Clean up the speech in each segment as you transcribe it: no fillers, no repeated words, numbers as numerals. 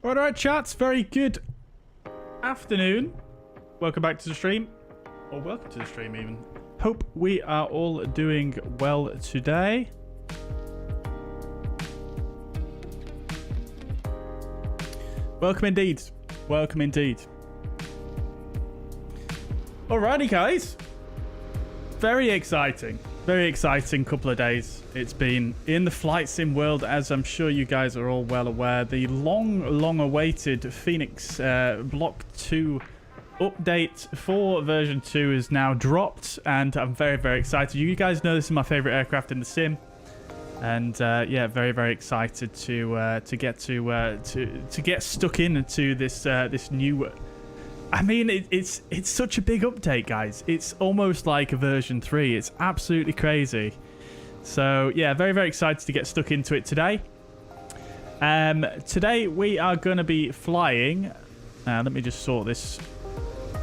All right, chats. Very good afternoon. Welcome back to the stream. Or welcome to the stream, even. Hope we are all doing well today. Welcome indeed. Welcome indeed. Alrighty, guys. Very exciting. Very exciting couple of days it's been in the flight sim world, as I'm sure you guys are all well aware. The long awaited Fenix Block 2 update for version 2 is now dropped, and I'm very excited. You guys know this is my favorite aircraft in the sim, and yeah, very excited to get stuck into this new. I mean, it's such a big update, guys. It's almost like a version 3. It's absolutely crazy. So, yeah, very excited to get stuck into it today. Today, we are going to be flying. Let me just sort this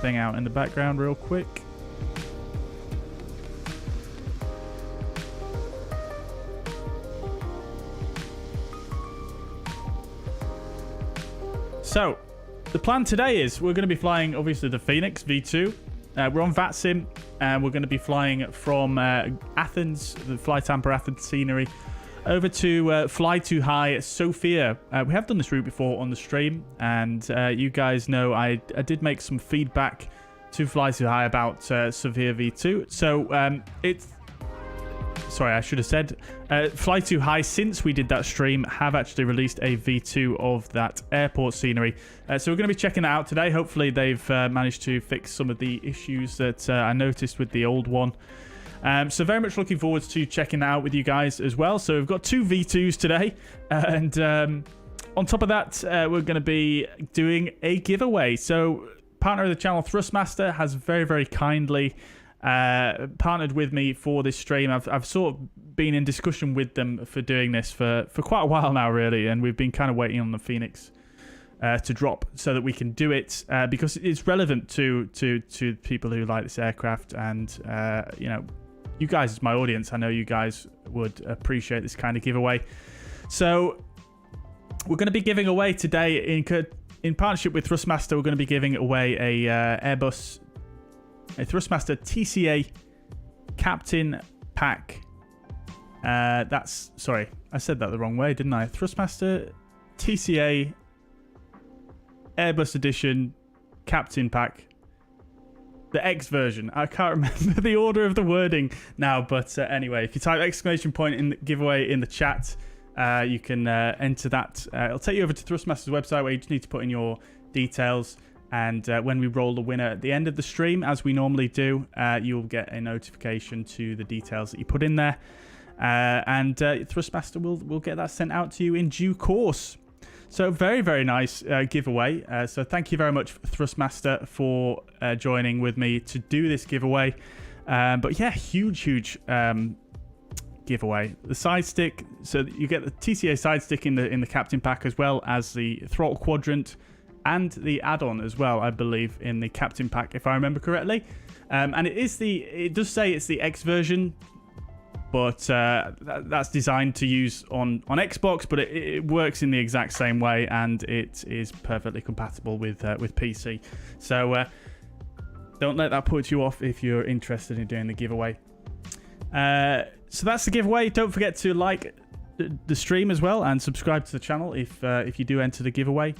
thing out in the background real quick. So, the plan today is we're going to be flying, obviously, the Fenix V2. We're on VATSIM, and we're going to be flying from Athens, the Flytampa Athens Scenery, over to Fly Too High, Sofia. We have done this route before on the stream, and you guys know I did make some feedback to Fly Too High about Sofia V2. So it's... Sorry, I should have said Fly Too High, since we did that stream, have actually released a V2 of that airport scenery. So we're going to be checking that out today. Hopefully they've managed to fix some of the issues that I noticed with the old one. So very much looking forward to checking that out with you guys as well. So we've got 2 V2s today. And on top of that, we're going to be doing a giveaway. So partner of the channel, Thrustmaster, has very kindly partnered with me for this stream. I've sort of been in discussion with them for doing this for quite a while now, really, and we've been kind of waiting on the Fenix to drop so that we can do it, because it's relevant to people who like this aircraft, and you know, you guys as my audience, I know you guys would appreciate this kind of giveaway. So we're going to be giving away today in partnership with Thrustmaster. We're going to be giving away a Airbus, a Thrustmaster TCA Captain Pack. That's... Sorry, I said that the wrong way, didn't I? Thrustmaster TCA Airbus Edition Captain Pack. The X version. I can't remember the order of the wording now, but anyway, if you type exclamation point in the giveaway in the chat, you can enter that. It'll take you over to Thrustmaster's website, where you just need to put in your details. And when we roll the winner at the end of the stream, as we normally do, you'll get a notification to the details that you put in there. And Thrustmaster will get that sent out to you in due course. So very nice giveaway. So thank you very much, Thrustmaster, for joining with me to do this giveaway. But yeah, huge giveaway. The side stick, so you get the TCA side stick in the Captain Pack, as well as the throttle quadrant, and the add-on as well, I believe, in the Captain Pack, if I remember correctly. And it does say it's the X version, but that's designed to use on Xbox, but it works in the exact same way, and it is perfectly compatible with PC. So don't let that put you off if you're interested in doing the giveaway. So that's the giveaway. Don't forget to like the stream as well, and subscribe to the channel if you do enter the giveaway.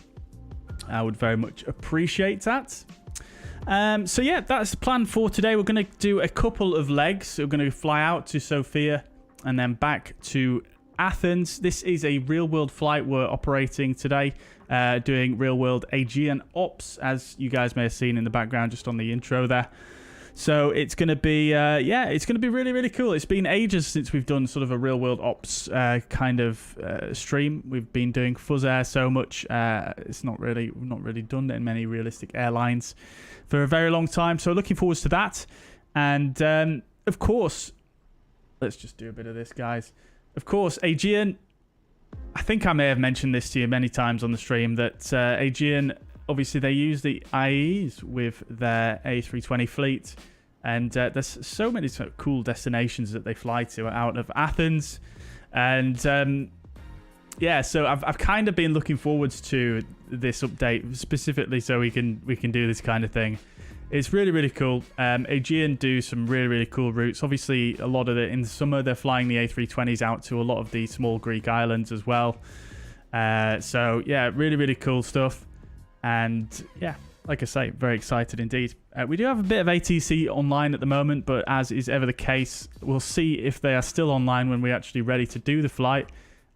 I would very much appreciate that. So yeah, that's the plan for today. We're going to do a couple of legs. We're going to fly out to Sofia and then back to Athens. This is a real-world flight we're operating today, doing real-world Aegean ops, as you guys may have seen in the background just on the intro there. So it's going to be, yeah, it's going to be really cool. It's been ages since we've done sort of a real-world ops kind of stream. We've been doing fuzzair so much. It's not really done in many realistic airlines for a very long time. So looking forward to that. And of course, let's just do a bit of this, guys. Of course, Aegean. I think I may have mentioned this to you many times on the stream, that Aegean, obviously, they use the IAEs with their A320 fleet, and there's so many sort of cool destinations that they fly to out of Athens, and yeah, so I've kind of been looking forwards to this update specifically so we can do this kind of thing. It's really, really cool. Aegean do some really, really cool routes. Obviously, a lot of it in the summer, they're flying the A320s out to a lot of the small Greek islands as well. So, yeah, really, really cool stuff. And, yeah, like I say, very excited indeed. We do have a bit of ATC online at the moment, but as is ever the case, we'll see if they are still online when we're actually ready to do the flight.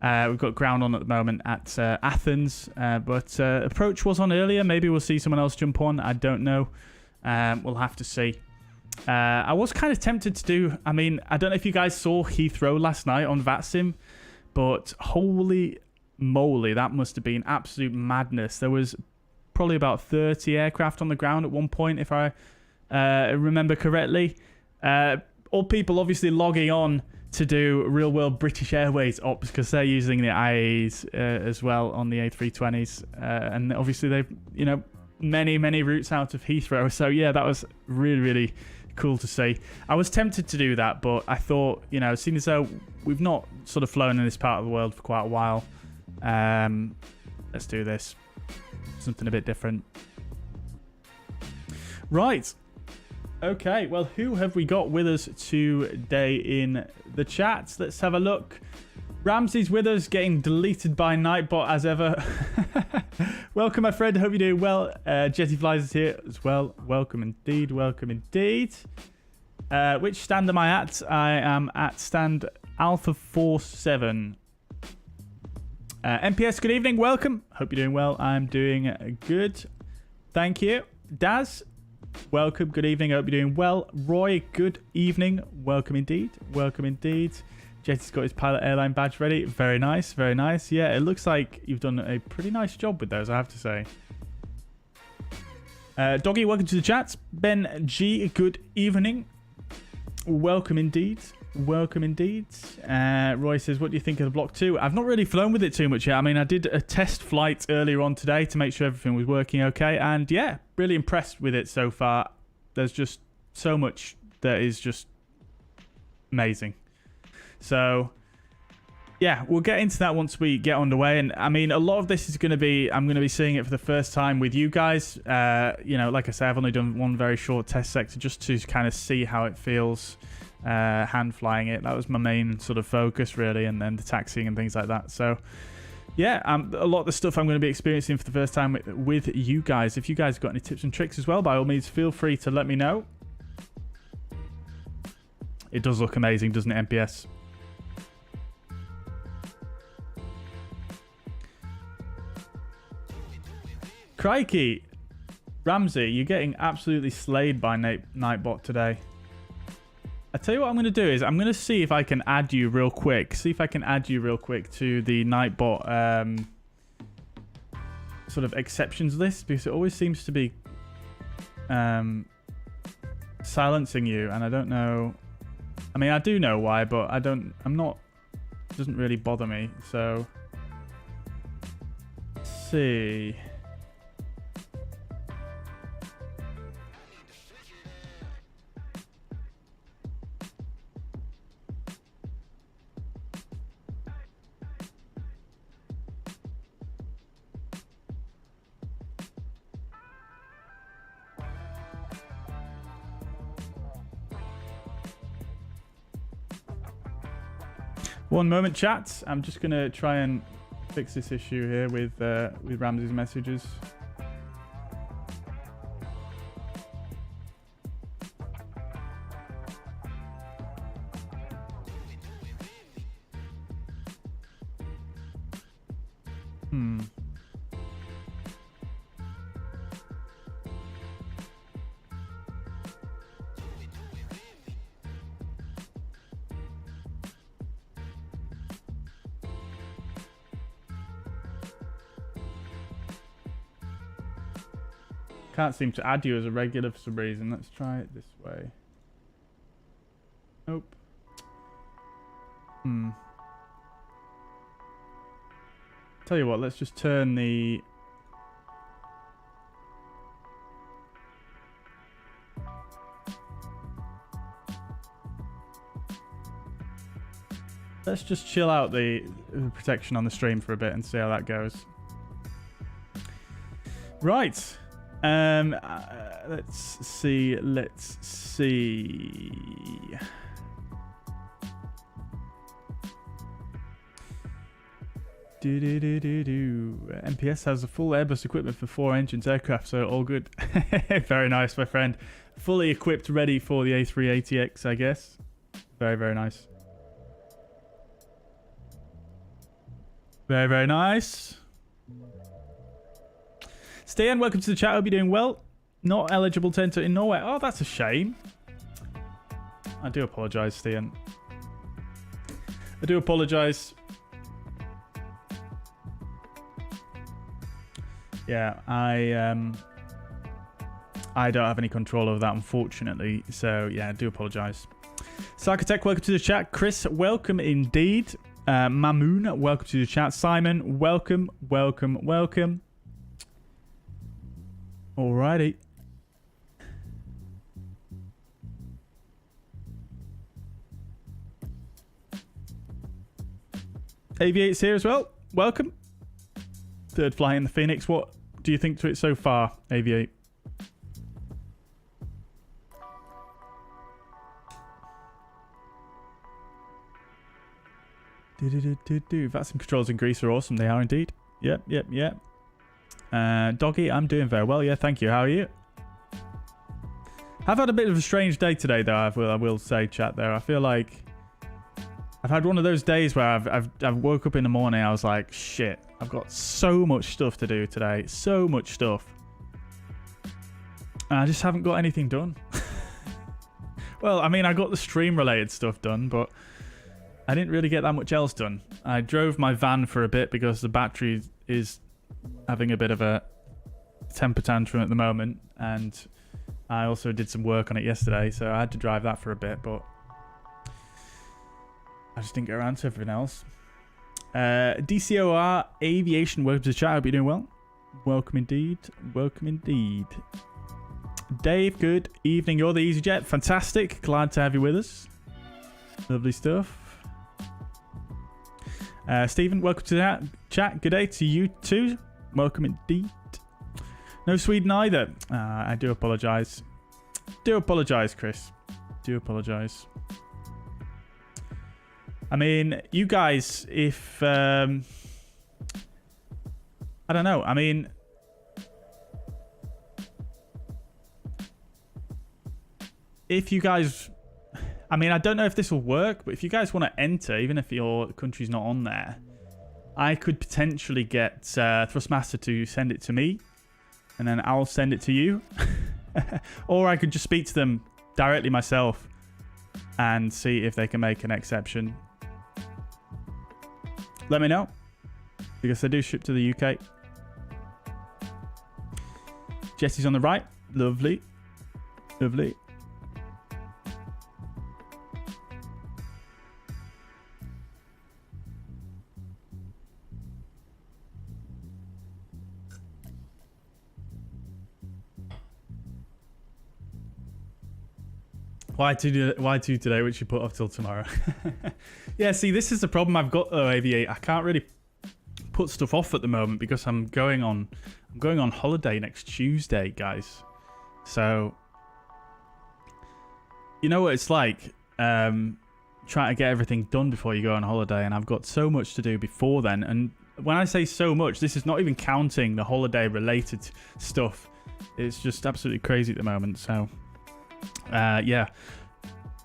We've got ground on at the moment at Athens, but approach was on earlier. Maybe we'll see someone else jump on. I don't know. We'll have to see. I was kind of tempted to do... I mean, I don't know if you guys saw Heathrow last night on VATSIM, but holy moly, that must have been absolute madness. There was probably about 30 aircraft on the ground at one point, if I remember correctly. All people obviously logging on to do real-world British Airways ops because they're using the IAEs as well on the A320s. And obviously they've, you know, many routes out of Heathrow. So yeah, that was really, really cool to see. I was tempted to do that, but I thought, you know, seeing as though we've not sort of flown in this part of the world for quite a while, let's do this. Something a bit different. Right. Okay, well, who have we got with us today in the chat? Let's have a look. Ramsey's with us, getting deleted by Nightbot as ever. Welcome, my friend. Hope you're doing well. Jetty Flies is here as well. Welcome indeed. Welcome indeed. Which stand am I at? I am at stand Alpha 47. MPS, good evening. Welcome. Hope you're doing well. I'm doing good. Thank you. Daz, welcome. Good evening. Hope you're doing well. Roy, good evening. Welcome indeed. Welcome indeed. Jetty's got his pilot airline badge ready. Very nice. Very nice. Yeah, it looks like you've done a pretty nice job with those, I have to say. Doggy, welcome to the chat. Ben G, good evening. Welcome indeed. Welcome indeed. Roy says, what do you think of the Block 2? I've not really flown with it too much yet. I mean, I did a test flight earlier on today to make sure everything was working okay. And yeah, really impressed with it so far. There's just so much that is just amazing. So yeah, we'll get into that once we get underway. And I mean, a lot of this is going to be, I'm going to be seeing it for the first time with you guys. You know, like I say, I've only done one very short test sector just to kind of see how it feels. Hand flying it, that was my main sort of focus really, and then the taxiing and things like that. So yeah, a lot of the stuff I'm going to be experiencing for the first time with you guys. If you guys got any tips and tricks as well, by all means feel free to let me know. It does look amazing, doesn't it, MPS? Crikey, Ramsey, you're getting absolutely slayed by Nightbot today. I tell you what I'm going to do is I'm going to see if I can add you real quick. See if I can add you real quick to the Nightbot sort of exceptions list, because it always seems to be silencing you, and I don't know. I mean, I do know why, but I'm not. It doesn't really bother me. So, let's see. One moment, chat. I'm just going to try and fix this issue here with Ramsey's messages. Can't seem to add you as a regular for some reason. Let's try it this way. Nope. Tell you what, let's just turn the... Let's just chill out the protection on the stream for a bit and see how that goes. Right. Let's see. MPS has a full Airbus equipment for 4 engines aircraft, so all good. Very nice, my friend. Fully equipped, ready for the A380X, I guess. Very, very nice. Very, very nice. Stian, welcome to the chat. Hope you're doing well. Not eligible to enter in Norway. Oh, that's a shame. I do apologise, Stian. I do apologise. Yeah, I don't have any control over that, unfortunately. So, yeah, I do apologise. Sarkatech, welcome to the chat. Chris, welcome indeed. Mamoon, welcome to the chat. Simon, welcome, welcome, welcome. Alrighty. Aviate's here as well. Welcome. Third flight in the Phoenix. What do you think to it so far, Aviate? VATSIM controls in Greece are awesome. They are indeed. Yep. Doggy, I'm doing very well. Yeah, thank you. How are you? I've had a bit of a strange day today, though. I will say, chat. There, I feel like I've had one of those days where I've woke up in the morning. I was like, shit. I've got so much stuff to do today. So much stuff. And I just haven't got anything done. Well, I mean, I got the stream-related stuff done, but I didn't really get that much else done. I drove my van for a bit because the battery is having a bit of a temper tantrum at the moment. And I also did some work on it yesterday, so I had to drive that for a bit, but I just didn't get around to everything else. DCOR Aviation, welcome to the chat. Hope you're doing well. Welcome indeed. Welcome indeed. Dave, good evening. You're the EasyJet. Fantastic. Glad to have you with us. Lovely stuff. Stephen, welcome to the chat. Good day to you too. Welcome indeed. No Sweden either. I do apologise. Do apologise, Chris. Do apologise. I mean, you guys, if... I don't know. I mean... If you guys... I mean, I don't know if this will work, but if you guys want to enter, even if your country's not on there, I could potentially get Thrustmaster to send it to me, and then I'll send it to you. Or I could just speak to them directly myself and see if they can make an exception. Let me know, because they do ship to the UK. Jesse's on the right. Lovely. Lovely. Why two today, which you put off till tomorrow? Yeah, see, this is the problem I've got though, AV8. I can't really put stuff off at the moment because I'm going on holiday next Tuesday, guys. So you know what it's like, trying to get everything done before you go on holiday, and I've got so much to do before then. And when I say so much, this is not even counting the holiday related stuff. It's just absolutely crazy at the moment. So yeah.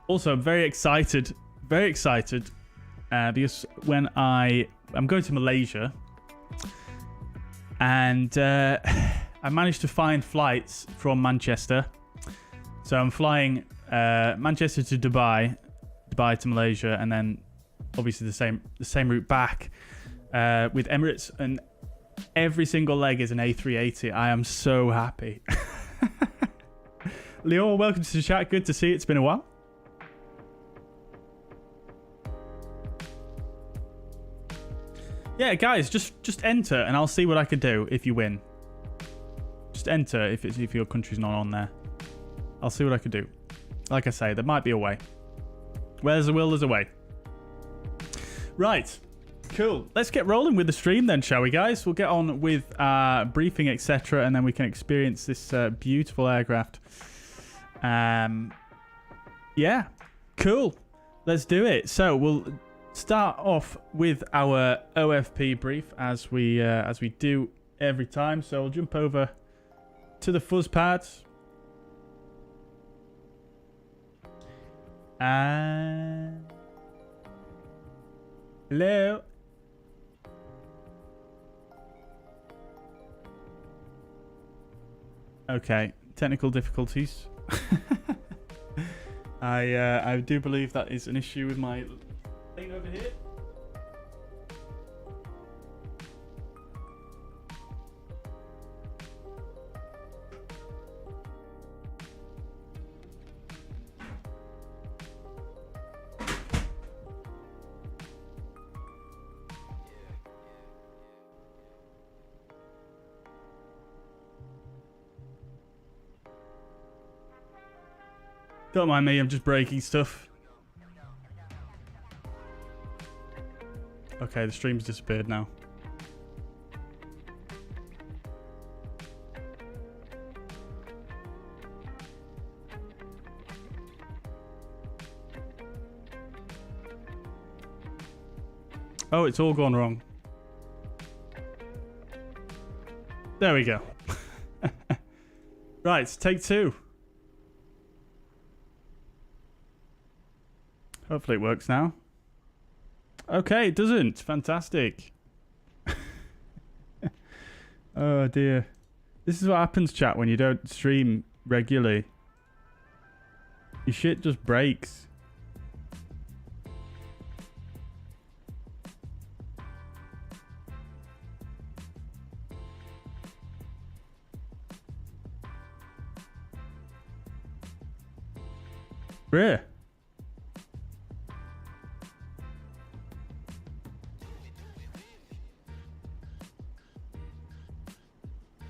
Also, I'm very excited because when I'm going to Malaysia, and I managed to find flights from Manchester. So I'm flying Manchester to Dubai to Malaysia, and then obviously the same route back with Emirates, and every single leg is an A380. I am so happy. Leo, welcome to the chat. Good to see you. It's been a while. Yeah, guys, just enter, and I'll see what I can do if you win. Just enter if your country's not on there. I'll see what I can do. Like I say, there might be a way. Where there's a will, there's a way. Right. Cool. Let's get rolling with the stream then, shall we, guys? We'll get on with briefing, etc., and then we can experience this beautiful aircraft. Yeah. Cool. Let's do it. So we'll start off with our OFP brief as we do every time. So we'll jump over to the fuzz pad. Hello. Okay, technical difficulties. I do believe that is an issue with my thing over here. Don't mind me, I'm just breaking stuff. Okay, the stream's disappeared now. Oh, it's all gone wrong. There we go. Right, take two. Hopefully it works now. Okay, it doesn't. Fantastic. Oh dear. This is what happens, chat, when you don't stream regularly. Your shit just breaks. Rare.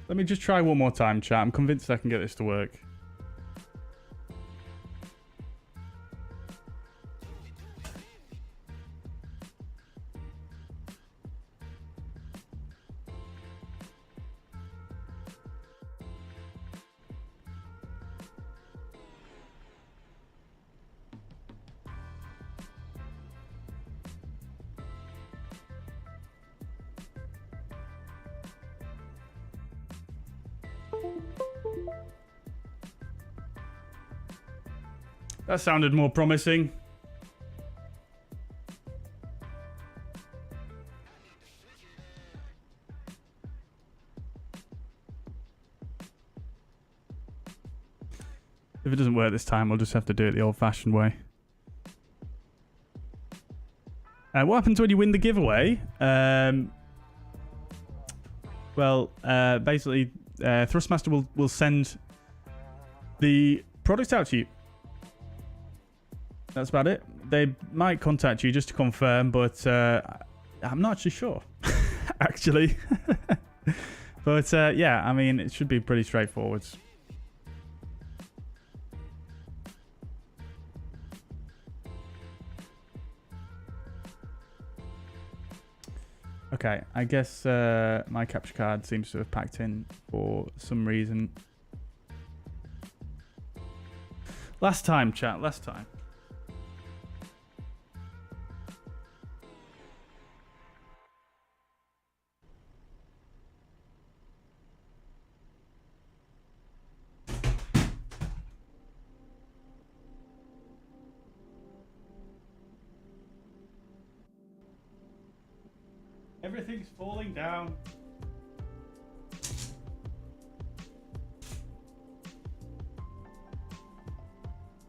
Let me just try one more time, chat. I'm convinced I can get this to work. That sounded more promising. If it doesn't work this time, we'll just have to do it the old-fashioned way. What happens when you win the giveaway? Basically, Thrustmaster will send the product out to you. That's about it. They might contact you just to confirm, but I'm not actually sure, actually. But yeah, I mean, it should be pretty straightforward. Okay, I guess my capture card seems to have packed in for some reason. Last time, chat, last time. Everything's falling down.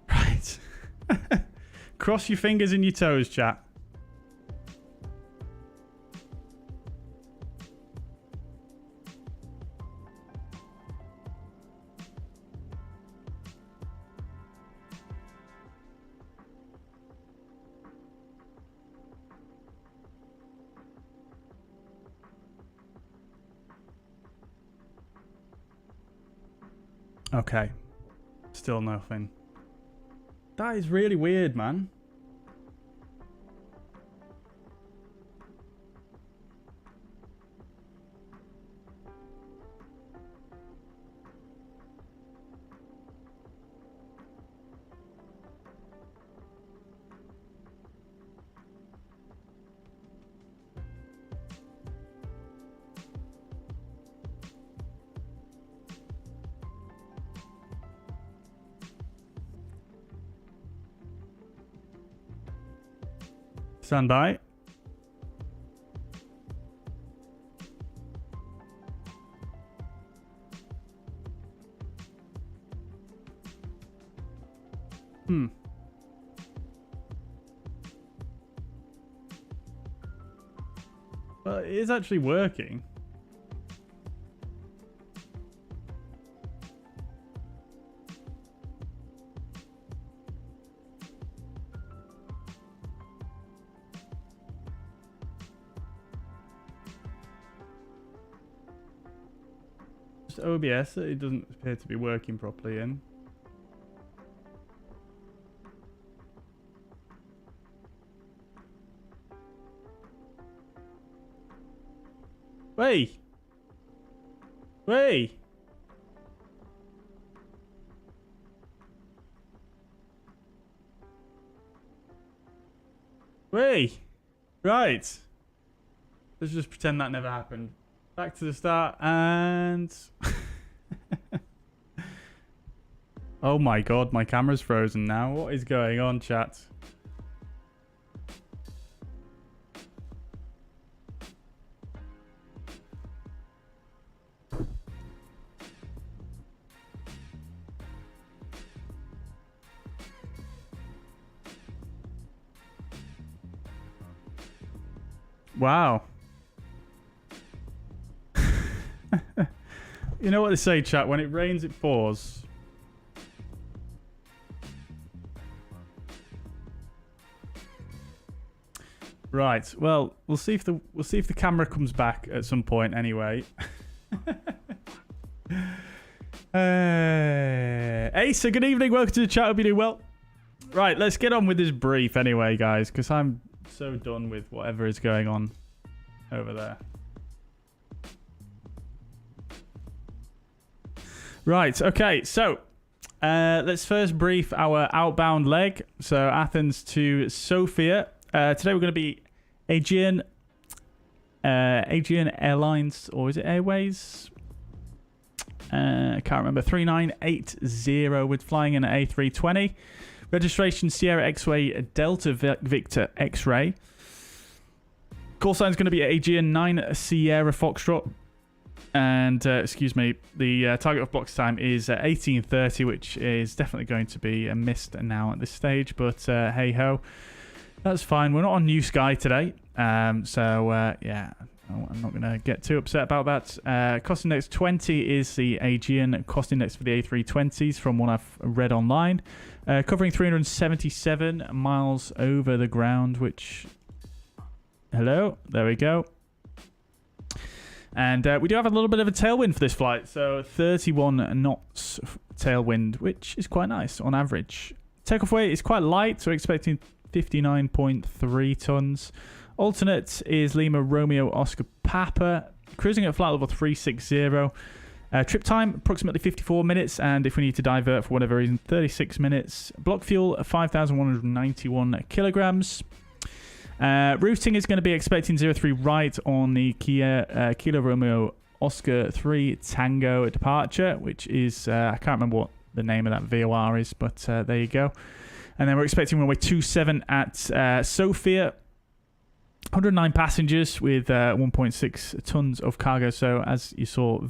Right. Cross your fingers and your toes, chat. Okay. Still nothing. That is really weird, man. Stand by. Well, it is actually working. Just OBS, it doesn't appear to be working properly in. Wait. Wait. Wait. Right. Let's just pretend that never happened. Back to the start and... Oh my god, my camera's frozen now. What is going on, chat? Wow. You know what they say, chat? When it rains, it pours. Right. Well, we'll see if the camera comes back at some point. Anyway. Asa, good evening. Welcome to the chat. Hope you're doing well. Right. Let's get on with this brief, anyway, guys, because I'm so done with whatever is going on over there. Right, okay, so let's first brief our outbound leg. So Athens to Sofia. Today we're going to be Aegean Airlines, or is it Airways? I can't remember. 3980 with flying in an A320. Registration Sierra X-Ray Delta Victor X-Ray. Call sign is going to be Aegean 9 Sierra Foxtrot. And, excuse me, the target off block time is 18:30, which is definitely going to be a missed now at this stage. But, hey-ho, that's fine. We're not on Newsky today. Yeah, I'm not going to get too upset about that. Cost index 20 is the Aegean cost index for the A320s from what I've read online. Covering 377 miles over the ground, which... Hello? There we go. And we do have a little bit of a tailwind for this flight. So 31 knots tailwind, which is quite nice on average. Takeoff weight is quite light, so we're expecting 59.3 tons. Alternate is Lima Romeo Oscar Papa, cruising at flight level 360. Trip time, approximately 54 minutes, and if we need to divert for whatever reason, 36 minutes. Block fuel, 5,191 kilograms. Routing is going to be expecting 03 right on the Kilo Romeo Oscar 3 Tango departure, which is, I can't remember what the name of that VOR is, but there you go. And then we're expecting runway 27 at Sofia. 109 passengers with 1.6 tons of cargo. So as you saw,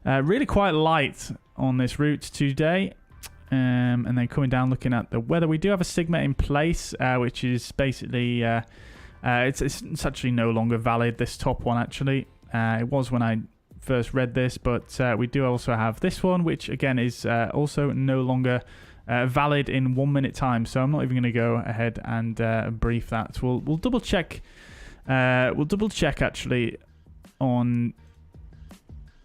really quite light on this route today. And then coming down, looking at the weather, we do have a Sigma in place, which is basically it's actually no longer valid. This top one, actually, it was when I first read this, but we do also have this one, which again is also no longer valid in 1 minute time. So I'm not even going to go ahead and brief that. We'll double check. We'll double check actually on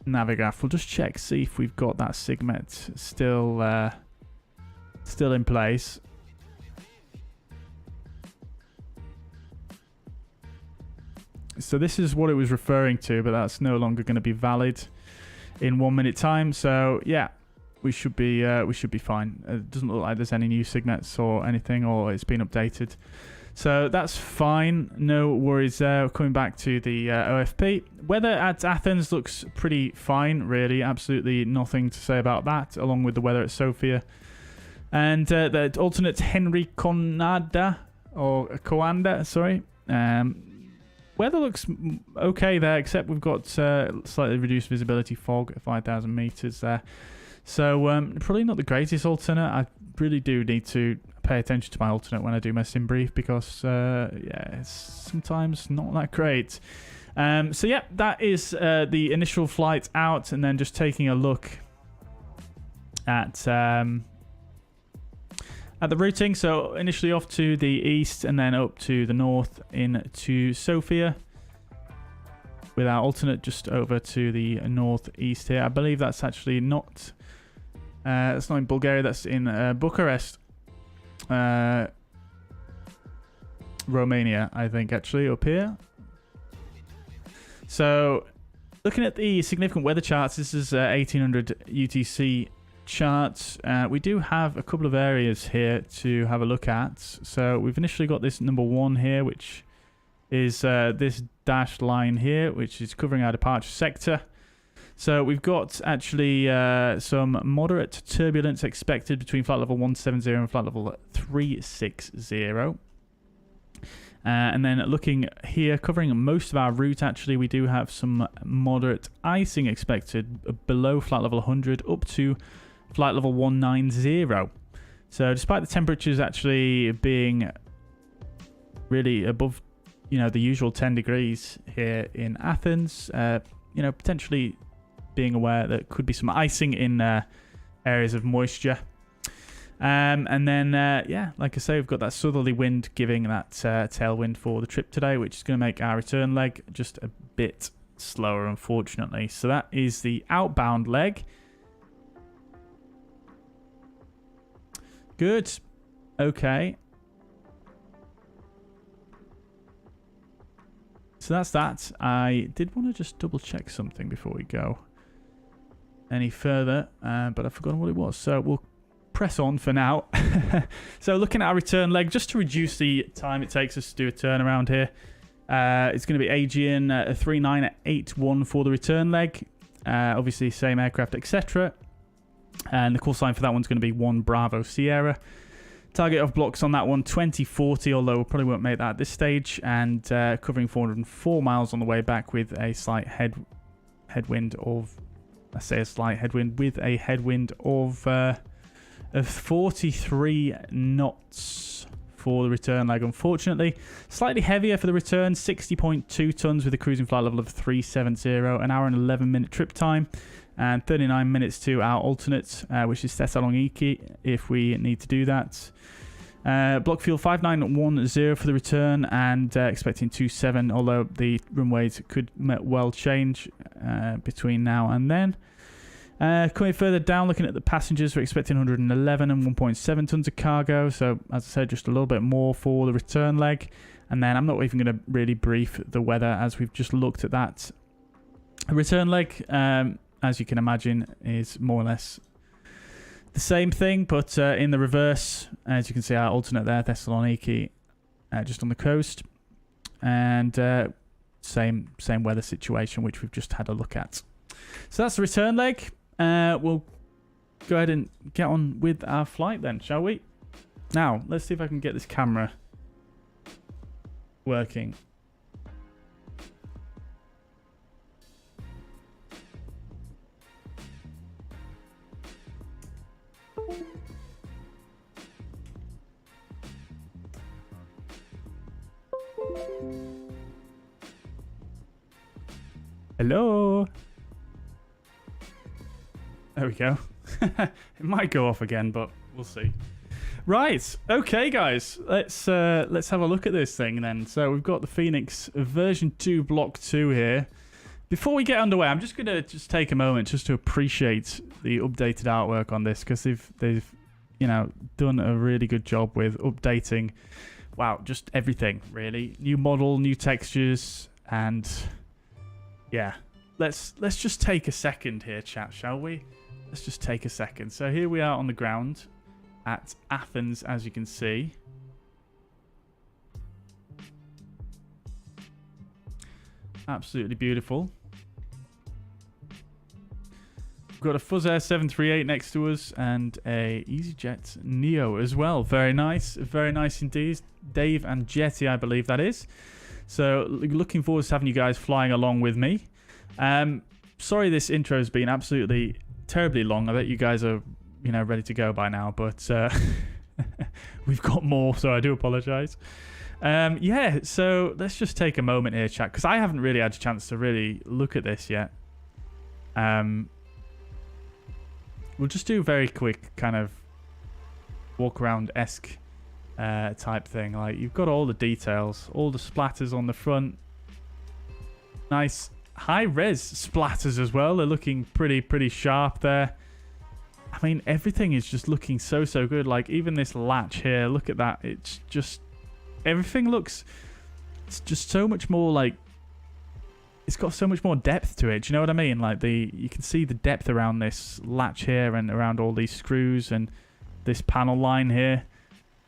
Navigraph. We'll just check, see if we've got that Sigmet still in place. So this is what it was referring to, but that's no longer going to be valid in 1 minute time. So yeah, we should be fine. It doesn't look like there's any new Signets or anything, or it's been updated. So that's fine. No worries there. Coming back to the OFP. Weather at Athens looks pretty fine, really. Absolutely nothing to say about that, along with the weather at Sofia. And the alternate Henry Conada or Coanda, sorry. Weather looks okay there, except we've got slightly reduced visibility, fog at 5,000 meters there. So probably not the greatest alternate. I really do need to pay attention to my alternate when I do my sim brief, because yeah, it's sometimes not that great. So yeah, that is the initial flight out, and then just taking a look at the routing. So initially off to the east and then up to the north into Sofia, with our alternate just over to the northeast here. I believe that's actually not that's not in Bulgaria, that's in Bucharest, Romania, I think, actually, up here. So looking at the significant weather charts, this is 1800 UTC charts. We do have a couple of areas here to have a look at. So we've initially got this number 1 here, which is this dashed line here, which is covering our departure sector. So we've got actually some moderate turbulence expected between flight level 170 and flight level 360. And then looking here, covering most of our route, actually, we do have some moderate icing expected below flight level 100 up to flight level 190. So despite the temperatures actually being really above, you know, the usual 10 degrees here in Athens, you know, potentially being aware that could be some icing in areas of moisture. And then, yeah, like I say, we've got that southerly wind giving that tailwind for the trip today, which is going to make our return leg just a bit slower, unfortunately. So that is the outbound leg. Good. Okay. So that's that. I did want to just double check something before we go any further, but I've forgotten what it was. So we'll press on for now. So looking at our return leg, just to reduce the time it takes us to do a turnaround here, it's going to be Aegean 3981 for the return leg. Obviously, same aircraft, etc. And the call sign for that one's going to be 1 Bravo Sierra. Target of blocks on that one, 2040, although we probably won't make that at this stage. And covering 404 miles on the way back with a slight headwind of, I say a slight headwind, with a headwind of 43 knots for the return leg, unfortunately. Slightly heavier for the return, 60.2 tons with a cruising flight level of 370, an hour and 11-minute trip time, and 39 minutes to our alternate, which is Thessaloniki, if we need to do that. Block fuel 5910 for the return, and expecting 27, although the runways could well change between now and then. Coming further down, looking at the passengers, we're expecting 111 and 1.7 tons of cargo. So, as I said, just a little bit more for the return leg. And then I'm not even going to really brief the weather, as we've just looked at that. The return leg, as you can imagine, is more or less the same thing, but in the reverse. As you can see, our alternate there, Thessaloniki, just on the coast. And same weather situation, which we've just had a look at. So that's the return leg. We'll go ahead and get on with our flight then, shall we? Now, let's see if I can get this camera working. Hello? There we go. It might go off again, but we'll see. Right. Okay, guys. Let's have a look at this thing then. So we've got the Fenix version 2 block 2 here. Before we get underway, I'm just going to take a moment just to appreciate the updated artwork on this, because they've you know, done a really good job with updating, wow, just everything, really. New model, new textures, and yeah. Let's just take a second here, chat, shall we? Let's just take a second. So here we are on the ground at Athens, as you can see. Absolutely beautiful. We've got a fuzzair 738 next to us and a EasyJet Neo as well. Very nice indeed. Dave and Jetty, I believe that is. So looking forward to having you guys flying along with me. Sorry this intro has been absolutely terribly long. I bet you guys are, you know, ready to go by now, but we've got more, so I do apologize. Yeah, so let's just take a moment here, chat, because I haven't really had a chance to really look at this yet. We'll just do a very quick kind of walk around-esque type thing. Like, you've got all the details, all the splatters on the front. Nice high-res splatters as well. They're looking pretty sharp there. I mean, everything is just looking so good. Like, even this latch here, look at that. It's just... everything looks... it's just so much more, like... it's got so much more depth to it. Do you know what I mean? Like, you can see the depth around this latch here and around all these screws and this panel line here.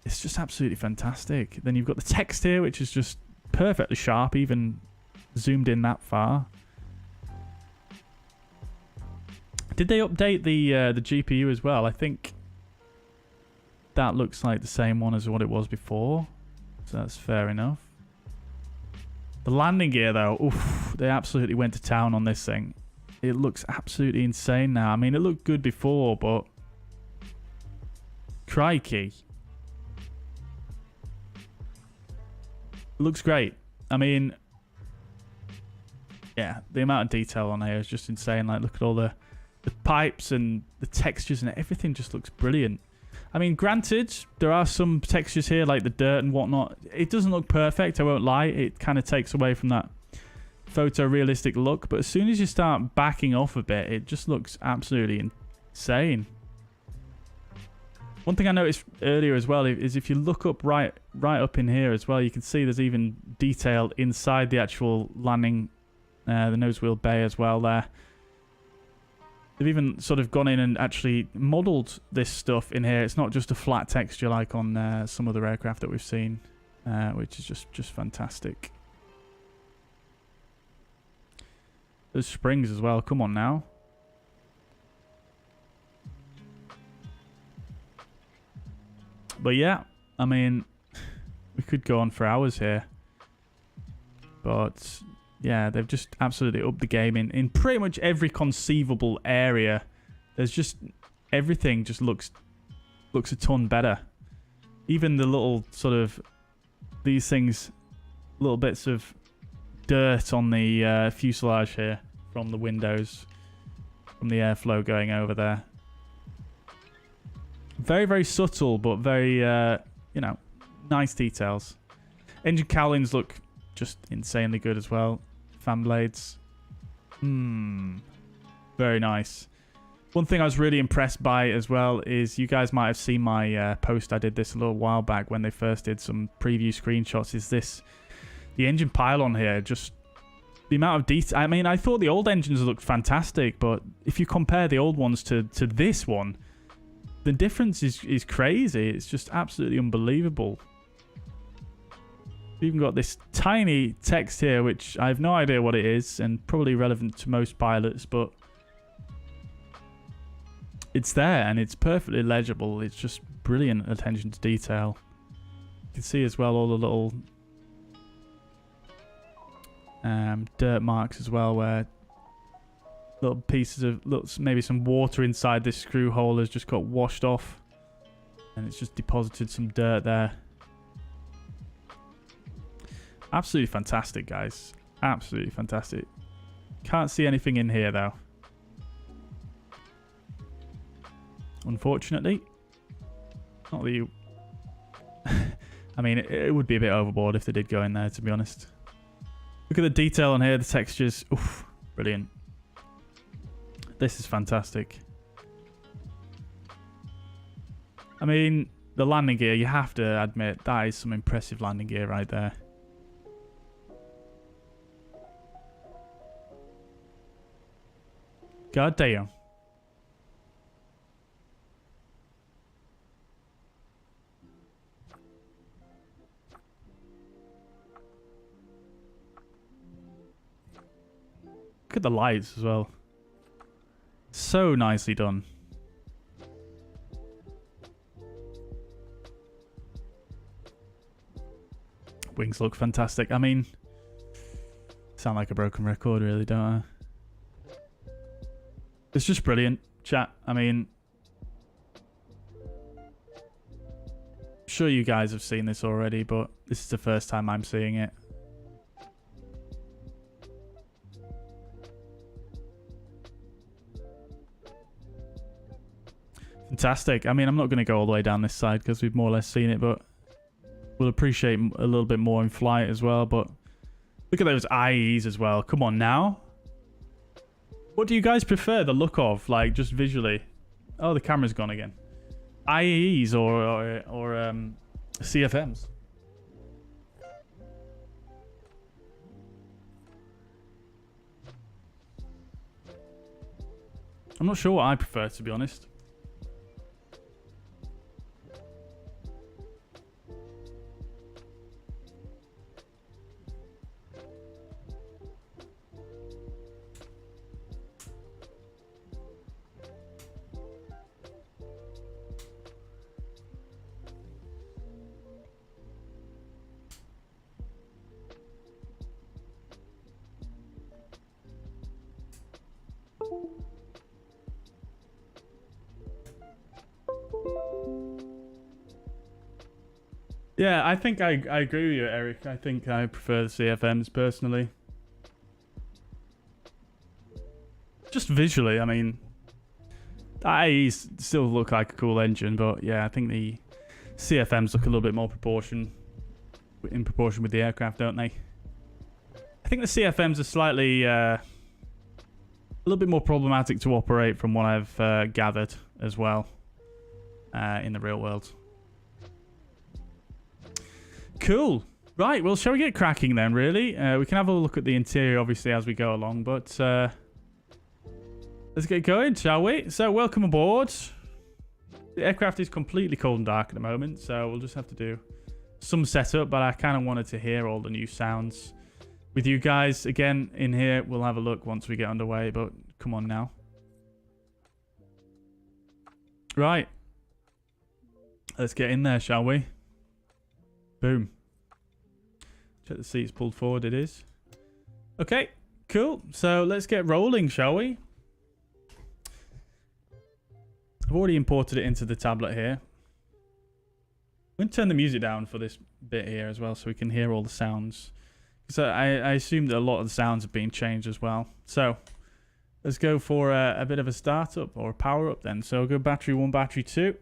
It's just absolutely fantastic. Then you've got the text here, which is just perfectly sharp, even zoomed in that far. Did they update the GPU as well? I think that looks like the same one as what it was before. So that's fair enough. The landing gear, though, oof, they absolutely went to town on this thing. It looks absolutely insane now. I mean, it looked good before, but... crikey. It looks great. I mean... yeah, the amount of detail on here is just insane. Like, look at all the pipes and the textures and everything just looks brilliant. I mean, granted, there are some textures here, like the dirt and whatnot. It doesn't look perfect, I won't lie. It kind of takes away from that photorealistic look. But as soon as you start backing off a bit, it just looks absolutely insane. One thing I noticed earlier as well is if you look up right up in here as well, you can see there's even detail inside the actual landing, the nose wheel bay as well there. They've even sort of gone in and actually modelled this stuff in here. It's not just a flat texture like on some other aircraft that we've seen, which is just fantastic. Those springs as well. Come on now. But yeah, I mean, we could go on for hours here. But... yeah, they've just absolutely upped the game in pretty much every conceivable area. There's just... everything just looks a ton better. Even the little sort of... these things... little bits of dirt on the fuselage here from the windows. From the airflow going over there. Very subtle, but very, you know, nice details. Engine cowlings look just insanely good as well. Fan blades. Very nice. One thing I was really impressed by as well is you guys might have seen my post. I did this a little while back when they first did some preview screenshots. Is this the engine pylon here? Just the amount of detail. I mean, I thought the old engines looked fantastic, but if you compare the old ones to this one, the difference is crazy. It's just absolutely unbelievable. We've even got this tiny text here, which I have no idea what it is, and probably relevant to most pilots, but it's there, and it's perfectly legible. It's just brilliant attention to detail. You can see as well all the little dirt marks as well, where little pieces of, maybe some water inside this screw hole has just got washed off, and it's just deposited some dirt there. Absolutely fantastic, guys. Absolutely fantastic. Can't see anything in here, though. Unfortunately. Not that you... I mean, it would be a bit overboard if they did go in there, to be honest. Look at the detail on here, the textures. Oof, brilliant. This is fantastic. I mean, the landing gear, you have to admit, that is some impressive landing gear right there. God damn. Look at the lights as well. So nicely done. Wings look fantastic. I mean, sound like a broken record, really, don't I? It's just brilliant, chat. I mean, I'm sure you guys have seen this already, but this is the first time I'm seeing it. Fantastic. I mean, I'm not going to go all the way down this side because we've more or less seen it, but we'll appreciate a little bit more in flight as well. But look at those IAEs as well. Come on now. What do you guys prefer the look of, like, just visually? Oh, the camera's gone again. IAEs or CFMs? I'm not sure what I prefer, to be honest. Yeah, I think I agree with you, Eric. I think I prefer the CFMs personally. Just visually, I mean, the IAEs still look like a cool engine, but yeah, I think the CFMs look a little bit more in proportion with the aircraft, don't they? I think the CFMs are slightly a little bit more problematic to operate from what I've gathered as well in the real world. Cool. Right, well, shall we get cracking then, really? We can have a look at the interior, obviously, as we go along, but let's get going, shall we? So, welcome aboard. The aircraft is completely cold and dark at the moment, so we'll just have to do some setup, but I kind of wanted to hear all the new sounds with you guys. Again, in here, we'll have a look once we get underway, but come on now. Right. Let's get in there, shall we? Boom. Check the seats pulled forward. It is. Okay, cool. So let's get rolling, shall we? I've already imported it into the tablet here. I'm going to turn the music down for this bit here as well so we can hear all the sounds. So I assume that a lot of the sounds have been changed as well. So let's go for a bit of a startup or a power up then. So I'll go battery 1, battery 2.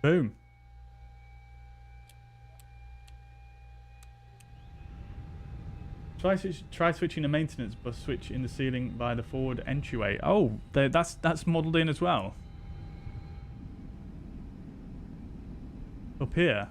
Boom. Try switching the maintenance bus switch in the ceiling by the forward entryway. Oh, that's modelled in as well. Up here.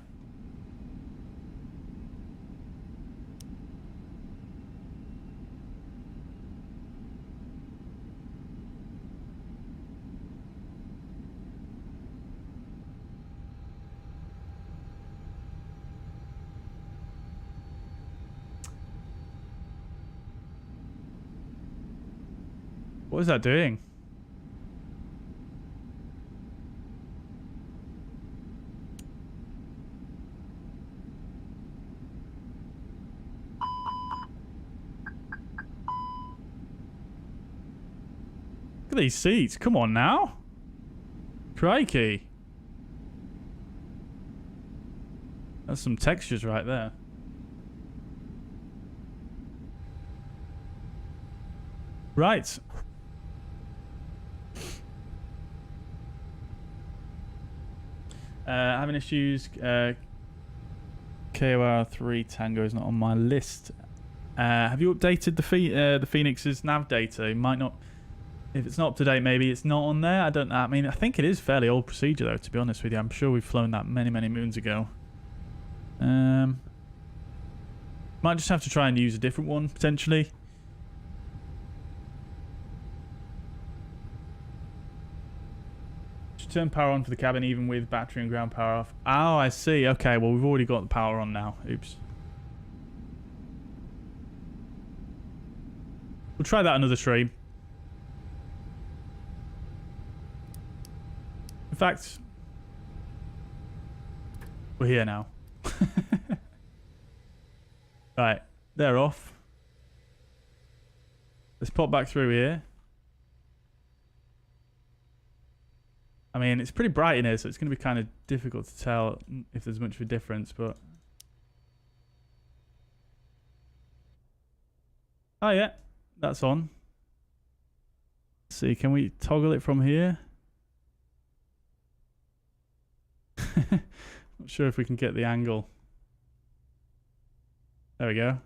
What is that doing? Look at these seats. Come on now. Crikey. That's some textures right there. Right. Having issues. KOR3 Tango is not on my list. Have you updated the Fenix's nav data? It might not. If it's not up to date, maybe it's not on there. I don't know. I mean, I think it is fairly old procedure though. To be honest with you, I'm sure we've flown that many moons ago. Might just have to try and use a different one potentially. turn power on for the cabin even with battery and ground power off. Oh, I see. Okay, well, we've already got the power on now. Oops. We'll try that another stream. In fact, we're here now. Right, they're off. Let's pop back through here. I mean, it's pretty bright in here, so it's going to be kind of difficult to tell if there's much of a difference, but... Oh, yeah. That's on. Let's see, can we toggle it from here? Not sure if we can get the angle. There we go.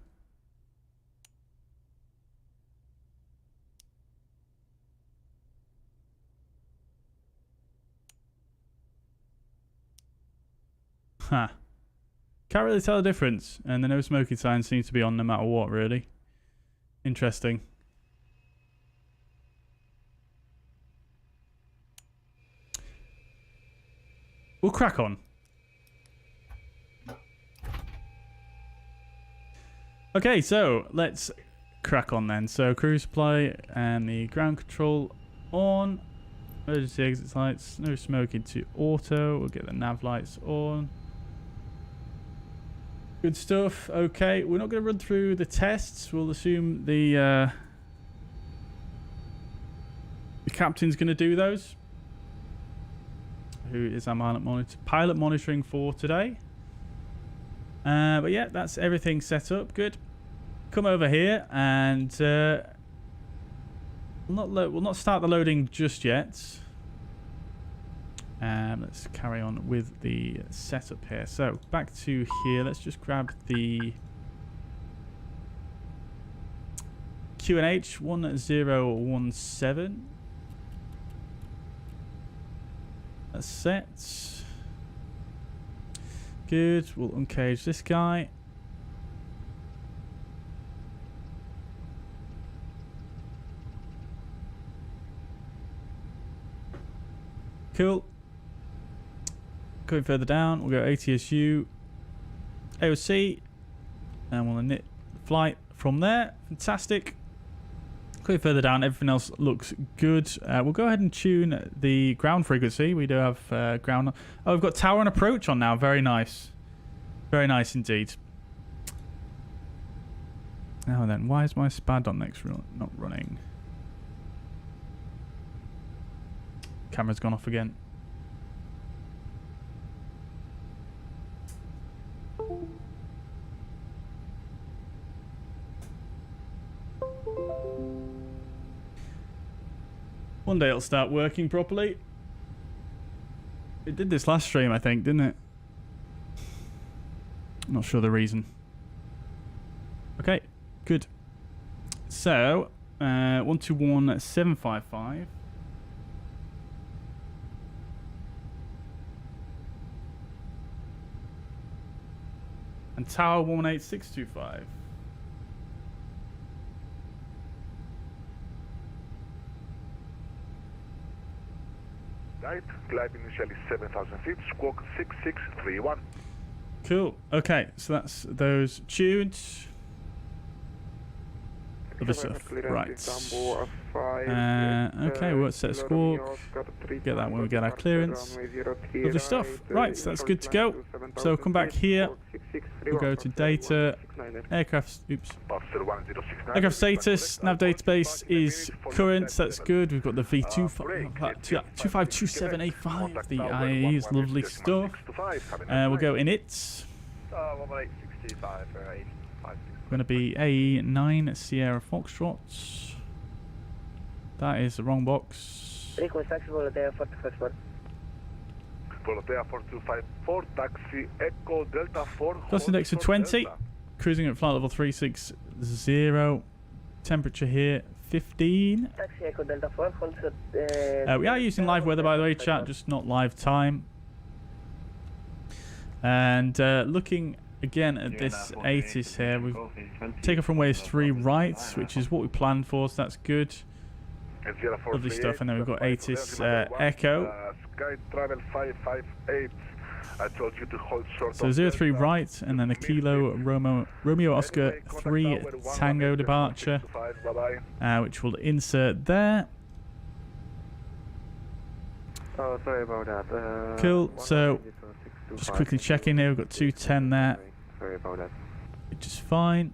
Huh. Can't really tell the difference, and the no smoking sign seems to be on no matter what, really. Interesting. We'll crack on. Okay, so let's crack on then. So cruise supply and the ground control on. Emergency exit lights. No smoking to auto. We'll get the nav lights on. Good stuff. Okay, we're not going to run through the tests. We'll assume the captain's going to do those. Who is our pilot monitoring for today? But yeah, that's everything set up. Good. Come over here and we'll not start the loading just yet. Let's carry on with the setup here. So back to here. Let's just grab the QNH 1017. That's set. Good. We'll uncage this guy. Cool. Going further down, we'll go ATSU, AOC, and we'll init flight from there. Fantastic. Going further down, everything else looks good. We'll go ahead and tune the ground frequency. We do have ground. Oh, we've got tower and approach on now. Very nice. Very nice indeed. Now then, why is my SPAD.next not running? Camera's gone off again. One day it'll start working properly. It did this last stream, I think, didn't it? Not sure the reason. Okay, good. So, 121755. And tower 118625. Right, climb initially 7,000 feet, squawk 6631. Cool. Okay, so that's those tuned. Other stuff. Right. Okay, we'll set a squawk. Get that when we get our clearance. Lovely stuff. Right, so that's good to go. So come back here. We'll go to data. Aircraft. Oops. Aircraft status. Nav database is current. That's good. We've got the V252785. The IAE is lovely stuff. We'll go in it. Going to be AE9 Sierra Foxtrot. That is the wrong box. Volatea 4254, taxi Echo Delta 4. Plus index to 20. Cruising at flight level 360. Temperature here 15. Taxi Echo Delta 4. We are using live weather, by the way, chat, just not live time. And looking again at this ATIS here, we've taken from waves 3 right, which is what we planned for, so that's good. Lovely stuff. And then we've got ATIS Echo. Sky Travel 558. I told you to hold short. So 03 right, and then the Kilo Romeo Oscar 3 Tango departure, which we'll insert there. Oh, sorry about that. Cool. So just quickly checking here. We've got 210 there, Sorry about that. which is fine.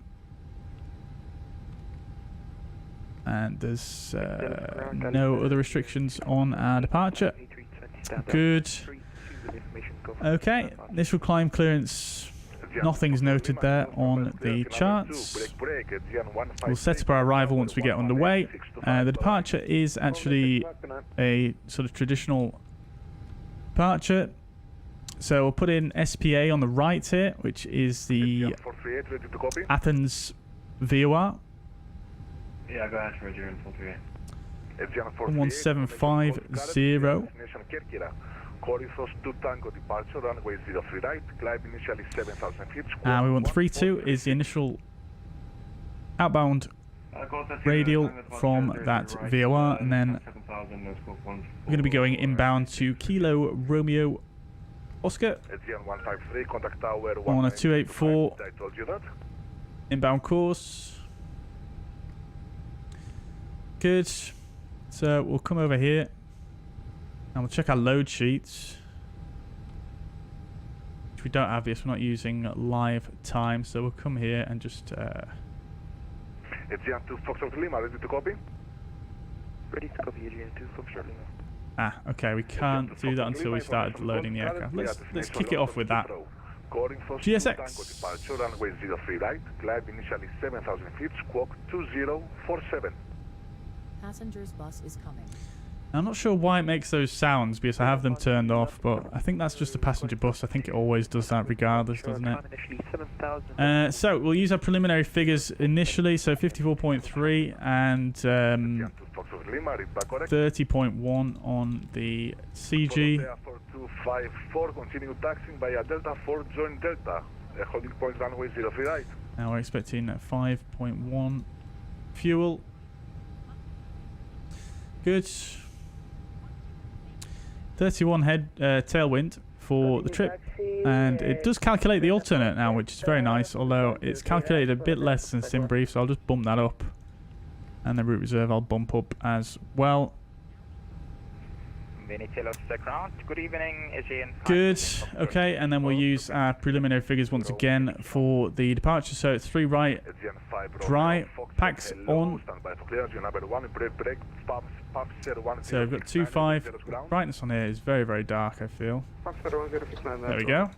And there's no other restrictions on our departure. Good. Okay, initial climb clearance. Nothing's noted there on the charts. We'll set up our arrival once we get underway. The departure is actually a sort of traditional departure. So we'll put in SPA on the right here, which is the Athens VOR. Yeah, go ahead for Roger and 438. 1750. Coryphos 2 Tango departure, runway 03 right, climb initially 7,000 feet. And we want 32 is the initial outbound radial from that VOR, and then we're going to be going inbound to Kilo Romeo Oscar on a 284 inbound course. Good. So we'll come over here and we'll check our load sheets, which we don't have because we're not using live time. So we'll come here and just Aegean 2 Foxtrot Lima, ready to copy? Ready to copy, Aegean 2 Foxtrot Lima. Okay, we can't do that until we started loading the aircraft. Let's kick it off with that. GSX. Departure, runway 03 right, climb initially 7,000 feet, squawk 2047. Passenger's bus is coming. I'm not sure why it makes those sounds because I have them turned off, but I think that's just a passenger bus. I think it always does that regardless, doesn't it? So we'll use our preliminary figures initially, so 54.3 and 30.1 on the CG. 4254, continue taxiing via Delta 4, join Delta, holding point runway 03 right. Now we're expecting 5.1 fuel. Good. 31 head tailwind for the trip, and it does calculate the alternate now, which is very nice, although it's calculated a bit less than SimBrief, so I'll just bump that up, and the route reserve I'll bump up as well. Good evening, Aegean. Good. Okay, and then we'll use our preliminary figures once again for the departure. So it's 3 right, dry, packs on. So we've got 2.5. Brightness on here is very, very dark, I feel. There we go.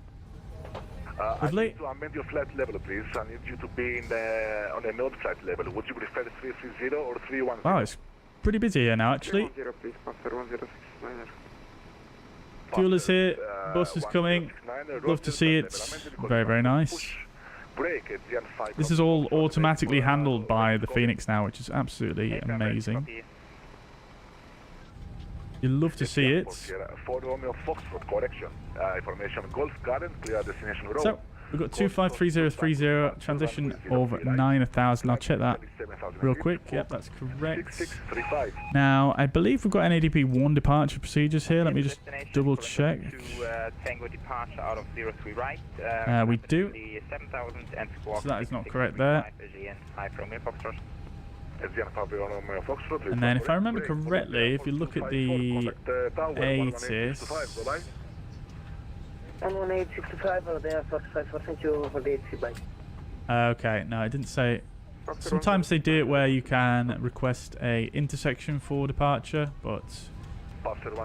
I Lovely. need to amend your flight level, please. I need you to be on a node flight level. Would you prefer 330 or 310? Wow, it's pretty busy here now, actually. Fuel is here, bus is coming. Love to see it. Very, very nice. This is all automatically handled by the Fenix now, which is absolutely amazing. You love to see it. So we've got 253030, transition of 9,000. I'll check that real quick. Yep, that's correct. Now, I believe we've got NADP 1 departure procedures here. Let me just double check. We do. So that is not correct there. And then, if I remember correctly, if you look at the ATIS, okay, no, I didn't say. Sometimes they do it where you can request a intersection for departure, but didn't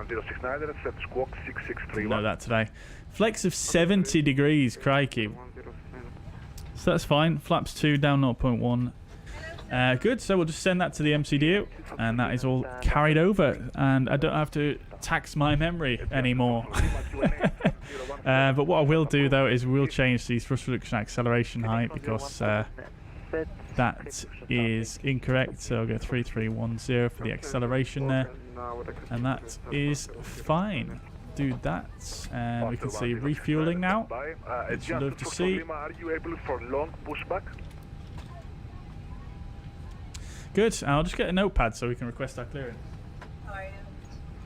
know that today. Flex of 70 degrees, crikey. So that's fine. Flaps 2 down 0.1. Good, so we'll just send that to the MCDU, and that is all carried over, and I don't have to tax my memory anymore. But what I will do, though, is we'll change the thrust reduction acceleration height, because that is incorrect. So I'll go 3310 for the acceleration there, and that is fine. Do that, and we can see refueling now, which you love to see. Are you able for long pushback? Good, I'll just get a notepad so we can request our clearance.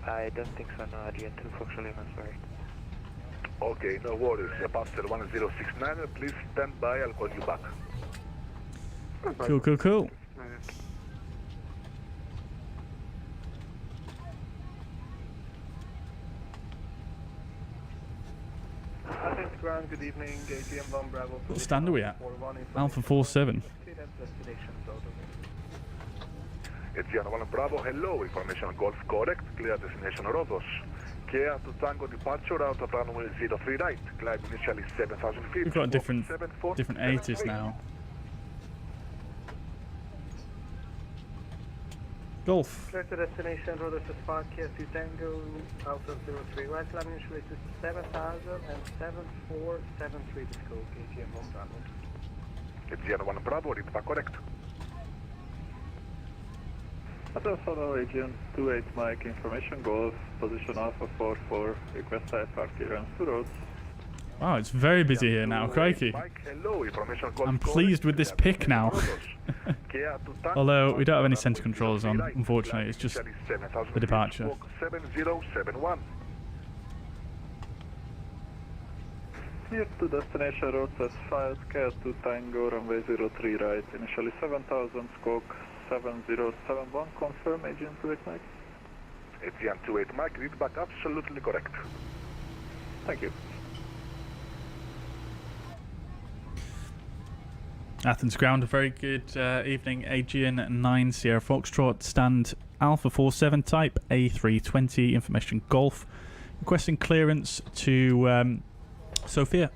I don't think so, no, Adrian 2 Foxtrot Lima, sorry. Okay, no worries. Pastor 1069, please stand by, I'll call you back. Cool, cool, cool. Athens ground, good evening, ATM 1 Bravo. What stand are we at? Alpha 47. Aegean 1 Bravo, hello, information Golf correct, clear destination Rhodos. Kia to Tango departure out of runway 03 right, climb initially 7,000 feet. We've got different 80s now. Golf. Clear to destination Rhodos to Spark, Kia to Tango, Alpha 03 right, climb initially to 7,000 and 7473 to scope, ATM 1 Bravo. Aegean 1 Bravo, read back correct. Athens follow Aegean 28 Mike, information Golf, position Alpha 44, request IFR clearance to roads. Wow, it's very busy here now, crikey. Mike, hello, information Golf I'm pleased with this pick now. Although we don't have any center controls on, unfortunately, it's just the departure. 7071. Clear to destination roads as filed, Kia to Tango, runway 03 right, initially 7,000, squawk 7071, confirm, Aegean 28 Mike. Aegean 28 Mike, read back absolutely correct. Thank you. Athens ground, a very good evening. Aegean 9 Sierra Foxtrot, stand Alpha 47 type A320, information Golf. Requesting clearance to Sofia.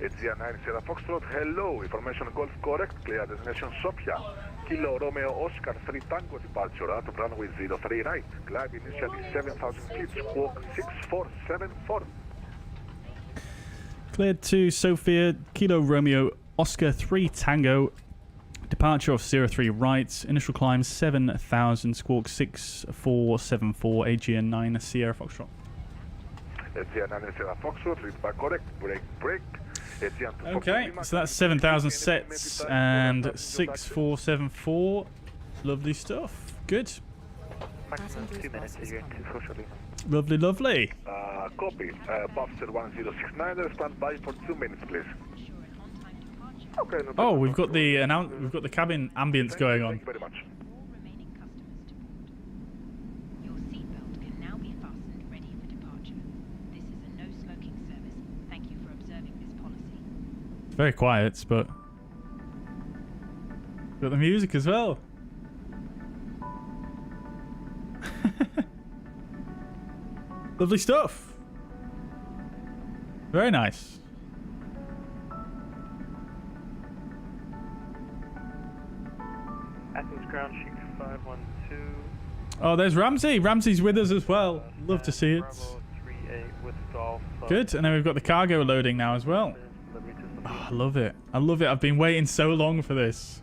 Aegean 9 Sierra Foxtrot, hello, information Golf correct, clear destination Sofia. Kilo Romeo Oscar 3 Tango departure out of runway 03 right, climb initially 7,000 feet, squawk 6474. Cleared to Sofia, Kilo Romeo Oscar 3 Tango, departure of 03 right, initial climb 7,000, squawk 6474, Aegean 9 Sierra Foxtrot. Aegean 9 Sierra Foxtrot, read back correct, break. Okay, so that's 7,000 sets and 6474. Lovely stuff. Good. Maximum 2 minutes, Adrian 2 Foxtrot Lima. Lovely, lovely. Copy. Buster 1069, stand by for 2 minutes, please. Okay, no Oh, problem. we've got the cabin ambience going on. Thank you very much. All remaining customers to board. Your seatbelt can now be fastened, ready for departure. This is a no-smoking service. Thank you for observing this policy. It's very quiet, but got the music as well. Lovely stuff. Very nice. Athens ground, Chic 512. Oh, there's Ramsey. Ramsey's with us as well. Love to see it. Bravo 38 with Golf. Good. And then we've got the cargo loading now as well. Oh, I love it. I love it. I've been waiting so long for this.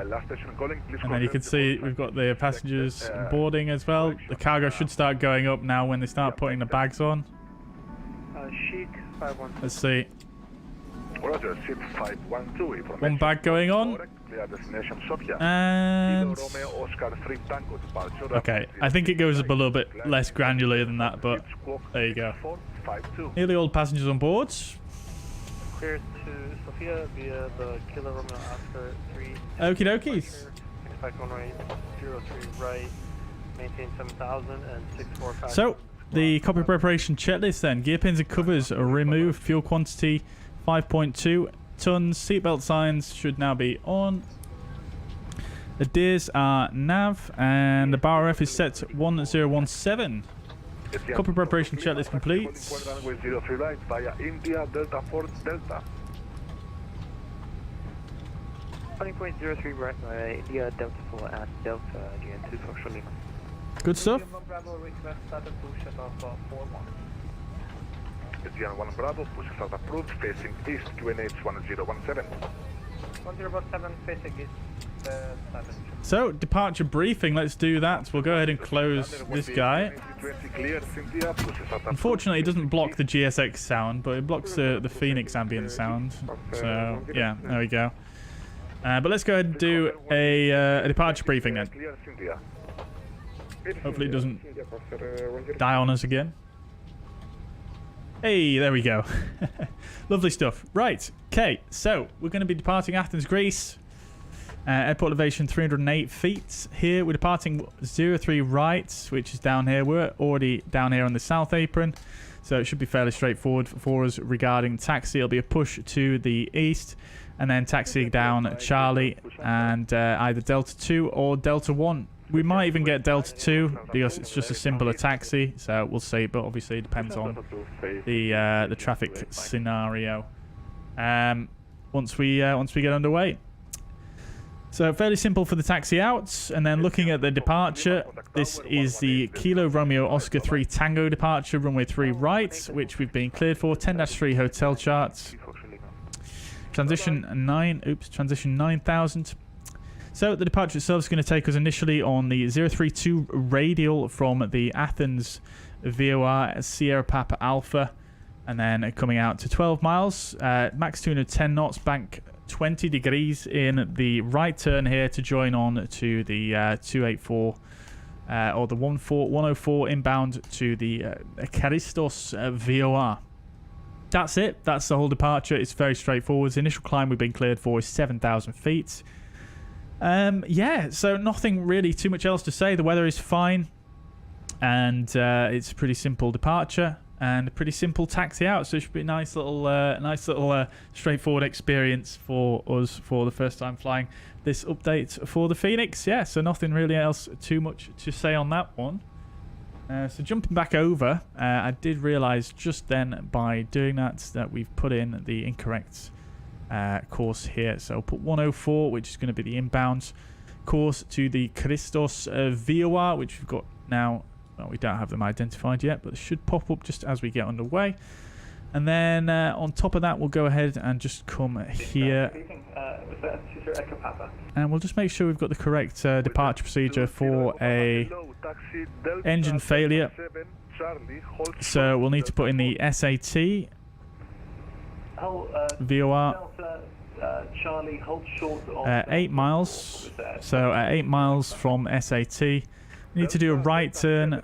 Last station calling, please. And then you can see we've got the passengers boarding as well. The cargo should start going up now when they start putting the bags on. Chic 512. Let's see. Roger, ship 512. One bag going on. Clear destination Sofia. And Romeo Oscar 3 Tango departure. okay, I think it goes up a little bit less granular than that, but there you go. 452. Nearly all passengers on board. Clear to Sofia via the Kilo Romeo Oscar 3. Okie dokies. Expect runway 03 right, maintain 7,000 and 645. So, the cockpit preparation checklist then. Gear pins and covers are removed. Fuel quantity 5.2 tons. Seatbelt signs should now be on. The DIRs are nav and the bar F is set to 1017. Cockpit preparation checklist complete. Runway 03 right via India Delta 4 Delta. 20.03 right, India Delta 4 and Delta, Adrian 2 Foxtrot Lima. Good stuff. Bravo request started push at Alpha 41. Aegean 1 Bravo, push start approved, facing east, QNH 1017. 1017 facing east, 7. So, departure briefing, let's do that. We'll go ahead and close this guy. Unfortunately, it doesn't block the GSX sound, but it blocks the Phoenix ambient sound. So, yeah, there we go. But let's go ahead and do a departure briefing then. Hopefully it doesn't die on us again. Hey, there we go. Lovely stuff. Right, okay, so we're going to be departing Athens, Greece. Airport elevation 308 feet. Here we're departing 03 right, which is down here. We're already down here on the south apron, so it should be fairly straightforward for us regarding taxi. It'll be a push to the east, and then taxiing down Charlie and either Delta 2 or Delta 1. We might even get Delta 2 because it's just a simpler taxi, so we'll see, but obviously it depends on the traffic scenario once we get underway. So fairly simple for the taxi out, and then looking at the departure, this is the Kilo Romeo Oscar 3 Tango departure, runway 3 right, which we've been cleared for, 10-3 hotel charts. Transition 9000. So the departure itself is going to take us initially on the 032 radial from the Athens VOR Sierra Papa Alpha, and then coming out to 12 miles, max 210 knots, bank 20 degrees in the right turn here to join on to the 284 or the 104 inbound to the Charistos VOR. That's it. That's the whole departure. It's very straightforward. The initial climb we've been cleared for is 7,000 feet. Yeah, so nothing really too much else to say. The weather is fine, and it's a pretty simple departure and a pretty simple taxi out, so it should be a nice little straightforward experience for us for the first time flying this update for the Phoenix. Yeah, so nothing really else too much to say on that one. So jumping back over, I did realize just then by doing that we've put in the incorrect course here. So I'll put 104, which is going to be the inbound course to the Christos VOR, which we've got now. Well, we don't have them identified yet, but they should pop up just as we get underway. And then on top of that, we'll go ahead and just come here. And we'll just make sure we've got the correct departure procedure for a engine failure. So we'll need to put in the SAT VOR 8 miles. So at 8 miles from SAT, we need to do a right turn,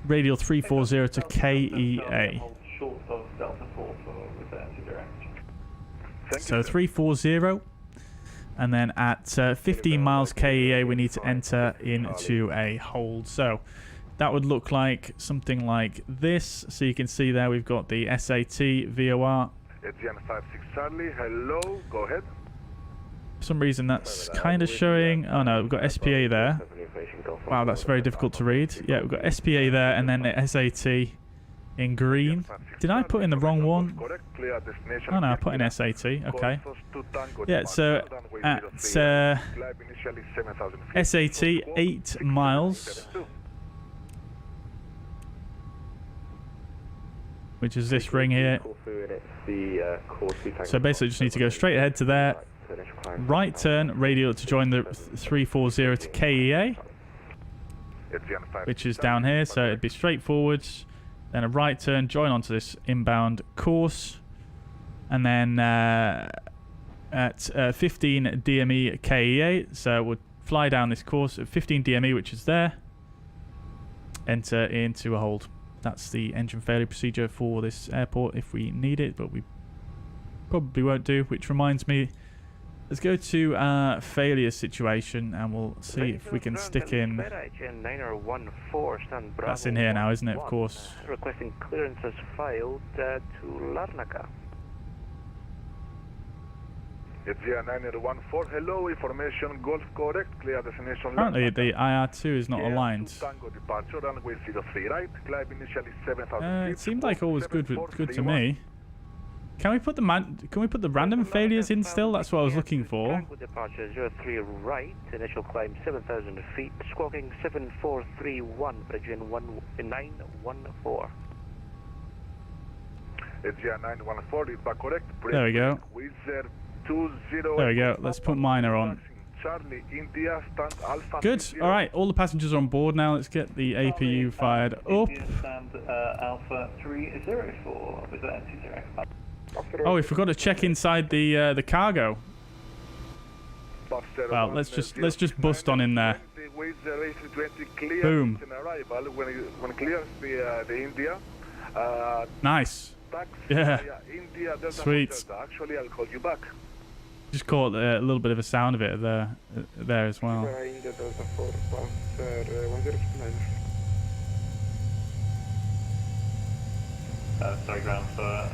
radial 340 to KEA. So 340, and then at 15 miles KEA we need to enter into a hold. So that would look like something like this. So you can see there we've got the SAT VOR. Charlie, hello, go ahead. For some reason that's kind of showing. Oh no, we've got SPA there. Wow, that's very difficult to read. Yeah, we've got SPA there and then the SAT in green. Did I put in the wrong one? Oh no, I put in SAT. Okay. Yeah, so at SAT 8 miles, which is this ring here. So basically just need to go straight ahead to there, right turn, radial to join the 340 to KEA, which is down here, so it'd be straightforward, then a right turn, join onto this inbound course, and then at 15 DME KEA, so we'll fly down this course at 15 DME, which is there, enter into a hold. That's the engine failure procedure for this airport if we need it, but we probably won't do, which reminds me, let's go to our failure situation and we'll see if we can stick in. That's in here now, isn't it? Of course. Requesting clearance as filed to Larnaca. It's the 914. Hello, information Golf correct. Clear destination. Apparently the IR2 is not aligned. It seemed like all was good to me. Can we put the random failures in still? That's what I was looking for. Departure 03 right, initial climb 7,000 feet, squawking 7431, Bijan 914. It's the 914. Is that correct? There we go. There we go. Let's put minor on. Good. All right. All the passengers are on board now. Let's get the APU fired up. Alpha 304. Oh, we forgot to check inside the cargo. Well, let's just bust on in there. Runway the A320 clears Boom. in arrival. When clears the India, Nice. tax Yeah. India Delta Sweet. Delta. Actually, I'll call you back. Just caught a little bit of a sound of it there as well. India Delta 4, Pulsar 1069. Sorry, ground for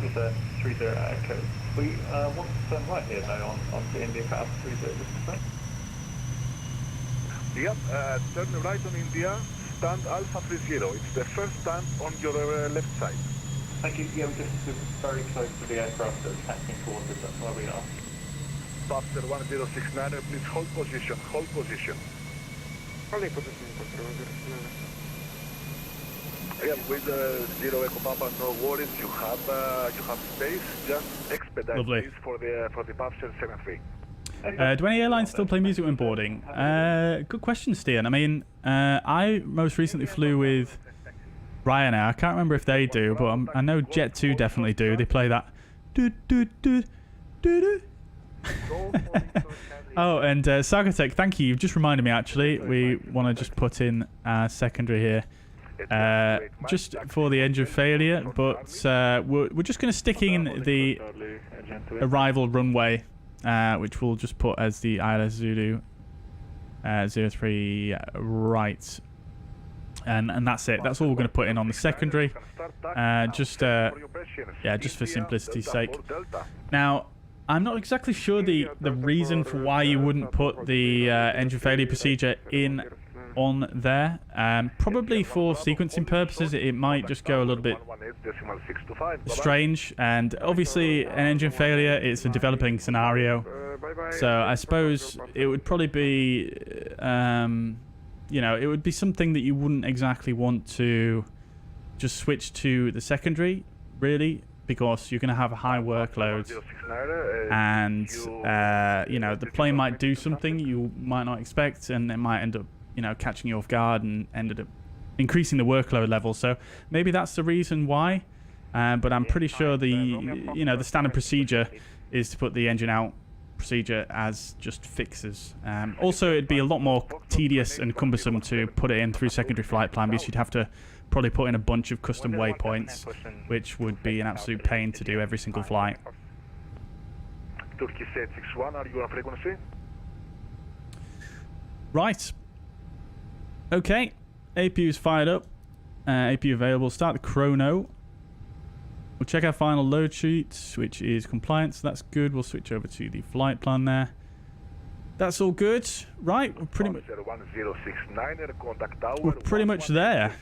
with a 30 Echo. We want to turn right here though on the India Path 30, right? Yep, turn right on India, stand Alpha 30. It's the first stand on your left side. Thank you. Yeah, we're very close to the aircraft that's taxiing towards us, that's why we are. Pulsar 1069, please hold position, hold position. Only position for 1069. Yeah, with Zero Echo Papa, no worries. You have space. Just expedite Lovely. this for the Pulsar 73. Do any airlines still play music when boarding? Good question, Stian. I mean, I most recently flew with Ryanair. I can't remember if they do, but I know Jet2 definitely do. They play that. Oh, and Sagatech, thank you. You've just reminded me, actually. We want to just put in secondary here. Just for the engine failure, but we're just going to stick in the arrival runway, which we'll just put as the ILS Zulu 03 right, and that's it. That's all we're going to put in on the secondary, just for simplicity's sake. Now, I'm not exactly sure the reason for why you wouldn't put the engine failure procedure in on there. Probably for sequencing purposes, it might just go a little bit strange, and obviously an engine failure, it's a developing scenario, so I suppose it would probably be it would be something that you wouldn't exactly want to just switch to the secondary, really, because you're going to have a high workload, and the plane might do something you might not expect, and it might end up catching you off guard and ended up increasing the workload level. So maybe that's the reason why. But I'm pretty sure the standard procedure is to put the engine out procedure as just fixes. Also, it'd be a lot more tedious and cumbersome to put it in through secondary flight plan, because you'd have to probably put in a bunch of custom waypoints, which would be an absolute pain to do every single flight. Turkey 761, are you on frequency? Right. Okay, APU is fired up. APU available. Start the chrono. We'll check our final load sheet, which is compliance. So that's good. We'll switch over to the flight plan there. That's all good. Right, we're pretty much there.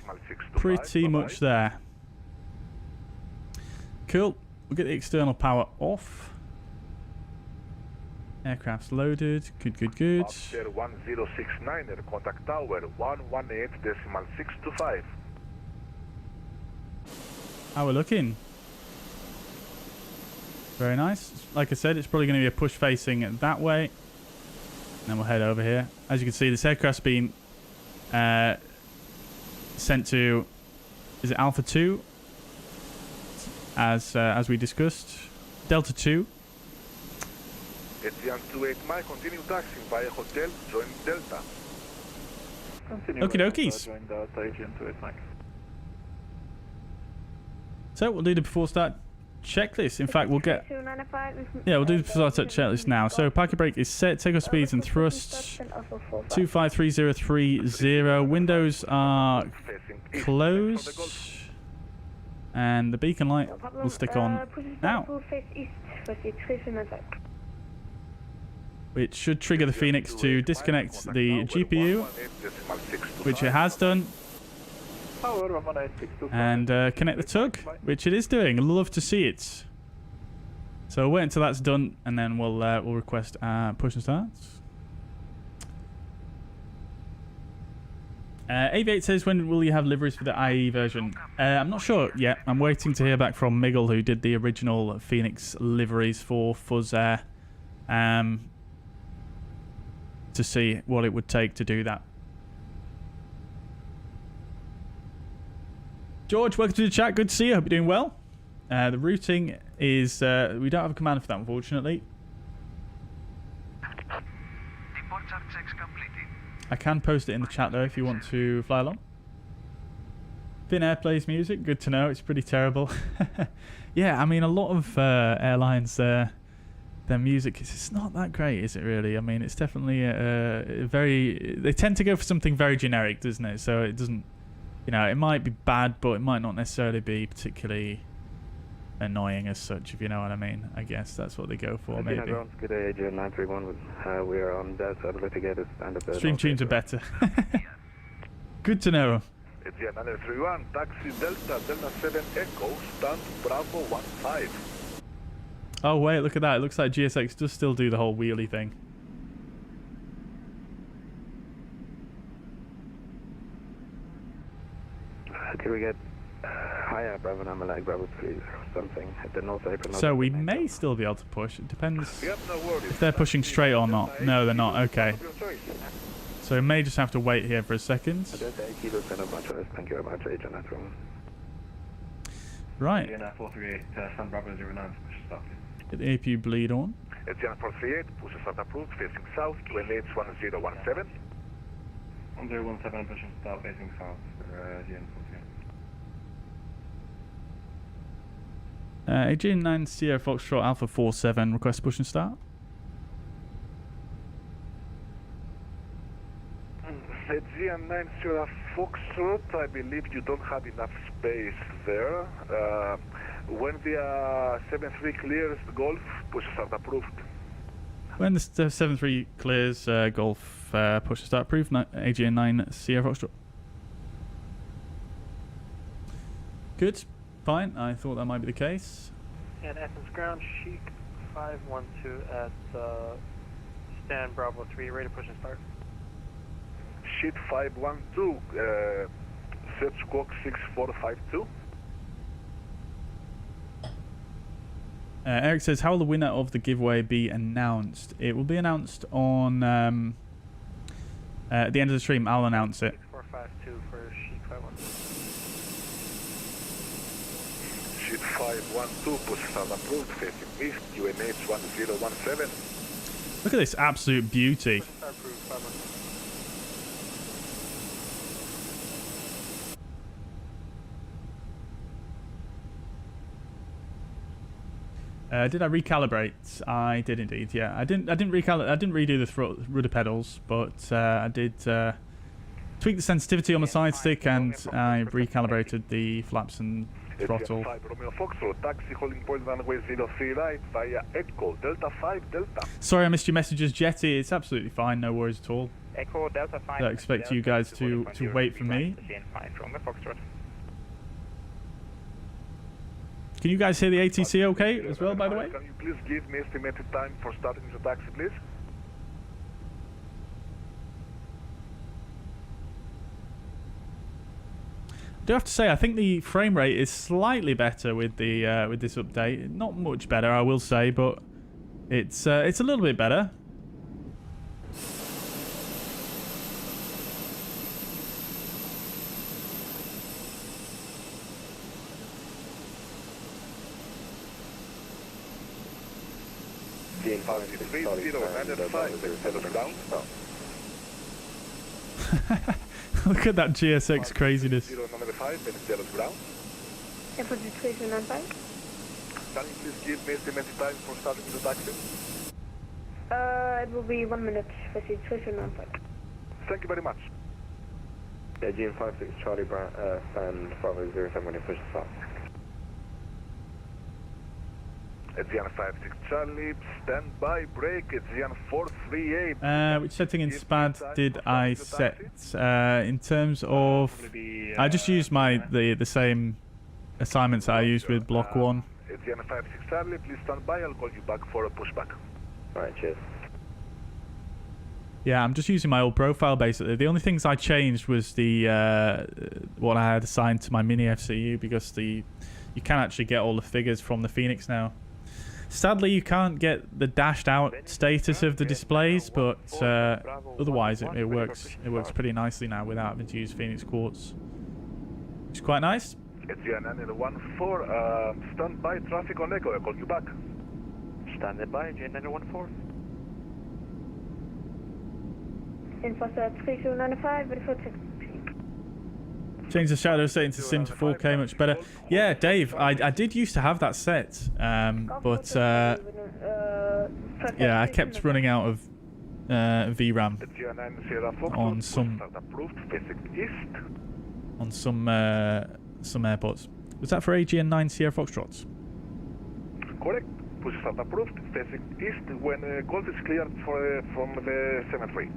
Pretty much there. Cool. We'll get the external power off. Aircraft's loaded. Good, good, good. 1069, contact tower 118.625. How we're looking. Very nice. Like I said, it's probably going to be a push facing that way. And then we'll head over here. As you can see, this aircraft's been sent to, is it Alpha 2? As we discussed. Delta 2. Etienne 28 Mike, continue taxiing via hotel, join Delta. Okie dokies. So we'll do the before start checklist. In fact, we'll do the before start checklist now. So parking brake is set, takeoff speeds and thrusts 253030. Windows are closed, and the beacon light will stick on now, which should trigger the Phoenix to disconnect the GPU, which it has done, and connect the tug, which it is doing. I'd love to see it. So we'll wait until that's done, and then we'll request push and start. Aviate says, when will you have liveries for the IAE version? I'm not sure yet. I'm waiting to hear back from Miggle, who did the original Phoenix liveries for fuzzair, to see what it would take to do that. George, welcome to the chat. Good to see you. Hope you're doing well. The routing is... we don't have a commander for that, unfortunately. I can post it in the chat though if you want to fly along. Finnair plays music. Good to know. It's pretty terrible. Yeah, I mean, a lot of airlines, their music it's not that great, is it really? I mean, it's definitely very. They tend to go for something very generic, doesn't it? So it doesn't, you know, it might be bad, but it might not necessarily be particularly annoying as such, if you know what I mean. I guess that's what they go for, maybe. Good day, AJ 931. We are on Delta. I'd like to get a stand-up. Stream tunes are better. Good to know. It's the 931, taxi Delta, Delta 7 Echo, stand Bravo 15. Oh wait, look at that. It looks like GSX does still do the whole wheelie thing. Can we get higher Bravo number like Bravo 3 or something at the north apron? So we may still be able to push. It depends Yep, no worries. if they're pushing straight or not. No, they're not. Okay. So we may just have to wait here for a second. Delta 8 Kilo, send up my choice. Thank you very much, AJ 931. Right. Indiana 438, Sun Bravo 09, push stop. Get the APU bleed on. It's the 438, push start approved, facing south, QNH 1017. 1017, pushing stop, facing south for GN 438. Adrian 9 Sierra Foxtrot Alpha 47, request push and start. It's GN9 Sierra Foxtrot, I believe you don't have enough space there. When the 73 clears the Golf, push start approved. When the 73 clears Golf, push and start approved. AGN 9 Sierra Foxtrot. Good. Fine. I thought that might be the case. And Athens ground, Chic 512 at stand Bravo 3, ready to push and start. Sheet 512, set squawk 6452. Eric says, how will the winner of the giveaway be announced? It will be announced on at the end of the stream. I'll announce it. 6452 for Chic 512. Sheet 512, push start approved, facing east, QNH 1017. Look at this absolute beauty. Push and start approved, 512. Did I recalibrate? I did indeed. Yeah, I didn't redo the rudder pedals, but I did tweak the sensitivity on the side stick, and I recalibrated the flaps and throttle. Romeo Foxtrot, taxi holding point runway 03 right via Echo Delta 5 Delta. Sorry, I missed your messages, Jetty. It's absolutely fine. No worries at all. Echo Delta 5. I expect you guys to wait for me. Can you guys hear the ATC okay as well, by the way? Can you please give me estimated time for starting the taxi, please? I do have to say, I think the frame rate is slightly better with the with this update. Not much better, I will say, but it's a little bit better. Look at that GSX craziness. Can you please give me estimated time for starting the taxi? It will be 1 minute for situation on site. Thank you very much. AGN 56 Charlie stand Bravo 07 when you push stop. Aegean 56 Charlie, stand by, brake, Aegean 438. Which setting in SPAD did I set? In terms of, I just used the same assignments that I used with Block 1. Aegean 56 Charlie, please stand by, I'll call you back for a pushback. Alright, cheers. Yeah, I'm just using my old profile basically. The only things I changed was the what I had assigned to my mini FCU, because you can actually get all the figures from the Fenix now. Sadly, you can't get the dashed out status of the displays, but otherwise it works pretty nicely now without having to use Fenix Quartz. It's quite nice. Aegean 914, stand by, traffic on Echo, I'll call you back. Standing by, Aegean 914. Info 3295, ready for takeoff. Change the shadow setting to sim to 4K, much better. Yeah, Dave, I did used to have that set, but yeah, I kept running out of VRAM on some airports. Was that for AGN9 Sierra Foxtrot? Correct. Push start approved. Facing east when Golf is cleared from the 7-3.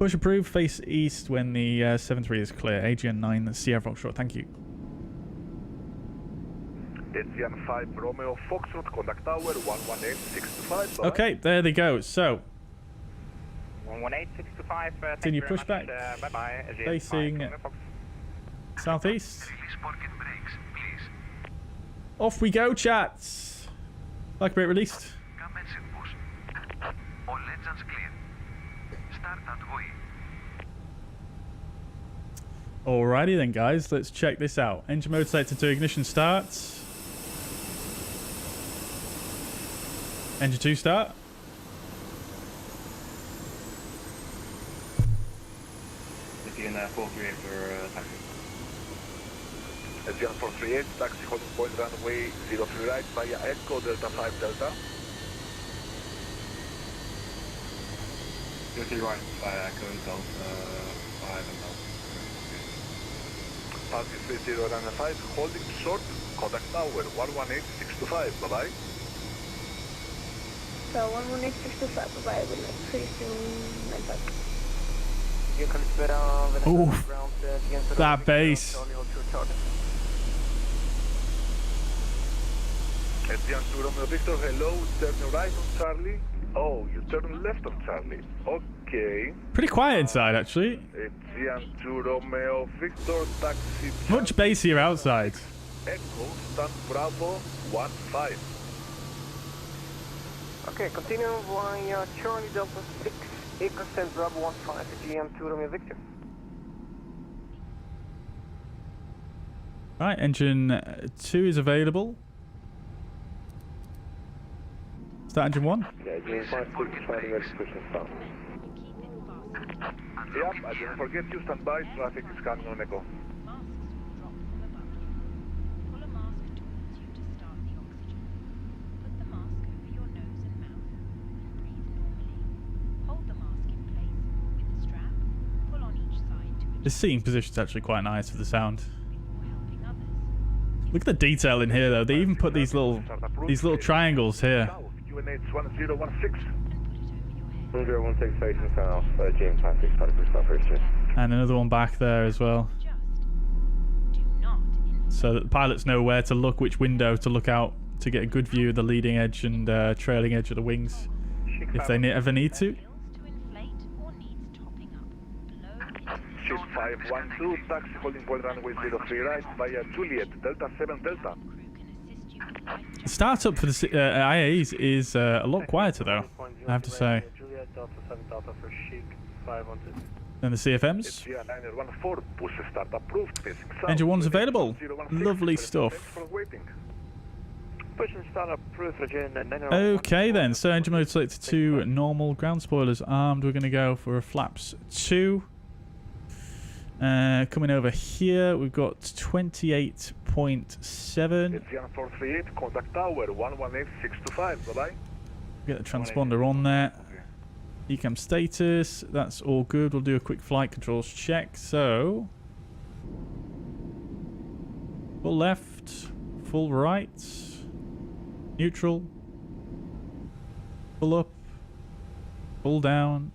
Push approved. Face east when the 7-3 is clear. AGN9 Sierra Foxtrot. Thank you. AGN5 Romeo Foxtrot. Contact tower 118625. Okay, there they go. So 118625. continue pushback. Bye bye. Facing southeast. Off we go, chats. Like rate released. Alrighty then, guys. Let's check this out. Engine mode selected to ignition starts. Engine 2 start. Again, 438 for taxi. Asian 438, taxi holding point runway 03 right via Echo Delta 5 Delta. 03 right via Echo Delta 5 and Delta. Taxi 30 runway 5, holding short, contact tower 118625, bye bye. So 118625, bye bye, with like 3295. Ooh, that bass. Asian 2 Romeo Victor, hello, turn right on Charlie. Oh, you turn left on Charlie. Okay. Pretty quiet inside, actually. Asian 2 Romeo Victor, taxi. Much bassier outside. Echo, stand Bravo 15. Okay, continue via Charlie Delta 6, Echo stand Bravo 15, GM 2 Romeo Victor. Right, engine 2 is available. Start engine 1. Yeah, engine 5, ready to start. Yep, I didn't forget you, stand by, traffic is coming on Echo. Pull a mask towards you to start the oxygen. Put the mask over your nose and mouth and breathe normally. Hold the mask in place with the strap. Pull on each side to The seating position is actually quite nice for the sound. before helping others. Look at the detail in here, though. They even put these little triangles here. QNH 1016. 1016 facing south, GM 56, start first shift. And another one back there as well. So that the pilots know where to look, which window to look out to get a good view of the leading edge and trailing edge of the wings if they ever need to. Shift 512, taxi holding point runway 03 right via Juliet, Delta 7 Delta. The startup for the IAEs is a lot quieter, though, I have to say, Juliet Delta 7 Delta for Chic 512. than the CFMs. GR914, push start approved, facing south. Engine 1's available. Lovely stuff. Thanks for waiting. Push and start approved for GN9. Okay then, so engine mode selected to normal, ground spoilers armed. We're going to go for a flaps 2. Coming over here, we've got 28.7. Asian 438, contact tower 118625, bye-bye. Get the transponder on there. Ecam status, that's all good. We'll do a quick flight controls check. So, full left, full right, neutral, full up, full down,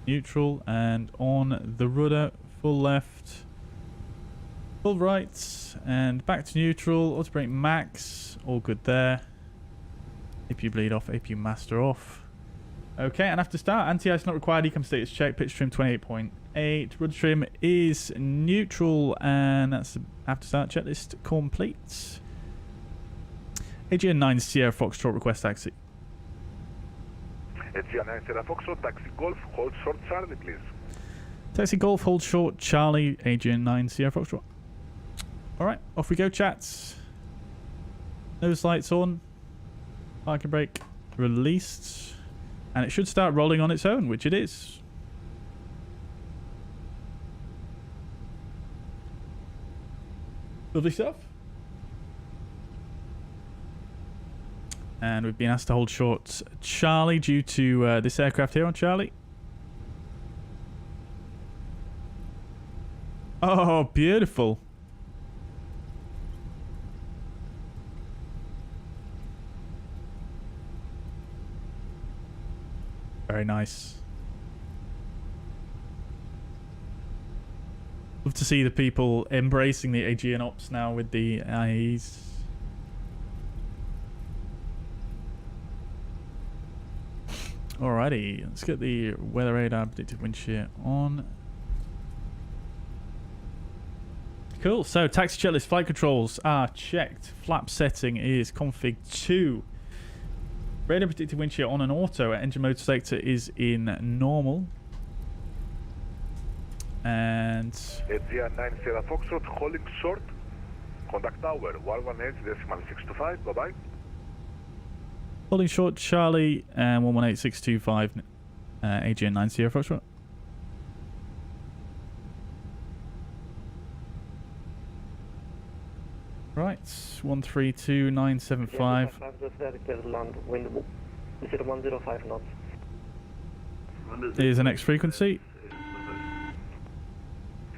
neutral, and on the rudder, full left, full right, and back to neutral. Auto brake max, all good there. APU bleed off, APU master off. Okay, and after start, anti-ice not required, ecam status check, pitch trim 28.8, rudder trim is neutral, and that's after start checklist complete. AGN9 Sierra Foxtrot request taxi. AGN9 Sierra Foxtrot, taxi Golf, hold short Charlie, please. Taxi Golf, hold short Charlie, AGN9 Sierra Foxtrot. Alright, off we go, chats. Nose lights on, parking brake released. And it should start rolling on its own, which it is. Lovely stuff. And we've been asked to hold short Charlie due to this aircraft here on Charlie. Oh, beautiful. Very nice. Love to see the people embracing the Aegean ops now with the IAEs. Alrighty, let's get the weather radar predicted wind shear on. Cool, so taxi checklist flight controls are checked. Flap setting is config 2. Radar predicted wind shear on an auto. Engine mode selector is in normal. And Aegean 90 Foxtrot holding short. Contact tower 118.625. Bye bye. holding short Charlie and 118625 Aegean 90 Foxtrot. Right, 132975. Is the next frequency.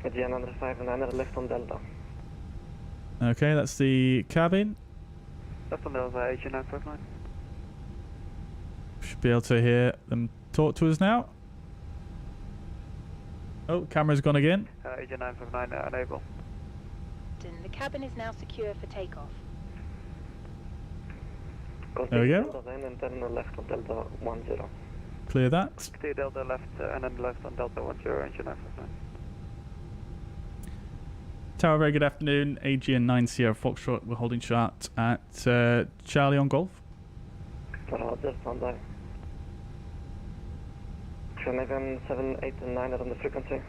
Aegean 159 left on Delta. Okay, that's the cabin. Left on Delta, Aegean 959. Should be able to hear them talk to us now. Oh, camera's gone again. Aegean 959 unable. The cabin is now secure for takeoff. There we go. Delta then and then left on Delta 10. Clear that. Stay Delta left and then left on Delta 10, Aegean 959. Tower, very good afternoon. Aegean 9 Sierra Foxtrot. We're holding short at Charlie on Golf. Roger, standby. Scandinavian 7, 8 and 9 are on the frequency.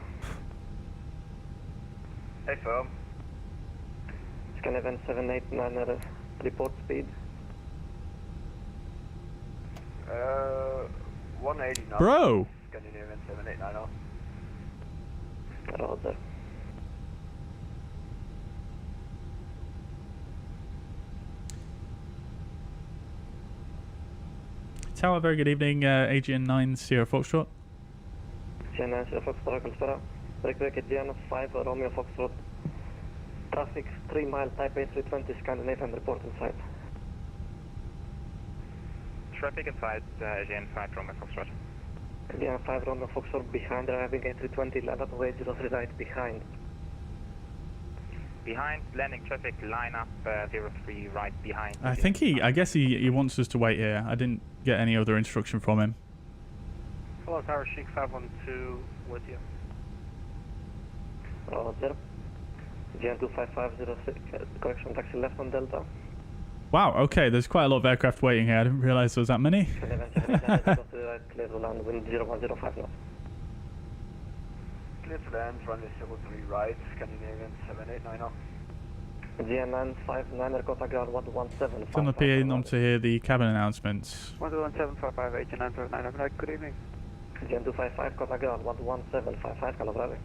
Hey, firm. Scandinavian 7, 8 and 9 are report speed. 189. Bro! Scandinavian 789 Roger. Tower, very good evening. Aegean 9 Sierra Foxtrot. Aegean 9 Sierra Foxtrot, Kalspera. Break Aegean 5 Romeo Foxtrot. Traffic 3 mile type A320 Scandinavian report inside. Traffic inside Aegean 5 Romeo Foxtrot. Aegean 5 Romeo Foxtrot behind, arriving A320, land at way 03 right behind. Behind, landing traffic, line up 03 right behind. I think I guess he wants us to wait here. I didn't get any other instruction from him. Hello, Tower Chic 512 with you. Roger. Aegean 25506, correction taxi left on Delta. Wow, okay, there's quite a lot of aircraft waiting here. I didn't realize there was that many. Clear to land, wind 0105 knots. Clear to land, runway 03 right, Scandinavian 7890. Aegean 959, contact ground 117. From the PA on to hear the cabin announcements. 11755, Aegean 959, good evening. Aegean 255, contact ground 11755, Calabrave.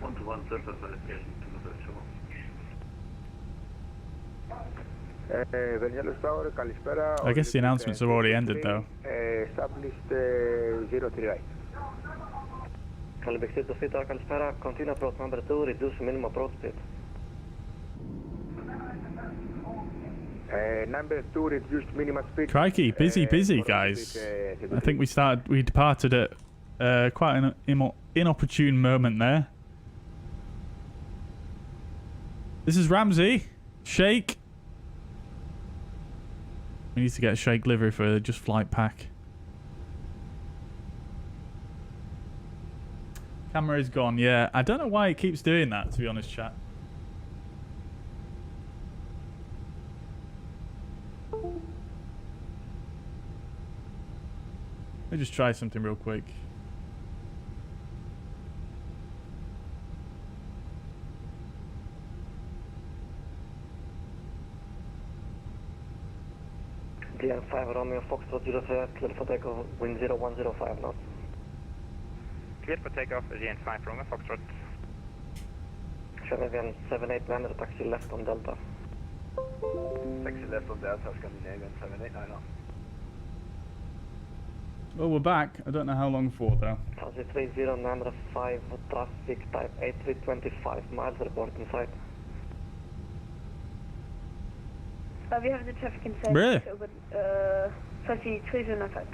11755, I guess the announcements have already ended though. Established 03 right. Calibix to Fita, Kalspera, continue approach number 2, reduce minimum approach speed. Number 2 reduced minimum speed. Crikey, busy guys. I think we departed at quite an inopportune moment there. This is Ramsey. Shake. We need to get a shake livery for JustFlight pack. Camera is gone, yeah. I don't know why it keeps doing that, to be honest, chat. Let me just try something real quick. Aegean 5 Romeo Foxtrot 03, clear for takeoff, wind 0105 knots. Cleared for takeoff, Aegean 5 Romeo Foxtrot. Scandinavian 7890, taxi left on Delta. Taxi left on Delta, Scandinavian 7890. Well, we're back. I don't know how long for, though. Taxi 3095, traffic type 8325 miles, report inside. We have the traffic inside. Really? Taxi 3095.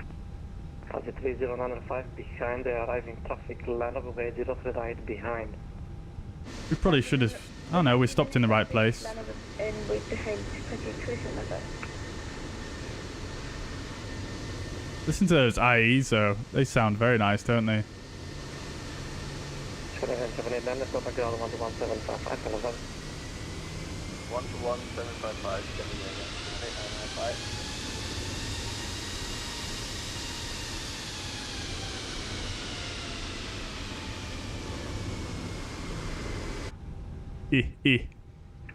Taxi 3095 behind the arriving traffic, line of way 03 right behind. We probably should have... Oh no, we stopped in the right place. And wait behind Taxi 3095. Listen to those IAEs, though. They sound very nice, don't they? Scandinavian 7890, contact ground 12175, Canada. 121-755, Scandinavian 7895. Big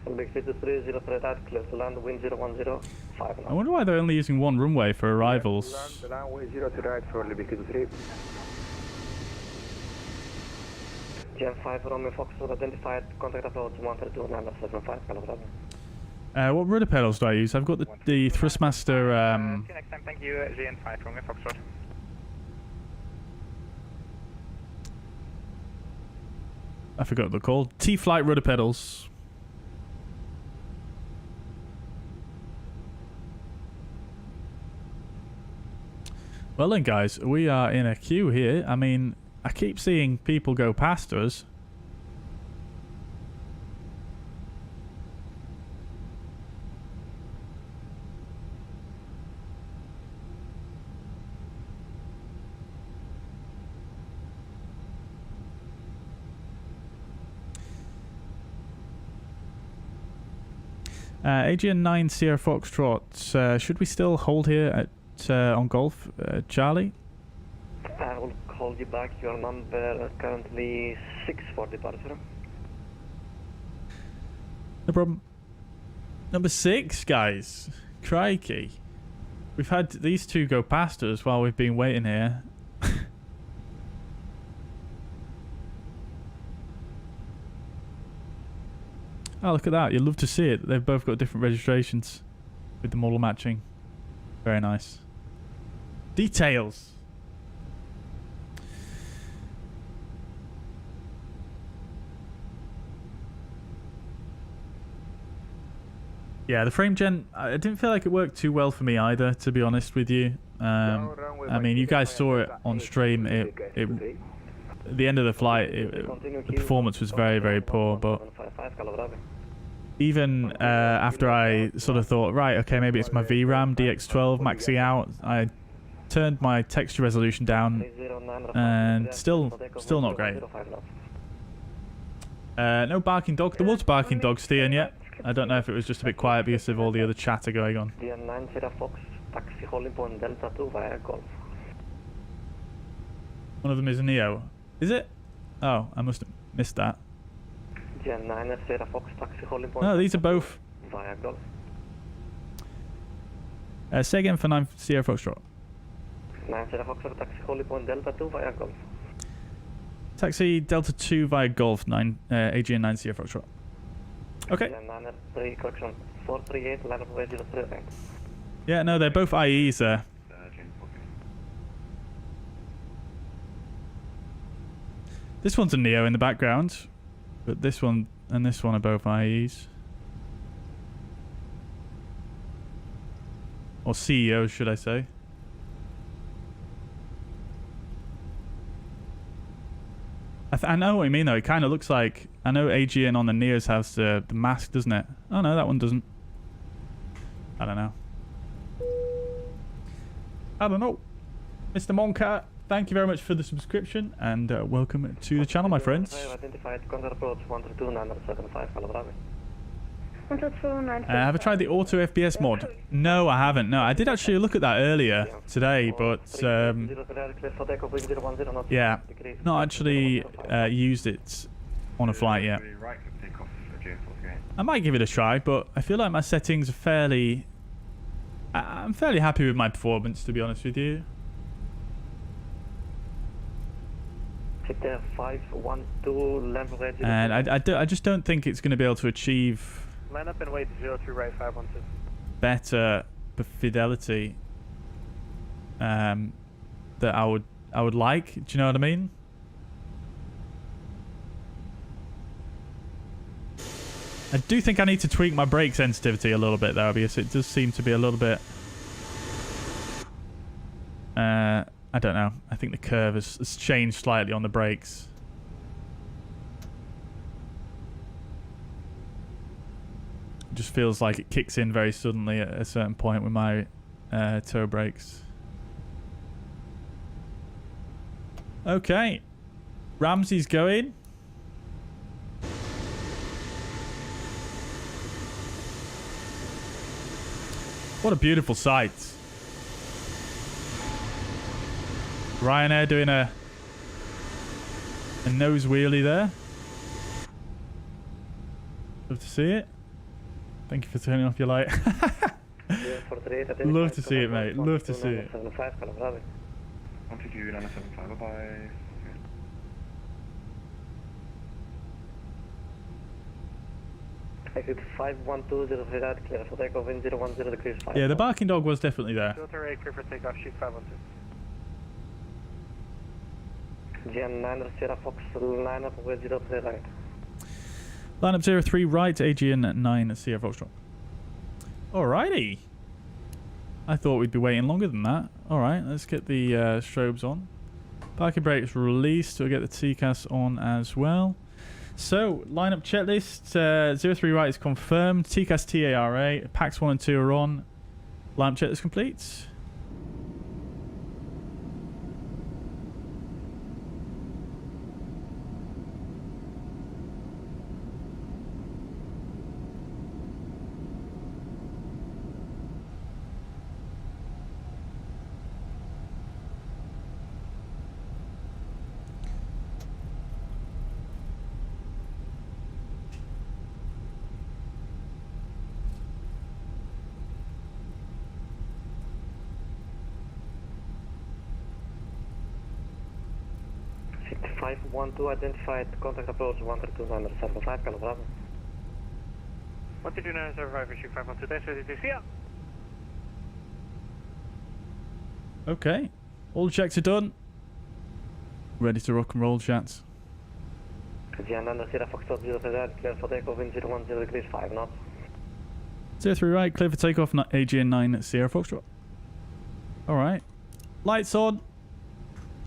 5303 right, clear to land, wind 010, 5 I wonder why they're only using one runway for arrivals. Land, runway 02 right for Big 53. Gen 5 Romeo Foxtrot identified, contact approach 132-975, Canada. What rudder pedals do I use? I've got the Thrustmaster... See you next time, thank you, Gen 5 Romeo Foxtrot. I forgot what they're called. T-Flight rudder pedals. Well then, guys, we are in a queue here. I mean, I keep seeing people go past us. AGN 9 Sierra Foxtrot, should we still hold here at on Golf, Charlie? I will call you back. Your number currently 6 for departure. No problem. Number 6, guys. Crikey. We've had these two go past us while we've been waiting here. Oh, look at that. You'd love to see it. They've both got different registrations with the model matching. Very nice. Details. Yeah, the frame gen, I didn't feel like it worked too well for me either, to be honest with you. I mean, you guys saw it on stream. At the end of the flight, the performance was very, very poor, but even after I sort of thought, right, okay, maybe it's my VRAM DX12 maxing out, I turned my texture resolution down, and still not great. No barking dog. There was barking dog steering yet. I don't know if it was just a bit quiet because of all the other chatter going on. One of them is a Neo. Is it? Oh, I must have missed that. No, these are both. Say again for 9 Sierra Foxtrot. 9 Sierra Foxtrot, taxi Holy Point Delta 2 via Golf. Taxi Delta 2 via Golf, AGN 9 Sierra Foxtrot. Okay. Yeah, no, they're both IEs there. This one's a Neo in the background, but this one and this one are both IEs. Or CEOs, should I say. I know what you mean, though. It kind of looks like... I know AGN on the Neos has the mask, doesn't it? Oh, no, that one doesn't. I don't know. I don't know. Mr. Moncat, thank you very much for the subscription, and welcome to the channel, my friends. Have I tried the auto FPS mod? No, I haven't. No, I did actually look at that earlier today, but yeah, not actually used it on a flight yet. I might give it a try, but I feel like my settings are fairly... I'm fairly happy with my performance, to be honest with you. Victor 512, land for radio. And I just don't think it's going to be able to achieve Line up and wait 03 right 512. better fidelity that I would like. Do you know what I mean? I do think I need to tweak my brake sensitivity a little bit though, because it does seem to be a little bit I don't know. I think the curve has changed slightly on the brakes. It just feels like it kicks in very suddenly at a certain point with my toe brakes. Okay. Ramsey's going. What a beautiful sight. Ryanair doing a nose wheelie there. Love to see it. Thank you for turning off your light. Love to see it, mate. Love to see it. 122 975, bye-bye. Exit 512, clear for takeoff in 010 degrees 5. Yeah, the barking dog was definitely there. Filter 8, clear for takeoff, shoot 512. GN9 Sierra Fox, line up with 03 right. Line up 03 right, AGN9 Sierra Foxtrot. Alrighty. I thought we'd be waiting longer than that. Alright, let's get the strobes on. Parking brakes released. We'll get the TCAS on as well. So, lineup checklist. 03 right is confirmed. TCAS TARA. Packs 1 and 2 are on. Lineup checklist complete. Six 512 identified, contact approach 132.975, Kilo Bravo. 132.975, issue 512, thanks for the TCL. Okay. All checks are done. Ready to rock and roll, chats. GN9 Sierra Fox 03 right, clear for takeoff in 010 degrees 5 knots. 03 right, clear for takeoff, AGN9 Sierra Foxtrot. Alright. Lights on.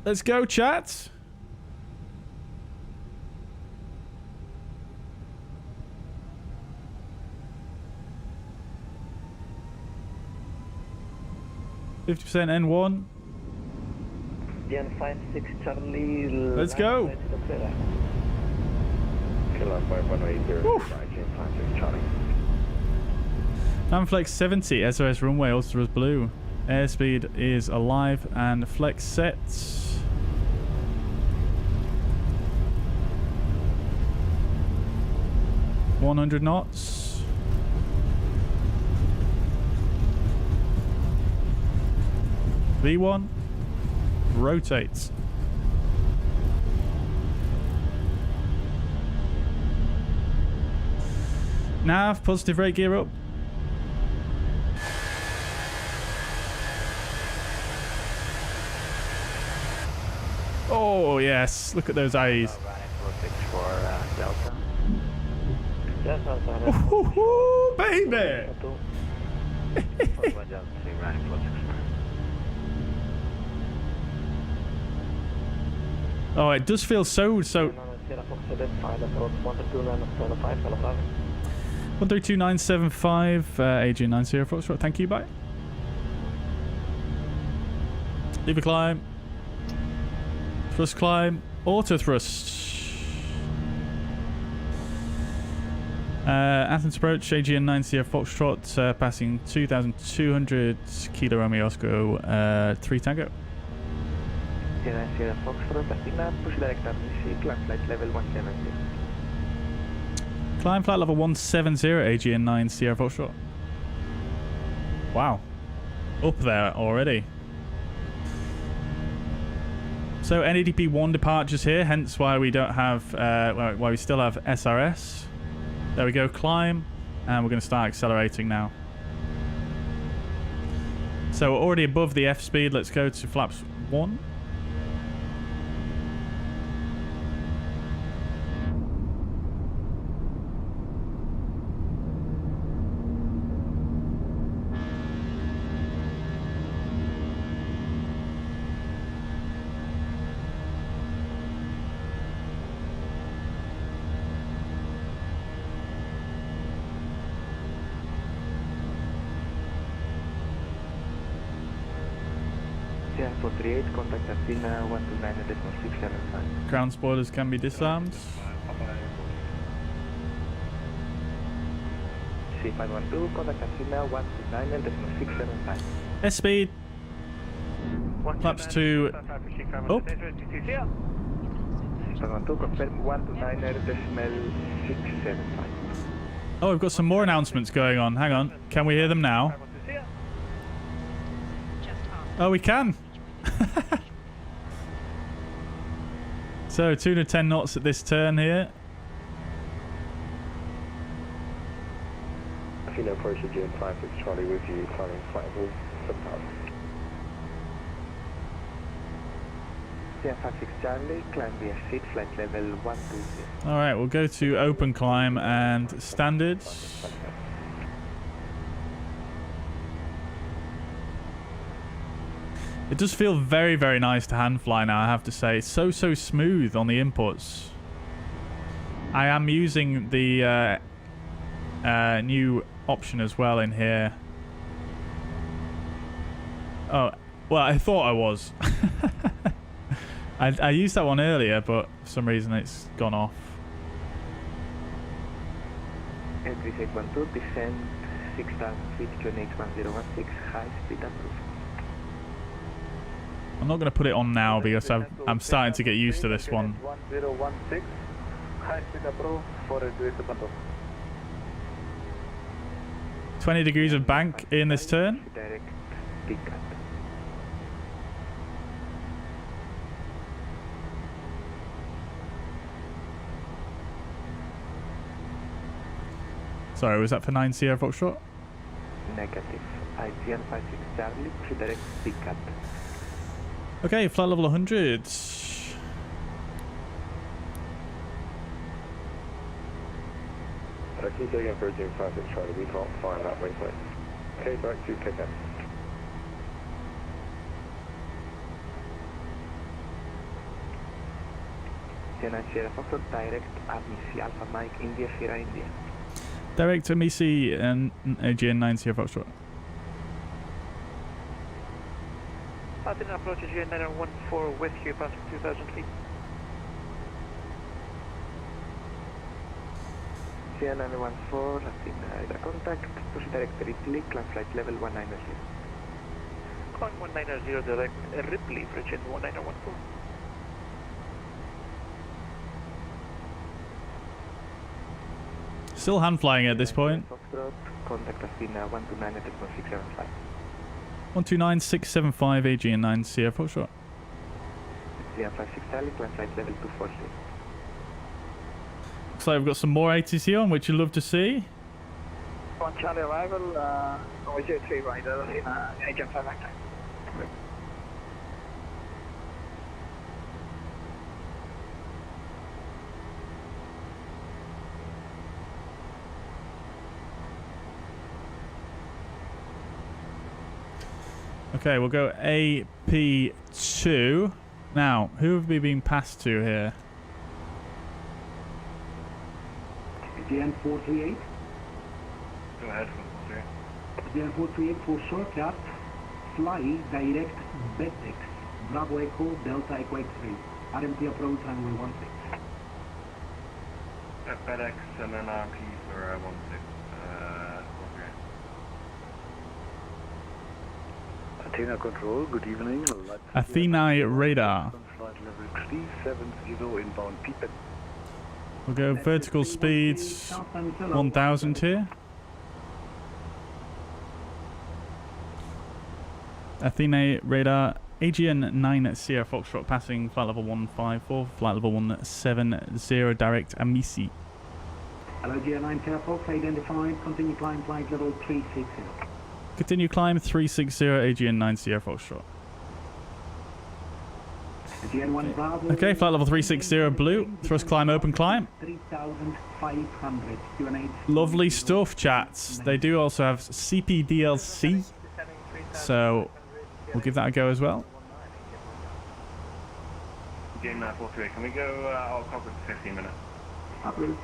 Let's go, chat. %, N1. GN56 Charlie. Let's go. Kilo 5180, GN56 Charlie. Amflex 70, SOS runway, Ultra blue. Airspeed is alive and flex set. $100 knots. V1 rotates. Nav, positive rate gear up. Oh yes, look at those eyes. Ooh, baby. Oh, it does feel so. 132975, AG9 Sierra Foxtrot. Thank you, bye. Leave a climb. Thrust climb. Auto thrust. Athens approach, AGN9 Sierra Foxtrot, passing 2,200 Kilo Romeo Oscar, 3 Tango. Sierra Foxtrot, Athena, push direct RDC, climb flight level 170. Climb flight level 170, AGN9 Sierra Foxtrot. Wow. Up there already. So NADP 1 departures here, hence why we don't have, why we still have SRS. There we go, climb, and we're going to start accelerating now. So we're already above the F speed. Let's go to flaps 1. Yeah, 438, contact Athena 129.675. Ground spoilers can be disarmed. C512, contact Athena 129.675. S speed. Flaps 2. Oh. C512, confirm 129.675. Oh, we've got some more announcements going on. Hang on. Can we hear them now? Oh, we can. So 210 knots at this turn here. Athena approach to June 56 Charlie with you, climbing flight level 7000. Yeah, 56 Charlie, climb via seat, flight level 120. Alright, we'll go to open climb and standards. It does feel very, very nice to hand fly now, I have to say. It's so smooth on the inputs. I am using the new option as well in here. Oh, well, I thought I was. I used that one earlier, but for some reason it's gone off. 83612, descend 6,000 feet, QNH 1016, high speed approved. I'm not going to put it on now because I'm starting to get used to this one. 1016, high speed approved, 4 degrees of control. 20 degrees of bank in this turn. Direct pickup. Sorry, was that for 9 Sierra Foxtrot? Negative. IGN 56 Charlie, direct pickup. Okay, flight level 100. Can you say again for June 56 Charlie, we can't find that waypoint. Okay, back to KM. Sierra Sierra Foxtrot, direct Admisi Alpha Mike, India Sierra India. Direct to MEC and AGN 9 Sierra Foxtrot. Athena approach GN 914 with you, passing 2,000 feet. Sierra 914, Athena contact, proceed direct Ripley, climb flight level 190. Climb 190 direct Ripley, bridge in 1914. Still hand flying at this point. Foxtrot, contact Athena 129.675. 129.675 AGN 9 Sierra Foxtrot. Sierra 56 Charlie, climb flight level 240. Looks like we've got some more ATC on, which you'd love to see. 1 Charlie arrival, Runway 03 rider in Agent 5 active. Okay, we'll go AP2. Now, who have we been passed to here? GN 438. Go ahead, 438. GN 438 for shortcut, fly direct Betix, Bravo Echo, Delta Echo X3, RMT approach runway 16. FedEx and then RP for 16. 438. Athena Control, good evening. Athena radar. Flight level 370 inbound Pipet. We'll go vertical speeds 1000 here. Athena radar AGN 9 Sierra Foxtrot passing flight level 154, flight level 170 direct Amisi. LGAV 9 Sierra Fox identified. Continue climb flight level 360. Continue climb 360 AGN 9 Sierra Foxtrot. AGN 1 Bravo. Okay, flight level 360 blue. Thrust climb, open climb. 3,500. QNH. Lovely stuff, chats. They do also have CPDLC, so we'll give that a go as well. Game 943, can we go I'll cover for 15 minutes? Approved.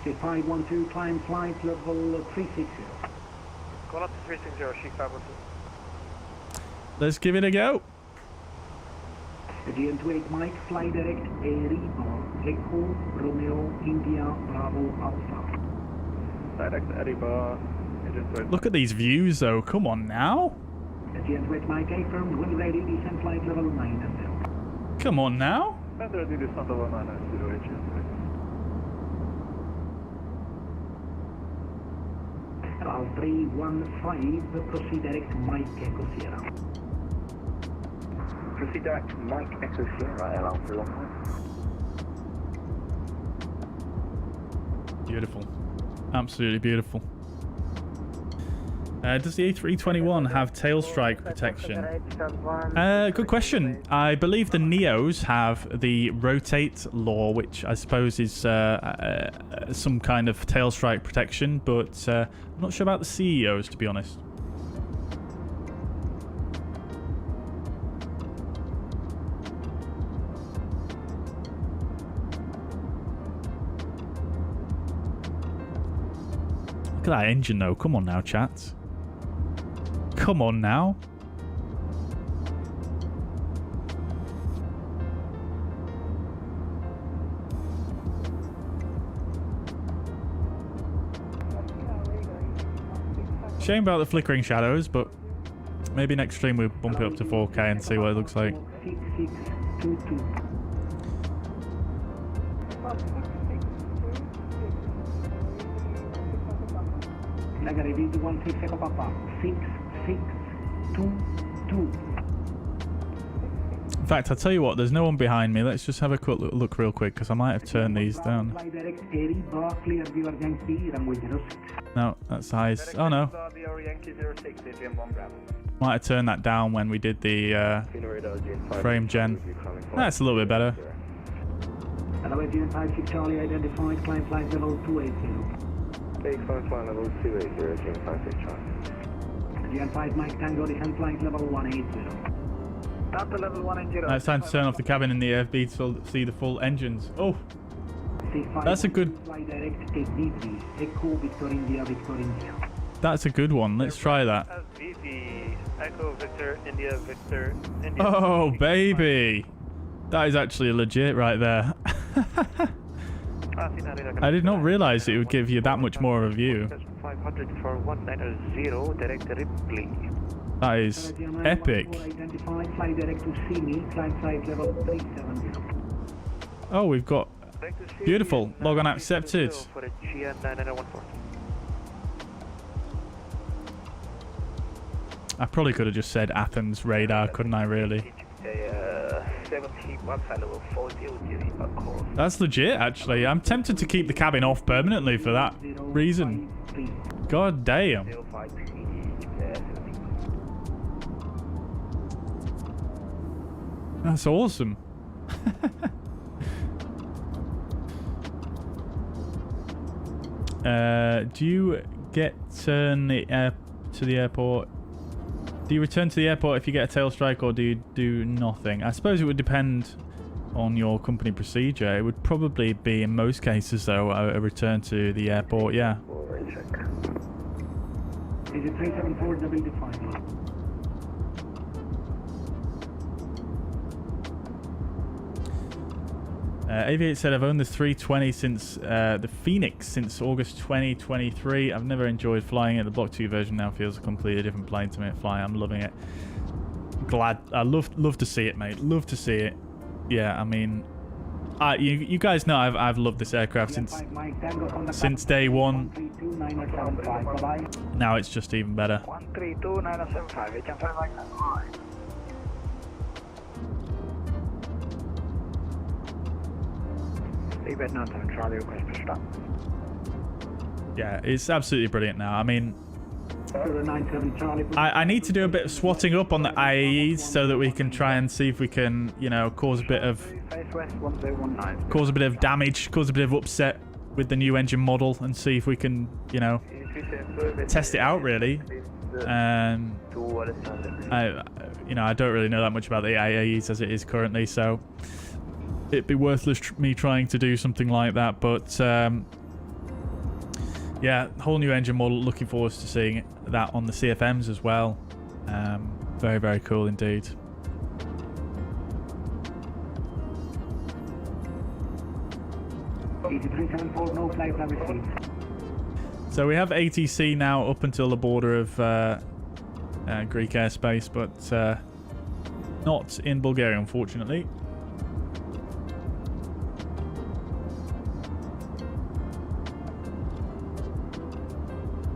J512 climb flight level 360. Call up to 360, Sheik 512. Let's give it a go. GN28 Mike, fly direct Airbus, Echo, Romeo, India, Bravo, Alpha. Direct Airbus, Agent 28. Look at these views, though. Come on now. GN28 Mike, confirmed, will ready, descent flight level 9. Come on now. And ready descent level 990, Agent 28. Route 315, proceed direct Mike, Echo Sierra. Proceed direct Mike Echo Sierra, airline 315. Beautiful. Absolutely beautiful. Does the A321 have tail strike protection? Good question. I believe the Neos have the rotate law, which I suppose is some kind of tail strike protection, but I'm not sure about the CEOs, to be honest. Look at that engine, though. Come on now, chat. Come on now. Shame about the flickering shadows, but maybe next stream we bump it up to 4K and see what it looks like. 6622. Navigraph 16 Echo Papa 6622. In fact, I'll tell you what, there's no one behind me. Let's just have a quick look real quick, because I might have turned these down. No, that's the highest. Oh no. Might have turned that down when we did the frame gen. That's a little bit better. LGAV 56 Charlie identified, climb flight level 280. Take flight level 280, Jim 56 Charlie. GN5 Mike Tango, descent flight level 180. Delta level 180. It's time to turn off the cabin in the AFB to see the full engines. Oh, that's a good. That's a good one. Let's try that. Echo Victor India Victor India. Oh baby, that is actually legit right there. I did not realize it would give you that much more of a view. 500 for 190 direct Ripley. That is epic. Oh, we've got beautiful log on accepted. I probably could have just said Athens radar, couldn't I? Really? That's legit, actually. I'm tempted to keep the cabin off permanently for that reason. God damn. That's awesome. Do you get to the airport? Do you return to the airport if you get a tail strike, or do you do nothing? I suppose it would depend on your company procedure. It would probably be, in most cases, though, a return to the airport, yeah. Is it 374 double defined? Aviate said, I've owned the 320 since the Fenix since August 2023. I've never enjoyed flying it. The Block 2 version now feels a completely different plane to me at flying. I'm loving it. Glad. I love to see it, mate. Love to see it. Yeah, I mean, you guys know I've loved this aircraft since day one. 132,975. Bye-bye. Now it's just even better. 132,975. We can fly like that. Alright. Seabed 97 Charlie, request for stop. Yeah, it's absolutely brilliant now. I mean, 97 Charlie. I need to do a bit of swatting up on the IAEs so that we can try and see if we can, you know, cause a bit of damage, cause a bit of upset with the new engine model, and see if we can, you know, test it out really. I don't really know that much about the IAEs as it is currently, so it'd be worthless me trying to do something like that. But yeah, whole new engine model. Looking forward to seeing that on the CFMs as well. Very, very cool indeed. No flight plan received. So we have ATC now up until the border of Greek airspace, but not in Bulgaria, unfortunately.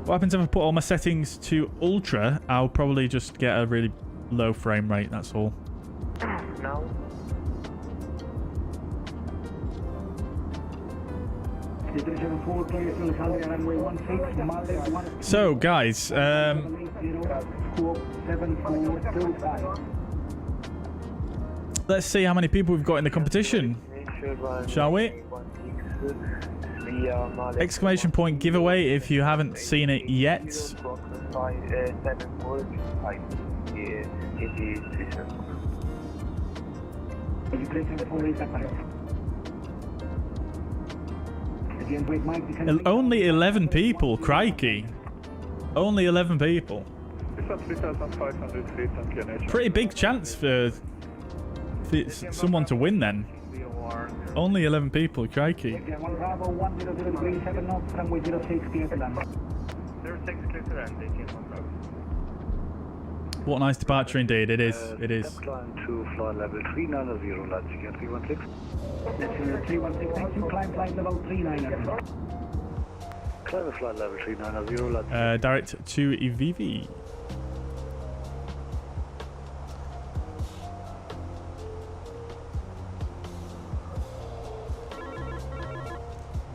What happens if I put all my settings to ultra? I'll probably just get a really low frame rate, that's all. Now. So, guys, let's see how many people we've got in the competition, shall we? Exclamation point giveaway if you haven't seen it yet. Only 11 people, crikey. Only 11 people. Pretty big chance for someone to win then. Only 11 people, crikey. What a nice departure indeed, it is, it is. Climb to flight level 390, Leipzig at 316. 316, thank you, climb flight level 390. Climb flight level 390, Leipzig. Direct to Evivi.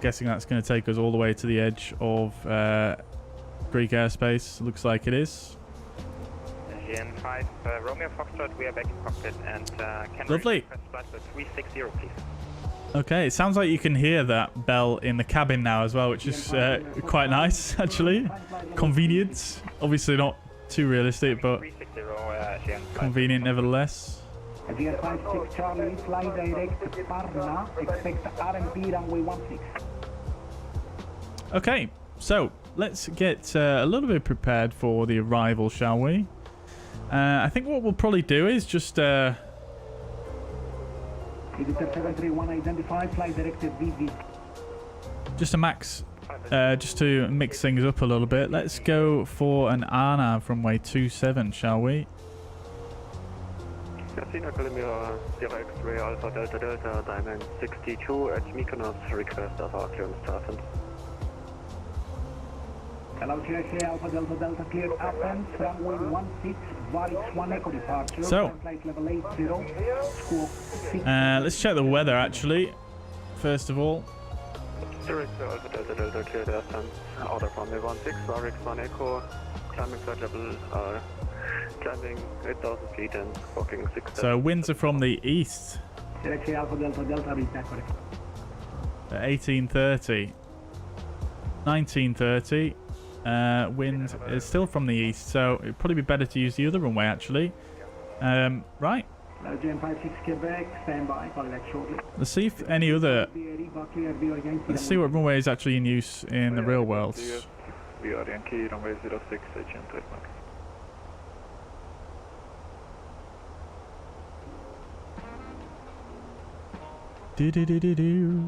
Guessing that's going to take us all the way to the edge of Greek airspace. Looks like it is. GN5 Romeo Foxtrot, we are back in cockpit and can lovely. Request flight for 360, please. Okay, it sounds like you can hear that bell in the cabin now as well, which is quite nice actually. Convenient, obviously not too realistic, but convenient nevertheless. GN56 Charlie, fly direct Parna, expect RMP runway 16. Okay, so let's get a little bit prepared for the arrival, shall we? I think what we'll probably do is just... 731 identified, fly directed VV. Just to mix things up a little bit, let's go for an ANA from runway 27, shall we? Casino Kilometer 0 X-ray Alpha Delta Delta Diamond 62 at Mykonos, request of our clearance to Athens. Hello, clear Alpha Delta Delta, clear Athens, runway 16, Varix 1 Echo departure. So, flight level 80, squawk 6. Let's check the weather actually, first of all. Direct Alpha Delta Delta, clear Athens, order from runway 16, Varix 1 Echo, climbing flight level, climbing 8,000 feet and walking 6. So winds are from the east. Direct Alpha Delta Delta, read that correct. 1830. 1930. Wind is still from the east, so it'd probably be better to use the other runway actually. Right. GN56 Quebec, stand by, call back shortly. Let's see if any other... Let's see what runway is actually in use in the real world. We are Yankee, runway 06, agent trademark. Do-do-do-do-do.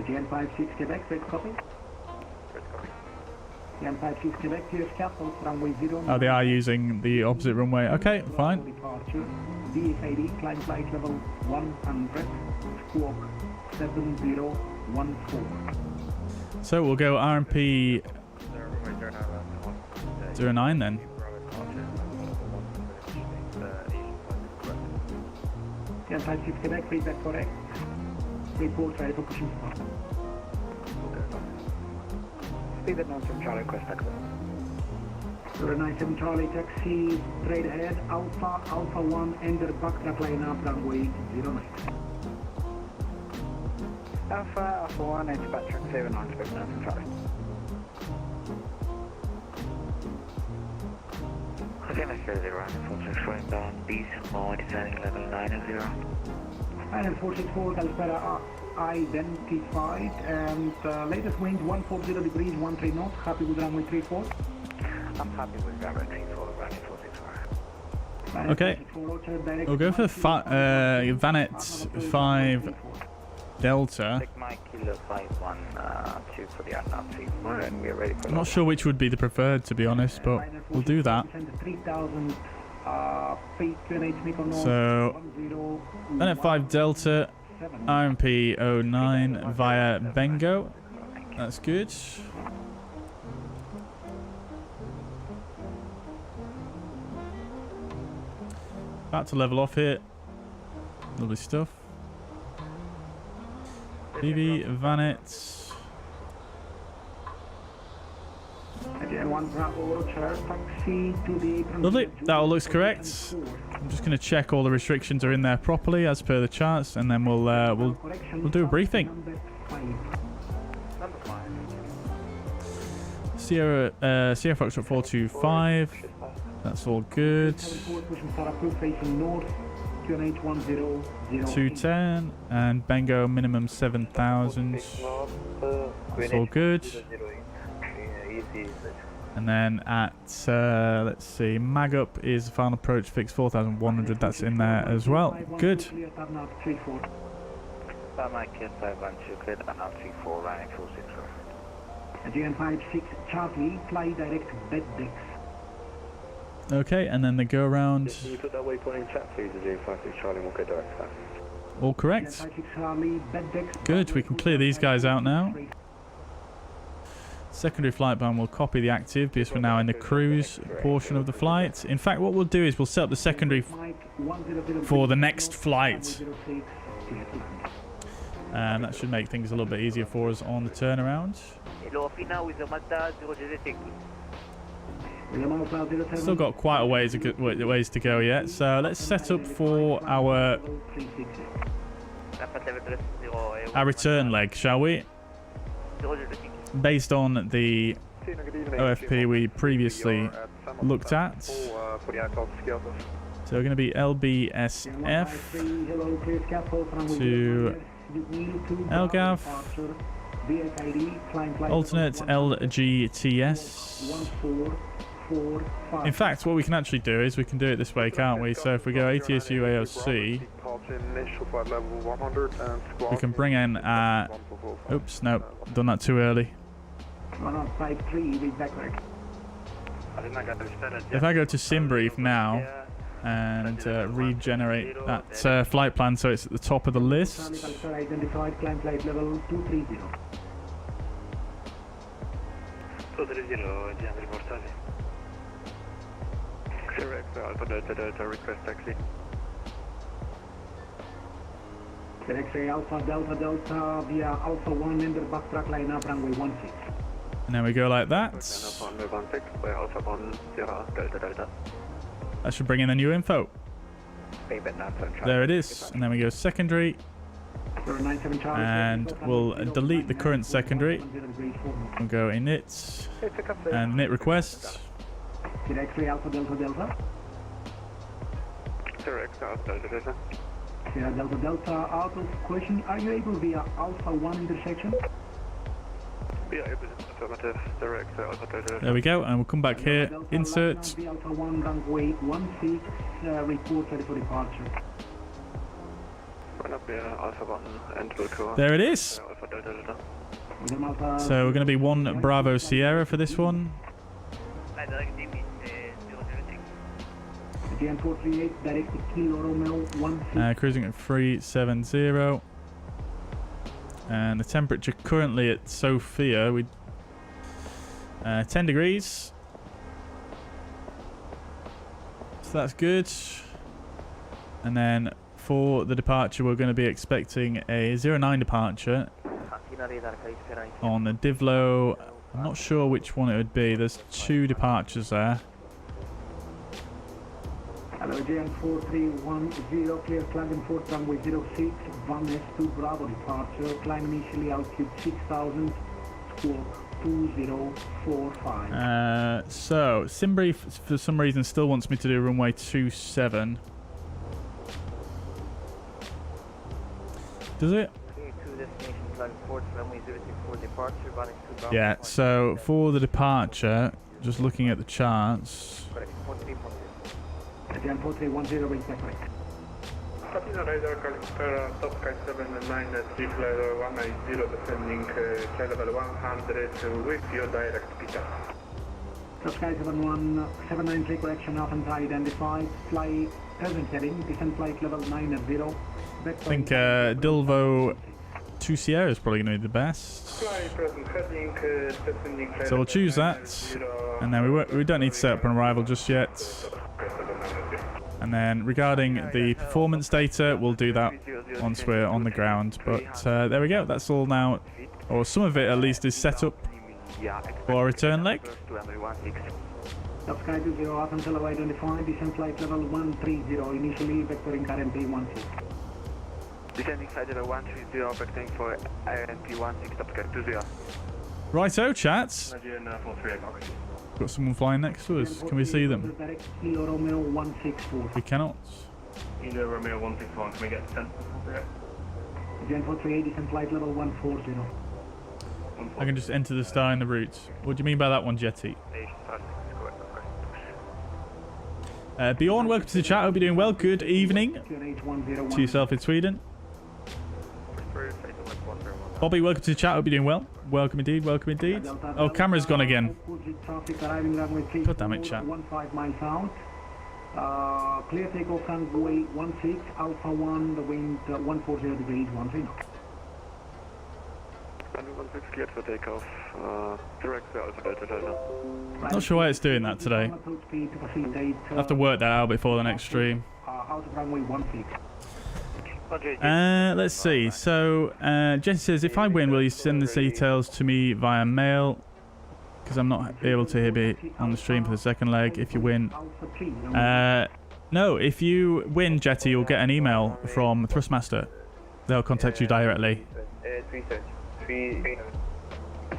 GN56 Quebec, red copy. 1056 Quebec, clear scuffles, runway 0. Oh, they are using the opposite runway. Okay, fine. Departure. VATIM, climb flight level 100, squawk 7014. So we'll go RMP 09 then. 1056 Quebec, feedback correct. Report ready for pushing start. Speed at 97 Charlie, request taxi. 97 Charlie, taxi straight ahead, Alpha 1, enter backtrack line up, runway 09. Alpha 1, enter backtrack 09, speed at 97 Charlie. Okay, let's go 0 and 46 inbound, Bijan, descending level 900. Island 464, Calspera identified, and latest wind 140 degrees, 13 knots, happy with runway 34. I'm happy with runway 34, running 464. Okay, we'll go for Vanet 5 Delta. Take my kilo 512 for the unknown 34, and we're ready for I'm not sure which would be the preferred, to be honest, but we'll do that. 3,000 feet, 2H Miko North. So, Vanet 5 Delta, RMP 09 via Bengo. That's good. About to level off here. Lovely stuff. PV Vanet. Lovely. That all looks correct. I'm just going to check all the restrictions are in there properly as per the charts, and then we'll do a briefing. Sierra Foxtrot 425. That's all good. 210 and Bengo minimum 7,000. That's all good. And then at let's see, Magup is final approach fix 4,100. That's in there as well. Good. GN56 Charlie, fly direct bed decks. Okay, and then the go around. Can you put that waypoint in chat, please? GN56 Charlie, we'll go direct back. All correct. Good, we can clear these guys out now. Secondary flight ban will copy the active because we're now in the cruise portion of the flight. In fact, what we'll do is we'll set up the secondary for the next flight. And that should make things a little bit easier for us on the turnaround. Still got quite a ways to go yet, so let's set up for our return leg, shall we? Based on the OFP we previously looked at. So we're going to be LBSF to LGAV, alternate LGTS. In fact, what we can actually do is we can do it this way, can't we? So if we go ATSU AOC, we can bring in oops, no, done that too early. If I go to SimBrief now and regenerate that flight plan so it's at the top of the list. Correct, Alpha Delta, request taxi. X-ray Alpha Delta via Alpha 1 enter backtrack line up runway 16. And then we go like that. That should bring in the new info. There it is. And then we go secondary. And we'll delete the current secondary. We'll go init. And init request. X-ray Alpha Delta. Correct, Alpha Delta. Delta, out of question, are you able via Alpha 1 intersection? Yeah, affirmative, direct, Alpha Delta. There we go, and we'll come back here, insert. Alpha 1 runway 16, report ready for departure. Run up via Alpha 1 and we'll go. There it is. Alpha Delta. So we're going to be 1 Bravo Sierra for this one. Jan 438, direct to Kilo Romeo 16. Cruising at 370. And the temperature currently at Sofia, 10 degrees. So that's good. And then for the departure, we're going to be expecting a 09 departure on the Divlo. I'm not sure which one it would be. There's 2 departures there. Hello, JN 4310, clear climb for runway 06, 1S2 Bravo departure, climb initially altitude 6000, squawk 2045. So, Simbrief for some reason still wants me to do runway 27. Does it? Yeah, so for the departure, just looking at the charts. Jan 4310, reach back right. Captain radar Calispera, top sky 79 at level 190, descending flight level 100 with your direct pickup. Top sky 7179, take correction, Athens identified, fly present heading, descent flight level 90. I think Dilvo 2 Sierra is probably going to be the best. Fly present heading, descending flight So we'll choose that, and then we don't need to set up an arrival just yet. And then regarding the performance data, we'll do that once we're on the ground. But there we go. That's all now, or some of it at least, is set up for our return leg. Top sky 20, Athens level identified, descent flight level 130, initially vectoring RMP 16. Descending flight level 130, vectoring for RMP 16, top sky 20. Righto, chats. Got someone flying next to us. Can we see them? We cannot. Kilo Romeo 161, can we get descent? Jan 438, descent flight level 140. I can just enter the star in the route. What do you mean by that one, Jetty? Bjorn, welcome to the chat. Hope you're doing well. Good evening to yourself in Sweden. Bobby, welcome to the chat. Hope you're doing well. Welcome indeed. Welcome indeed. Oh, camera's gone again. God damn it, chat. 15 miles out. Clear takeoff runway 16, Alpha 1, the wind 140 degrees, 13 knots. Runway 16 cleared for takeoff. Direct to Alpha Delta Delta. Not sure why it's doing that today. I'll have to work that out before the next stream. Out of runway 16. Let's see. So, Jesse says, if I win, will you send the details to me via mail? Because I'm not able to be on the stream for the second leg. If you win, no. If you win, Jetty, you'll get an email from Thrustmaster. They'll contact you directly.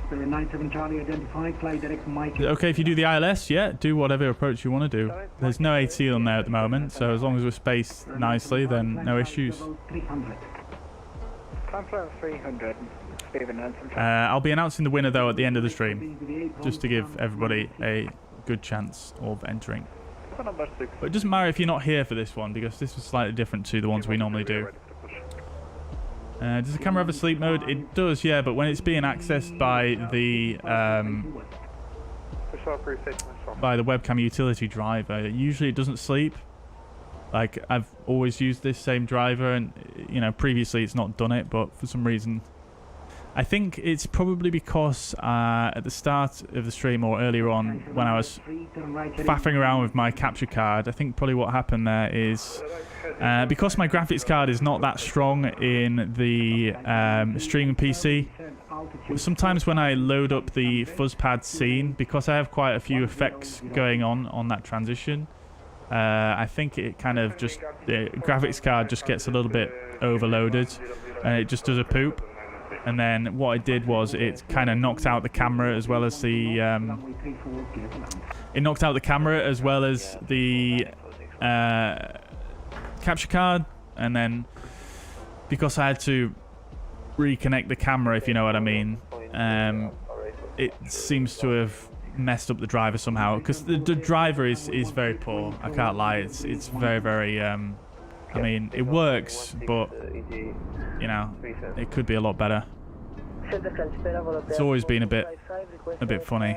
97 Charlie identified, fly direct Mike. Okay, if you do the ILS, yeah, do whatever approach you want to do. There's no AT on there at the moment, so as long as we're spaced nicely, then no issues. 300. Time 300. I'll be announcing the winner, though, at the end of the stream, just to give everybody a good chance of entering. But it doesn't matter if you're not here for this one, because this is slightly different to the ones we normally do. Does the camera have a sleep mode? It does, yeah, but when it's being accessed by the webcam utility driver, usually it doesn't sleep. Like, I've always used this same driver, and you know, previously it's not done it, but for some reason, I think it's probably because at the start of the stream or earlier on, when I was faffing around with my capture card, I think probably what happened there is because my graphics card is not that strong in the streaming PC, sometimes when I load up the fuzzpad scene, because I have quite a few effects going on that transition, I think it kind of just, the graphics card just gets a little bit overloaded and it just does a poop. And then what I did was it kind of knocked out the camera as well as the capture card. And then because I had to reconnect the camera, if you know what I mean, it seems to have messed up the driver somehow, because the driver is very poor. I can't lie, it's very I mean, it works, but you know, it could be a lot better. It's always been a bit funny.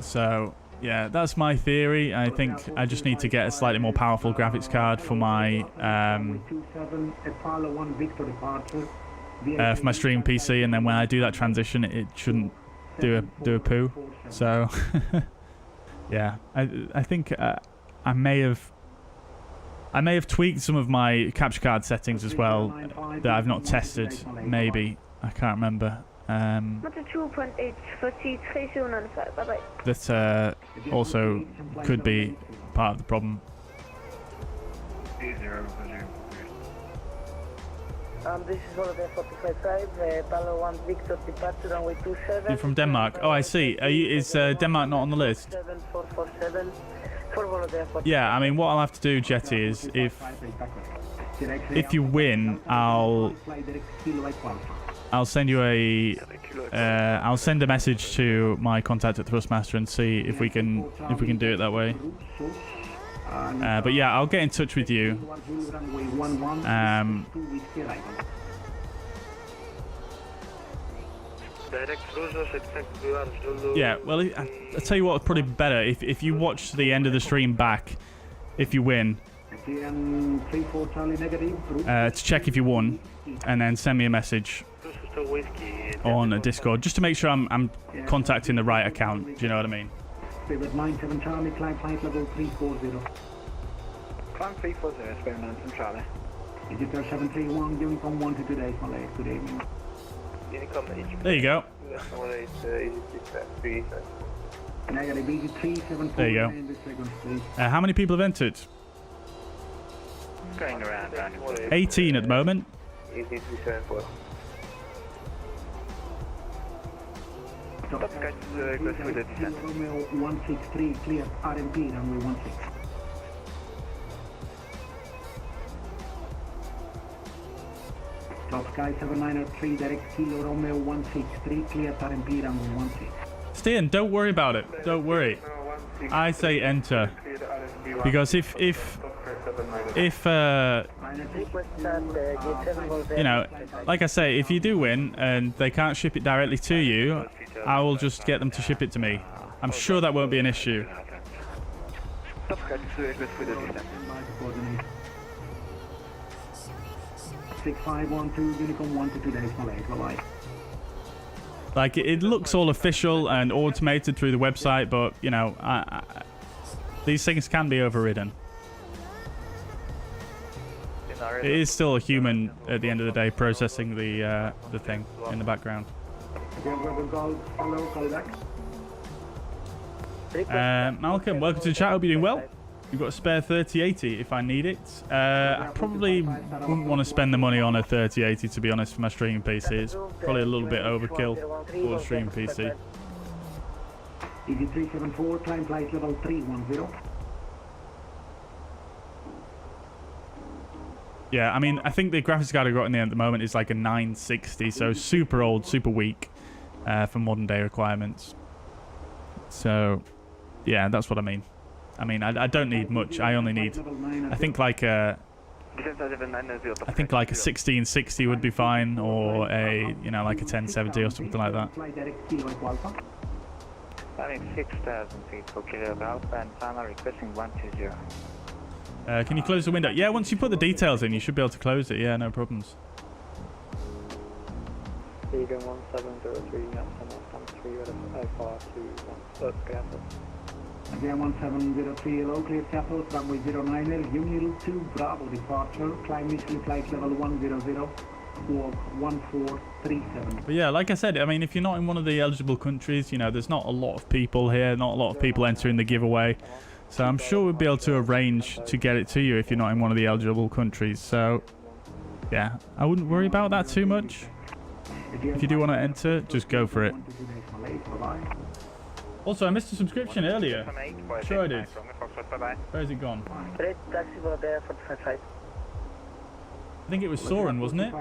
So yeah, that's my theory. I think I just need to get a slightly more powerful graphics card for my stream PC, and then when I do that transition, it shouldn't do a poo. So yeah, I think I may have tweaked some of my capture card settings as well that I've not tested. Maybe I can't remember. That also could be part of the problem. This is Holiday 455, Palo 1 Victor departure runway 27. You're from Denmark. Oh, I see. Is Denmark not on the list? 7447. Yeah, I mean, what I'll have to do, Jetty, is if you win, I'll send you I'll send a message to my contact at Thrustmaster and see if we can do it that way. But yeah, I'll get in touch with you. Yeah, well, I'll tell you what, probably better if you watch the end of the stream back, if you win, to check if you won, and then send me a message on a Discord, just to make sure I'm contacting the right account. Do you know what I mean? 97 Charlie, climb flight level 340. Climb 340, Spain 97 Charlie. Digital 731, Unicom 1 to today, Malay, good evening. There you go. There you go. How many people have entered? Going around. 18 at the moment. Romeo 163, clear RMP, runway 16. Top Sky 793, direct Kilo Romeo 163, clear RMP, runway 16. Stian, don't worry about it. Don't worry. I say enter. Because if you know, like I say, if you do win and they can't ship it directly to you, I will just get them to ship it to me. I'm sure that won't be an issue. 6512, Unicom 1 to today, Malay, bye-bye. Like, it looks all official and automated through the website, but, you know, these things can be overridden. It is still a human at the end of the day processing the thing in the background. Malcolm, welcome to the chat. Hope you're doing well. You've got a spare 3080 if I need it. I probably wouldn't want to spend the money on a 3080, to be honest, for my streaming PC. It's probably a little bit overkill for a streaming PC. EG374, climb flight level 310. Yeah, I mean, I think the graphics card I got in there at the moment is like a 960, so super old, super weak for modern day requirements. So, yeah, that's what I mean. I mean, I don't need much. I only need, I think like a 1660 would be fine, or a, you know, like a 1070 or something like that. Planning 6,000 feet for Kilo Alpha and final requesting 120. Can you close the window? Yeah, once you put the details in, you should be able to close it. Yeah, no problems. Bijan 1703, Again, 1703, hello, clear Capital, runway 09, Union 2, Bravo, departure, climb initially flight level 100, walk 1437. But yeah, like I said, I mean, if you're not in one of the eligible countries, you know, there's not a lot of people here, not a lot of people entering the giveaway. So I'm sure we'll be able to arrange to get it to you if you're not in one of the eligible countries. So, yeah, I wouldn't worry about that too much. If you do want to enter, just go for it. Also, I missed a subscription earlier. Sure I did. Where's it gone? I think it was Soren, wasn't it?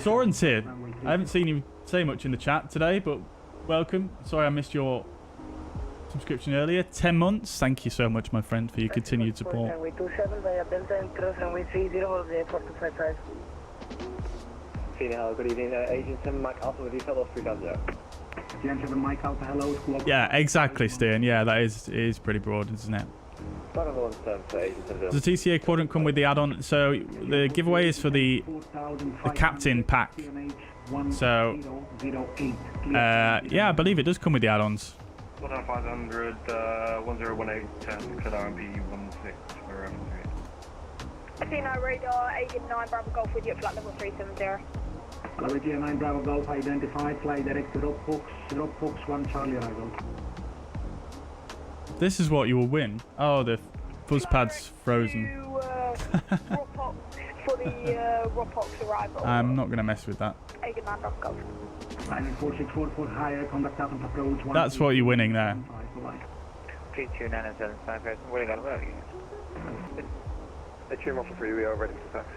Soren's here. I haven't seen you say much in the chat today, but welcome. Sorry I missed your subscription earlier. 10 months. Thank you so much, my friend, for your continued support. Hello, good evening. Agent 7 Mike Alpha with you, fellow 350. Agent 7 Mike Alpha, hello. Yeah, exactly, Stian. Yeah, that is pretty broad, isn't it? Does the TCA quadrant come with the add-on? So the giveaway is for the captain pack. So yeah, I believe it does come with the add-ons. 500, 1018, 10, clear RMP 16 for Casino radar, Agent 9 Bravo Golf with you at flight level 370. Hello, Agent 9 Bravo Golf identified, fly direct to Rockbox 1 Charlie arrival. This is what you will win. Oh, the fuzz pad's frozen. Rockbox for the Rockbox arrival. I'm not going to mess with that. Agent 9 Bravo Golf. 4644 higher, contact Athens approach. That's what you're winning there. 32975, waiting on where? Atrium Alpha 3, we are ready for taxi.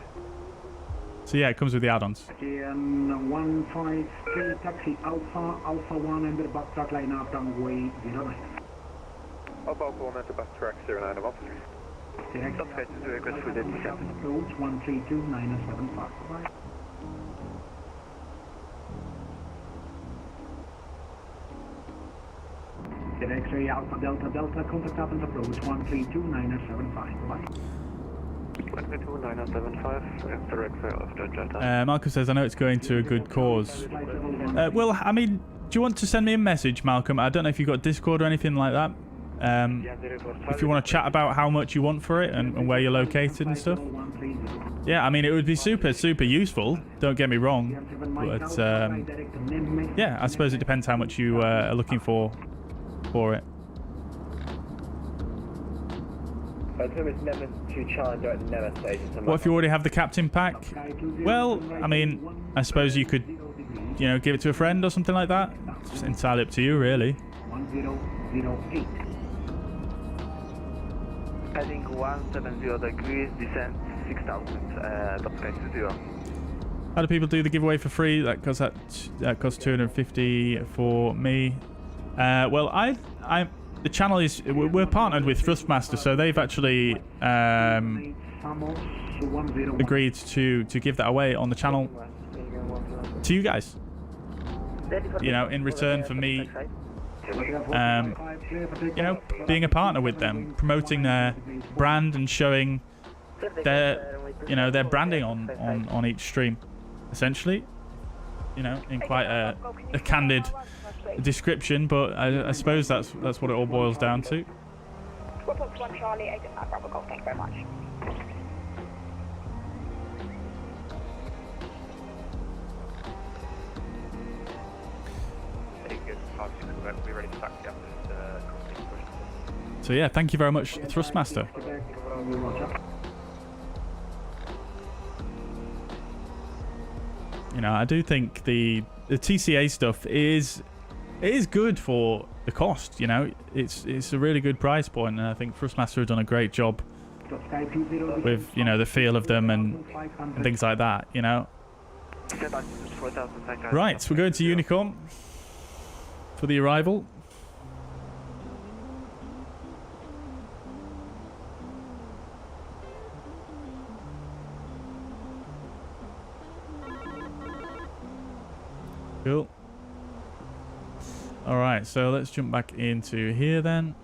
So yeah, it comes with the add-ons. 153 taxi Alpha 1 and the backtrack line up runway 09. Alpha 1 at the backtrack 09 of Officer. Subscribe to the request for the descent. Approach 132.975. Bye. X-ray Alpha Delta Delta, contact Athens approach 132.975. Bye. 132.975, direct rail after Delta. Malcolm says, I know it's going to a good cause. Well, I mean, do you want to send me a message, Malcolm? I don't know if you've got Discord or anything like that. If you want to chat about how much you want for it and where you're located and stuff. Yeah, I mean, it would be super useful. Don't get me wrong. But, yeah, I suppose it depends how much you are looking for it. What if you already have the captain pack? Well, I mean, I suppose you could, you know, give it to a friend or something like that. It's entirely up to you, really. 1008. Heading 170 degrees, descent 6000, top 0. How do people do the giveaway for free? That costs 250 for me. Well, the channel is, we're partnered with Thrustmaster, so they've actually agreed to give that away on the channel to you guys. You know, in return for me, you know, being a partner with them, promoting their brand and showing their, you know, their branding on each stream, essentially. You know, in quite a candid description, but I suppose that's what it all boils down to. Rockbox 1 Charlie, Agent 9 Bravo Golf, thank you very much. We're ready to taxi up So yeah, thank you very much, Thrustmaster. You know, I do think the TCA stuff is good for the cost. You know, it's a really good price point, and I think Thrustmaster have done a great job with, you know, the feel of them and things like that. You know. Right, so we're going to Unicorn for the arrival. Cool. All right, so let's jump back into here then.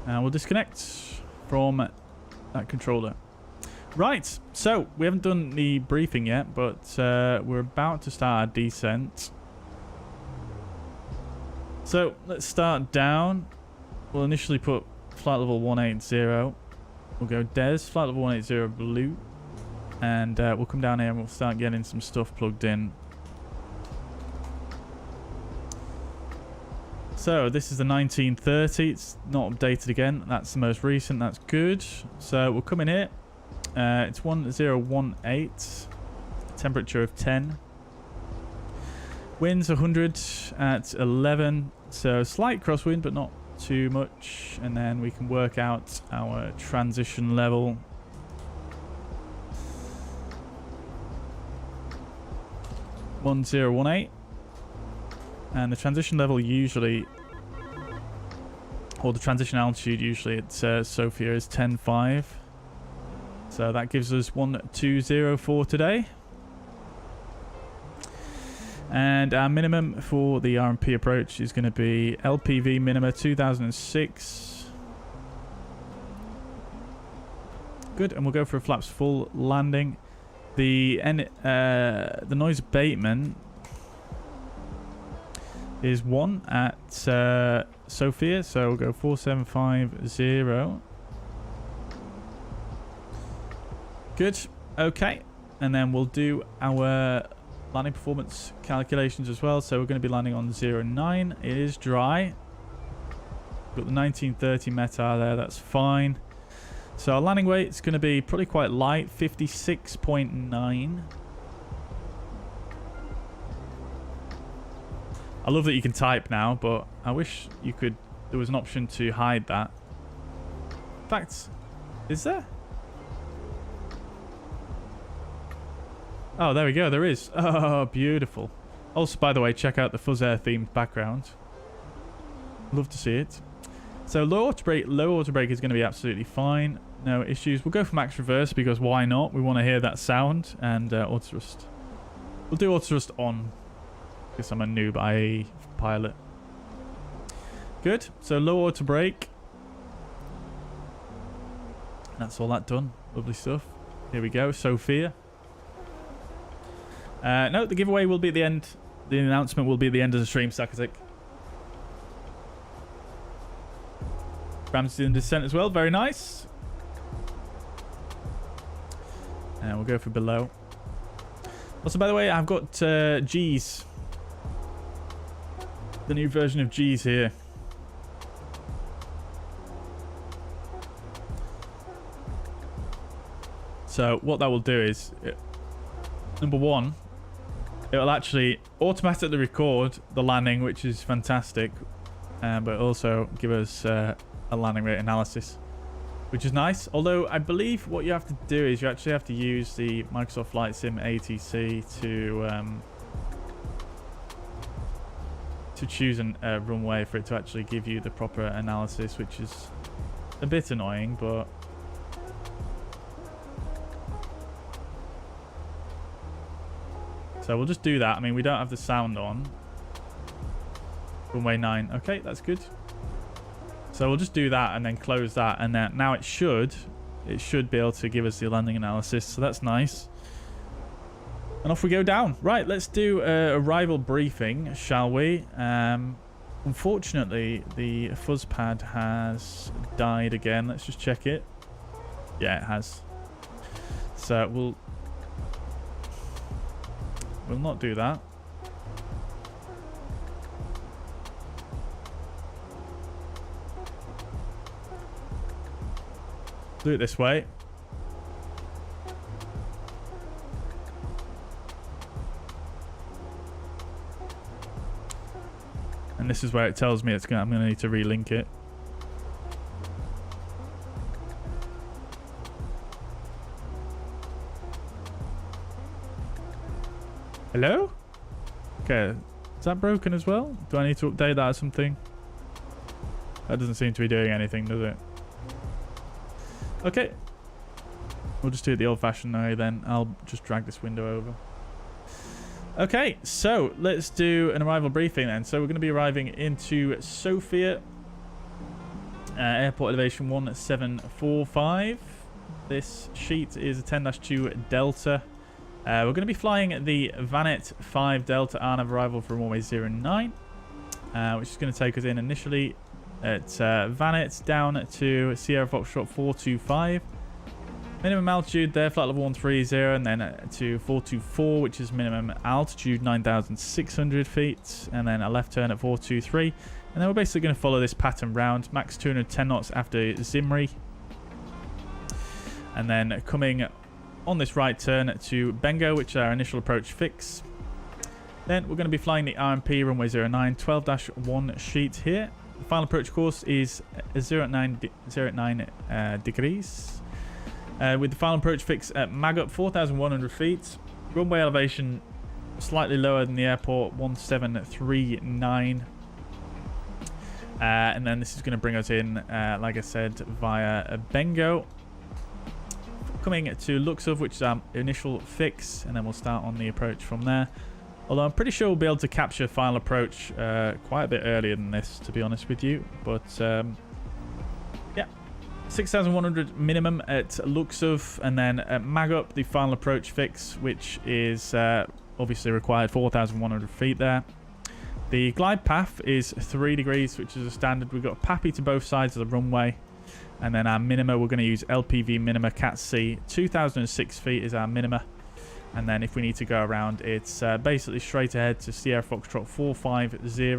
And we'll disconnect from that controller. Right, so we haven't done the briefing yet, but we're about to start our descent. So let's start down. We'll initially put flight level 180. We'll go DES, flight level 180 blue. And we'll come down here and we'll start getting some stuff plugged in. So this is the 1930. It's not updated again. That's the most recent. That's good. So we'll come in here. It's 1018. Temperature of 10. Winds 100 at 11. So slight crosswind, but not too much. And then we can work out our transition level. (1018), and the transition level usually or the transition altitude usually at Sofia is 10.5. So that gives us 1204 for today. And our minimum for the RMP approach is going to be LPV minima 2006. Good, and we'll go for a flaps full landing. The noise abatement is 1 at Sofia, so we'll go 4750. Good, okay, and then we'll do our landing performance calculations as well. So we're going to be landing on 09. It is dry. Got the 1930 METAR there, that's fine. So our landing weight is going to be probably quite light, 56.9. I love that you can type now, but I wish you could. There was an option to hide that. In fact, is there? Oh, there we go. There is. Oh, beautiful. Also, by the way, check out the fuzzair themed background. Love to see it. So low auto brake is going to be absolutely fine. No issues. We'll go for max reverse because why not? We want to hear that sound. And auto thrust. We'll do auto thrust on because I'm a noob IAE pilot. Good. So low auto brake. That's all that done. Lovely stuff. Here we go. Sofia. No, the giveaway will be at the end. The announcement will be at the end of the stream, Sakatik. Ramsey in descent as well. Very nice. And we'll go for below. Also, by the way, I've got G's. The new version of G's here. So what that will do is, number one, it will actually automatically record the landing, which is fantastic, but also give us a landing rate analysis, which is nice. Although I believe what you have to do is you actually have to use the Microsoft Flight Sim ATC to choose a runway for it to actually give you the proper analysis, which is a bit annoying, but so we'll just do that. I mean, we don't have the sound on. Runway 9. Okay, that's good. So we'll just do that and then close that. And then now it should be able to give us the landing analysis. So that's nice. And off we go down. Right, let's do a arrival briefing, shall we? Unfortunately, the fuzz pad has died again. Let's just check it. Yeah, it has. So we'll not do that. Do it this way. And this is where it tells me I'm going to need to relink it. Hello? Okay, is that broken as well? Do I need to update that or something? That doesn't seem to be doing anything, does it? Okay. We'll just do it the old-fashioned way then. I'll just drag this window over. Okay, so let's do an arrival briefing then. So we're going to be arriving into Sofia. Airport elevation 1745. This sheet is a 10-2 Delta. We're going to be flying the Vanet 5 Delta RNAV arrival from runway 09, which is going to take us in initially at Vanet down to Sierra Foxtrot 425. Minimum altitude there, flight level 130, and then to 424, which is minimum altitude 9,600 feet, and then a left turn at 423. And then we're basically going to follow this pattern round, max 210 knots after Scenery. And then coming on this right turn to Bengo, which is our initial approach fix. Then we're going to be flying the RMP runway 09, 12-1 sheet here. The final approach course is 09 degrees. With the final approach fix at Magup 4,100 feet. Runway elevation slightly lower than the airport, 1739. And then this is going to bring us in, like I said, via Bengo. Coming to Luxor, which is our initial fix, and then we'll start on the approach from there. Although I'm pretty sure we'll be able to capture final approach quite a bit earlier than this, to be honest with you. But yeah, 6,100 minimum at Luxor, and then mag up the final approach fix, which is obviously required 4,100 feet there. The glide path is 3 degrees, which is a standard. We've got PAPI to both sides of the runway. And then our minima, we're going to use LPV minima Cat C. 2,006 feet is our minima. And then if we need to go around, it's basically straight ahead to Sierra Foxtrot 450.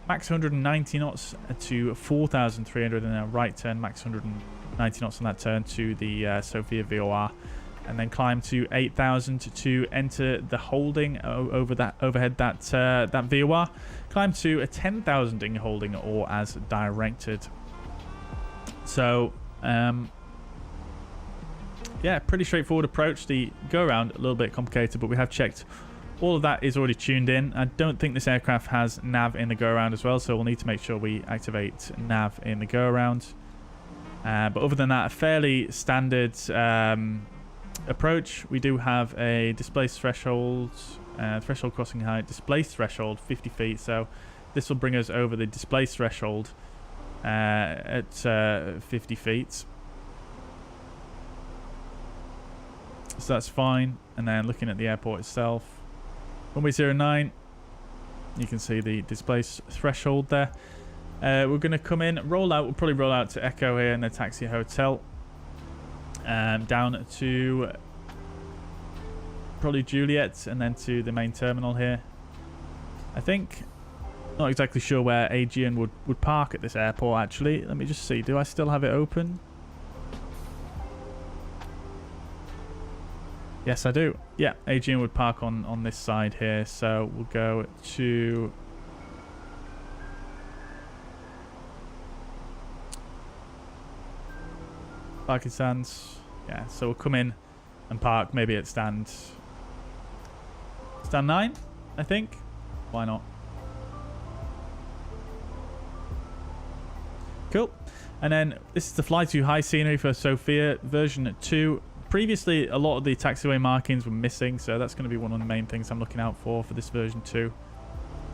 Max 190 knots to 4,300. And then a right turn, max 190 knots on that turn to the Sofia VOR. And then climb to 8,000 to enter the holding overhead that VOR. Climb to a 10,000 in holding or as directed. So, yeah, pretty straightforward approach. The go around a little bit complicated, but we have checked all of that is already tuned in. I don't think this aircraft has nav in the go around as well, so we'll need to make sure we activate nav in the go around. But other than that, a fairly standard approach. We do have a displaced threshold, threshold crossing height, displaced threshold 50 feet. So this will bring us over the displaced threshold at 50 feet. So that's fine. And then looking at the airport itself, runway 09, you can see the displaced threshold there. We're going to come in, roll out. We'll probably roll out to Echo here and then taxi hotel. Down to probably Juliet and then to the main terminal here. I think, not exactly sure where Aegean would park at this airport actually. Let me just see. Do I still have it open? Yes, I do. Yeah, Aegean would park on this side here. So we'll go to parking stands. Yeah, so we'll come in and park maybe at stand 9, I think. Why not? Cool. And then this is the fly to high scenery for Sofia version 2. Previously, a lot of the taxiway markings were missing, so that's going to be one of the main things I'm looking out for this version 2,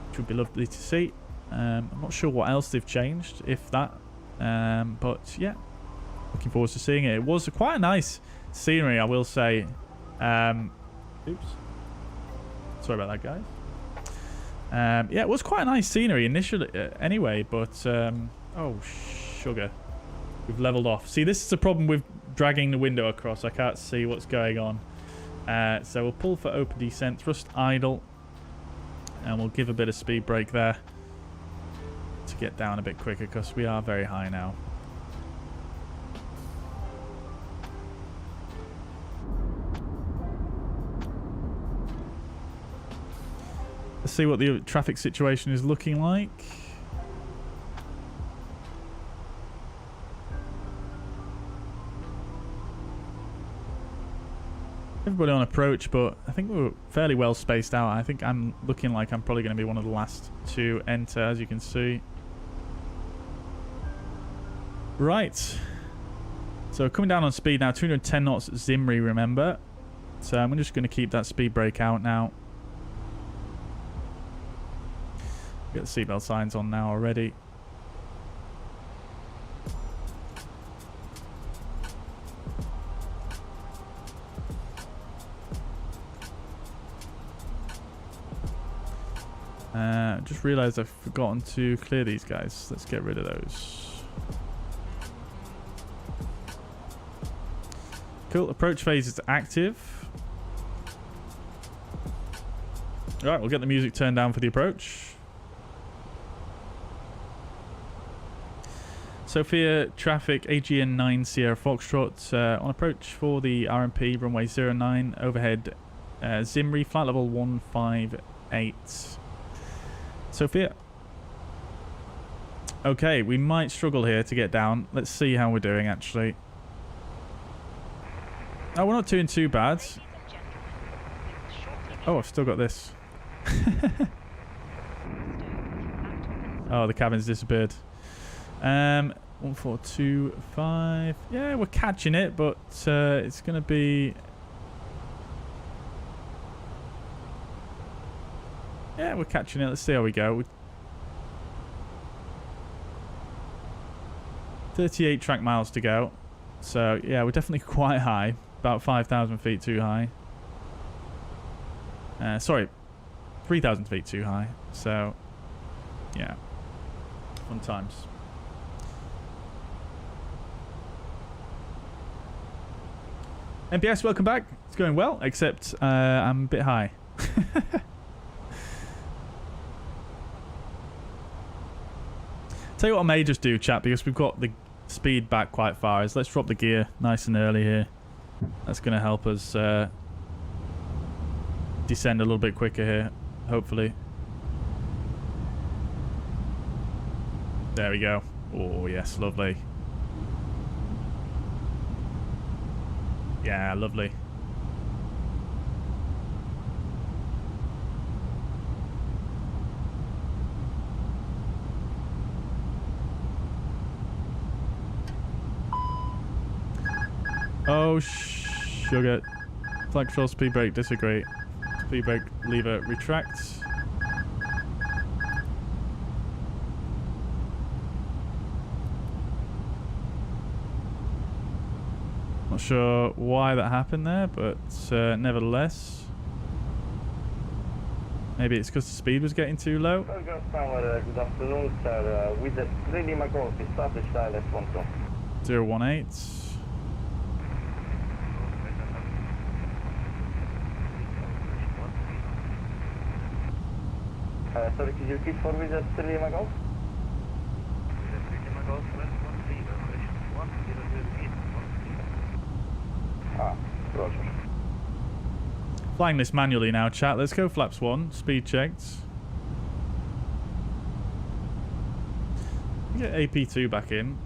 which would be lovely to see. I'm not sure what else they've changed, if that. But yeah, looking forward to seeing it. It was quite a nice scenery, I will say. Oops. Sorry about that, guys. Yeah, it was quite a nice scenery initially, anyway, but oh, sugar. We've leveled off. See, this is the problem with dragging the window across. I can't see what's going on. So we'll pull for open descent, thrust idle, and we'll give a bit of speed brake there to get down a bit quicker because we are very high now. Let's see what the traffic situation is looking like. Everybody on approach, but I think we're fairly well spaced out. I think I'm looking like I'm probably going to be one of the last to enter, as you can see. Right. So coming down on speed now, 210 knots Zimri, remember. So I'm just going to keep that speed brake out now. Get the seatbelt signs on now already. Just realized I've forgotten to clear these guys. Let's get rid of those. Cool. Approach phase is active. Alright, we'll get the music turned down for the approach. Sofia traffic Aegean 9 Sierra Foxtrot on approach for the RMP runway 09 overhead Zimri flight level 158. Sofia. Okay, we might struggle here to get down. Let's see how we're doing actually. Oh, we're not doing too bad. Oh, I've still got this. Oh, the cabin's disappeared. 1425. Yeah, we're catching it, but it's going to be... Yeah, we're catching it. Let's see how we go. 38 track miles to go. So, yeah, we're definitely quite high. About 5,000 feet too high. Sorry, 3,000 feet too high. So, yeah. Fun times. MPS, welcome back. It's going well, except I'm a bit high. Tell you what I may just do, chat, because we've got the speed back quite far, is let's drop the gear nice and early here. That's going to help us descend a little bit quicker here, hopefully. There we go. Oh, yes, lovely. Yeah, lovely. Oh, sugar. Flag control, speed brake, disagree. Speed brake lever retract. Not sure why that happened there, but nevertheless. Maybe it's because the speed was getting too low. Good afternoon, sir. With the 3 Lima Golf, establish ILS 12. 018. Sorry, could you repeat for me the 3 Lima Golf? Roger. Flying this manually now, chat. Let's go flaps 1. Speed checked. Get AP2 back in.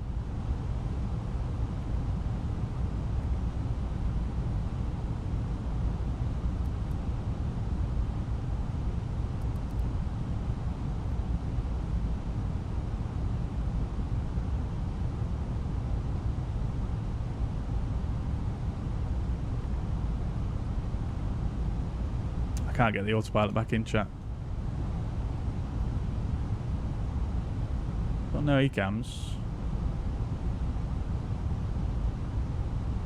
Can't get the autopilot back in, chat. Got no ECAMs.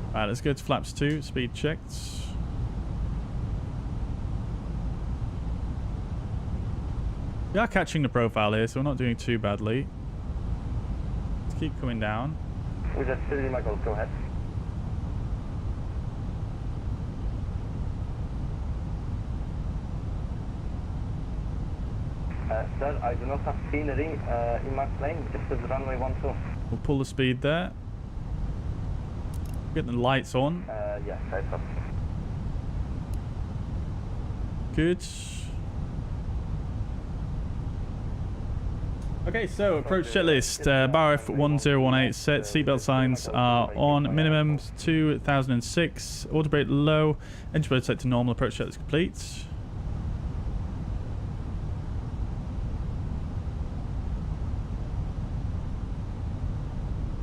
Alright, let's go to flaps 2, speed checked. We are catching the profile here, so we're not doing too badly. Let's keep coming down. With the 3 Lima Golf, go ahead. Sir, I do not have scenery in my plane, just the runway 12. We'll pull the speed there. Get the lights on. Yes, lights up. Good. Okay, so approach checklist. BARF 1018 set. Seatbelt signs are on. Minimum 2006. Auto brake low. Engine mode set to normal. Approach checklist complete.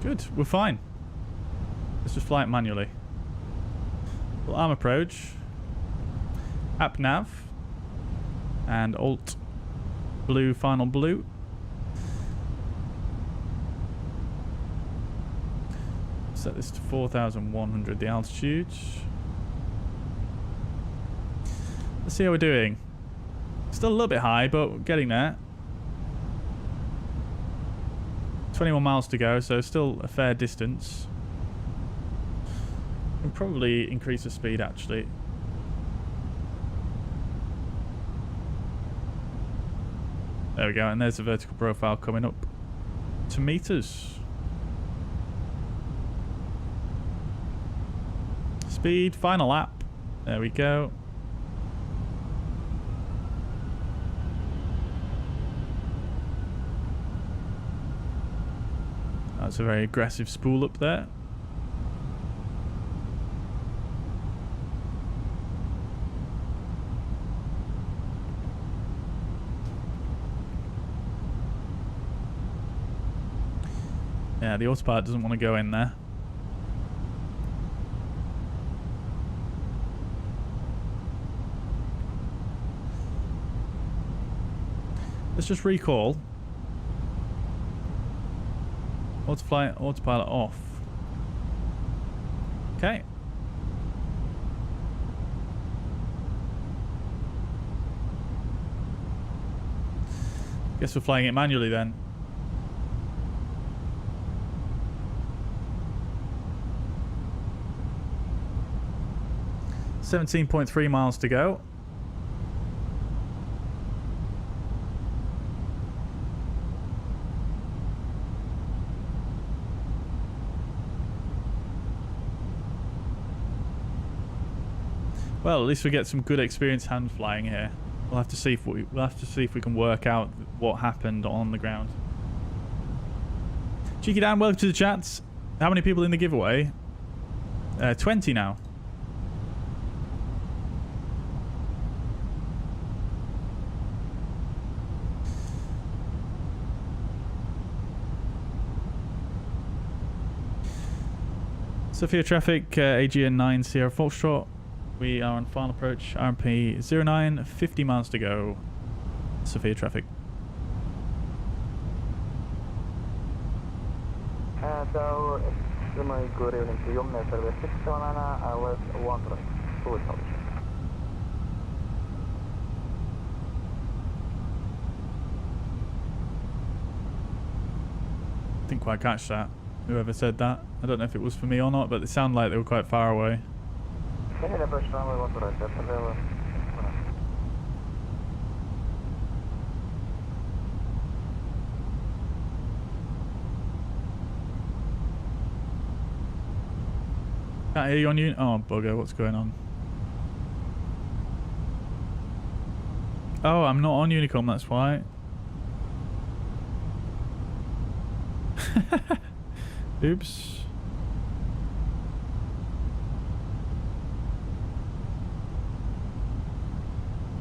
Good, we're fine. Let's just fly it manually. Well, arm approach. App nav. And alt blue, final blue. Set this to 4,100, the altitude. Let's see how we're doing. Still a little bit high, but we're getting there. 21 miles to go, so still a fair distance. We'll probably increase the speed, actually. There we go, and there's the vertical profile coming up to meters. Speed, final lap. There we go. That's a very aggressive spool up there. Yeah, the autopilot doesn't want to go in there. Let's just recall. Autopilot off. Okay. Guess we're flying it manually then. $17.3 miles to go. Well, at least we get some good experience hand flying here. We'll have to see if we can work out what happened on the ground. Cheeky Dan, welcome to the chats. How many people in the giveaway? 20 now. Sofia traffic, AGN 9 Sierra Foxtrot. We are on final approach, RMP 09, 50 miles to go. Sofia traffic. So, extremely good evening to you, MSFS 679, I was 1 full coverage. Didn't quite catch that. Whoever said that. I don't know if it was for me or not, but it sounded like they were quite far away. Can't hear you on you. Oh, bugger, what's going on? Oh, I'm not on Unicom, that's why. Oops.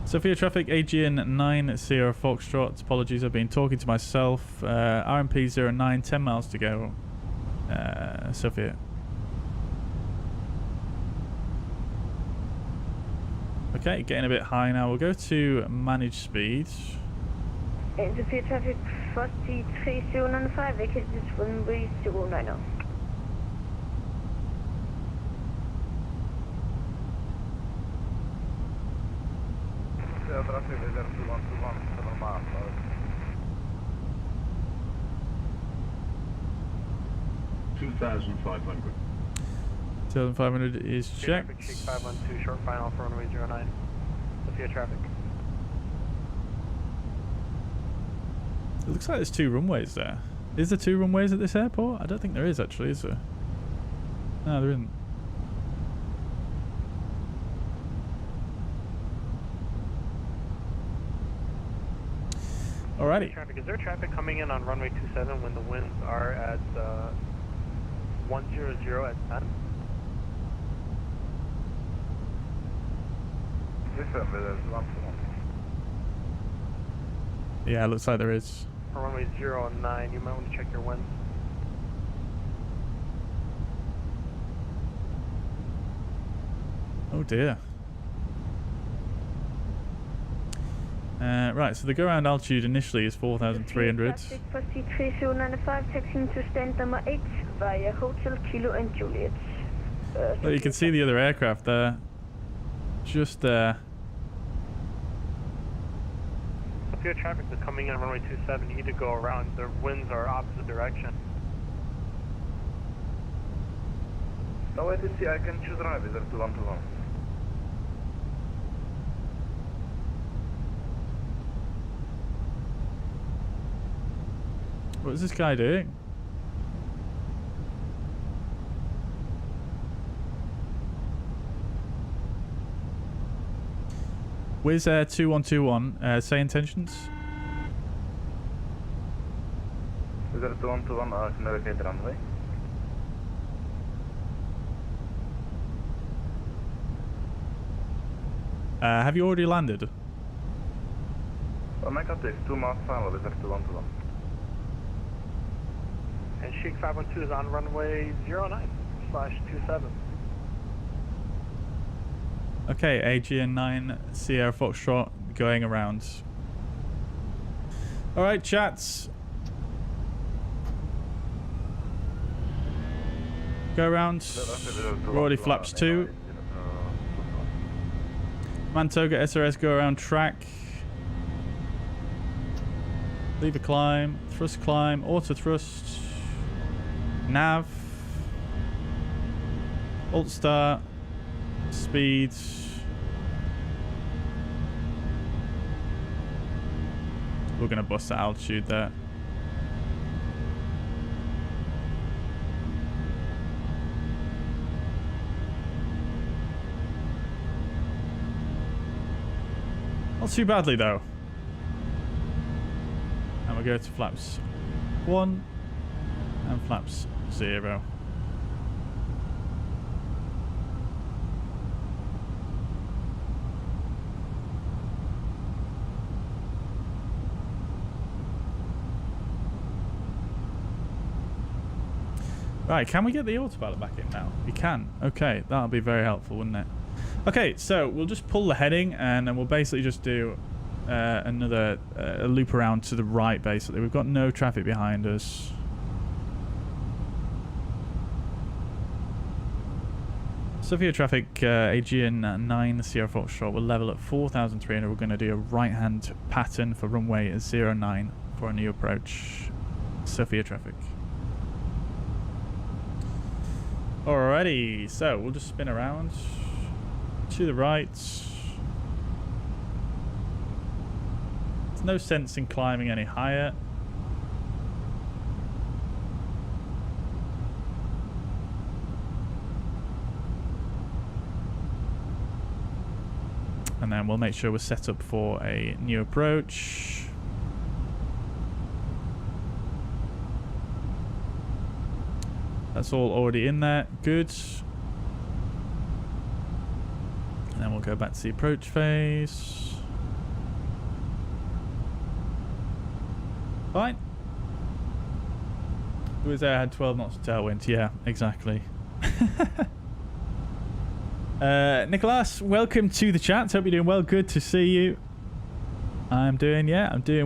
Sofia traffic, AGN 9 Sierra Foxtrot. Apologies, I've been talking to myself. RMP 09, 10 miles to go. Sofia. Okay, getting a bit high now. We'll go to manage speed. Sofia traffic 43795, exit runway 09. Traffic 2,500. 2,500 is checked. 512, short final for runway 09. Sofia traffic. It looks like there's 2 runways there. Is there 2 runways at this airport? I don't think there is actually, is there? No, there isn't. Alrighty. Traffic, is there traffic coming in on runway 27 when the winds are at 100 at 10? Yeah, it looks like there is. For runway 09, you might want to check your winds. Oh dear. Right, so the go-around altitude initially is 4,300. 43095, taxiing to stand number 8 via Hotel Kilo and Juliet. Well, you can see the other aircraft there. Just there. If your traffic is coming in on runway 27, you need to go around. The winds are opposite direction. No, I can choose drive, is there 2121? What is this guy doing? Wizz Air 2121, say intentions. Is there 2121, can navigate runway? Have you already landed? Oh my god, it's 2 miles final, is there 2121? And Chic 512 is on runway 09/27. Okay, AGN 9 Sierra Foxtrot going around. All right, chats. Go around. We're already flaps 2. Mantoga SRS go around track. Lever climb, thrust climb, auto thrust, nav, alt start, speed. We're gonna bust the altitude there. Not too badly though. And we'll go to flaps 1 and flaps 0. Right, can we get the autopilot back in now? We can. Okay, that'll be very helpful, wouldn't it? Okay, so we'll just pull the heading and then we'll basically just do another loop around to the right, basically. We've got no traffic behind us. Sofia traffic, AGN 9 Sierra Foxtrot will level at 4,300. We're going to do a right-hand pattern for runway 09 for a new approach. Sofia traffic. Alrighty, so we'll just spin around to the right. There's no sense in climbing any higher. And then we'll make sure we're set up for a new approach. That's all already in there. Good. And then we'll go back to the approach phase. Fine. Who was there? Had 12 knots of tailwind. Yeah, exactly. Nicholas, welcome to the chat. Hope you're doing well. Good to see you. I'm doing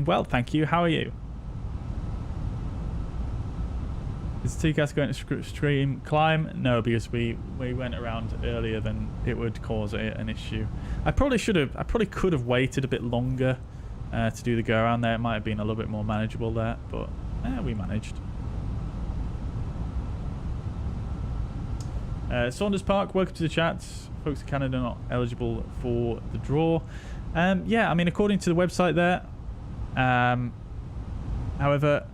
well. Thank you. How are you? Is TCAS going to extreme climb? No, because we went around earlier than it would cause an issue. I probably could have waited a bit longer to do the go around there. It might have been a little bit more manageable there, but we managed. Saunders Park, welcome to the chat. Folks in Canada not eligible for the draw. Yeah, I mean, according to the website there. However,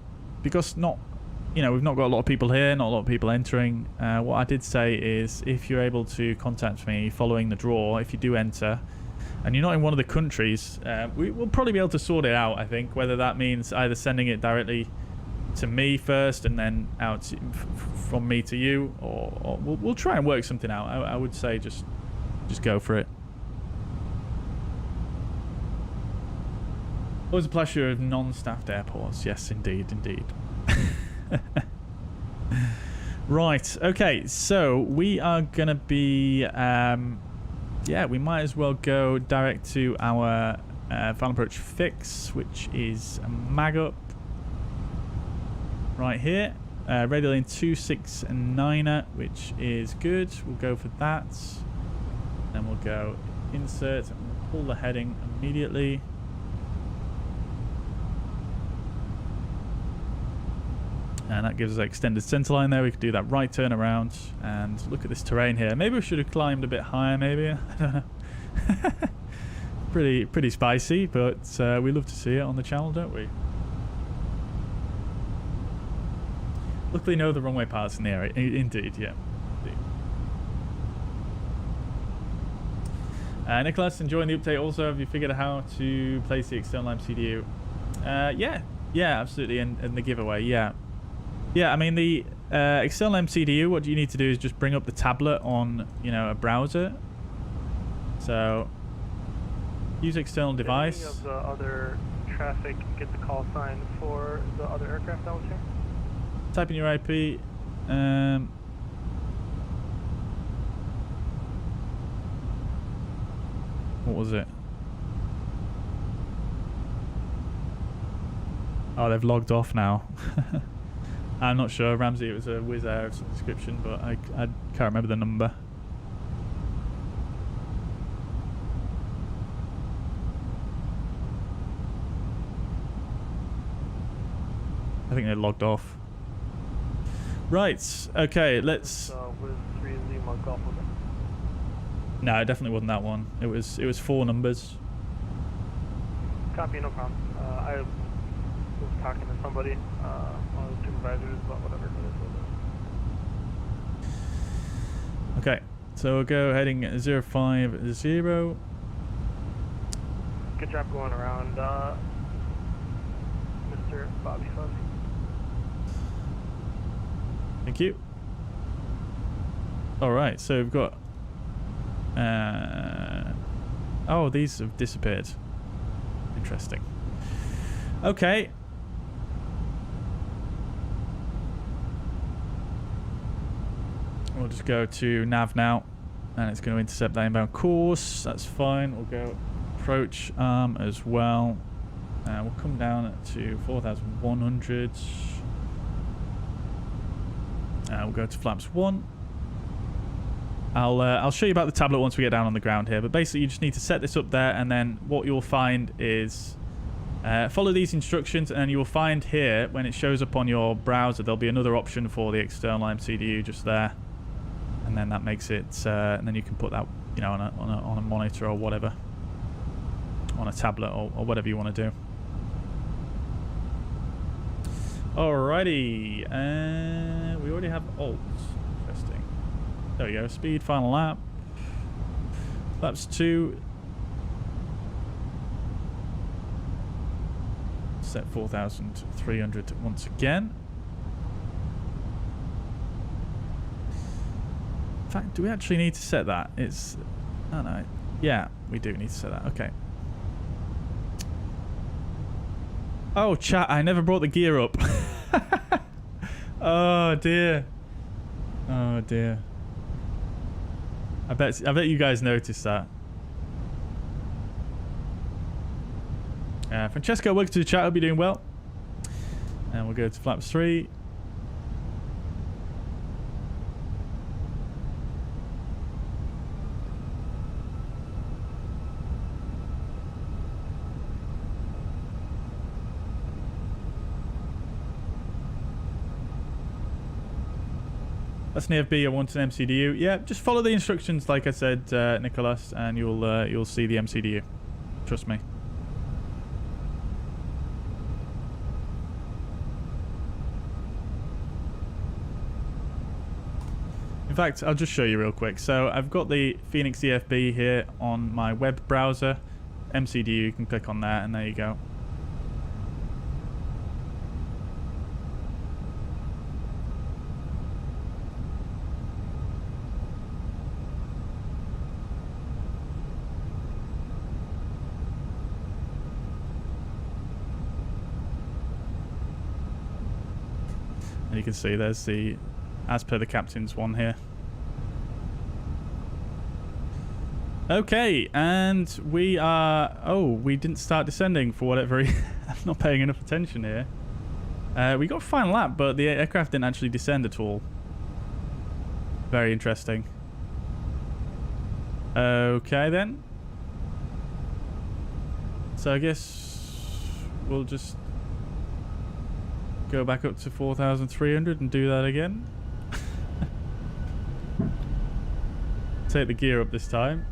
because we've not got a lot of people here, not a lot of people entering. What I did say is if you're able to contact me following the draw, if you do enter, and you're not in one of the countries, we will probably be able to sort it out, I think. Whether that means either sending it directly to me first and then out from me to you, or we'll try and work something out. I would say just go for it. Always a pleasure of non-staffed airports. Yes, indeed. Right, okay, so we are gonna be we might as well go direct to our final approach fix, which is mag up right here, radial lane 269er, which is good. We'll go for that, then we'll go insert and we'll pull the heading immediately. And that gives us an extended centerline there. We could do that right turn around and look at this terrain here. Maybe we should have climbed a bit higher, maybe. I don't know. pretty spicy, but we love to see it on the channel, don't we? Luckily, no the runway parts in the area. Indeed, yeah. Nicholas, enjoying the update also. Have you figured out how to place the external MCDU? Yeah, absolutely. And the giveaway, yeah. Yeah, I mean, the external MCDU, what you need to do is just bring up the tablet on, a browser. So, use external device. Any of the other traffic get the call sign for the other aircraft that was here? Type in your IP. What was it? Oh, they've logged off now. I'm not sure, Ramsey. It was a Wizz Air of some description, but I can't remember the number. I think they logged off. Right. Okay. Let's. With 3 Lima Golf. No, it definitely wasn't that one. It was 4 numbers. Copy, no problem. I was talking to somebody, one of the supervisors, but whatever it is. Okay, so we'll go heading 050. Good job going around, Mr. Bobby Fuzzy. Thank you. All right, so we've got. Oh, these have disappeared. Interesting. Okay. We'll just go to nav now, and it's going to intercept that inbound course. That's fine. We'll go approach as well. We'll come down to 4,100. We'll go to flaps 1. I'll show you about the tablet once we get down on the ground here, but basically you just need to set this up there, and then what you'll find is follow these instructions, and you will find here when it shows up on your browser there'll be another option for the external MCDU just there, and then that makes it and then you can put that, you know, on a monitor or whatever, on a tablet or whatever you want to do. Alrighty, we already have alt. Interesting. There we go. Speed, final lap. Laps 2. Set 4,300 once again. In fact, do we actually need to set that? It's... Oh no. Yeah, we do need to set that. Okay. Oh, chat, I never brought the gear up. Oh, dear. Oh, dear. I bet you guys noticed that. Francesco, welcome to the chat. Hope you're doing well. And we'll go to flaps 3. That's near B. I want an MCDU. Yeah, just follow the instructions, like I said, Nicholas, and you'll see the MCDU. Trust me. In fact, I'll just show you real quick. So I've got the Fenix EFB here on my web browser. MCDU, you can click on that, and there you go. And you can see there's the, as per the captain's one here. Okay, and we are... Oh, we didn't start descending for whatever reason. I'm not paying enough attention here. We got a final lap, but the aircraft didn't actually descend at all. Very interesting. Okay, then. So I guess we'll just go back up to 4,300 and do that again. Take the gear up this time.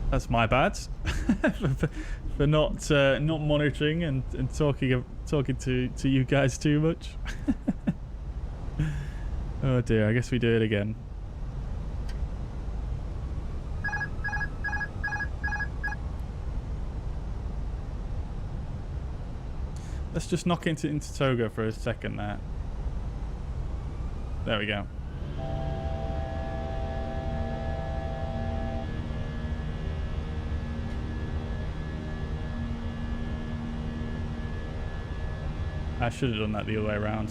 That's my bad for not monitoring and talking to you guys too much. Oh dear, I guess we do it again. Let's just knock into Togo for a second there. There we go. I should have done that the other way around.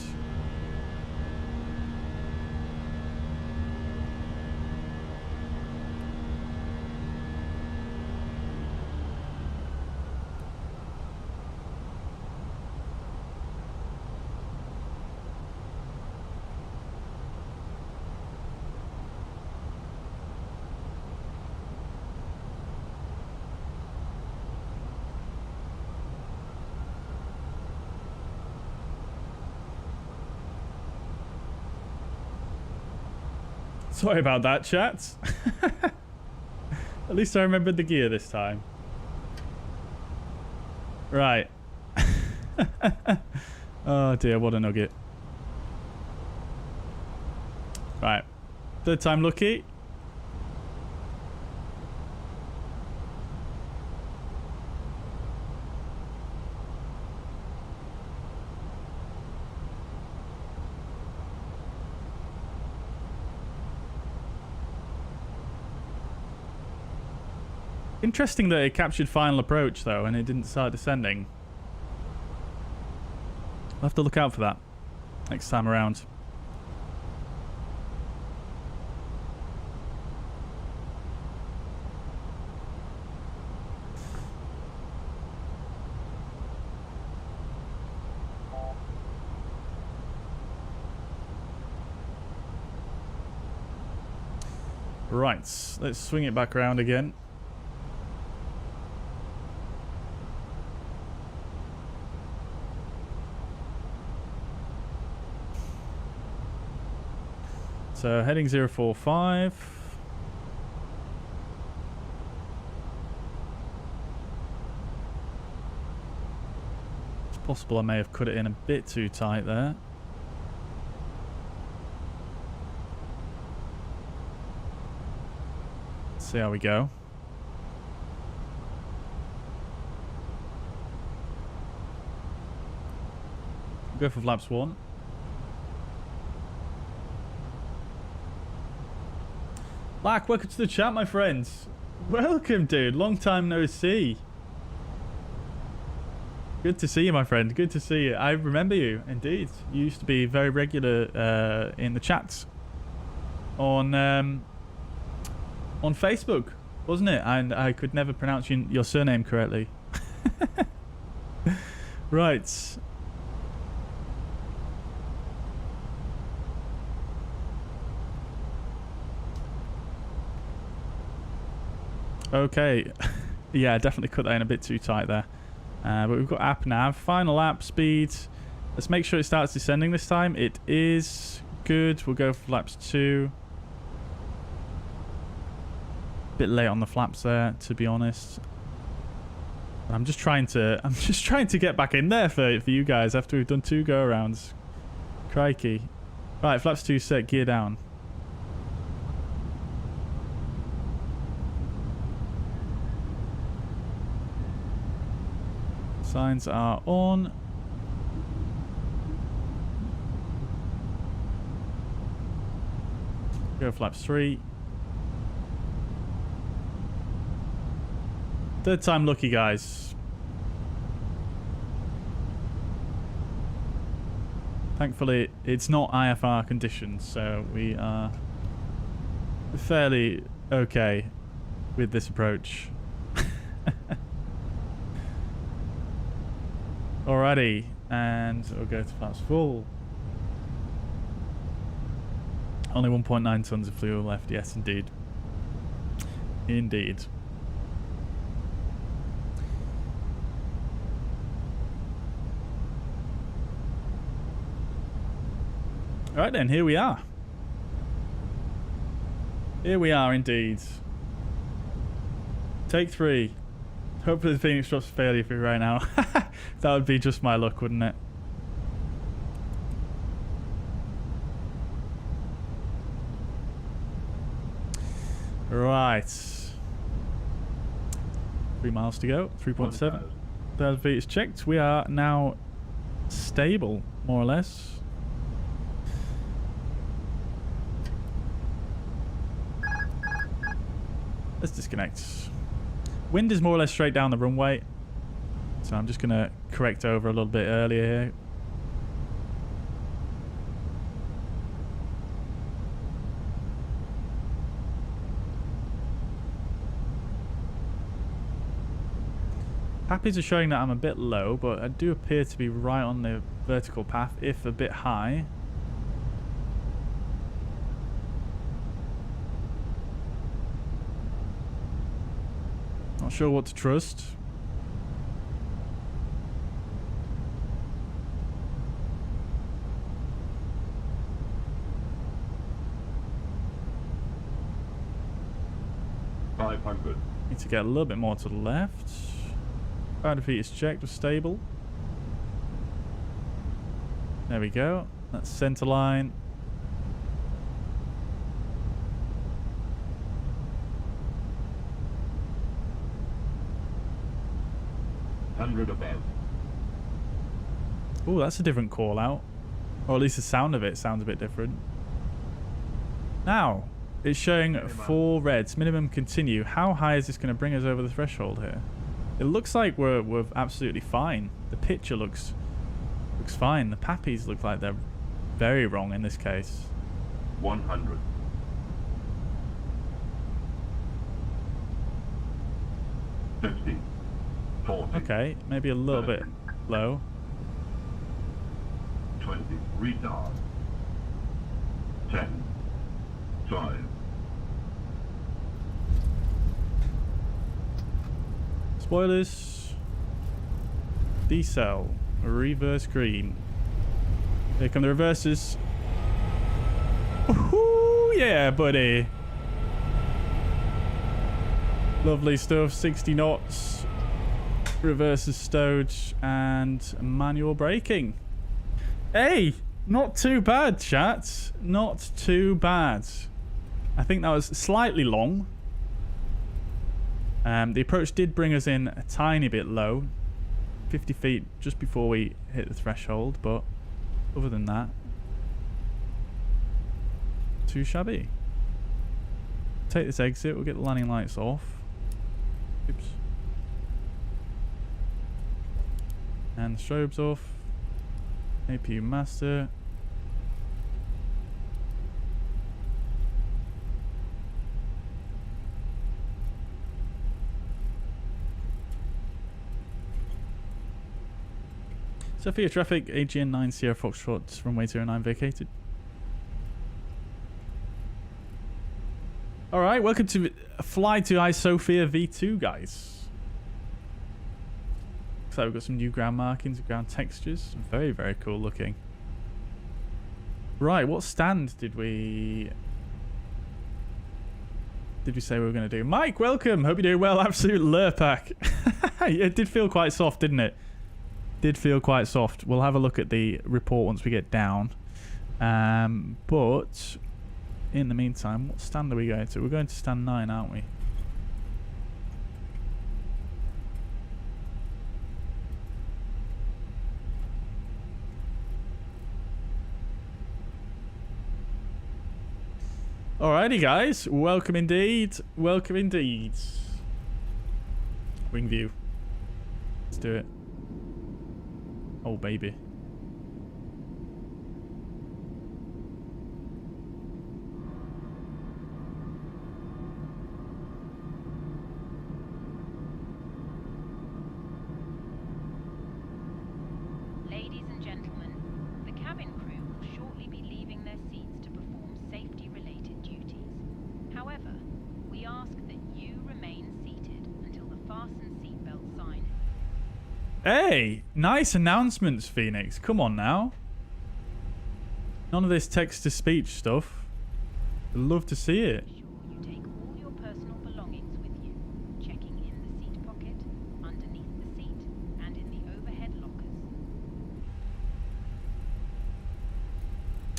Sorry about that, chat. At least I remembered the gear this time. Right. Oh dear, what a nugget. Right. Third time lucky. Interesting that it captured final approach though and it didn't start descending. I'll have to look out for that next time around. Right, let's swing it back around again. So heading 045. It's possible I may have cut it in a bit too tight there. Let's see how we go. Go for flaps 1. Black, welcome to the chat, my friends. Welcome, dude. Long time no see. Good to see you, my friend. Good to see you. I remember you, indeed. You used to be very regular in the chats on Facebook, wasn't it? And I could never pronounce your surname correctly. Right. Okay. Yeah, definitely cut that in a bit too tight there. But we've got app nav. Final lap speed. Let's make sure it starts descending this time. It is good. We'll go for flaps 2. Bit late on the flaps there, to be honest. I'm just trying to get back in there for you guys after we've done 2 go arounds. Crikey. Right, flaps 2 set, gear down. Signs are on. Go flaps 3. Third time lucky, guys. Thankfully, it's not IFR conditions, so we are fairly okay with this approach. Alrighty, and we'll go to flaps full. Only 1.9 tons of fuel left. Yes, indeed. Indeed. Alright then, here we are. Here we are indeed. Take 3. Hopefully the Phoenix drops fairly for right now. That would be just my luck, wouldn't it? Right. 3 miles to go. 3.7. The V is checked. We are now stable, more or less. Let's disconnect. Wind is more or less straight down the runway, so I'm just going to correct over a little bit earlier here. Pappies are showing that I'm a bit low, but I do appear to be right on the vertical path, if a bit high. Not sure what to trust. Need to get a little bit more to the left. Crowd of feet is checked, was stable. There we go. That's center line. Above. Oh, that's a different call out. Or at least the sound of it sounds a bit different. Now, it's showing 4 reds. Minimum continue. How high is this going to bring us over the threshold here? It looks like we're absolutely fine. The picture looks fine. The pappies look like they're very wrong in this case. 100. 50. 40. Okay, maybe a little bit low. 20. Retard. 10. 5. Spoilers. Decel. Reverse green. Here come the reverses. Ooh, yeah, buddy. Lovely stuff. 60 knots. Reverses stowed and manual braking. Hey, not too bad, chat. Not too bad. I think that was slightly long. The approach did bring us in a tiny bit low. 50 feet just before we hit the threshold, but other than that, too shabby. Take this exit, we'll get the landing lights off. Oops. And the strobes off. APU master. Sofia traffic, AGN 9 Sierra Foxtrot, runway 09 vacated. Alright, welcome to Fly to I Sofia V2, guys. Looks like we've got some new ground markings, ground textures. Very, very cool looking. Right, what stand did we say we were going to do? Mike, welcome. Hope you're doing well. Absolute lurpak. It did feel quite soft, didn't it? Did feel quite soft. We'll have a look at the report once we get down. But in the meantime, what stand are we going to? We're going to stand 9, aren't we? Alrighty, guys. Welcome indeed. Welcome indeed. Wing view. Let's do it. Oh, baby. Ladies and gentlemen, the cabin crew will shortly be leaving their seats to perform safety-related duties. However, we ask that you remain seated until the fasten seatbelt sign. Hey, nice announcements, Phoenix. Come on now. None of this text-to-speech stuff. I'd love to see it. Ensure you take all your personal belongings with you, checking in the seat pocket, underneath the seat, and in the overhead lockers.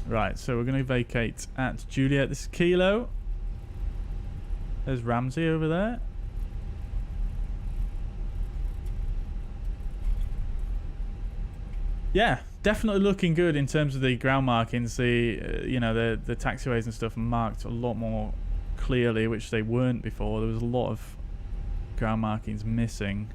Right, so we're going to vacate at Juliet. This is Kilo. There's Ramsey over there. Yeah, definitely looking good in terms of the ground markings. The you know, the taxiways and stuff marked a lot more clearly, which they weren't before. There was a lot of ground markings missing.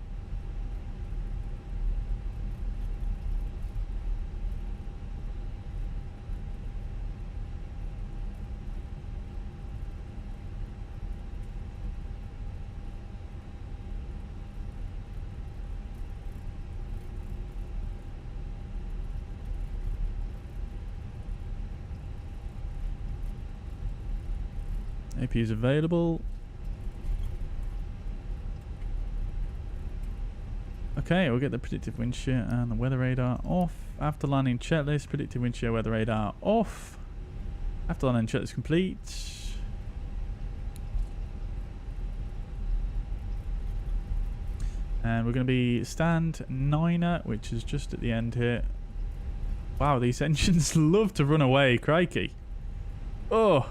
AP is available. Okay, we'll get the predictive wind shear and the weather radar off. After landing checklist, predictive wind shear, weather radar off. After landing checklist complete. And we're going to be stand 9er, which is just at the end here. Wow, these engines love to run away, crikey. Oh.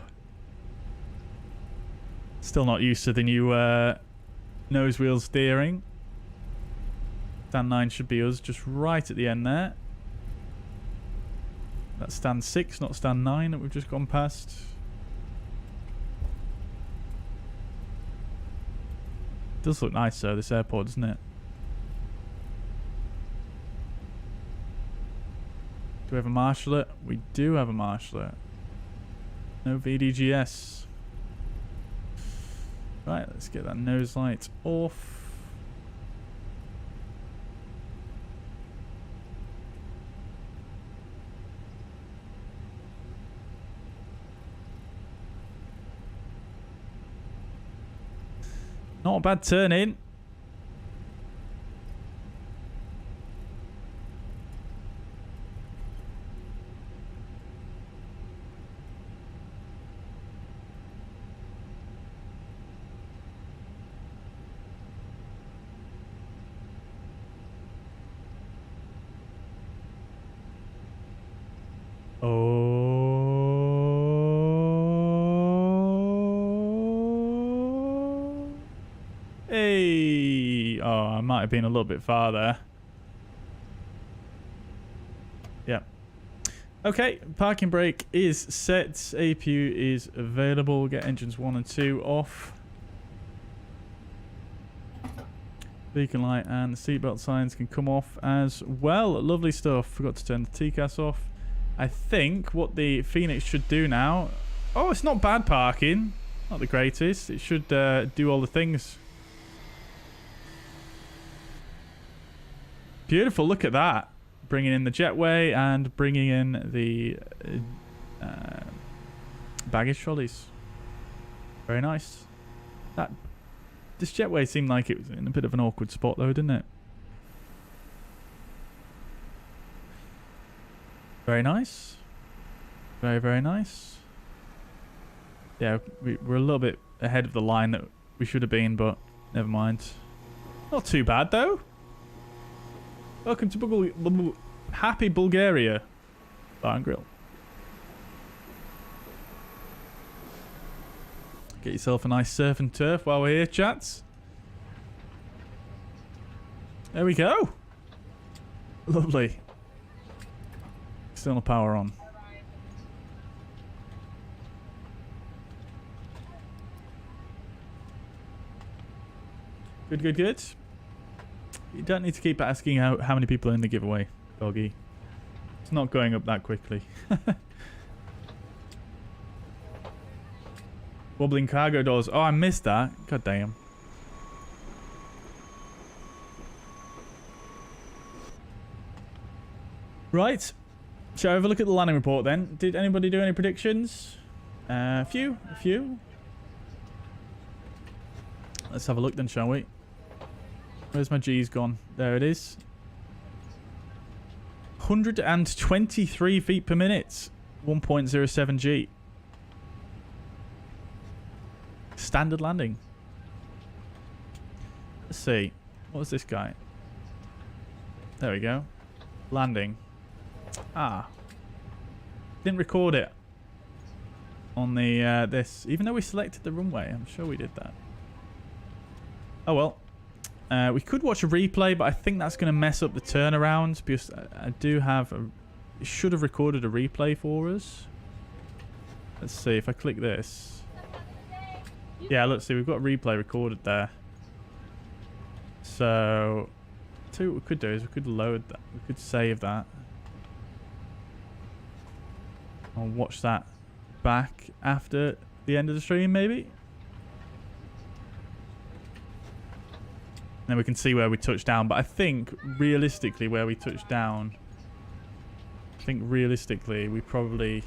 Still not used to the new nose wheel steering. Stand 9 should be us just right at the end there. That's stand 6, not stand 9 that we've just gone past. Does look nice though, this airport, doesn't it? Do we have a marshallet? We do have a marshallet. No VDGS. Right, let's get that nose light off. Not a bad turn in. Might have been a little bit far there. Yeah. Okay, parking brake is set. APU is available. Get engines 1 and 2 off. Beacon light and seatbelt signs can come off as well. Lovely stuff. Forgot to turn the TCAS off. I think what the Fenix should do now... Oh, it's not bad parking. Not the greatest. It should do all the things. Beautiful, look at that. Bringing in the jetway and bringing in the baggage trolleys. Very nice. This jetway seemed like it was in a bit of an awkward spot though, didn't it? Very nice. Very, very nice. Yeah, we're a little bit ahead of the line that we should have been, but never mind. Not too bad though. Welcome to Happy Bulgaria Bar and Grill. Get yourself a nice surf and turf while we're here, chats. There we go. Lovely. External power on. Good, good, good. You don't need to keep asking how many people are in the giveaway, doggy. It's not going up that quickly. Wobbling cargo doors. Oh, I missed that. God damn. Right. Shall I have a look at the landing report then? Did anybody do any predictions? A few. Let's have a look then, shall we? Where's my G's gone? There it is. 123 feet per minute. 1.07 G. Standard landing. Let's see. What was this guy? There we go. Landing. Ah. Didn't record it on the this. Even though we selected the runway. I'm sure we did that. Oh well. We could watch a replay, but I think that's going to mess up the turnaround because I do have it should have recorded a replay for us. Let's see if I click this. Yeah, let's see. We've got a replay recorded there. So, what we could do is we could load that. We could save that. I'll watch that back after the end of the stream, maybe. Then we can see where we touched down. But I think realistically where we touched down, we probably...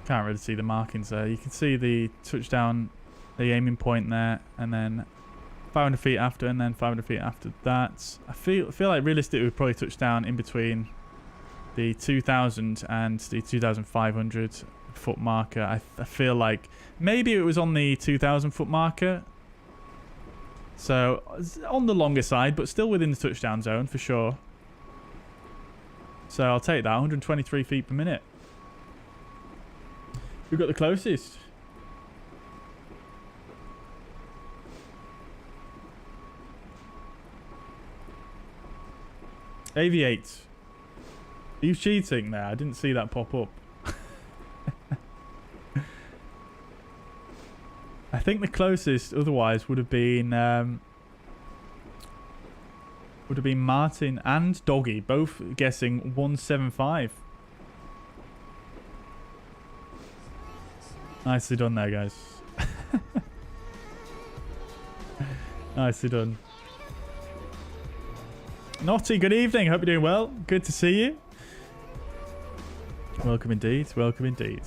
Can't really see the markings there. You can see the touchdown, the aiming point there, and then 500 feet after, and then 500 feet after that. I feel like realistically we probably touch down in between the 2,000 and the 2,500 foot marker. I feel like maybe it was on the 2,000 foot marker. So on the longer side, but still within the touchdown zone for sure. So I'll take that, 123 feet per minute. Who got the closest? Aviate. Are you cheating there? I didn't see that pop up. I think the closest otherwise would have been Martin and Doggy, both guessing 175. Nicely done there, guys. Nicely done. Naughty, good evening. Hope you're doing well. Good to see you. Welcome indeed. Welcome indeed.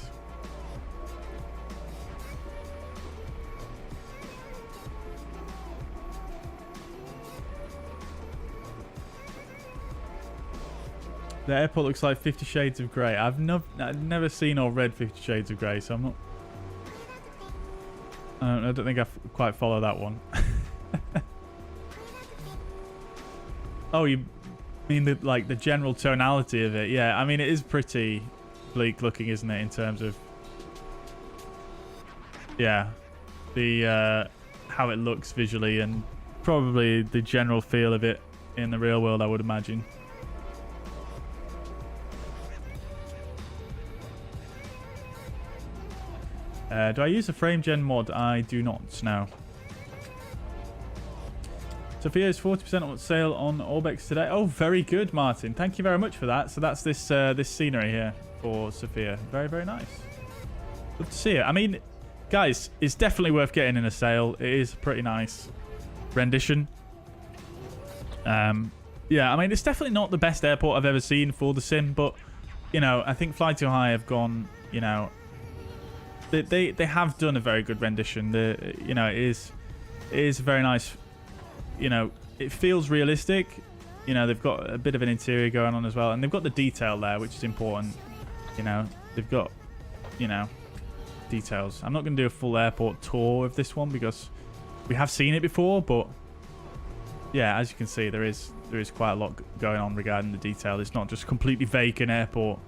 The airport looks like 50 Shades of Grey. I've never seen or read 50 Shades of Grey, so I'm not... I don't think I quite follow that one. Oh, you mean the general tonality of it? Yeah, I mean, it is pretty bleak looking, isn't it, in terms of... Yeah, the how it looks visually and probably the general feel of it in the real world, I would imagine. Do I use a frame gen mod? I do not, no. Sofia is 40% on sale on Orbex today. Oh, very good, Martin. Thank you very much for that. So that's this this scenery here for Sofia. Very, very nice. Good to see it. I mean, guys, it's definitely worth getting in a sale. It is a pretty nice rendition. Yeah, I mean, it's definitely not the best airport I've ever seen for the sim, but, you know, I think Fly Too High have gone, you know... They have done a very good rendition. You know, it is very nice. You know, it feels realistic. You know, they've got a bit of an interior going on as well, and they've got the detail there, which is important. You know, they've got, you know, details. I'm not going to do a full airport tour of this one because we have seen it before, but yeah, as you can see, there is quite a lot going on regarding the detail. It's not just completely vacant airport.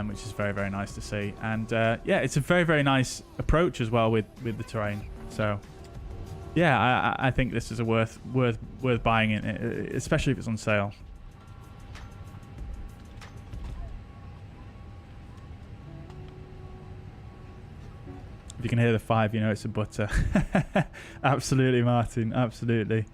Which is very, very nice to see. And yeah, it's a very, very nice approach as well with the terrain. So yeah, I think this is a worth buying it, especially if it's on sale. If you can hear the 5, you know it's a butter. Absolutely, Martin. Absolutely.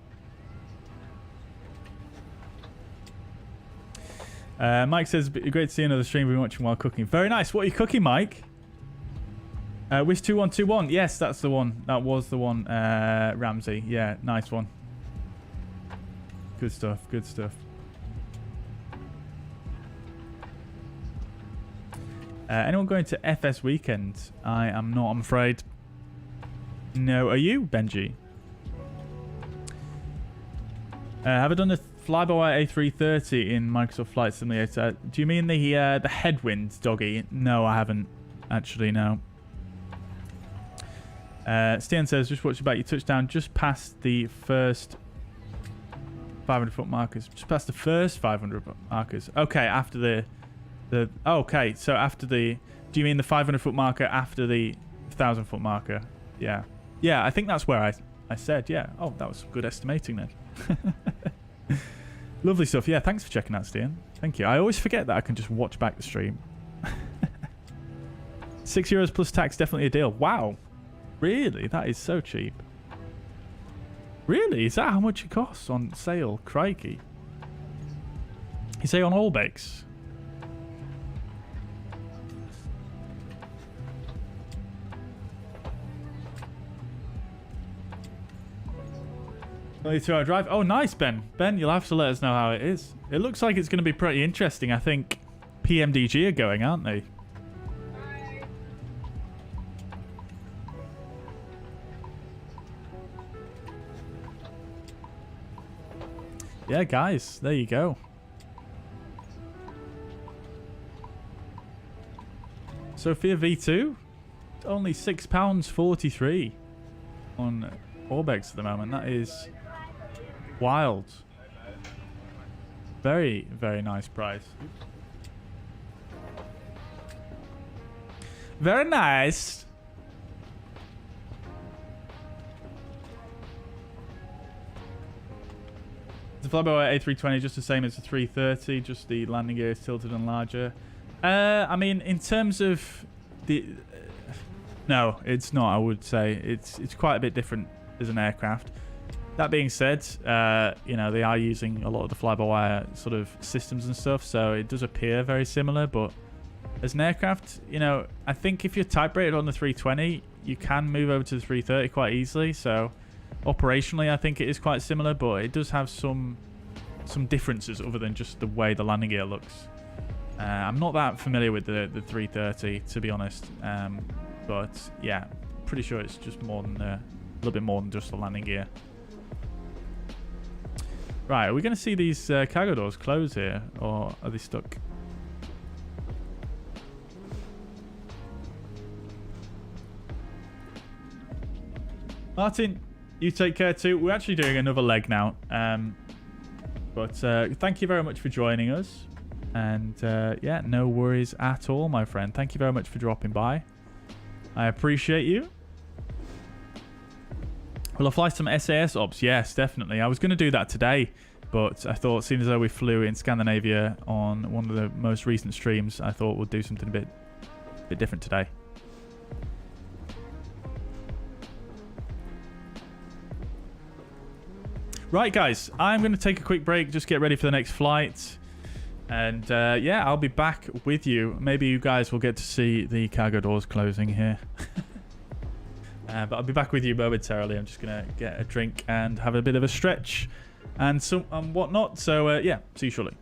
Mike says, great to see another stream we've been watching while cooking. Very nice. What are you cooking, Mike? Wish 2121. Yes, that's the one. That was the one, Ramsey. Yeah, nice one. Good stuff. Good stuff. Anyone going to FS weekend? I am not, I'm afraid. No, are you, Benji? Have I done the Flyby A330 in Microsoft Flight Simulator? Do you mean the headwind, Doggy? No, I haven't. Actually, no. Stian says, just watch about your touchdown just past the first 500 foot markers. Just past the first 500 foot markers. Okay, after the okay, so after the... Do you mean the 500 foot marker after the 1,000 foot marker? Yeah. Yeah, I think that's where I said, yeah. Oh, that was good estimating then. Lovely stuff. Yeah, thanks for checking out, Stian. Thank you. I always forget that I can just watch back the stream. €6 plus tax, definitely a deal. Wow. Really? That is so cheap. Really? Is that how much it costs on sale? Crikey. You say on all bakes? Only 2 hour drive. Oh, nice, Ben. Ben, you'll have to let us know how it is. It looks like it's going to be pretty interesting. I think PMDG are going, aren't they? yeah, guys, there you go. Sofia V2, only £6.43 on Orbex at the moment. That is wild. Very, very nice price. Very nice. The Flyboy A320 just the same as the 330, just the landing gear is tilted and larger. I mean, in terms of the... no, it's not, I would say. It's quite a bit different as an aircraft. That being said, you know, they are using a lot of the fly-by-wire sort of systems and stuff, so it does appear very similar, but as an aircraft, you know, I think if you're type rated on the 320, you can move over to the 330 quite easily, so operationally I think it is quite similar, but it does have some differences other than just the way the landing gear looks. I'm not that familiar with the 330, to be honest, but yeah, pretty sure it's just more than a little bit more than just the landing gear. Right, are we going to see these cargo doors close here, or are they stuck? Martin, you take care too. We're actually doing another leg now, but thank you very much for joining us. And yeah, no worries at all, my friend. Thank you very much for dropping by. I appreciate you. Will I fly some SAS ops? Yes, definitely. I was going to do that today, but I thought, seeing as though we flew in Scandinavia on one of the most recent streams, I thought we'll do something a bit different today. Right, guys, I'm going to take a quick break, just get ready for the next flight. And yeah, I'll be back with you. Maybe you guys will get to see the cargo doors closing here. But I'll be back with you momentarily. I'm just going to get a drink and have a bit of a stretch and whatnot. So yeah, see you shortly.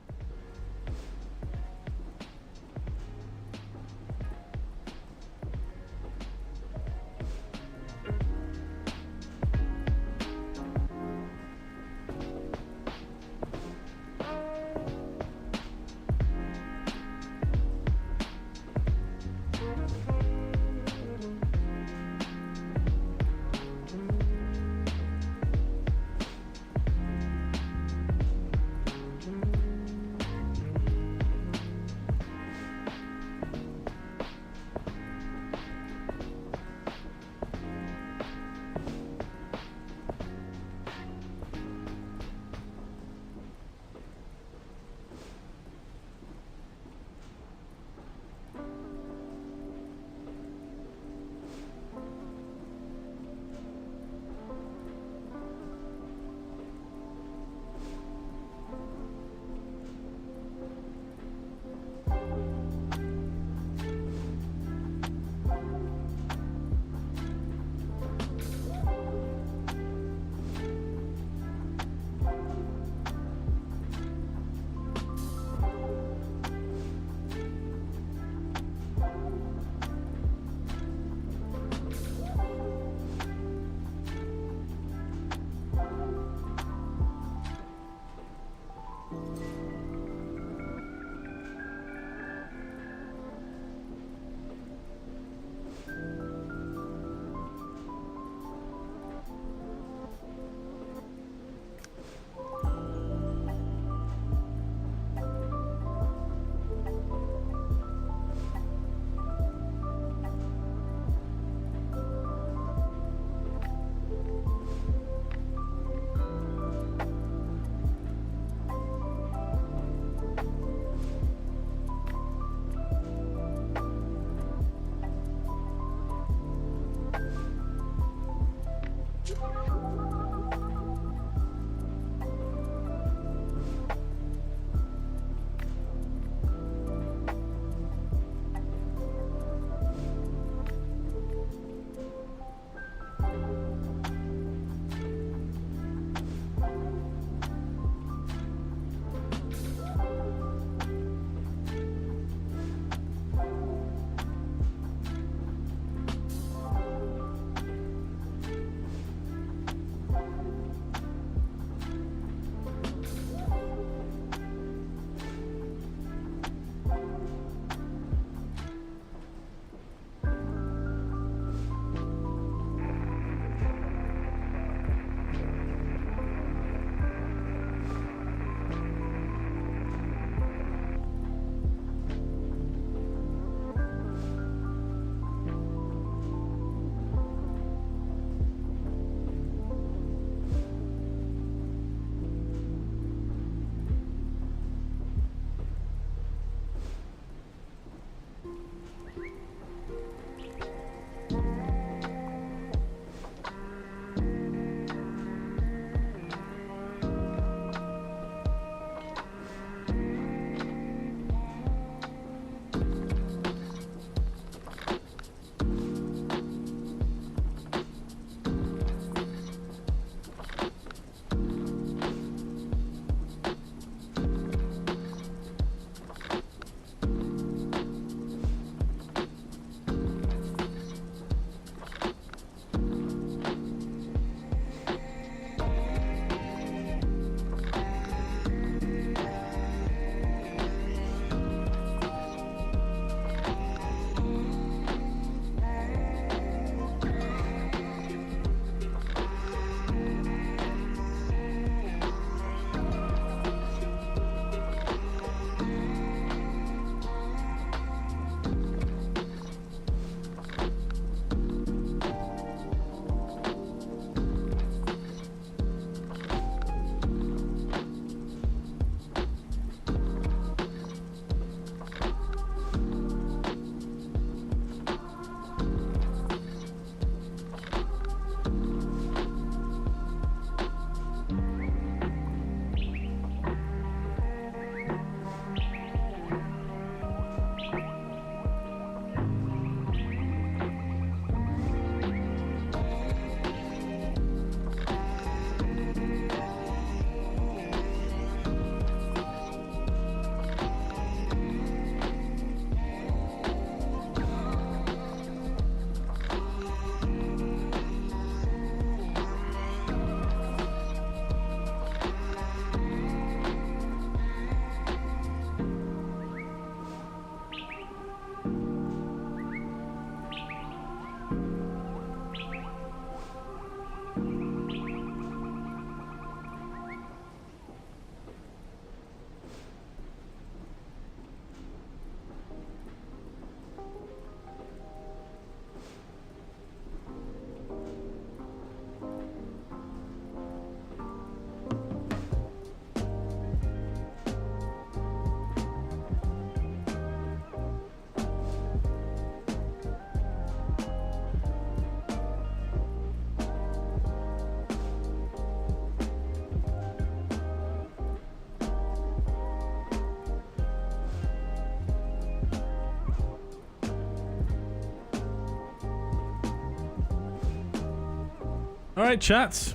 All right, chats.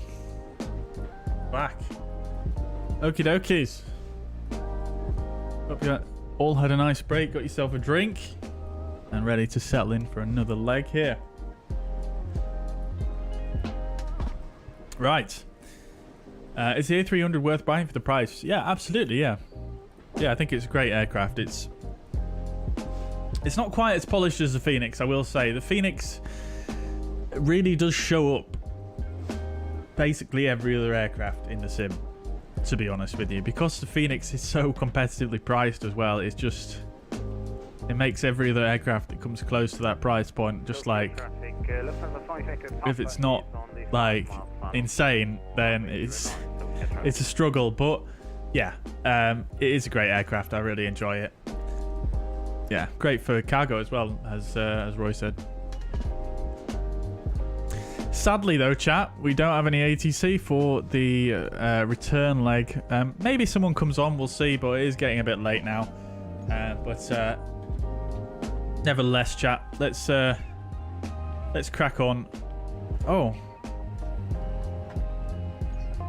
Back. Okie dokies. Hope you all had a nice break, got yourself a drink, and ready to settle in for another leg here. Right. Is the A300 worth buying for the price? Yeah, absolutely, yeah. Yeah, I think it's a great aircraft. It's not quite as polished as the Fenix, I will say. The Fenix really does show up basically every other aircraft in the sim, to be honest with you. Because the Fenix is so competitively priced as well, it's just... it makes every other aircraft that comes close to that price point just like... if it's not, like, insane, then it's a struggle. But, yeah, it is a great aircraft. I really enjoy it. Yeah, great for cargo as well, as Roy said. Sadly, though, chat, we don't have any ATC for the return leg. Maybe someone comes on, we'll see, but it is getting a bit late now. But nevertheless, chat, let's crack on. Oh,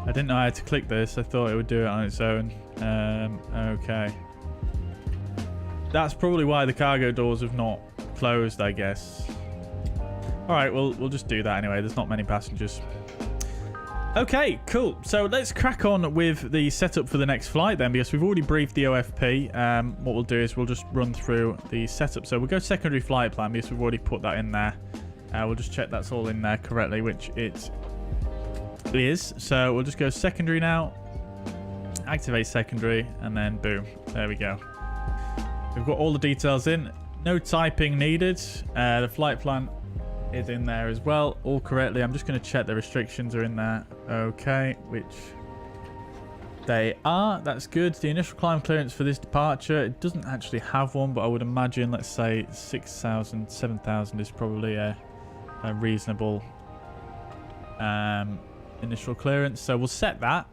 I didn't know I had to click this. I thought it would do it on its own. Okay, that's probably why the cargo doors have not closed, I guess. All right, we'll just do that anyway. There's not many passengers. Okay, cool. So let's crack on with the setup for the next flight then, because we've already briefed the OFP. What we'll do is we'll just run through the setup. So we'll go secondary flight plan because we've already put that in there. We'll just check that's all in there correctly, which it is. So we'll just go secondary now. Activate secondary, and then boom. There we go. We've got all the details in. No typing needed. The flight plan is in there as well, all correctly. I'm just going to check the restrictions are in there. Okay, which they are. That's good. The initial climb clearance for this departure, it doesn't actually have one, but I would imagine, let's say 6,000, 7,000 is probably a reasonable initial clearance. So we'll set that.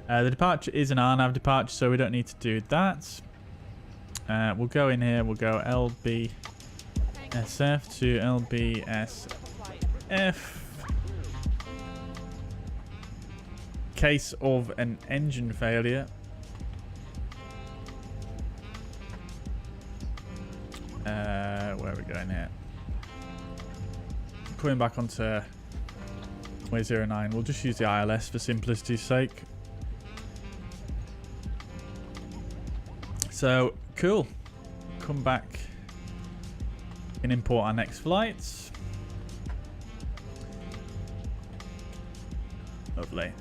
The departure is an RNAV departure, so we don't need to do that. We'll go in here. We'll go LBSF to LBSF. Case of an engine failure. Where are we going here? Coming back onto Runway 09. We'll just use the ILS for simplicity's sake. So, cool. Come back and import our next flights. Lovely.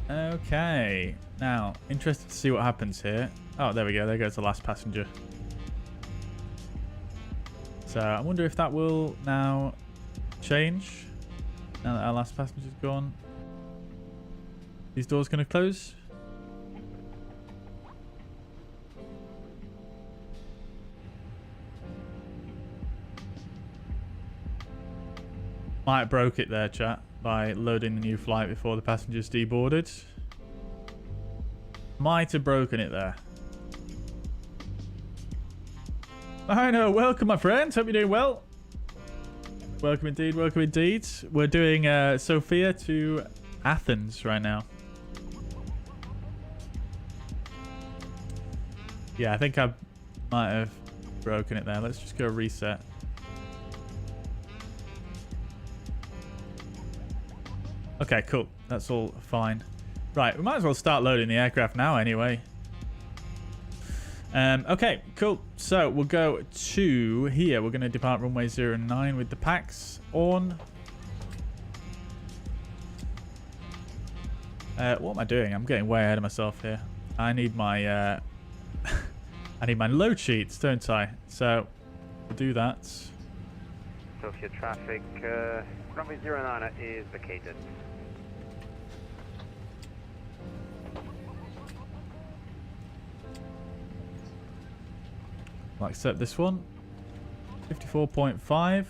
Okay. Now, interested to see what happens here. Oh, there we go. There goes the last passenger. So, I wonder if that will now change. Now that our last passenger's gone. These doors going to close? Might have broke it there, chat, by loading the new flight before the passengers deboarded. Might have broken it there. I know. Welcome, my friends. Hope you're doing well. Welcome indeed. Welcome indeed. We're doing Sofia to Athens right now. Yeah, I think I might have broken it there. Let's just go reset. Okay, cool. That's all fine. Right, we might as well start loading the aircraft now anyway. Okay, cool. So we'll go to here. We're going to depart runway 09 with the packs on. What am I doing? I'm getting way ahead of myself here. I need my I need my load sheets, don't I? So we'll do that. Sofia traffic, runway 09 is vacated. I'll accept this one. 54.5.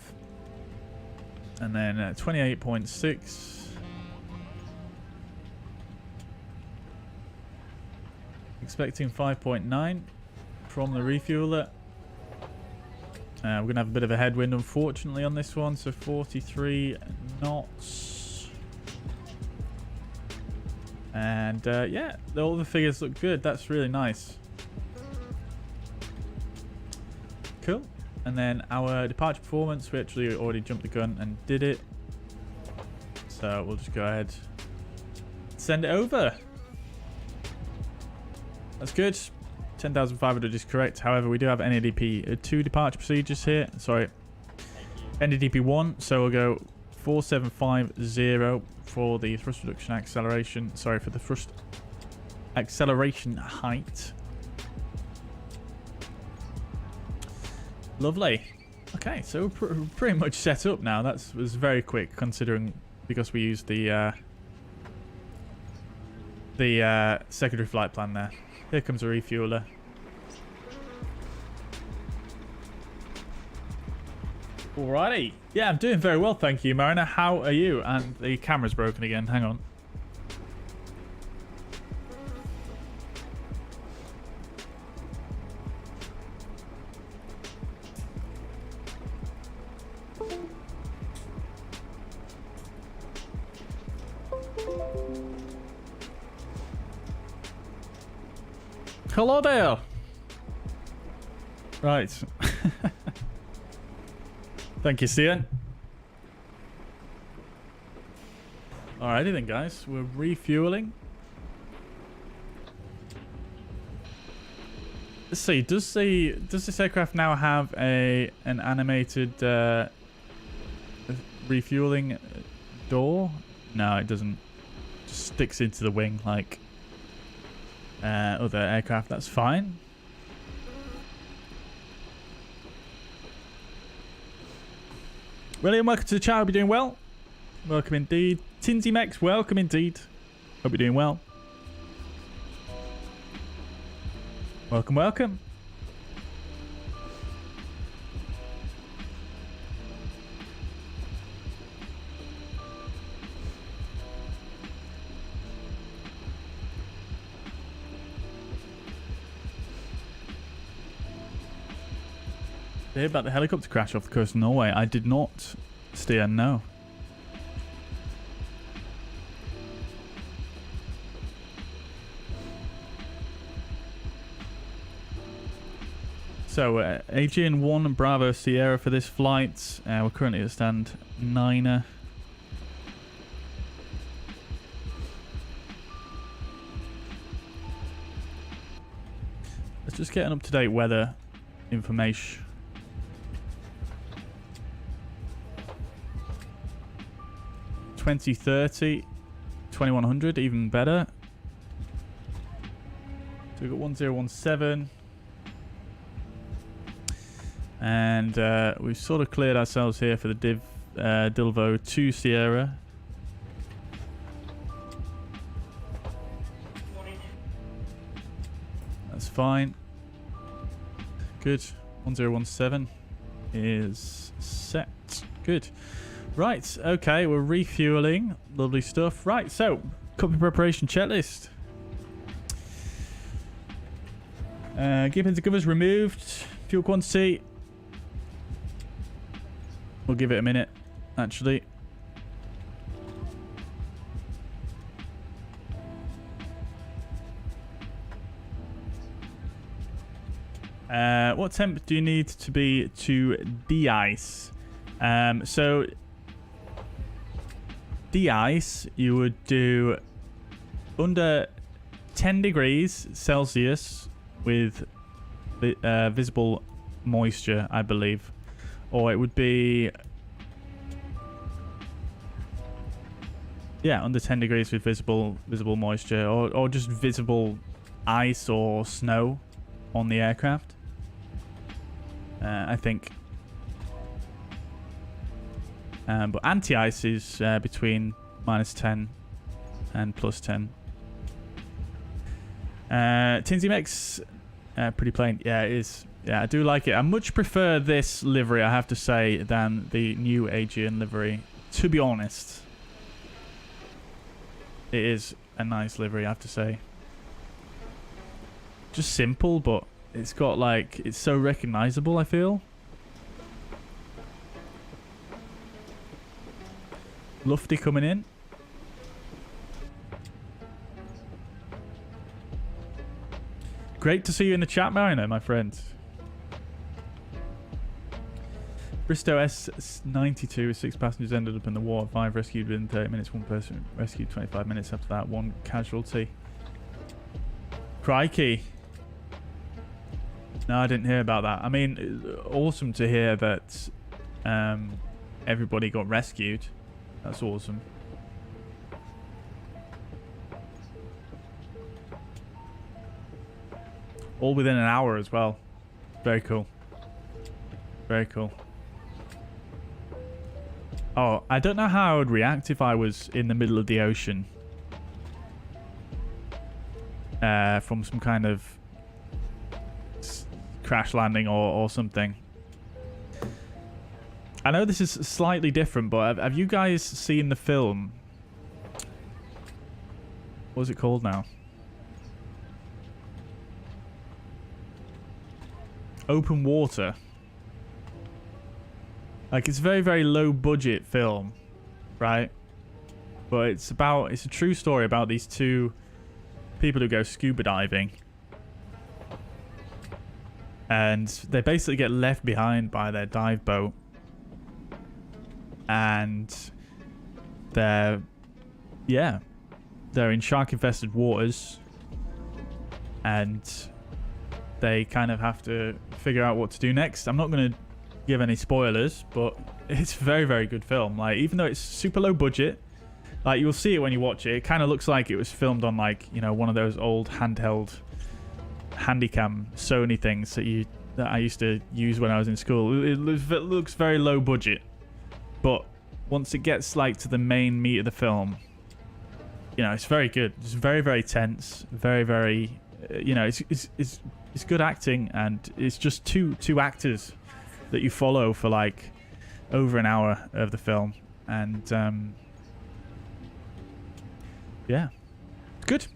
And then 28.6. Expecting 5.9 from the refueler. We're going to have a bit of a headwind, unfortunately, on this one. So 43 knots. And yeah, all the figures look good. That's really nice. Cool. And then our departure performance, we actually already jumped the gun and did it. So we'll just go ahead, send it over. That's good. 10,500 is correct. However, we do have NADP 2 departure procedures here. Sorry, NADP 1. So we'll go 4750 for the thrust reduction acceleration. Sorry, for the thrust acceleration height. Lovely. Okay, so we're pretty much set up now. That was very quick considering, because we used the secondary flight plan there. Here comes a refueler. Alrighty. Yeah, I'm doing very well, thank you, Mariner. How are you? And the camera's broken again. Hang on. Hello there. Right. Thank you, Stian. Alrighty then, guys. We're refueling. Let's see. Does this aircraft now have an animated refueling door? No, it doesn't. Just sticks into the wing like other aircraft. That's fine. William, welcome to the chat. Hope you're doing well. Welcome indeed. Tinsy Mex, welcome indeed. Hope you're doing well. Welcome, welcome. Hear about the helicopter crash off the coast of Norway? I did not, Stian, no. So, Aegean 1 Bravo Sierra for this flight. We're currently at stand 9er. Let's just get an up-to-date weather information. 2030, 2100, even better. So we've got 1017. And we've sort of cleared ourselves here for the Dilvo 2 Sierra. That's fine. Good. 1017 is set. Good. Right, okay, we're refueling. Lovely stuff. Right, so, cockpit preparation checklist. Gear pins and covers removed. Fuel quantity. We'll give it a minute, actually. What temp do you need to be to de-ice? So de-ice, you would do under 10 degrees Celsius with visible moisture, I believe. Or it would be, yeah, under 10 degrees with visible moisture, or just visible ice or snow on the aircraft. I think. But anti-ice is between -10 and +10. Tinsy Mex, pretty plain. Yeah, it is. Yeah, I do like it. I much prefer this livery, I have to say, than the new Aegean livery. To be honest, it is a nice livery, I have to say. Just simple, but it's got like, it's so recognizable, I feel. Lufty coming in. Great to see you in the chat, Mariner, my friend. Bristow S92 with 6 passengers ended up in the water. 5 rescued within 30 minutes. 1 person rescued 25 minutes after that. 1 casualty. Crikey. No, I didn't hear about that. I mean, awesome to hear that everybody got rescued. That's awesome. All within an hour as well. Very cool. Very cool. Oh, I don't know how I would react if I was in the middle of the ocean. From some kind of crash landing or something. I know this is slightly different, but have you guys seen the film? What's it called now? Open Water. Like, it's a very, very low budget film, right? But it's a true story about these 2 people who go scuba diving. And they basically get left behind by their dive boat. And they're in shark-infested waters. And they kind of have to figure out what to do next. I'm not going to give any spoilers, but it's a very, very good film. Like, even though it's super low budget, like, you'll see it when you watch it. It kind of looks like it was filmed on, like, you know, one of those old handheld Handycam Sony things that I used to use when I was in school. It looks very low budget, but once it gets, like, to the main meat of the film, you know, it's very good. It's very, very tense. Very, very, you know, it's good acting, and it's just two actors that you follow for, like, over an hour of the film. And yeah, it's good.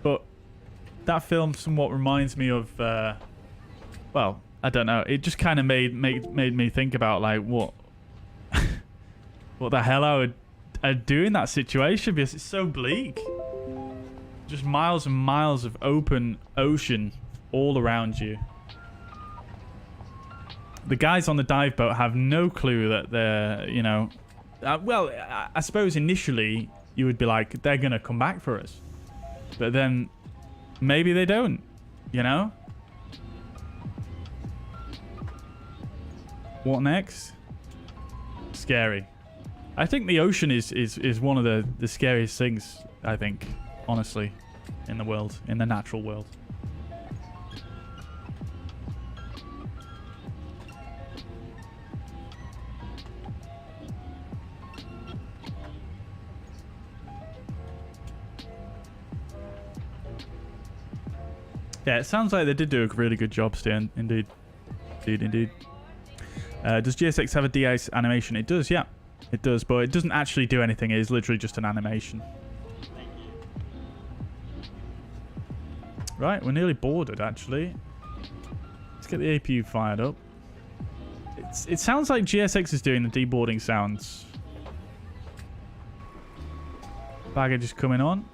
But that film somewhat reminds me of well, I don't know, it just kind of made me think about, like, what the hell I'd do in that situation, because it's so bleak. Just miles and miles of open ocean all around you. The guys on the dive boat have no clue that they're, you know... well, I suppose initially you would be like, they're going to come back for us. But then maybe they don't, you know? What next? Scary. I think the ocean is one of the scariest things, I think, honestly, in the world, in the natural world. Yeah, it sounds like they did do a really good job, Stan. Indeed. Indeed. Does GSX have a de-ice animation? It does, yeah. It does, but it doesn't actually do anything. It is literally just an animation. Right, we're nearly boarded, actually. Let's get the APU fired up. It sounds like GSX is doing the deboarding sounds. Baggage is coming on.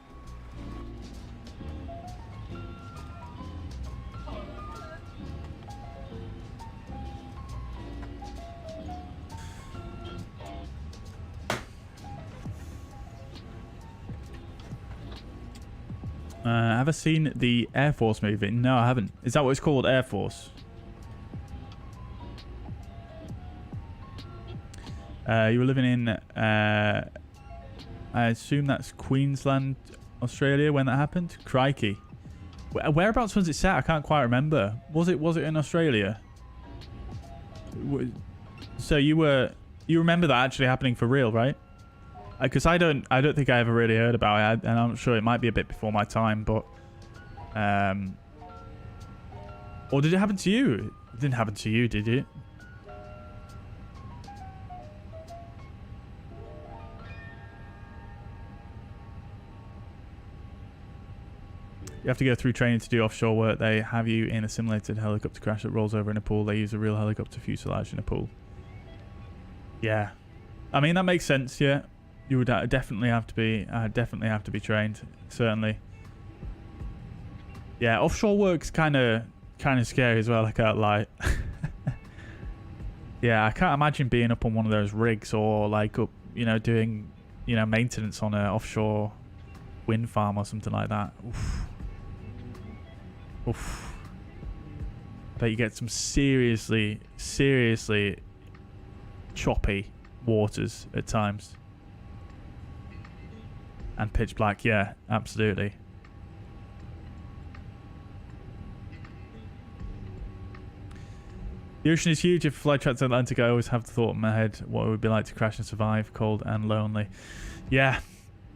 Have I seen the Air Force movie? No, I haven't. Is that what it's called? Air Force? You were living in... I assume that's Queensland, Australia, when that happened? Crikey. Whereabouts was it set? I can't quite remember. Was it in Australia? So you remember that actually happening for real, right? Because I don't think I ever really heard about it, and I'm sure it might be a bit before my time, but or did it happen to you? It didn't happen to you, did it? You have to go through training to do offshore work. They have you in a simulated helicopter crash that rolls over in a pool. They use a real helicopter fuselage in a pool. Yeah, I mean that makes sense. Yeah. You would definitely have to be trained, certainly. Yeah, offshore work's kind of scary as well, I can't lie. Yeah, I can't imagine being up on one of those rigs or like up, you know, doing, you know, maintenance on an offshore wind farm or something like that. Oof. Oof. Bet you get some seriously choppy waters at times. And pitch black, yeah, absolutely. The ocean is huge. If I fly track to Atlantic, I always have the thought in my head what it would be like to crash and survive, cold and lonely. Yeah,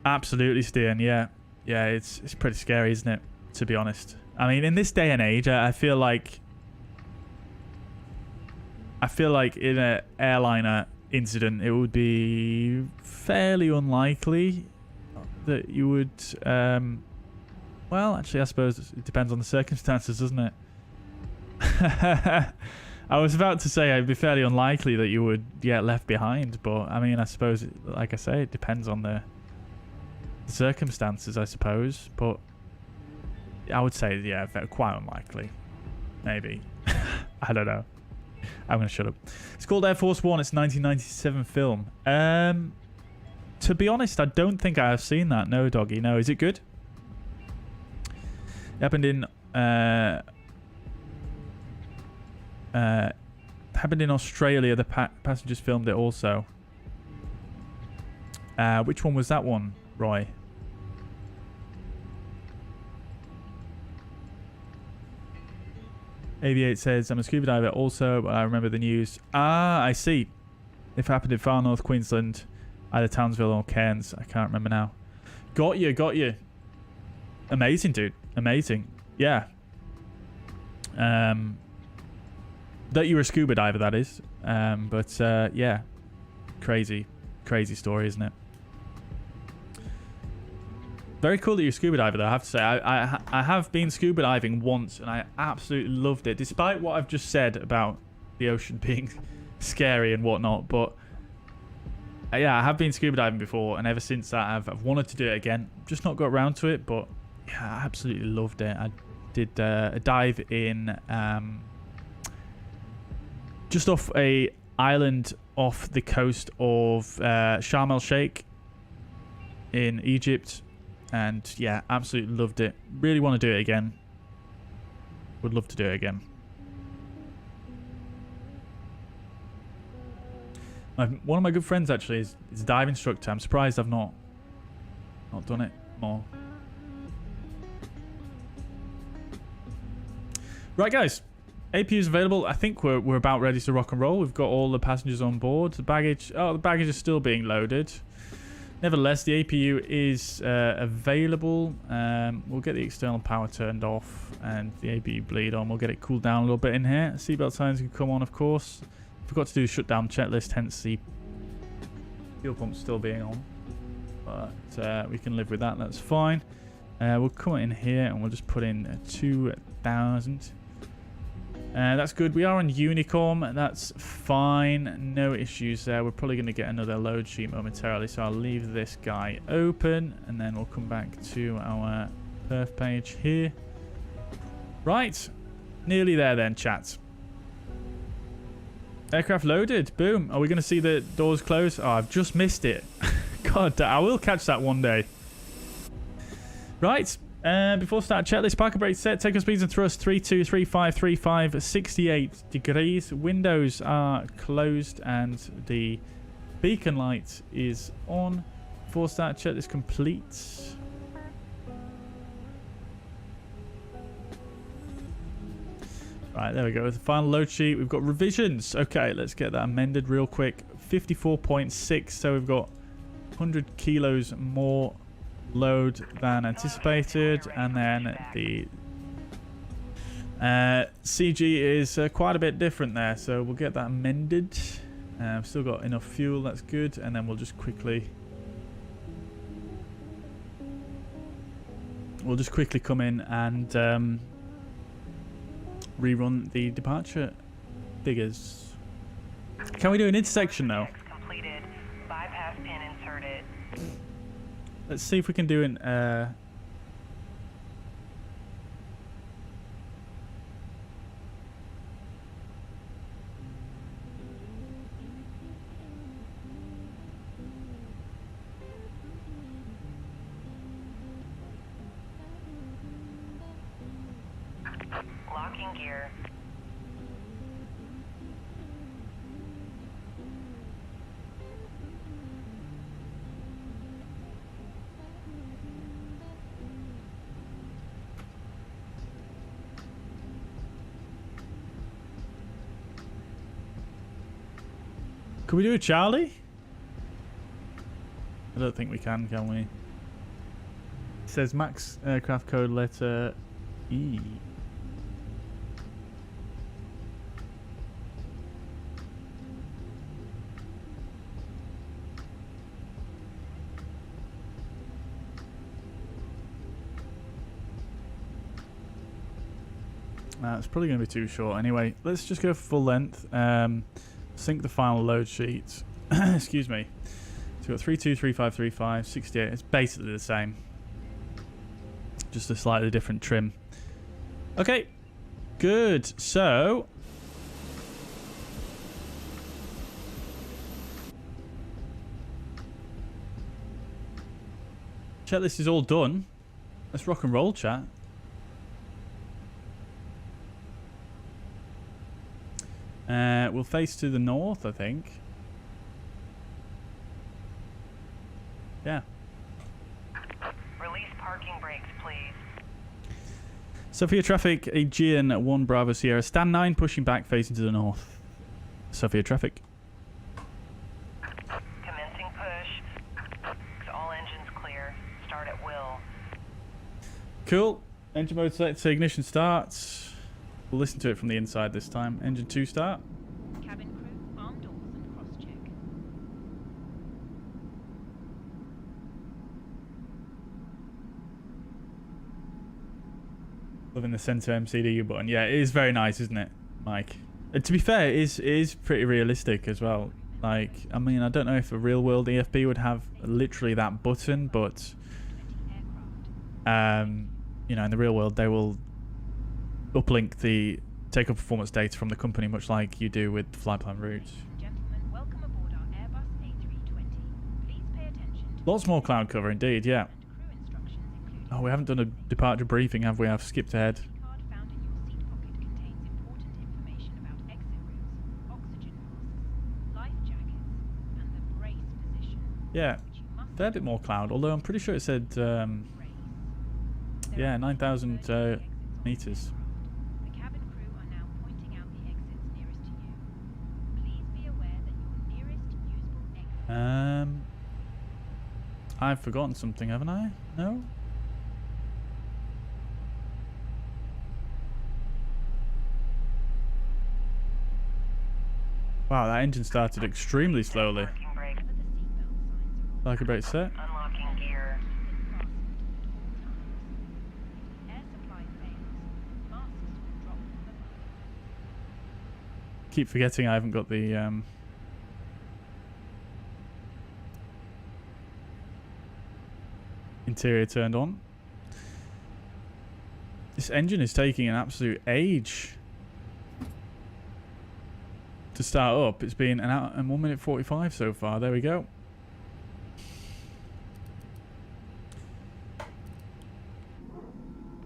absolutely, Stian. Yeah, yeah, it's pretty scary, isn't it? To be honest. I mean, in this day and age, I feel like in an airliner incident, it would be fairly unlikely that you would. Well, actually, I suppose it depends on the circumstances, doesn't it? I was about to say it'd be fairly unlikely that you would get left behind, but I mean, I suppose, like I say, it depends on the circumstances, I suppose. But I would say, yeah, quite unlikely. Maybe. I don't know. I'm going to shut up. It's called Air Force One. It's a 1997 film. To be honest, I don't think I have seen that. No, doggy. No, is it good? It happened in Australia. The passengers filmed it also. Which one was that one, Roy? Aviate says, I'm a scuba diver also, but I remember the news. Ah, I see. If it happened in far north Queensland, either Townsville or Cairns. I can't remember now. Got you, got you. Amazing, dude. Amazing. Yeah. That you were a scuba diver, that is. But yeah. Crazy story, isn't it? Very cool that you're a scuba diver, though, I have to say. I have been scuba diving once, and I absolutely loved it, despite what I've just said about the ocean being scary and whatnot. But yeah, I have been scuba diving before, and ever since that, I've wanted to do it again. Just not got around to it, but yeah, I absolutely loved it. I did a dive in just off a island off the coast of Sharm el Sheikh in Egypt. And yeah, absolutely loved it. Really want to do it again. Would love to do it again. One of my good friends actually is a dive instructor. I'm surprised I've not done it more. Right, guys. APU is available. I think we're about ready to rock and roll. We've got all the passengers on board. The baggage is still being loaded. Nevertheless, the APU is available. We'll get the external power turned off and the APU bleed on. We'll get it cooled down a little bit in here. Seatbelt signs can come on, of course. Forgot to do a shutdown checklist, hence the fuel pump still being on. But we can live with that. That's fine. We'll come in here and we'll just put in 2,000. That's good. We are on Unicom. That's fine. No issues there. We're probably going to get another load sheet momentarily, so I'll leave this guy open and then we'll come back to our perf page here. Right. Nearly there then, chat. Aircraft loaded. Boom. Are we going to see the doors close? Oh, I've just missed it. God, I will catch that one day. Right. Before start checklist, parker brake set, takeoff speeds and thrust 32, 35, 35, 68 degrees. Windows are closed and the beacon light is on. Before start checklist complete. Right, there we go. With the final load sheet, we've got revisions. Okay, let's get that amended real quick. 54.6, so we've got 100 kilos more load than anticipated, and then the CG is quite a bit different there, so we'll get that amended. Still got enough fuel, that's good, and then we'll just quickly come in and rerun the departure figures. Can we do an intersection though? Completed. Bypass pin inserted. Let's see if we can do an Locking gear. Can we do a Charlie? I don't think we can we? It says max aircraft code letter E. It's probably going to be too short anyway. Let's just go for full length. Sync the final load sheet. Excuse me. So we've got 323535 68. It's basically the same. Just a slightly different trim. Okay. Good. So checklist is all done. Let's rock and roll, chat. We'll face to the north, I think. Yeah. Release parking brakes, please. Sofia traffic, Aegean 1 Bravo Sierra. Stand 9, pushing back, facing to the north. Sofia traffic. Commencing push. All engines clear. Start at will. Cool. Engine mode selected, so ignition starts. We'll listen to it from the inside this time. Engine 2 start. Cabin crew, arm doors and cross-check. Loving the center MCDU button. Yeah, it is very nice, isn't it, Mike? To be fair, it is pretty realistic as well. Like, I mean, I don't know if a real world EFB would have literally that button, but you know, in the real world they will uplink the takeoff performance data from the company, much like you do with flyplan routes. Gentlemen, welcome aboard our Airbus A320. Please pay attention to Lots more cloud cover indeed, yeah. Oh, we haven't done a departure briefing, have we? I've skipped ahead. card found in your seat pocket contains important information about exit routes, oxygen masks, life jackets, and the brace position. Yeah, fair bit more cloud, although I'm pretty sure it said, yeah, 9,000 meters. The cabin crew are now pointing out the exits nearest to you. Please be aware that your nearest usable exit... I've forgotten something, haven't I? No? Wow, that engine started extremely slowly. Like a brake set. Unlocking gear. Keep forgetting I haven't got the interior turned on. This engine is taking an absolute age to start up. It's been an hour and 1 minute 45 so far. There we go.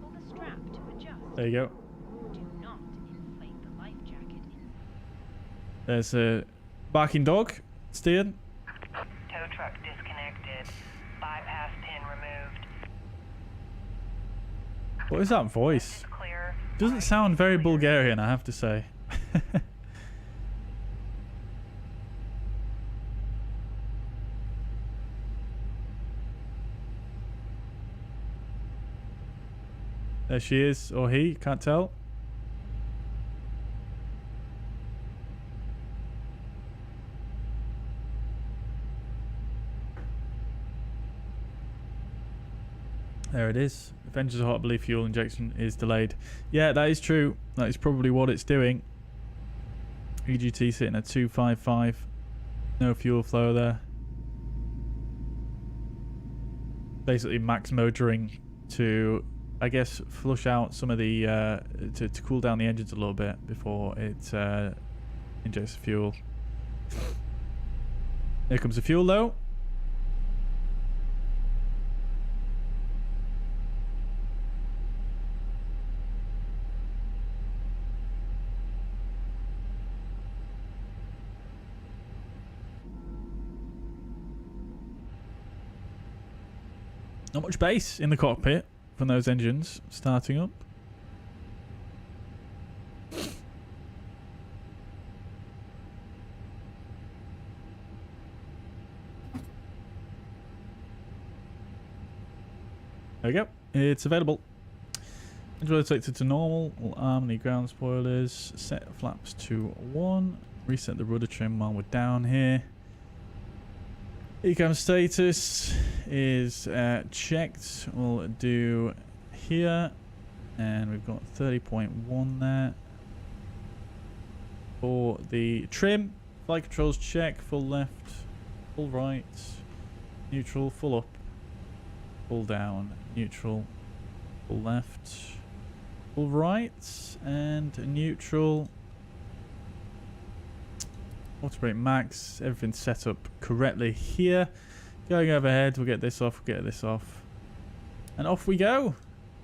Pull the strap to adjust. There you go. Do not inflate the life jacket. There's a barking dog. Steered. Tow truck disconnected. Bypass pin removed. What is that voice? Clear. Doesn't sound very Bulgarian, I have to say. There she is, or he, can't tell. There it is. If engines are hot, I believe fuel injection is delayed. Yeah, that is true. That is probably what it's doing. EGT sitting at 255. No fuel flow there. Basically max motoring to, I guess, flush out some of the to cool down the engines a little bit before it injects the fuel. Here comes the fuel though. Not much bass in the cockpit from those engines starting up. There we go. It's available. Engine selected to normal. We'll arm the ground spoilers. Set flaps to 1. Reset the rudder trim while we're down here. Ecam status is checked. We'll do here. And we've got 30.1 there. For the trim, flight controls check. Full left, full right, neutral, full up, full down, neutral, full left, full right, and neutral. Auto brake max, everything's set up correctly here. Going overhead, we'll get this off, we'll get this off. And off we go.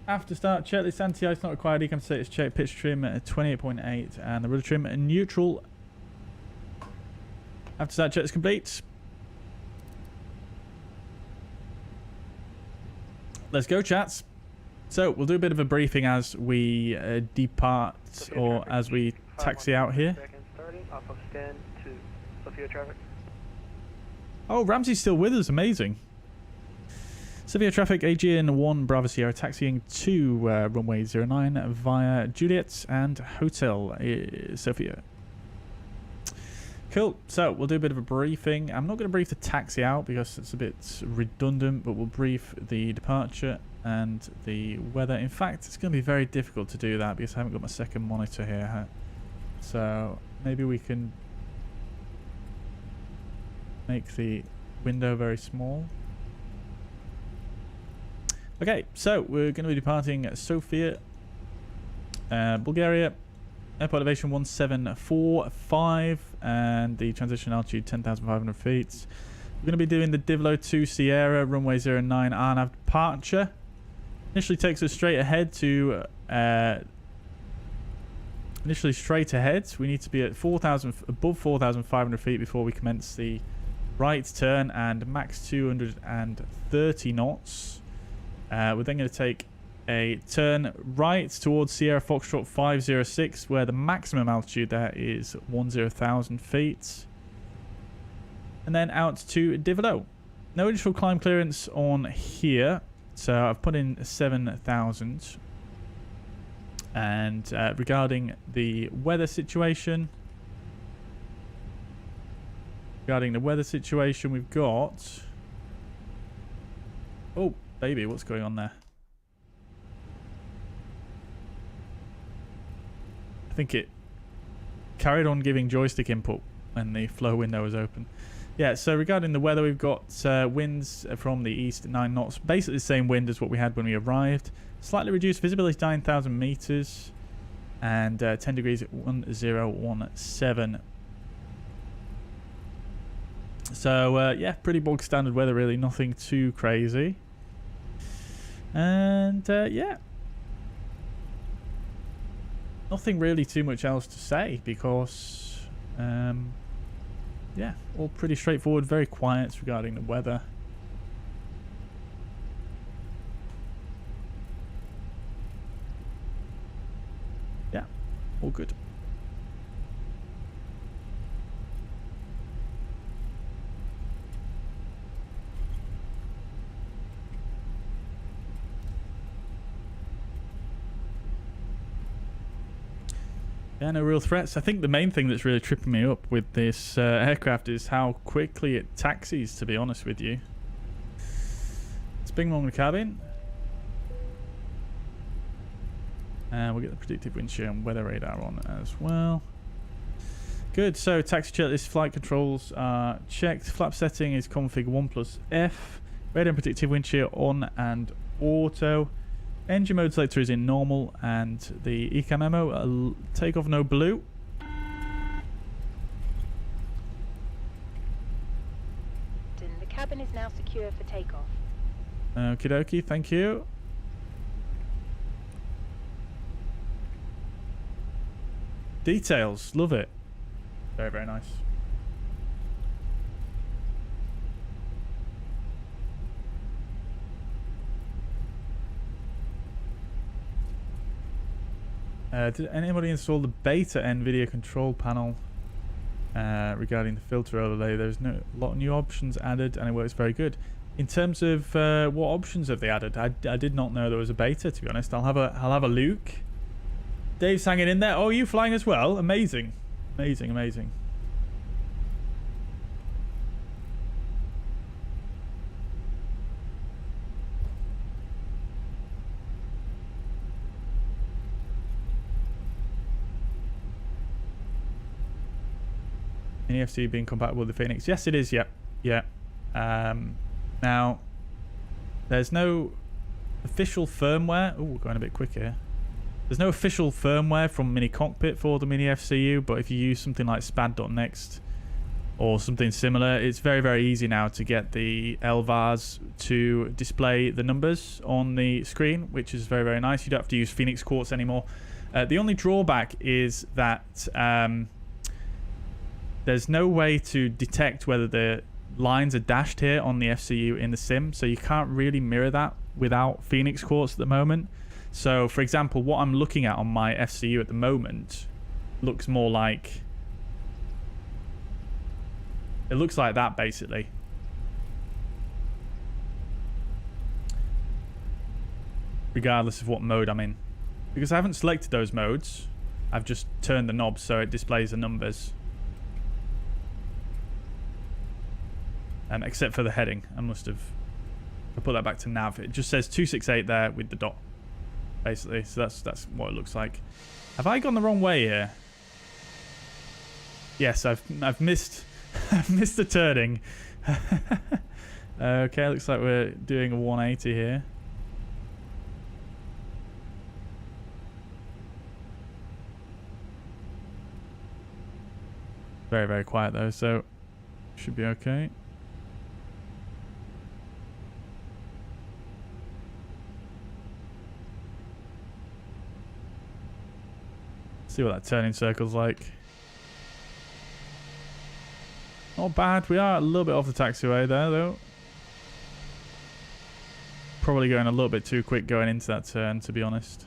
After start, checklist anti-ice not required, ecam status check, pitch trim at 28.8, and the rudder trim at neutral. After start, checklist complete. Let's go, chats. So, we'll do a bit of a briefing as we depart, or as we taxi out here. Starting off of stand to Sofia traffic. Oh, Ramsey's still with us. Amazing. Sofia traffic, AGN 1 Bravo Sierra taxiing to runway 09 via Juliet and Hotel Sofia. Cool. So we'll do a bit of a briefing. I'm not going to brief the taxi out because it's a bit redundant, but we'll brief the departure and the weather. In fact, it's going to be very difficult to do that because I haven't got my second monitor here. So maybe we can make the window very small. Okay, so we're going to be departing Sofia, Bulgaria, airport elevation 1745, and the transition altitude 10,500 feet. We're going to be doing the Divlo 2 Sierra, runway 09 RNAV departure. Initially takes us straight ahead to, initially straight ahead. We need to be at above 4,500 feet before we commence the right turn, and max 230 knots. We're then going to take a turn right towards Sierra Foxtrot 506, where the maximum altitude there is 10,000 feet. And then out to Divlo. No initial climb clearance on here, so I've put in 7,000. And regarding the weather situation, we've got... Oh, baby, what's going on there? I think it carried on giving joystick input when the flow window was open. Yeah, so regarding the weather, we've got winds from the east at 9 knots. Basically the same wind as what we had when we arrived. Slightly reduced visibility, 9,000 meters. And 10 degrees at 1017. So, yeah, pretty bog standard weather, really. Nothing too crazy. And, yeah. Nothing really too much else to say because, yeah, all pretty straightforward, very quiet regarding the weather. Yeah, all good. Yeah, no real threats. I think the main thing that's really tripping me up with this aircraft is how quickly it taxis, to be honest with you. Let's bring along the cabin. And we'll get the predictive wind shear and weather radar on as well. Good, so taxi checklist, flight controls are checked. Flap setting is config 1+F. Radar and predictive wind shear on and auto. Engine mode selector is in normal, and the ECAM memo, takeoff no blue. The cabin is now secure for takeoff. Okie dokie, thank you. Details, love it. Very, very nice. Did anybody install the beta Nvidia control panel regarding the filter overlay? There's a lot of new options added and it works very good. In terms of what options have they added? I did not know there was a beta, to be honest. I'll have a look. Dave's hanging in there. Oh, you flying as well? Amazing. Amazing, amazing. NFC being compatible with the Phoenix. Yes, it is. Yep. Yeah. Now, there's no official firmware. Oh, we're going a bit quick here. There's no official firmware from Mini Cockpit for the Mini FCU, but if you use something like spad.next or something similar, it's very, very easy now to get the LVARs to display the numbers on the screen, which is very, very nice. You don't have to use Phoenix Quartz anymore. The only drawback is that there's no way to detect whether the lines are dashed here on the FCU in the sim, so you can't really mirror that without Phoenix Quartz at the moment. So, for example, what I'm looking at on my FCU at the moment looks more like... It looks like that, basically. Regardless of what mode I'm in. Because I haven't selected those modes. I've just turned the knob so it displays the numbers. Except for the heading. I put that back to nav. It just says 268 there with the dot, basically. So that's what it looks like. Have I gone the wrong way here? Yes, I've missed I've missed the turning. Okay, looks like we're doing a 180 here. Very, very quiet though, so should be okay. See what that turning circle's like. Not bad. We are a little bit off the taxiway there, though. Probably going a little bit too quick going into that turn, to be honest.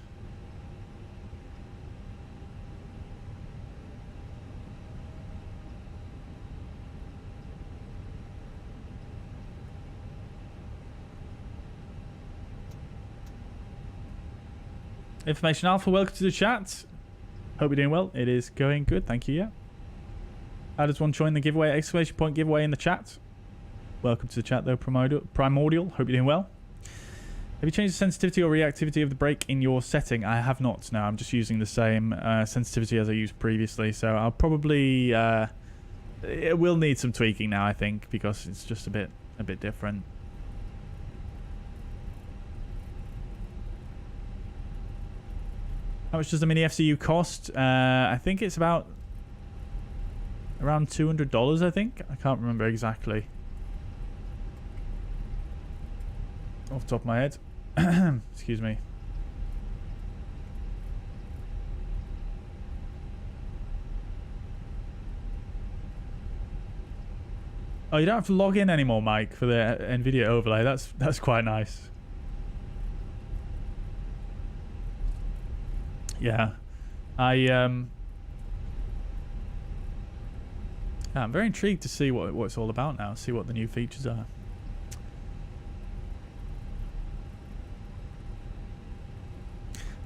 Information Alpha, welcome to the chat. Hope you're doing well. It is going good, thank you. Yeah. How does one join the giveaway? Exclamation point giveaway in the chat. Welcome to the chat though, Primordial. Hope you're doing well. Have you changed the sensitivity or reactivity of the brake in your setting? I have not. No, I'm just using the same sensitivity as I used previously. So I'll probably it will need some tweaking now, I think, because it's just a bit different. How much does the Mini FCU cost? I think it's about around $200, I think. I can't remember exactly off the top of my head. Excuse me. Oh, you don't have to log in anymore, Mike, for the Nvidia overlay. That's quite nice. Yeah, I'm very intrigued to see what it's all about now. See what the new features are.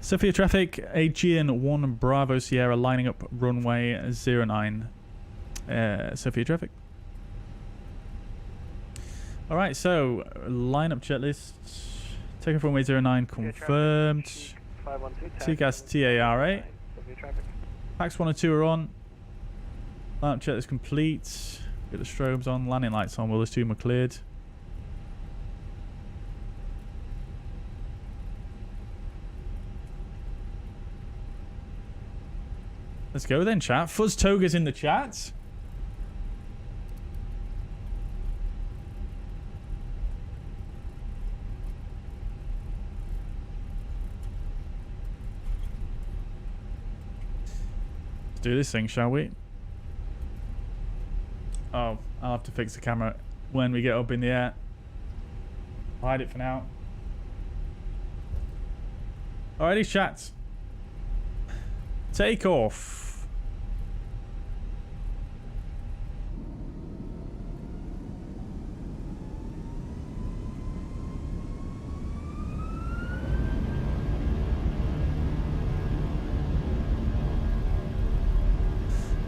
Sofia traffic, Aegean 1 Bravo Sierra lining up runway 09. Sofia traffic. All right, so lineup checklist. Takeoff runway 09 confirmed. TCAS TARA. Packs 1 and 2 are on. Lineup check is complete. Get the strobes on. Landing lights on. Well, those 2 are cleared. Let's go then, chat. Fuzz Toga's in the chat. Let's do this thing, shall we? Oh, I'll have to fix the camera when we get up in the air. Hide it for now. Alrighty, chat. Takeoff.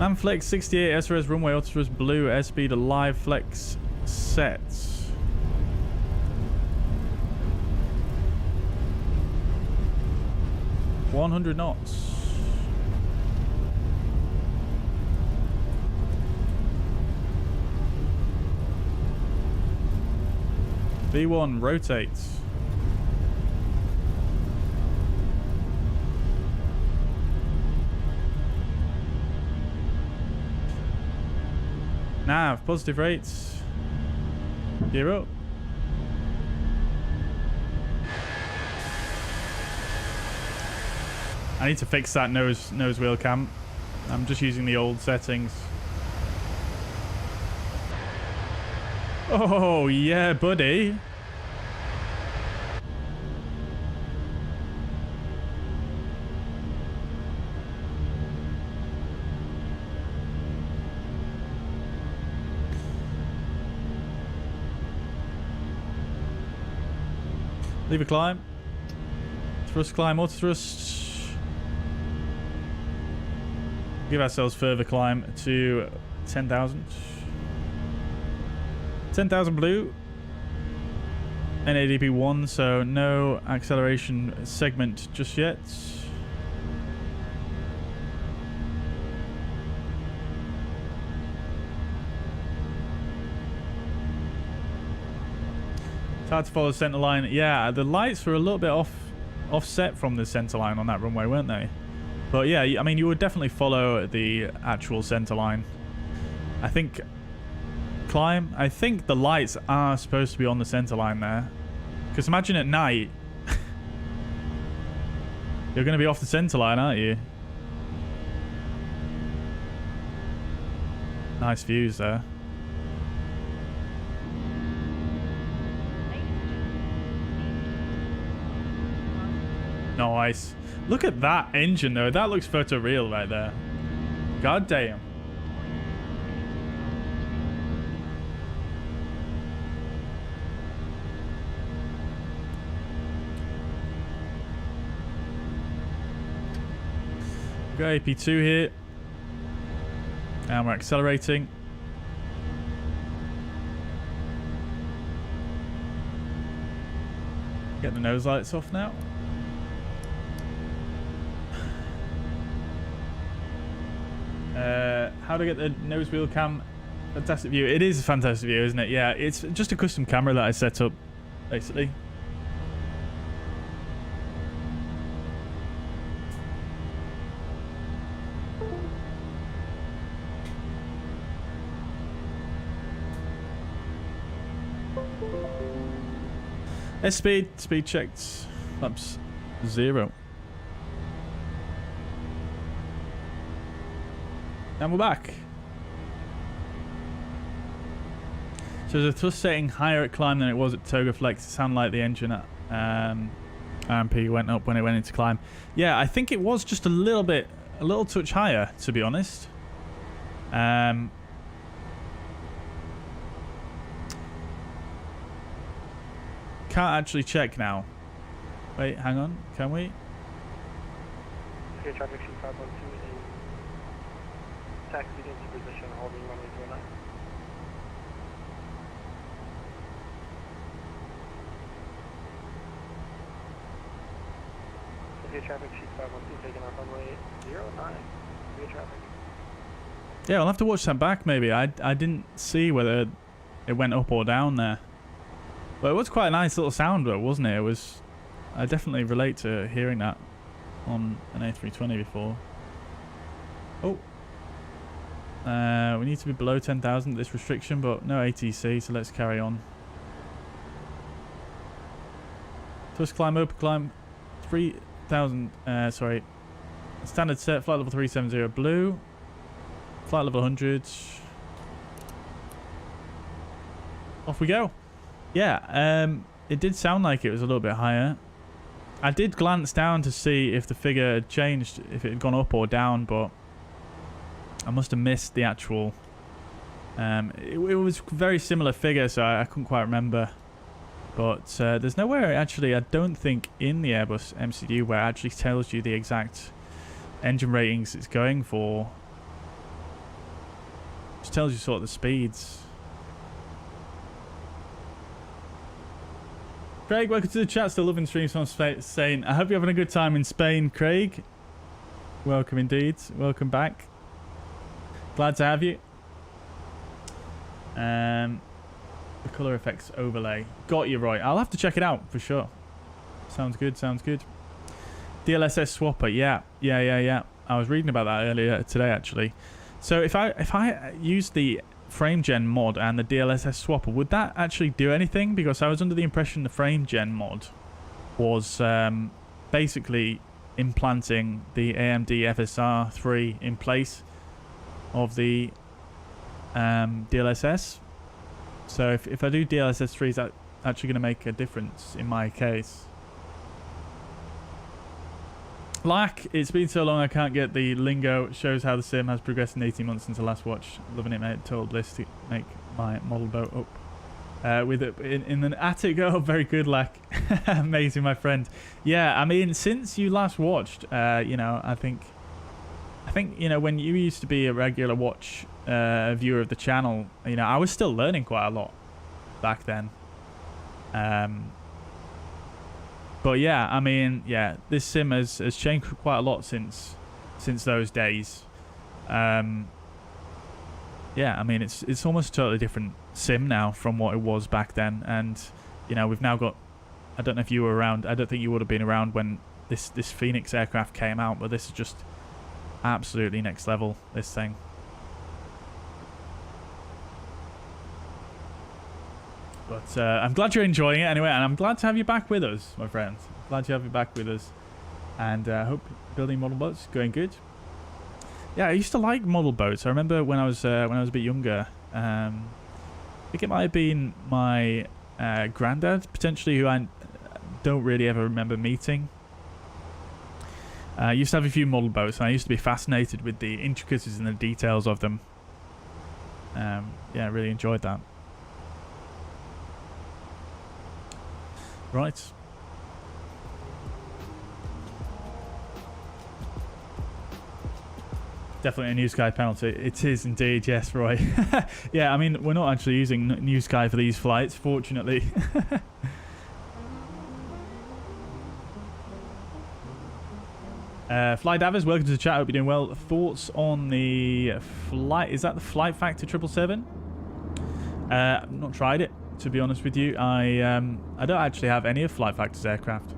Manflex 68 SRS runway autothrust blue airspeed alive flex set. $100 knots. V1 rotates. Nav, positive rates. Gear up. I need to fix that nose wheel cam. I'm just using the old settings. Oh, yeah, buddy. Leave a climb. Thrust climb, auto thrust. Give ourselves further climb to 10,000. 10,000 blue. NADP 1, so no acceleration segment just yet. It's hard to follow the center line. Yeah, the lights were a little bit offset from the center line on that runway, weren't they? But yeah, I mean, you would definitely follow the actual center line. I think climb. I think the lights are supposed to be on the center line there. Because imagine at night, you're going to be off the center line, aren't you? Nice views there. Nice. Look at that engine though. That looks photoreal right there. God damn. Got AP2 here. And we're accelerating. Get the nose lights off now. How to get the nose wheel cam? Fantastic view. It is a fantastic view, isn't it? Yeah, it's just a custom camera that I set up, basically. Speed checked. Flaps 0. And we're back. So the thrust setting higher at climb than it was at Toga Flex. It sounded like the engine at RMP went up when it went into climb. Yeah, I think it was just a little touch higher, to be honest. Can't actually check now. Wait, hang on. Can we? Okay, traffic sheet 512 taxi into position, holding runway 09. Okay, traffic sheet 512 taking off runway 09. Okay, traffic. Yeah, I'll have to watch that back maybe. I didn't see whether it went up or down there. But it was quite a nice little sound though, wasn't it? It was. I definitely relate to hearing that on an A320 before. Oh. We need to be below 10,000 this restriction, but no ATC, so let's carry on. Thrust climb, open climb, 3,000, sorry. Standard set, flight level 370 blue. Flight level 100. Off we go. Yeah, it did sound like it was a little bit higher. I did glance down to see if the figure had changed, if it had gone up or down, but I must have missed the actual... it was a very similar figure, so I couldn't quite remember. But there's nowhere actually, I don't think, in the Airbus MCU where it actually tells you the exact engine ratings it's going for. It just tells you sort of the speeds. Craig, welcome to the chat. Still loving streams from Spain. I hope you're having a good time in Spain, Craig. Welcome indeed. Welcome back. Glad to have you. The color effects overlay. Got you right. I'll have to check it out for sure. Sounds good. Sounds good. DLSS swapper. Yeah. I was reading about that earlier today actually. So if I use the frame gen mod and the DLSS swapper, would that actually do anything? Because I was under the impression the frame gen mod was basically implanting the AMD FSR 3 in place of the DLSS. So if I do DLSS 3, is that actually going to make a difference in my case? Lack, it's been so long I can't get the lingo. Shows how the sim has progressed in 18 months since the last watch. Loving it, mate. Total bliss to make my model boat up. With it in an attic. Oh, very good, Lack. Amazing, my friend. Yeah, I mean, since you last watched, you know, I think, you know, when you used to be a regular watch viewer of the channel, you know, I was still learning quite a lot back then. But yeah, I mean, yeah, this sim has changed quite a lot since those days. Yeah, I mean, it's almost a totally different sim now from what it was back then. And, you know, we've now got, I don't know if you were around, I don't think you would have been around when this Phoenix aircraft came out, but this is just absolutely next level, this thing. But I'm glad you're enjoying it anyway, and I'm glad to have you back with us, my friend. Glad to have you back with us. And I hope building model boats is going good. Yeah, I used to like model boats. I remember when I was a bit younger. I think it might have been my granddad, potentially, who I don't really ever remember meeting. I used to have a few model boats, and I used to be fascinated with the intricacies and the details of them. Yeah, I really enjoyed that. Right. Definitely a Newsky penalty. It is indeed, yes, Roy. Yeah, I mean, we're not actually using Newsky for these flights, fortunately. Flytavers, welcome to the chat. Hope you're doing well. Thoughts on the flight? Is that the Flight Factor 777? I've not tried it, to be honest with you. I don't actually have any of Flight Factor's aircraft.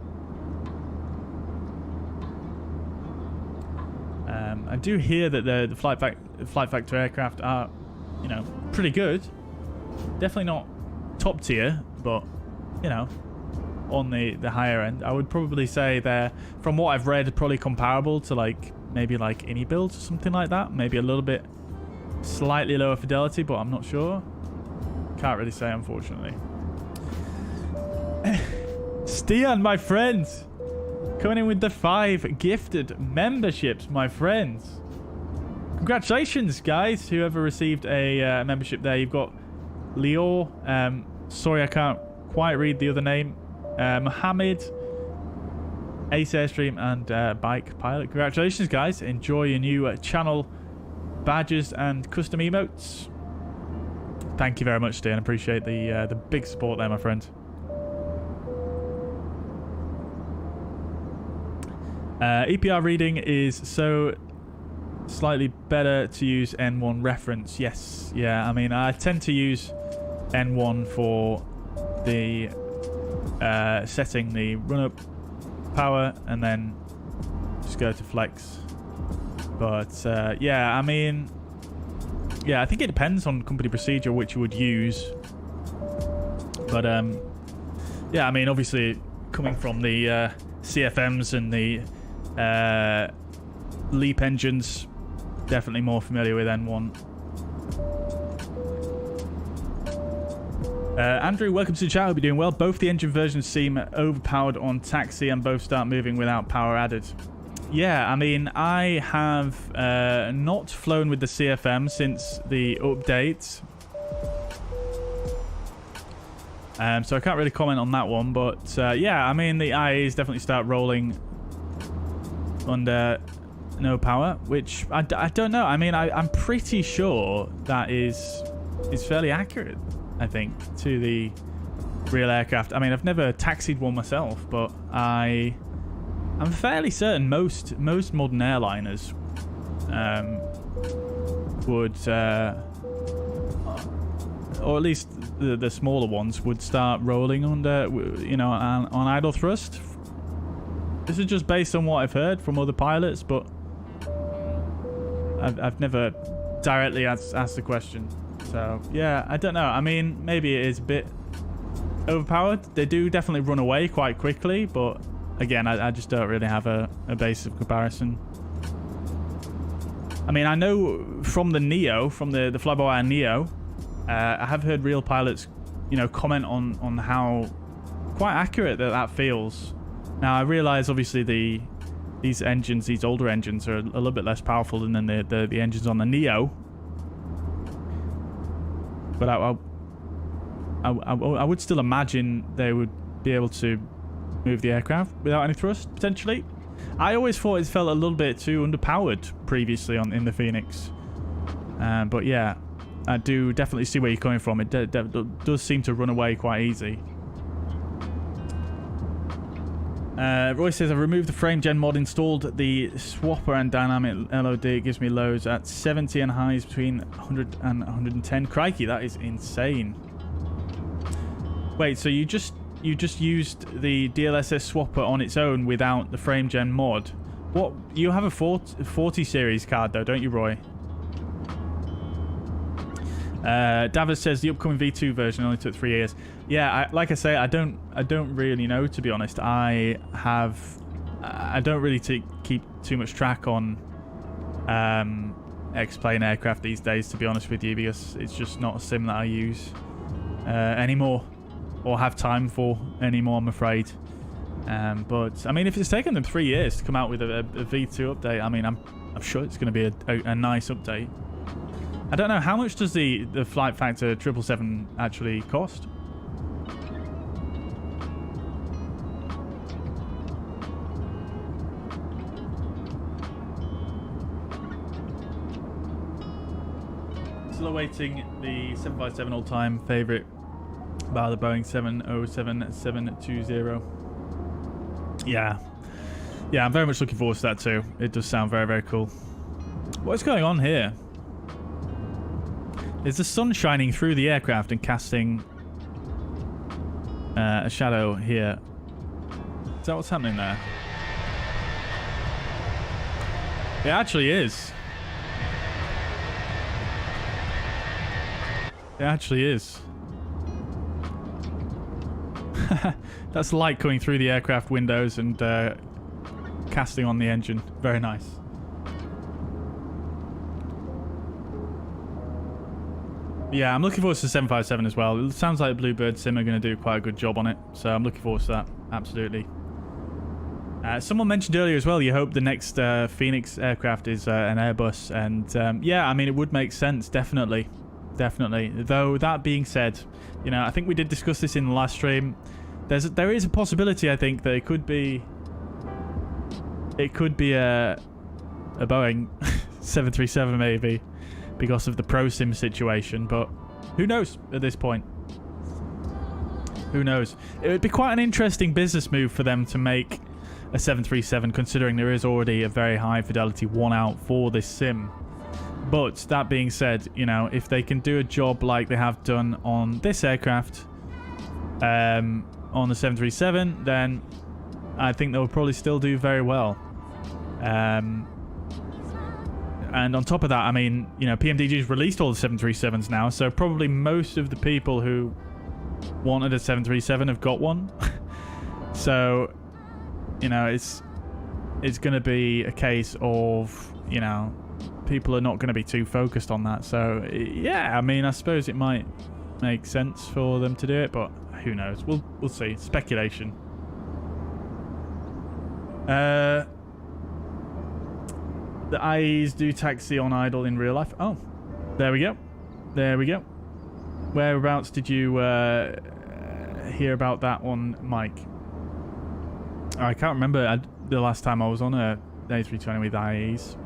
I do hear that the Flight Factor aircraft are, you know, pretty good. Definitely not top tier, but, you know, on the higher end. I would probably say they're, from what I've read, probably comparable to like maybe like Any Builds or something like that. Maybe a little bit slightly lower fidelity, but I'm not sure. Can't really say, unfortunately. Stian, my friends, coming in with the 5 gifted memberships, my friends. Congratulations, guys, whoever received a membership there. You've got Leo. Sorry, I can't quite read the other name. Mohammed, Ace Airstream, and Bike Pilot. Congratulations, guys. Enjoy your new channel badges and custom emotes. Thank you very much, Stan. Appreciate the big support there, my friend. EPR reading is so slightly better to use N1 reference. Yes, yeah. I mean, I tend to use N1 for the setting the run-up power and then just go to flex. But yeah, I mean, yeah, I think it depends on company procedure which you would use. But yeah, I mean, obviously coming from the CFMs and the LEAP engines, definitely more familiar with N1. Andrew, welcome to the chat. Hope you're doing well. Both the engine versions seem overpowered on taxi and both start moving without power added. Yeah, I mean, I have not flown with the CFM since the update. So I can't really comment on that one. But yeah, I mean, the IAEs definitely start rolling under no power, which I don't know. I mean, I'm pretty sure that is fairly accurate, I think, to the real aircraft. I mean, I've never taxied one myself, but I'm fairly certain most modern airliners would, or at least the smaller ones, would start rolling under, you know, on idle thrust. This is just based on what I've heard from other pilots, but I've never directly asked the question. So yeah, I don't know. I mean, maybe it is a bit overpowered. They do definitely run away quite quickly, but again, I just don't really have a base of comparison. I mean, I know from the Neo, from the fly-by-wire Neo, I have heard real pilots, you know, comment on how quite accurate that feels. Now, I realize obviously these engines, these older engines, are a little bit less powerful than the engines on the Neo. But I would still imagine they would be able to move the aircraft without any thrust, potentially. I always thought it felt a little bit too underpowered previously in the Phoenix. But yeah, I do definitely see where you're coming from. It does seem to run away quite easy. Roy says, I've removed the frame gen mod, installed the swapper and dynamic LOD. It gives me lows at 70 and highs between 100 and 110. Crikey, that is insane. Wait, so you just used the DLSS swapper on its own without the frame gen mod? What? You have a 40 series card though, don't you, Roy? Davos says the upcoming V2 version only took 3 years. Yeah, like I say, I don't really know, to be honest. I don't really keep too much track on X-plane aircraft these days, to be honest with you, because it's just not a sim that I use anymore, or have time for anymore, I'm afraid. But I mean, if it's taken them 3 years to come out with a V2 update, I mean, I'm sure it's going to be a nice update. I don't know, how much does the flight factor 777 actually cost? Still awaiting the 757 all-time favorite by the Boeing 707-720. Yeah, I'm very much looking forward to that too. It does sound very, very cool. What's going on here? Is the sun shining through the aircraft and casting a shadow here? Is that what's happening there? It actually is. It actually is. That's light coming through the aircraft windows and casting on the engine. Very nice. Yeah, I'm looking forward to the 757 as well. It sounds like Bluebird Sim are going to do quite a good job on it, so I'm looking forward to that. Absolutely. Someone mentioned earlier as well, you hope the next Phoenix aircraft is an Airbus, and yeah, I mean, it would make sense, definitely. Definitely. Though, that being said, you know, I think we did discuss this in the last stream. There is a possibility, I think, that it could be a Boeing 737 maybe, because of the ProSim situation, but who knows at this point? Who knows? It would be quite an interesting business move for them to make a 737, considering there is already a very high fidelity one out for this sim. But that being said, you know, if they can do a job like they have done on this aircraft, on the 737, then I think they'll probably still do very well. And on top of that, I mean, you know, PMDG's released all the 737s now, so probably most of the people who wanted a 737 have got one. So, you know, it's going to be a case of, you know, people are not going to be too focused on that. So, yeah, I mean, I suppose it might make sense for them to do it, but who knows? We'll see. Speculation. The IAEs do taxi on idle in real life. Oh, there we go. There we go. Whereabouts did you hear about that one, Mike? I can't remember the last time I was on a A320 with IAEs.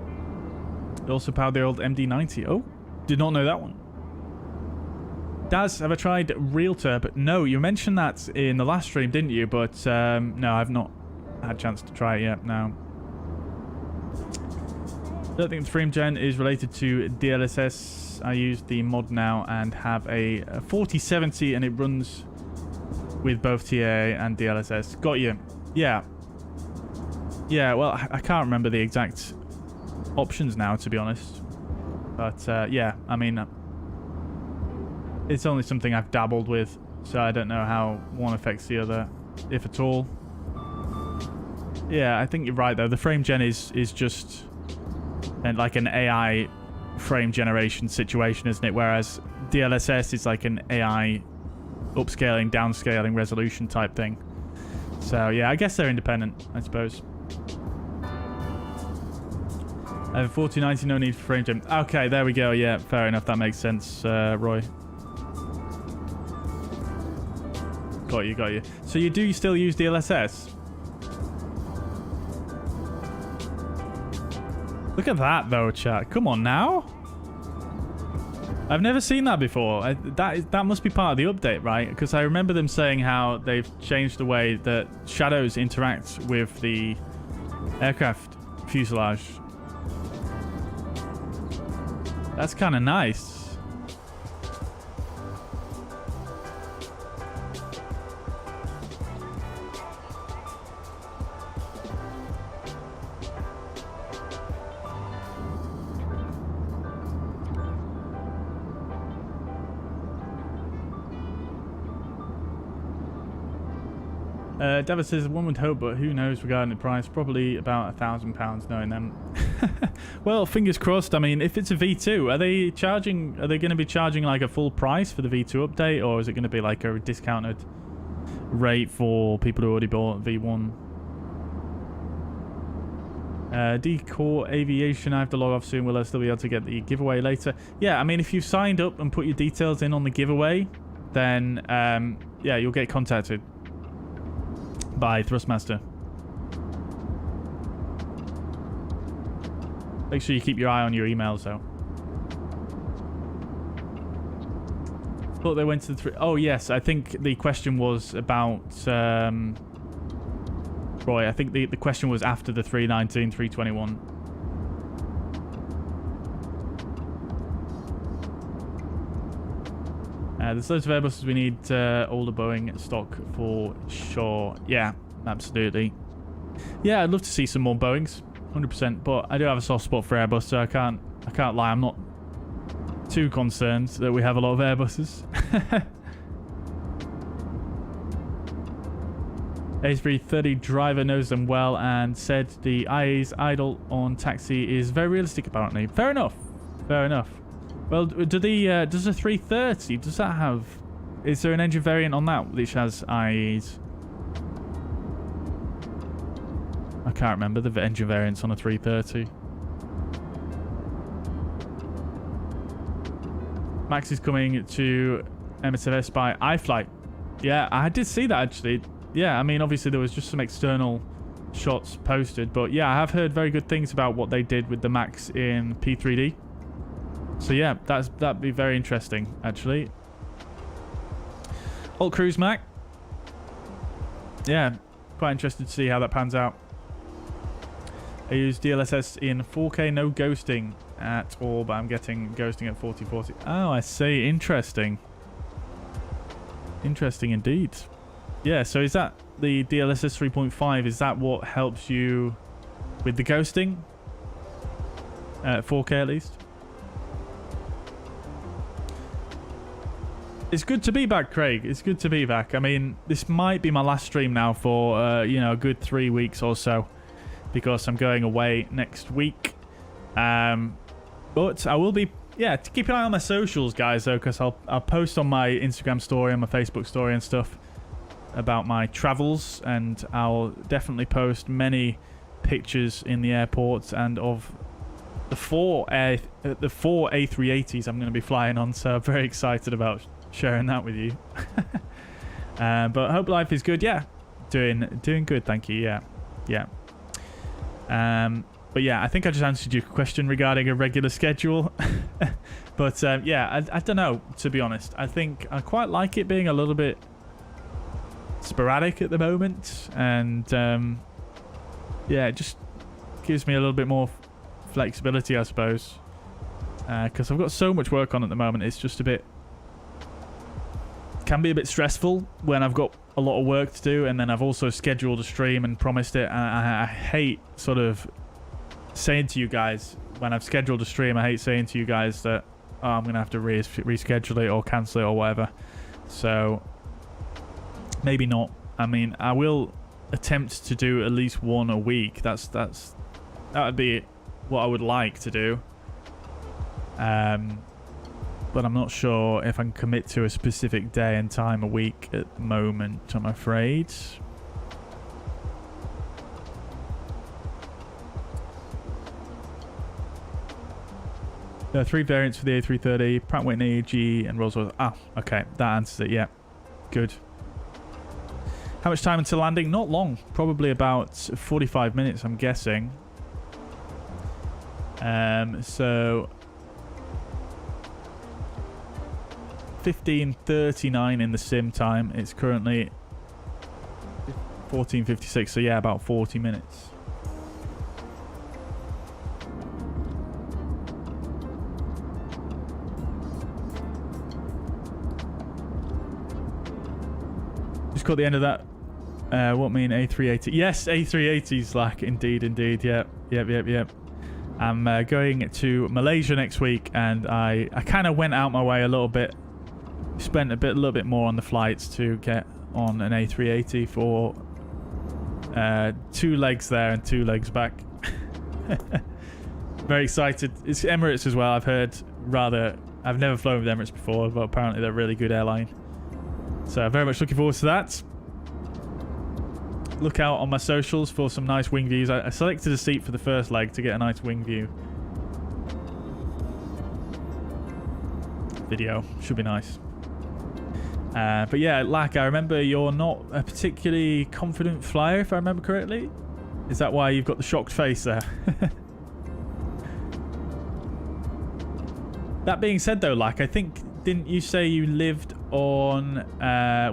It also powered the old MD-90. Oh, did not know that one. Daz, have I tried Realtor? But no, you mentioned that in the last stream, didn't you? But no, I've not had a chance to try it yet. No. I don't think the frame gen is related to DLSS. I use the mod now and have a 4070 and it runs with both TA and DLSS. Got you. Yeah. Yeah, well, I can't remember the exact options now, to be honest. But yeah, I mean, it's only something I've dabbled with, so I don't know how one affects the other, if at all. Yeah, I think you're right, though. The frame gen is just like an AI frame generation situation, isn't it? Whereas DLSS is like an AI upscaling, downscaling, resolution type thing. So yeah, I guess they're independent, I suppose. I have a 4090, no need for frame gen. Okay, there we go. Yeah, fair enough. That makes sense, Roy. Got you, got you. So you do still use DLSS? Look at that, though, chat. Come on now. I've never seen that before. That must be part of the update, right? Because I remember them saying how they've changed the way that shadows interact with the aircraft fuselage. That's kind of nice. David says, one would hope, but who knows regarding the price? Probably about £1,000 knowing them. Well, fingers crossed. I mean, if it's a V2, are they going to be charging like a full price for the V2 update, or is it going to be like a discounted rate for people who already bought V1? Decor Aviation, I have to log off soon. Will I still be able to get the giveaway later? Yeah, I mean, if you've signed up and put your details in on the giveaway, then yeah, you'll get contacted by Thrustmaster. Make sure you keep your eye on your emails, though. Thought they went to the Oh, yes. I think the question was about... Roy, I think the question was after the 319, 321. There's loads of Airbuses. We need older Boeing stock for sure. Yeah, absolutely. Yeah, I'd love to see some more Boeings, 100%. But I do have a soft spot for Airbus, so I can't lie. I'm not too concerned that we have a lot of Airbuses. A330 driver knows them well and said the IAE's idle on taxi is very realistic, apparently. Fair enough. Fair enough. Well, does the 330, does that have... Is there an engine variant on that which has IAEs? I can't remember the engine variants on a 330. Max is coming to MSFS by iFlight. Yeah, I did see that, actually. Yeah, I mean, obviously there was just some external shots posted. But yeah, I have heard very good things about what they did with the Max in P3D. So yeah, that'd be very interesting, actually. Alt Cruise Mac. Yeah, quite interested to see how that pans out. I use DLSS in 4K, no ghosting at all, but I'm getting ghosting at 4040. Oh, I see. Interesting. Interesting indeed. Yeah, so is that the DLSS 3.5? Is that what helps you with the ghosting? 4K at least? It's good to be back, Craig. It's good to be back. I mean, this might be my last stream now for, you know, a good 3 weeks or so, because I'm going away next week. But I will be yeah, keep an eye on my socials, guys, though, because I'll post on my Instagram story and my Facebook story and stuff about my travels, and I'll definitely post many pictures in the airport and of the four A380s I'm going to be flying on. So I'm very excited about sharing that with you. But hope life is good. Yeah, doing good. Thank you. Yeah. But yeah, I think I just answered your question regarding a regular schedule. But yeah, I don't know, to be honest. I think I quite like it being a little bit sporadic at the moment, and yeah, it just gives me a little bit more flexibility, I suppose, because I've got so much work on at the moment. It's just can be a bit stressful when I've got a lot of work to do, and then I've also scheduled a stream and promised it, and I hate sort of saying to you guys when I've scheduled a stream, I hate saying to you guys that, oh, I'm gonna have to reschedule it or cancel it or whatever. So maybe not. I mean, I will attempt to do at least one a week. That would be what I would like to do. But I'm not sure if I can commit to a specific day and time a week at the moment, I'm afraid. There are 3 variants for the A330, Pratt & Whitney, GE, and Rolls-Royce. Ah, okay, that answers it. Yeah, good. How much time until landing? Not long. Probably about 45 minutes, I'm guessing. So 15:39 in the sim time. It's currently 14:56. So yeah, about 40 minutes. Just caught the end of that. What mean A380? Yes, A380s, like indeed. Yep. I'm going to Malaysia next week, and I kind of went out my way a little bit, spent a little bit more on the flights to get on an A380 for 2 legs there and 2 legs back. Very excited. It's Emirates as well. I've heard I've never flown with Emirates before, but apparently they're a really good airline. So very much looking forward to that. Look out on my socials for some nice wing views. I selected a seat for the first leg to get a nice wing view. Video. Should be nice. But yeah, Lack, I remember you're not a particularly confident flyer, if I remember correctly. Is that why you've got the shocked face there? That being said though, Lack, I think, didn't you say you lived on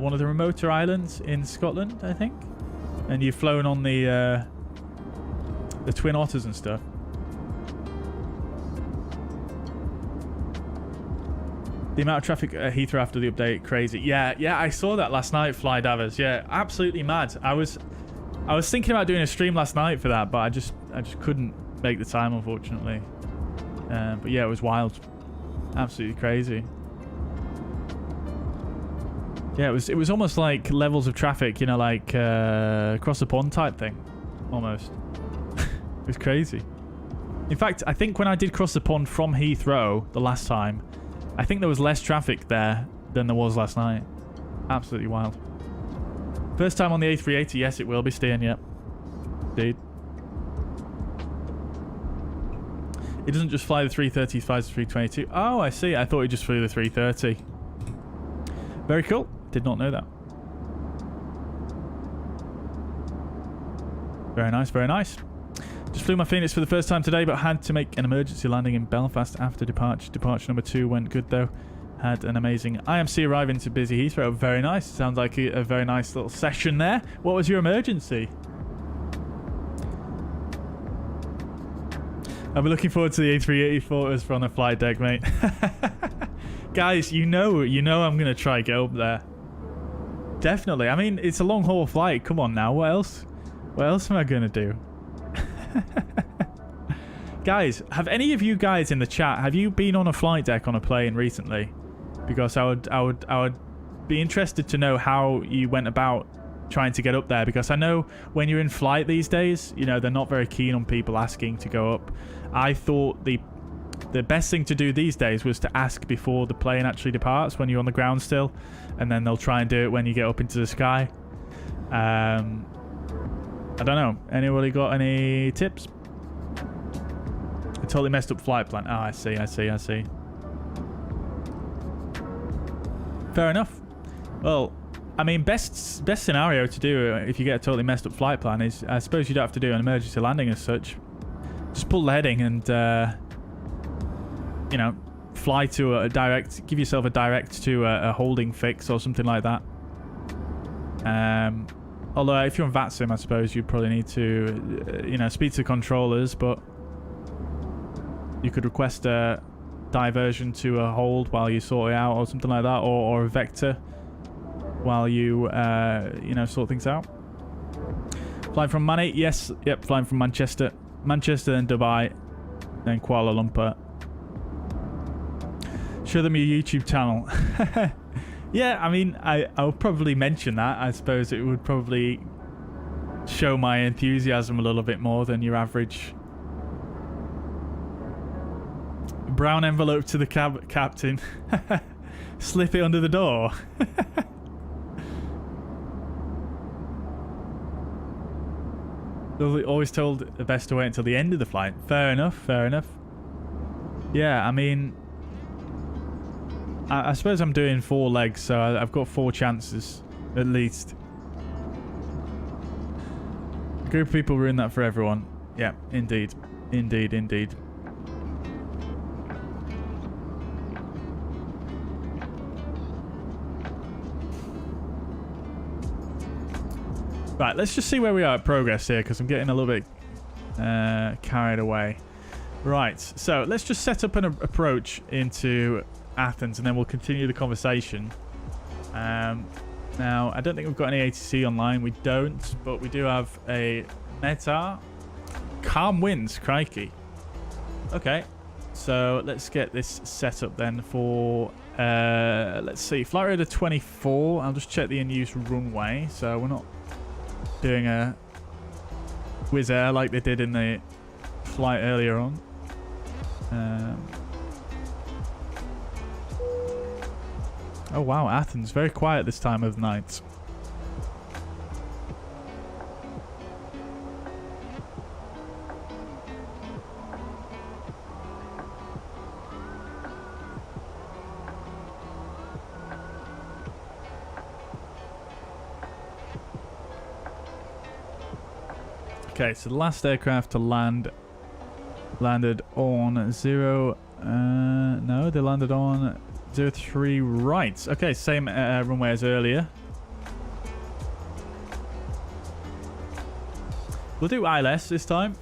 one of the remoter islands in Scotland, I think? And you've flown on the Twin Otters and stuff. The amount of traffic at Heathrow after the update, crazy. Yeah, I saw that last night, Fly Davers. Yeah, absolutely mad. I was thinking about doing a stream last night for that, but I just couldn't make the time, unfortunately. But yeah, it was wild. Absolutely crazy. Yeah, it was almost like levels of traffic, you know, like across the pond type thing, almost. It was crazy. In fact, I think when I did cross the pond from Heathrow the last time, I think there was less traffic there than there was last night. Absolutely wild. First time on the A380, yes, it will be staying, yep. Indeed. It doesn't just fly the 330, it flies the 322. Oh, I see. I thought it just flew the 330. Very cool. Did not know that. Very nice, very nice. Just flew my Phoenix for the first time today, but had to make an emergency landing in Belfast after departure. Departure number 2 went good though. Had an amazing IMC arriving to busy Heathrow. Very nice. Sounds like a very nice little session there. What was your emergency? I'll be looking forward to the A380 photos from the flight deck, mate. Guys, you know I'm going to try go up there. Definitely. I mean, it's a long haul flight. Come on now. What else am I going to do? Guys, have any of you guys in the chat, have you been on a flight deck on a plane recently? Because I would be interested to know how you went about trying to get up there, because I know when you're in flight these days, you know, they're not very keen on people asking to go up. I thought the the best thing to do these days was to ask before the plane actually departs when you're on the ground still, and then they'll try and do it when you get up into the sky. I don't know. Anybody got any tips? A totally messed up flight plan. Oh, I see. Fair enough. Well, I mean, best scenario to do if you get a totally messed up flight plan is, I suppose you don't have to do an emergency landing as such. Just pull the heading and, you know, fly to a direct, give yourself a direct to a holding fix or something like that. Although if you're on VATSIM, I suppose you probably need to, you know, speak to the controllers, but you could request a diversion to a hold while you sort it out or something like that, or a vector while you, you know, sort things out. Flying from Mani? Yes. Yep, flying from Manchester. Manchester, then Dubai, then Kuala Lumpur. Show them your YouTube channel. Yeah, I mean, I'll probably mention that. I suppose it would probably show my enthusiasm a little bit more than your average. Brown envelope to the captain. Slip it under the door. Always told the best to wait until the end of the flight. Fair enough, fair enough. Yeah, I mean, I suppose I'm doing 4 legs, so I've got 4 chances, at least. A group of people ruin that for everyone. Yeah, indeed. Indeed, indeed. Right, let's just see where we are at progress here, because I'm getting a little bit carried away. Right, so let's just set up an approach into Athens, and then we'll continue the conversation. Now, I don't think we've got any ATC online. We don't, but we do have a METAR. Calm winds, crikey. Okay, so let's get this set up then for, let's see, flight radar 24. I'll just check the in-use runway, so we're not doing a whiz air like they did in the flight earlier on. Oh wow, Athens, very quiet this time of night. Okay, so the last aircraft to landed on 0. No, they landed on 03 right. Okay, same runway as earlier. We'll do ILS this time.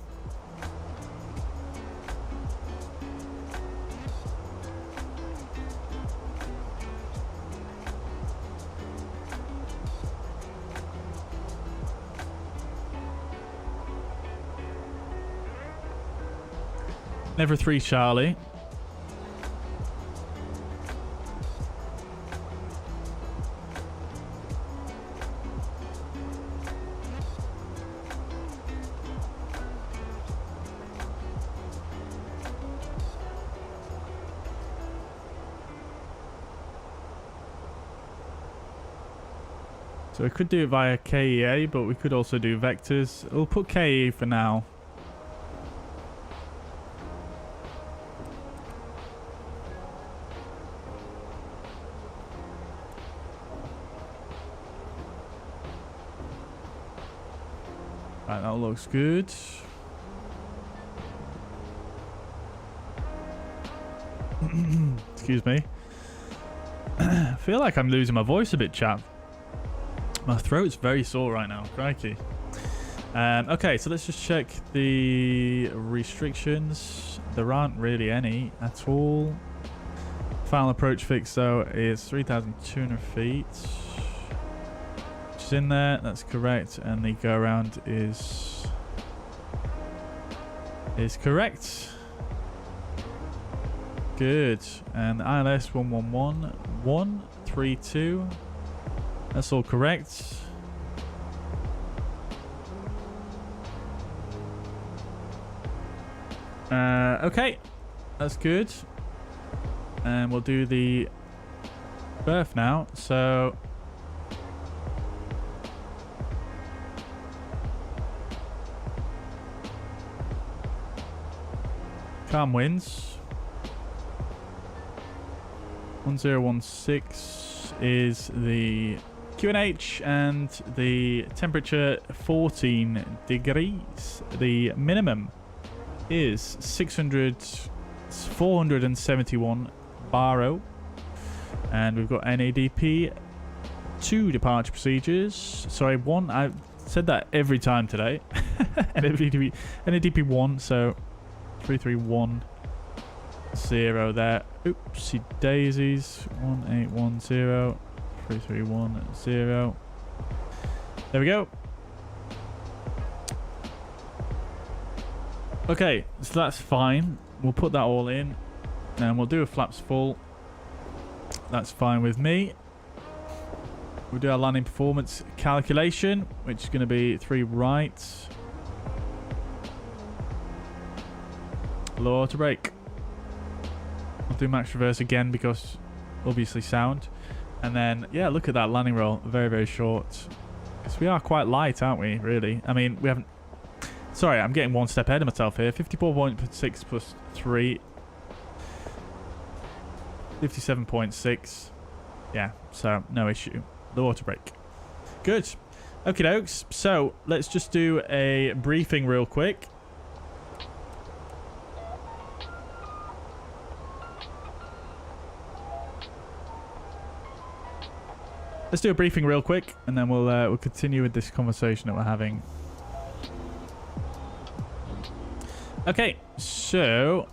Never 3 Charlie. So we could do it via KEA, but we could also do vectors. We'll put KE for now. Right, that looks good. Excuse me. I feel like I'm losing my voice a bit, chap. My throat's very sore right now. Crikey. Okay, so let's just check the restrictions. There aren't really any at all. Final approach fix, though, is 3,200 feet. Which is in there. That's correct. And the go-around is correct. Good. And the ILS 111132. That's all correct. Okay. That's good. And we'll do the berth now. So calm winds. 1016 is the QNH, and the temperature 14 degrees. The minimum is 471 baro, and we've got NADP 2 departure procedures. Sorry, 1. I said that every time today. NADP 1, so 3310 there. Oopsie daisies. 1810 3310. There we go. Okay, so that's fine. We'll put that all in and we'll do a flaps full. That's fine with me. We'll do our landing performance calculation, which is going to be 3 right. Low auto brake. I'll do max reverse again because obviously sound. And then, yeah, look at that landing roll. Very, very short. Because we are quite light, aren't we, really? I mean, we haven't... Sorry, I'm getting one step ahead of myself here. 54.6 plus 3. 57.6. Yeah, so no issue. The water brake. Good. Okie dokes. So, let's just do a briefing real quick. Let's do a briefing real quick, and then we'll continue with this conversation that we're having. Okay, so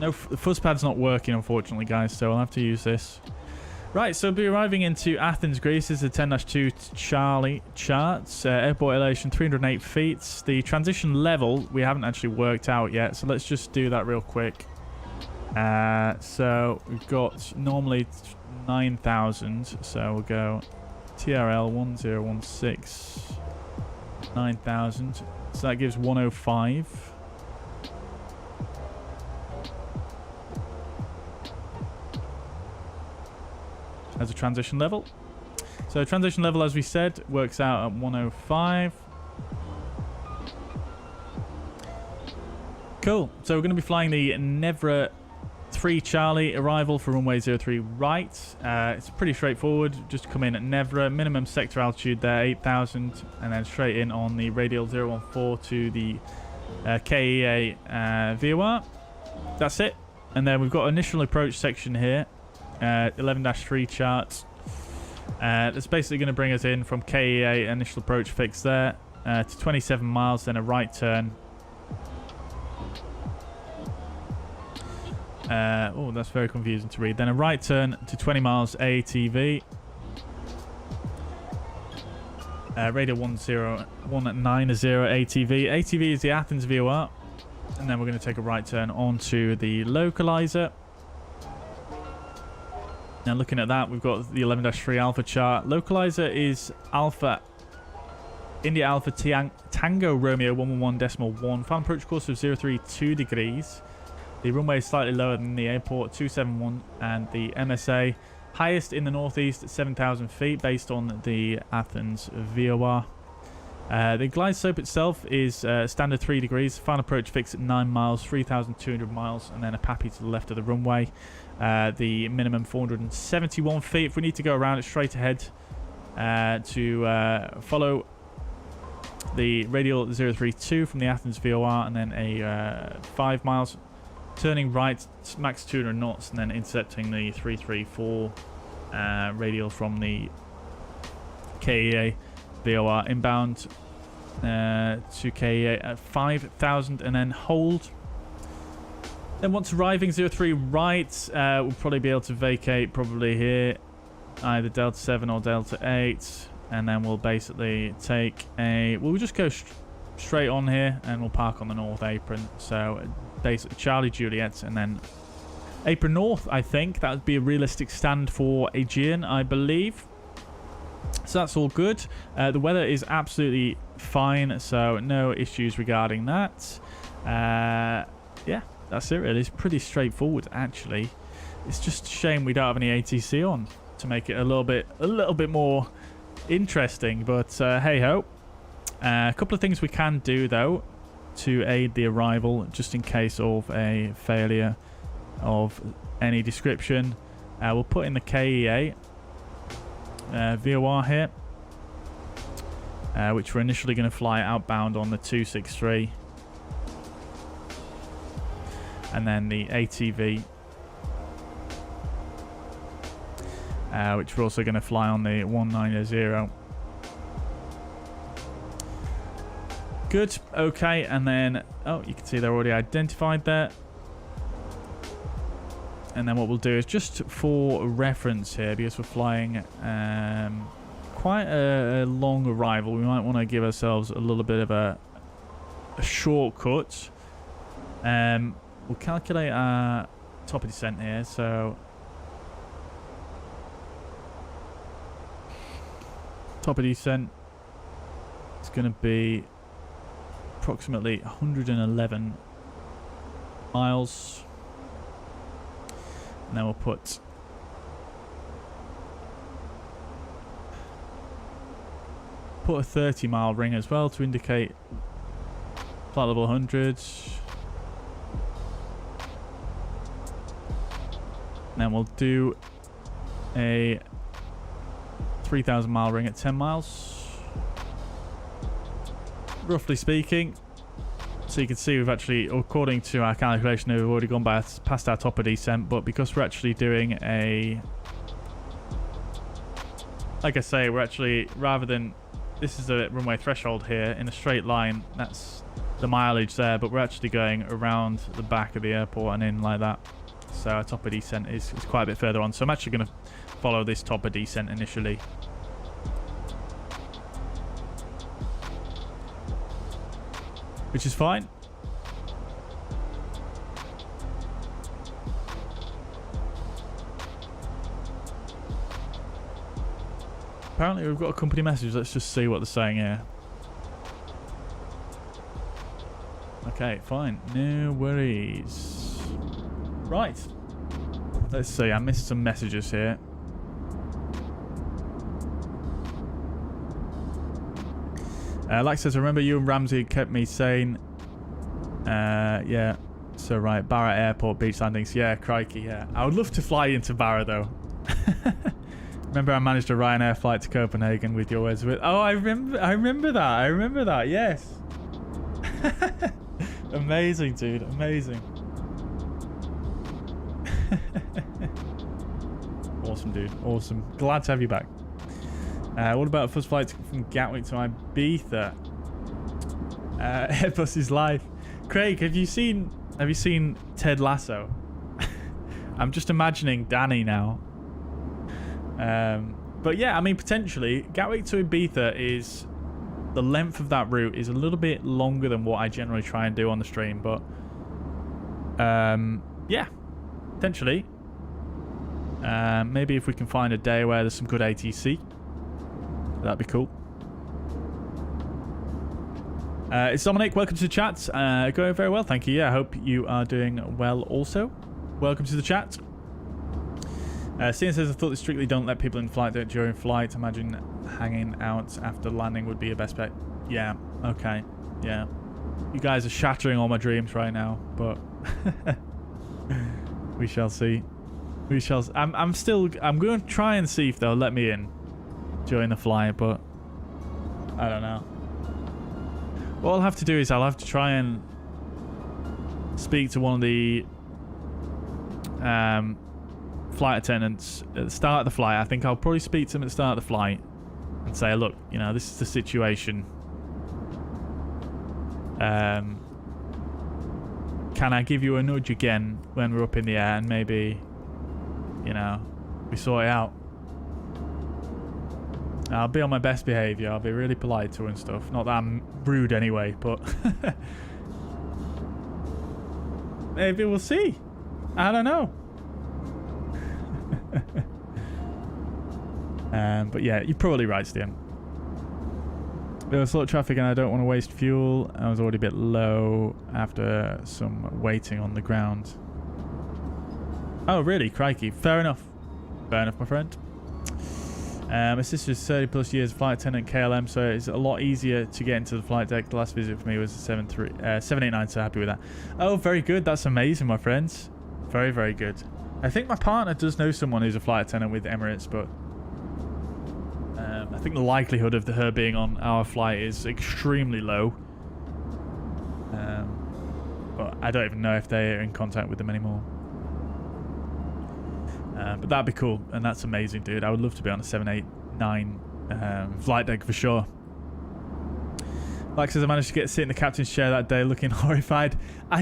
no, the fuzz pad's not working, unfortunately, guys. So I'll have to use this. Right, so we'll be arriving into Athens, Greece. This is the 10-2 Charlie charts. Airport elevation 308 feet. The transition level we haven't actually worked out yet, so let's just do that real quick. So we've got normally 9,000, so we'll go TRL 1016 9,000, so that gives 105. As a transition level. So transition level, as we said, works out at 105. Cool. So we're going to be flying the Nevra 3 Charlie, arrival for runway 03 right. It's pretty straightforward. Just come in at Nevra, minimum sector altitude there, 8,000, and then straight in on the radial 014 to the KEA VOR. That's it. And then we've got initial approach section here, 11-3 chart. That's basically going to bring us in from KEA, initial approach fix there, to 27 miles, then a right turn. Oh, that's very confusing to read. Then a right turn to 20 miles ATV. Radial 190 ATV. ATV is the Athens VOR. And then we're going to take a right turn onto the localizer. Now looking at that, we've got the 11-3 Alpha chart. Localizer is Alpha India Alpha Tango Romeo 111.1. Final approach course of 032 degrees. The runway is slightly lower than the airport, 271, and the MSA highest in the northeast at 7,000 feet based on the Athens VOR. The glide slope itself is standard 3 degrees. Final approach fixed at 9 miles, 3,200 miles, and then a PAPI to the left of the runway. The minimum 471 feet. If we need to go around it straight ahead to follow the radial 032 from the Athens VOR, and then a 5 miles. Turning right, max 200 knots, and then intercepting the 334 radial from the KEA VOR inbound to KEA at 5,000, and then hold. Then once arriving 03 right, we'll probably be able to vacate probably here, either Delta 7 or Delta 8, and then we'll basically take a... We'll just go straight on here, and we'll park on the north apron. So basically Charlie Juliet, and then apron north. I think that would be a realistic stand for Aegean, I believe. So that's all good. The weather is absolutely fine, so no issues regarding that. Yeah, that's it really. It's pretty straightforward actually. It's just a shame we don't have any ATC on to make it a little bit more interesting, but hey ho. A couple of things we can do though to aid the arrival, just in case of a failure of any description. We'll put in the KEA VOR here, which we're initially going to fly outbound on the 263, and then the ATV, which we're also going to fly on the 190. Good. Okay, and then you can see they're already identified there. And then what we'll do is, just for reference here, because we're flying quite a long arrival, we might want to give ourselves a little bit of a shortcut. We'll calculate our top of descent here. So top of descent is going to be approximately 111 miles. And then we'll put a 30-mile ring as well to indicate flight level 100. And then we'll do a 3,000-mile ring at 10 miles, roughly speaking. So you can see we've actually, according to our calculation, we've already gone past our top of descent, but because we're actually doing a, like I say, we're actually, rather than, this is the runway threshold here in a straight line, that's the mileage there, but we're actually going around the back of the airport and in like that. So our top of descent is quite a bit further on. So I'm actually going to follow this top of descent initially. Which is fine. Apparently we've got a company message. Let's just see what they're saying here. Okay, fine. No worries. Right. Let's see. I missed some messages here. Like says, I remember you and Ramsey kept me sane. Yeah. So right, Barra Airport beach landings. Yeah, crikey. Yeah, I would love to fly into Barra though. Remember, I managed a Ryanair flight to Copenhagen with your words. Oh, I remember that. I remember that. Yes. Amazing, dude. Amazing. Awesome, dude. Awesome. Glad to have you back. What about a first flight from Gatwick to Ibiza? Airbus is live. Craig, have you seen Ted Lasso? I'm just imagining Danny now. But yeah, I mean, potentially Gatwick to Ibiza is, the length of that route is a little bit longer than what I generally try and do on the stream, but yeah, potentially. Maybe if we can find a day where there's some good ATC. That'd be cool. It's Dominic. Welcome to the chat. Going very well, thank you. Yeah, I hope you are doing well also. Welcome to the chat. Cian says, I thought they strictly don't let people in flight do it during flight. Imagine hanging out after landing would be your best bet. Yeah, okay. Yeah. You guys are shattering all my dreams right now, but we shall see. We shall. I'm going to try and see if they'll let me in during the flight, but I don't know. What I'll have to do is I'll have to try and speak to one of the flight attendants at the start of the flight. I think I'll probably speak to them at the start of the flight and say, look, you know, this is the situation. Can I give you a nudge again when we're up in the air, and maybe, you know, we sort it out? I'll be on my best behaviour. I'll be really polite to her and stuff. Not that I'm rude anyway, but maybe we'll see. I don't know. But yeah, you're probably right, Stian. There was a lot of traffic and I don't want to waste fuel. I was already a bit low after some waiting on the ground. Oh, really? Crikey. Fair enough. Fair enough, my friend. My sister's 30 plus years flight attendant KLM, so it's a lot easier to get into the flight deck. The last visit for me was a 789, so happy with that. Oh, very good. That's amazing, my friends. Very, very good. I think my partner does know someone who's a flight attendant with Emirates, but I think the likelihood of her being on our flight is extremely low. But I don't even know if they're in contact with them anymore. But that'd be cool, and that's amazing, dude. I would love to be on a 789 flight deck for sure. Like says I managed to sit in the captain's chair that day looking horrified.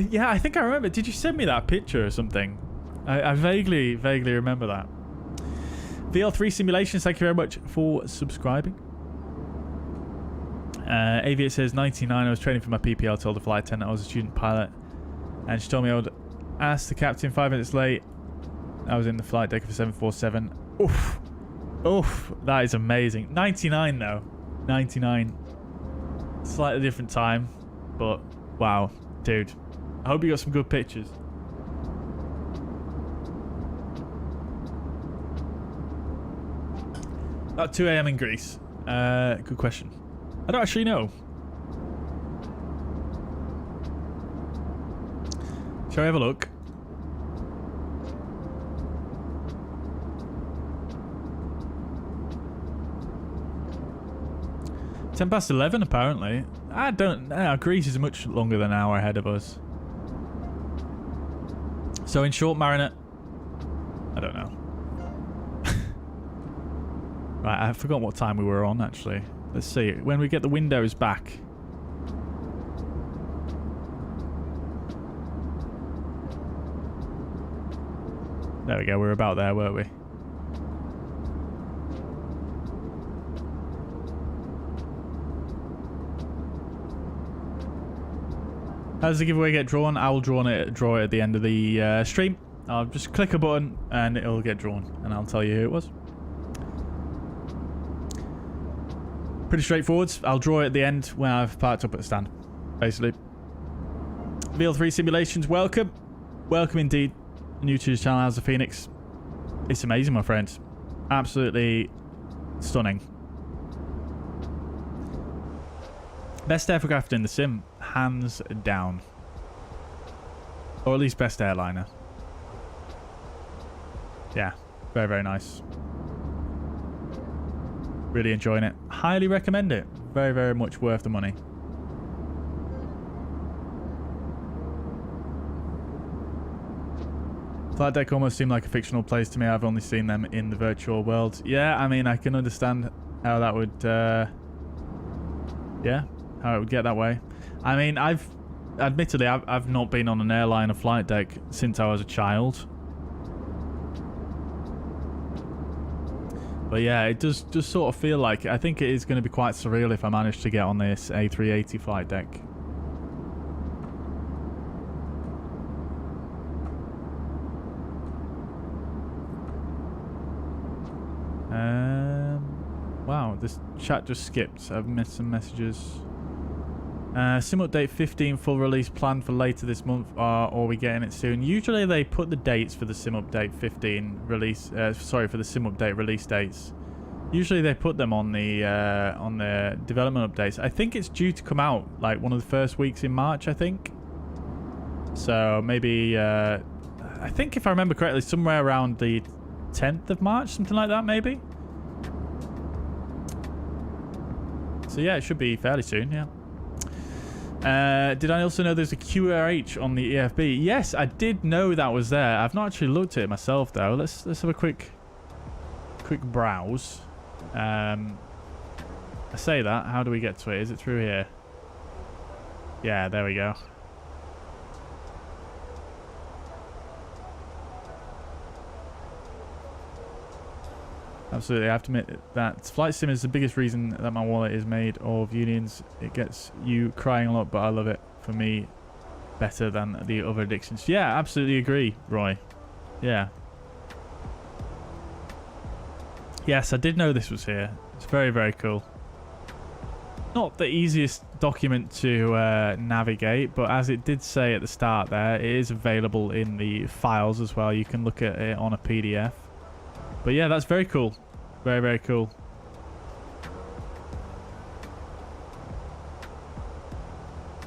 Yeah, I think I remember. Did you send me that picture or something? I vaguely remember that. VL3 Simulations, thank you very much for subscribing. Aviate says 99. I was training for my PPL, told the flight attendant I was a student pilot, and she told me I would ask the captain 5 minutes late. I was in the flight deck for 747. Oof. Oof. That is amazing. 99 though. 99. Slightly different time, but wow, dude. I hope you got some good pictures. About 2 AM in Greece. Good question. I don't actually know. Shall we have a look? Ten past 11 apparently. I don't know. Greece is much longer than an hour ahead of us. So in short, Mariner, I don't know. Right, I forgot what time we were on actually. Let's see. When we get the windows back. There we go. We were about there, weren't we? How does the giveaway get drawn? I will draw it at the end of the stream. I'll just click a button and it'll get drawn, and I'll tell you who it was. Pretty straightforward. I'll draw it at the end when I've parked up at the stand, basically. VL3 Simulations, welcome. Welcome indeed. New to the channel, how's the Phoenix? It's amazing, my friend. Absolutely stunning. Best aircraft in the sim, hands down. Or at least best airliner. Yeah, very, very nice. Really enjoying it. Highly recommend it. Very, very much worth the money. Flight deck almost seemed like a fictional place to me. I've only seen them in the virtual world. Yeah, I mean, I can understand how that would... yeah, how it would get that way. I mean, admittedly, I've not been on an airliner flight deck since I was a child. But yeah, it does just sort of feel like... I think it is going to be quite surreal if I manage to get on this A380 flight deck. Wow, this chat just skipped. I've missed some messages. Sim update 15 full release planned for later this month, or are we getting it soon? Usually they put the dates for the sim update 15 release. Sorry, for the sim update release dates. Usually they put them on the development updates. I think it's due to come out like one of the first weeks in March, I think. So maybe I think if I remember correctly, somewhere around the 10th of March, something like that, maybe. So yeah, it should be fairly soon, yeah. Did I also know there's a QRH on the EFB? Yes, I did know that was there. I've not actually looked at it myself though. Let's have a quick browse. I say that. How do we get to it? Is it through here? Yeah, there we go. Absolutely, I have to admit that Flight Sim is the biggest reason that my wallet is made of unions. It gets you crying a lot, but I love it. For me, better than the other addictions. Yeah, absolutely agree, Roy. Yeah. Yes, I did know this was here. It's very, very cool. not the easiest document to navigate, but as it did say at the start there, it is available in the files as well. You can look at it on a PDF. But yeah, that's very cool. Very, very cool.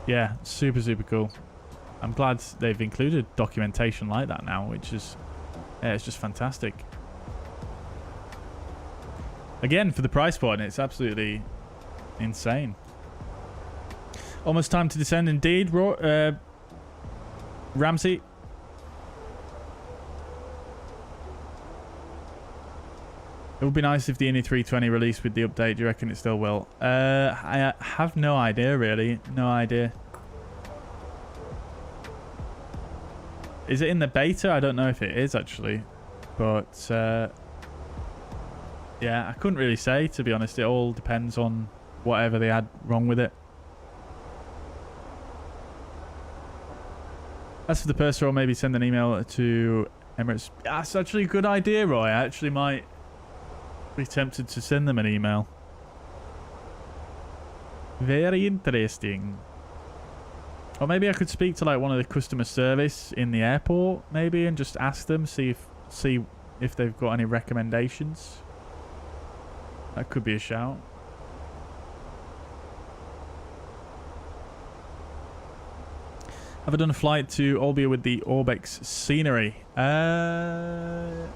Yeah, super, super cool. I'm glad they've included documentation like that now, which is, yeah, it's just fantastic. Again, for the price point, it's absolutely insane. Almost time to descend indeed, Ramsey. It would be nice if the Indy 320 released with the update. Do you reckon it still will? I have no idea, really. No idea. Is it in the beta? I don't know if it is, actually. But, yeah, I couldn't really say, to be honest. It all depends on whatever they had wrong with it. As for the purse roll, maybe send an email to Emirates. That's actually a good idea, Roy. I actually might be tempted to send them an email. Very interesting. Or maybe I could speak to like one of the customer service in the airport, maybe, and just ask them, see if they've got any recommendations. That could be a shout. Have I done a flight to Albia with the Orbex Scenery? Yeah,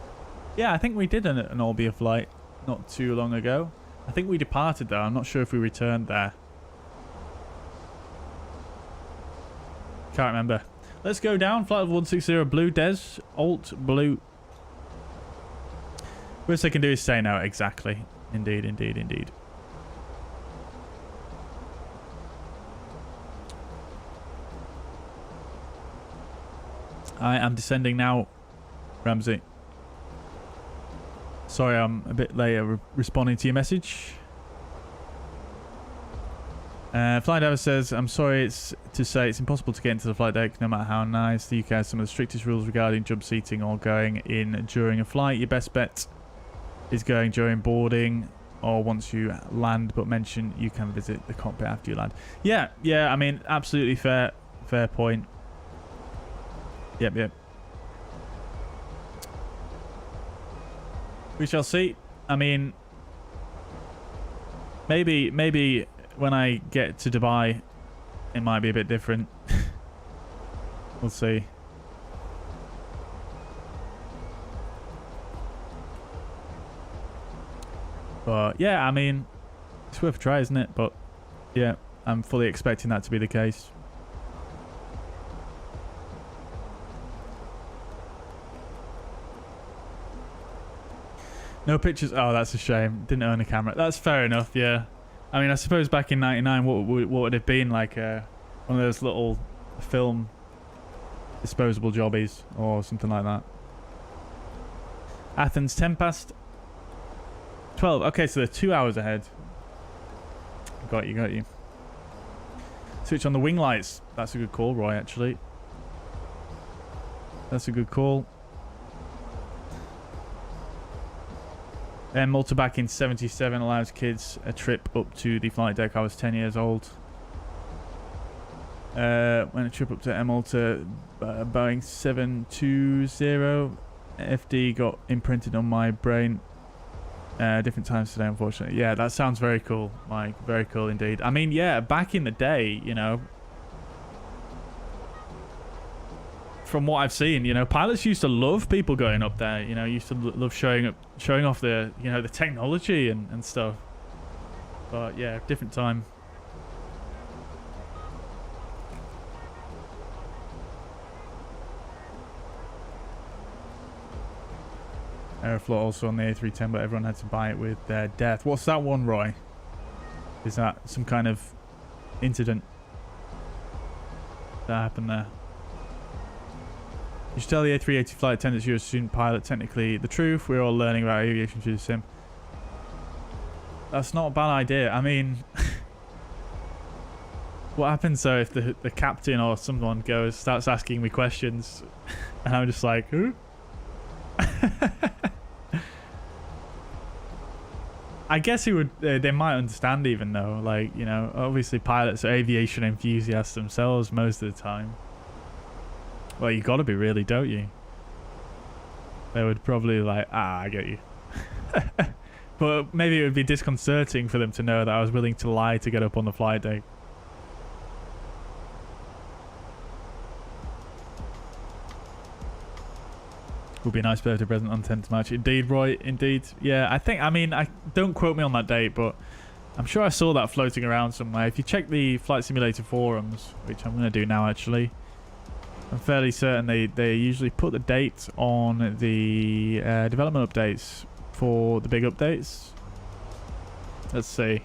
I think we did an Albia flight not too long ago. I think we departed though. I'm not sure if we returned there. Can't remember. Let's go down. Flight level 160 Blue Des. Alt Blue. Worst they can do is say no. Exactly. Indeed, indeed, indeed. I am descending now, Ramsey. Sorry, I'm a bit late responding to your message. Flight Diver says, I'm sorry to say it's impossible to get into the flight deck no matter how nice. The UK has some of the strictest rules regarding jump seating or going in during a flight. Your best bet is going during boarding or once you land, but mention you can visit the cockpit after you land. Yeah, I mean, absolutely fair point. Yep. We shall see. I mean, maybe when I get to Dubai, it might be a bit different. We'll see. But yeah, I mean, it's worth a try, isn't it? But yeah, I'm fully expecting that to be the case. No pictures. Oh, that's a shame. Didn't own a camera. That's fair enough, yeah. I mean, I suppose back in '99, what would it have been like? One of those little film disposable jobbies or something like that. Athens 10 past 12. Okay, so they're 2 hours ahead. Got you. Switch on the wing lights. That's a good call, Roy, actually. That's a good call. Malta back in 77 allows kids a trip up to the flight deck. I was 10 years old. When a trip up to Malta, Boeing 720 FD got imprinted on my brain. Different times today, unfortunately. Yeah, that sounds very cool, Mike. Very cool indeed. I mean, yeah, back in the day, you know, from what I've seen, you know, pilots used to love people going up there. You know, used to love showing off the, you know, the technology and stuff. But yeah, different time. Aeroflot also on the A310, but everyone had to buy it with their death. What's that one, Roy? Is that some kind of incident that happened there? You should tell the A380 flight attendants you're a student pilot. Technically the truth. We're all learning about aviation through the sim. That's not a bad idea. I mean, what happens though if the captain or someone starts asking me questions and I'm just like, who? I guess he would. They might understand even though, like, you know, obviously pilots are aviation enthusiasts themselves most of the time. Well, you got to be really, don't you? They would probably like, I get you. But maybe it would be disconcerting for them to know that I was willing to lie to get up on the flight deck. Would be a nice birthday present on 10th March. Indeed, Roy. Indeed. Yeah, I mean, don't quote me on that date, but I'm sure I saw that floating around somewhere. If you check the Flight Simulator forums, which I'm going to do now actually, I'm fairly certain they usually put the date on the development updates for the big updates. Let's see.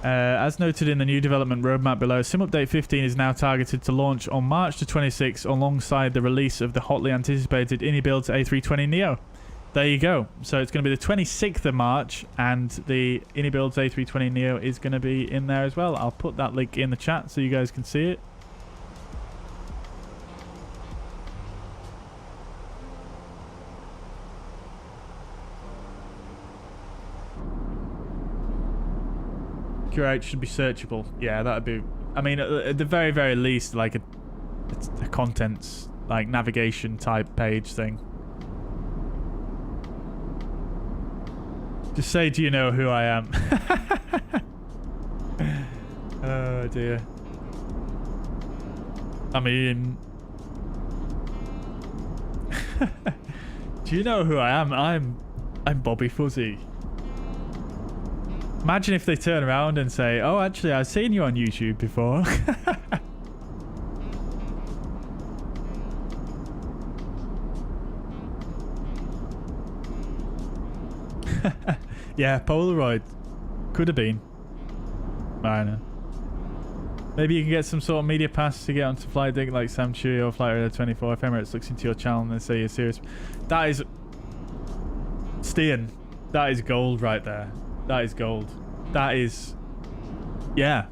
As noted in the new development roadmap below, Sim Update 15 is now targeted to launch on March the 26th alongside the release of the hotly anticipated IndyBuilds A320neo. There you go. So it's going to be the 26th of March and the IndyBuilds A320neo is going to be in there as well. I'll put that link in the chat so you guys can see it. Curate should be searchable. Yeah, that'd be. I mean, at the very, very least, like a contents, like navigation type page thing. Just say, do you know who I am? Oh dear. I mean, do you know who I am? I'm Bobby Fuzzy. Imagine if they turn around and say, oh, actually, I've seen you on YouTube before. Yeah, Polaroid. Could have been. I know. Maybe you can get some sort of media pass to get onto Flight Dig like Sam Chewy or Flight Radar 24. If Emirates looks into your channel and they say you're serious. That is... Stian, that is gold right there. That is gold. That is... Yeah.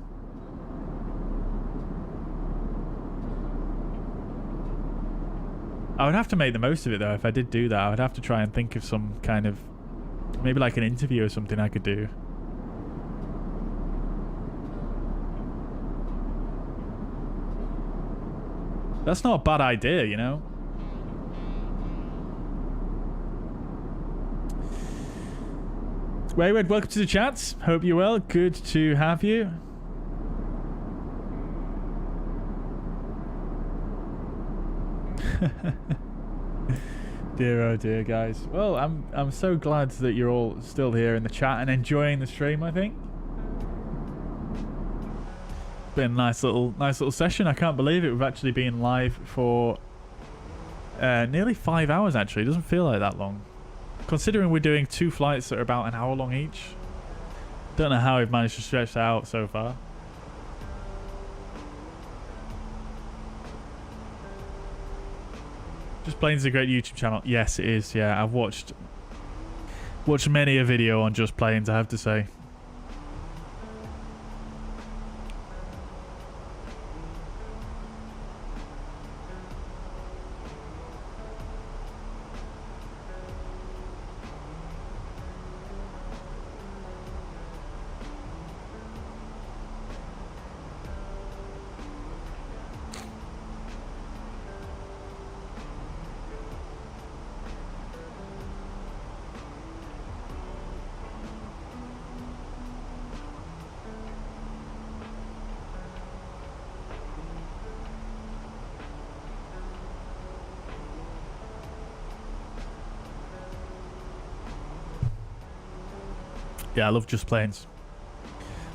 I would have to make the most of it though. If I did do that, I would have to try and think of some kind of... Maybe like an interview or something I could do. That's not a bad idea, you know? Wayward, welcome to the chat. Hope you're well. Good to have you. Dear oh dear, guys. Well, I'm so glad that you're all still here in the chat and enjoying the stream. I think been a nice little session. I can't believe it. We've actually been live for nearly 5 hours. Actually, it doesn't feel like that long. Considering we're doing 2 flights that are about an hour long each. Don't know how we've managed to stretch that out so far. Just Planes is a great YouTube channel. Yes, it is. Yeah, I've watched many a video on Just Planes, I have to say. Yeah, I love Just Planes.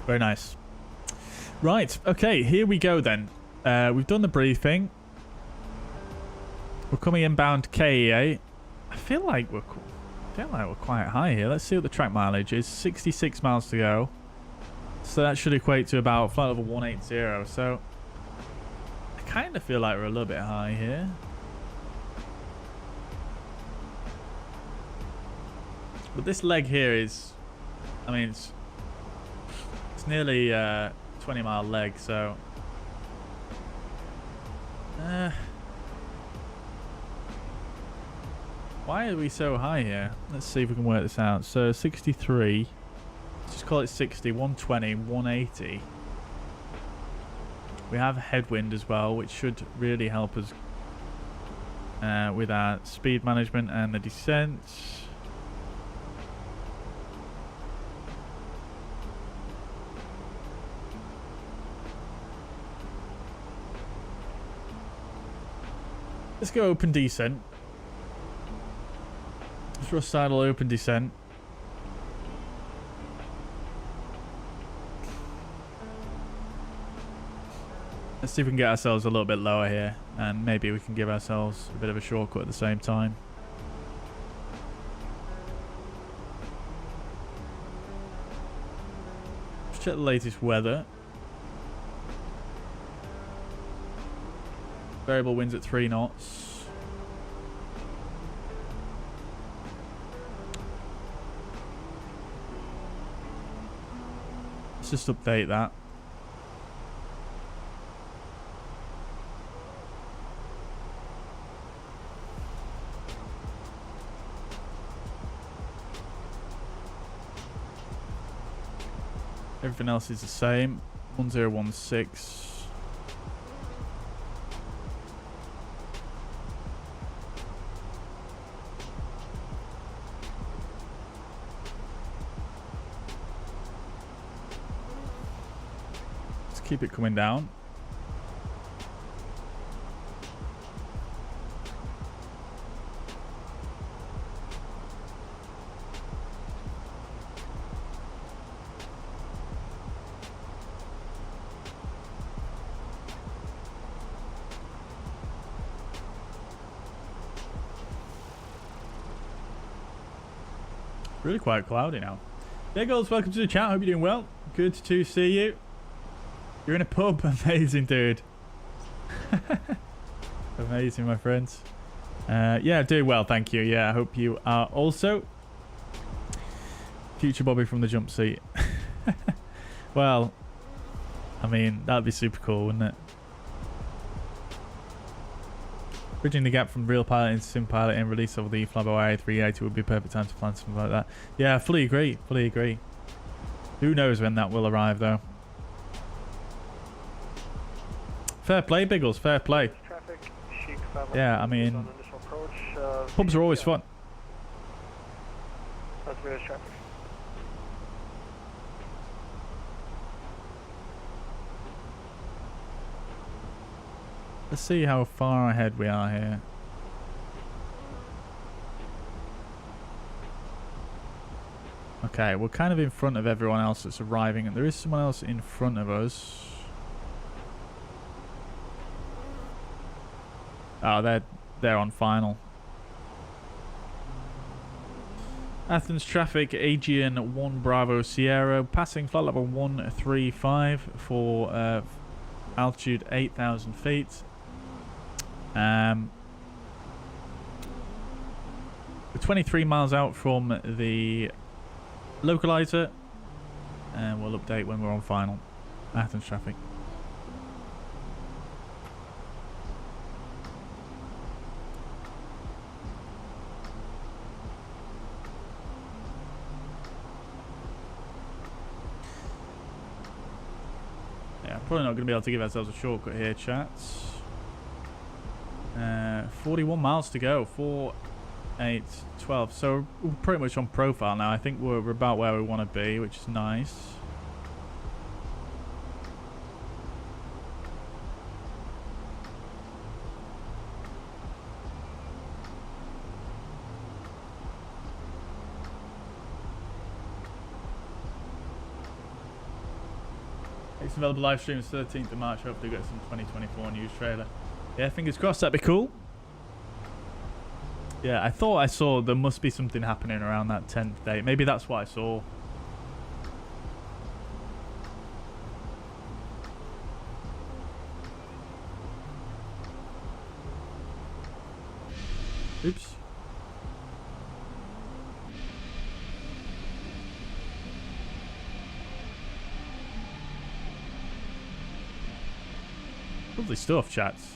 Very nice. Right, okay, here we go then. We've done the briefing. We're coming inbound KEA. I feel like we're quite high here. Let's see what the track mileage is. 66 miles to go. So that should equate to about flight level 180. So I kind of feel like we're a little bit high here. But this leg here is... I mean, it's nearly 20-mile leg, so Why are we so high here? Let's see if we can work this out. So 63. Let's just call it 60, 120, 180. We have headwind as well, which should really help us with our speed management and the descent. Let's go open descent. Thrust saddle open descent. Let's see if we can get ourselves a little bit lower here, and maybe we can give ourselves a bit of a shortcut at the same time. Let's check the latest weather. Variable winds at 3 knots. Let's just update that. Everything else is the same. 1016. Let's keep it coming down. Really quite cloudy now. There goes, welcome to the chat. Hope you're doing well. Good to see you. You're in a pub. Amazing, dude. Amazing, my friends. Yeah, doing well, thank you. Yeah, I hope you are also. Future Bobby from the jump seat. Well, I mean, that'd be super cool, wouldn't it? Bridging the gap from real pilot into sim pilot and release of the Flyby A380 would be a perfect time to plan something like that. Yeah, fully agree. Fully agree. Who knows when that will arrive, though. Fair play, Biggles. Fair play. Yeah, I mean, pubs are always fun. That's very traffic. Let's see how far ahead we are here. Okay, we're kind of in front of everyone else that's arriving, and there is someone else in front of us. Oh, they're on final. Athens traffic, Aegean 1 Bravo Sierra, passing flight level 135 for altitude 8,000 feet. We're 23 miles out from the localizer, and we'll update when we're on final. Athens traffic. Yeah, probably not going to be able to give ourselves a shortcut here, chats. 41 miles to go. 4, 8, 12. So we're pretty much on profile now. I think we're about where we want to be, which is nice. It's available live stream is 13th of March. Hopefully get some 2024 news trailer. Yeah, fingers crossed. That'd be cool. Yeah, I thought I saw there must be something happening around that 10th date. Maybe that's what I saw. Oops. Lovely stuff, chats.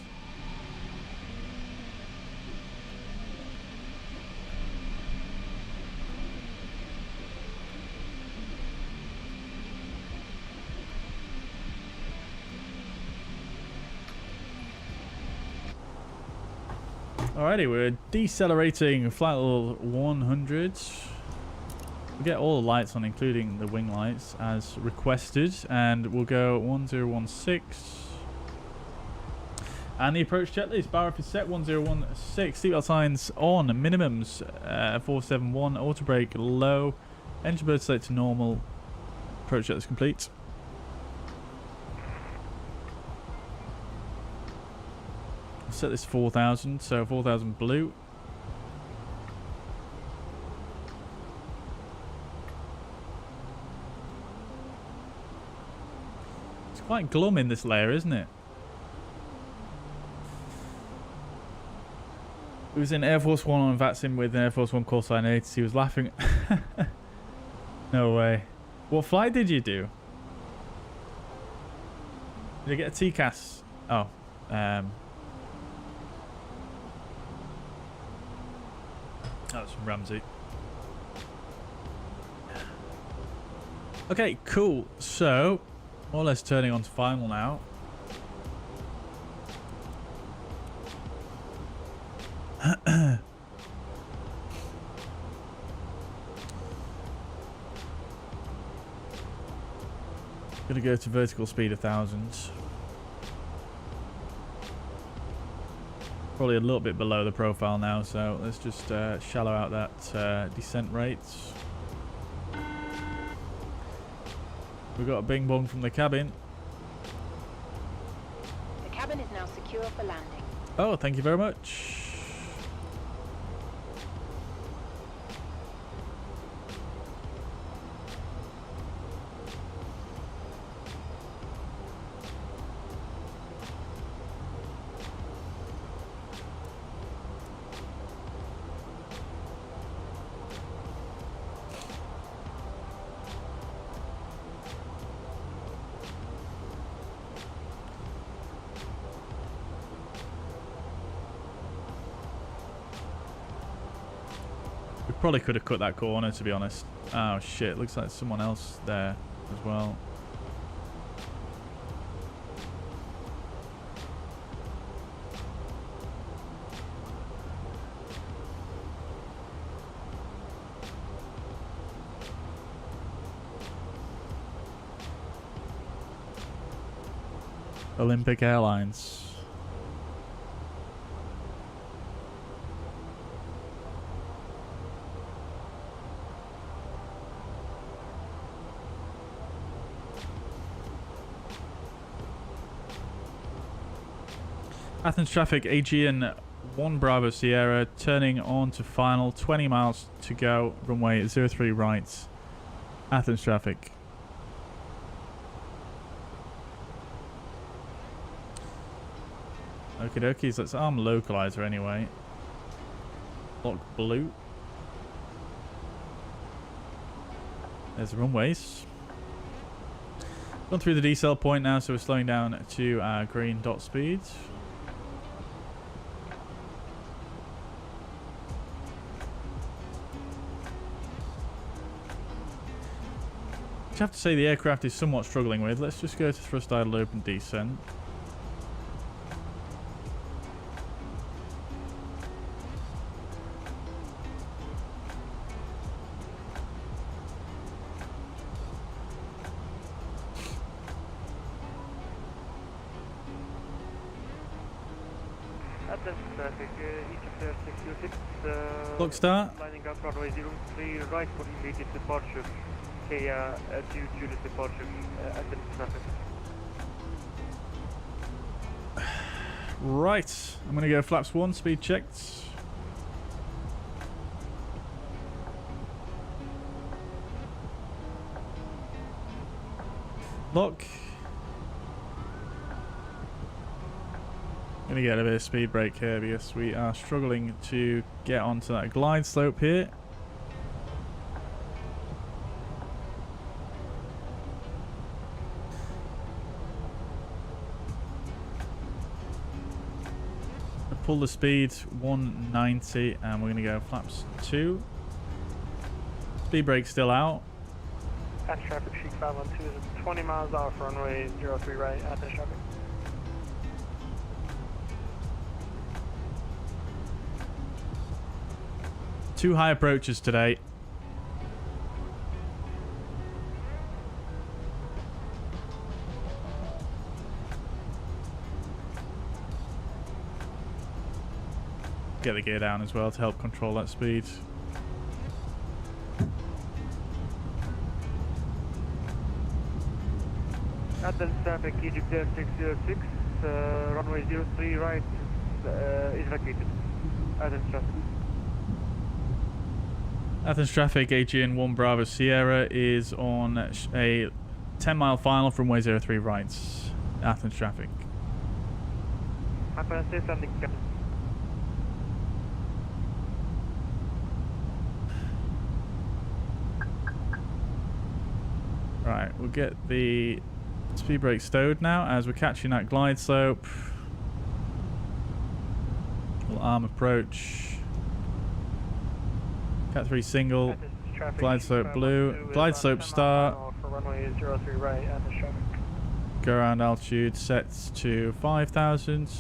Alrighty, we're decelerating flight level 100. We'll get all the lights on, including the wing lights, as requested, and we'll go 1016. And the approach checklist, bar up is set 1016. Seatbelt signs on, minimums 471, auto brake low, engine bird select to normal. Approach checklist complete. I'll set this 4000, so 4000 blue. It's quite glum in this layer, isn't it? He was in Air Force One on VATSIM with an Air Force One call sign 8. He was laughing. No way. What flight did you do? Did I get a TCAS? Oh. That was from Ramsey. Okay, cool. So, more or less turning on to final now. Gonna go to vertical speed 1000. Probably a little bit below the profile now, so let's just shallow out that descent rate. We've got a bing bong from the cabin. The cabin is now secure for landing. Oh, thank you very much. Probably could have cut that corner, to be honest. Oh shit, looks like someone else there as well. Olympic Airlines. Athens traffic, Aegean 1 Bravo Sierra, turning on to final, 20 miles to go, runway 03 right. Athens traffic. Okie dokies, let's arm localizer anyway. Lock blue. There's the runways. Gone through the decel point now, so we're slowing down to our green dot speed. I have to say the aircraft is somewhat struggling with. Let's just go to thrust idle open descent. Athens traffic, Egypt 606. Clock start. Lining up runway 03 right for immediate departure. Due Julius departure, Athens traffic. Right, I'm going to go flaps 1, speed checked. Lock. Going to get a bit of speed brake here because we are struggling to get onto that glide slope here. Pull the speed 190 and we're going to go flaps 2. Speed brake still out. Athens traffic, Chic 512 is at 20 miles off runway 03 right, Athens traffic. 2 high approaches today. Get the gear down as well to help control that speed. Athens traffic, Egypt Air 606, runway 03 right is vacated. Athens traffic. Athens traffic, Aegean 1 Bravo Sierra is on a 10-mile final from runway 03 right. Athens traffic. Athens safe landing, Captain. Right, we'll get the speed brake stowed now as we're catching that glide slope. Little arm approach. Cat 3 single. Glide slope blue. Glide slope start. For runway 03 right, Athens traffic. Go around altitude sets to 5,000.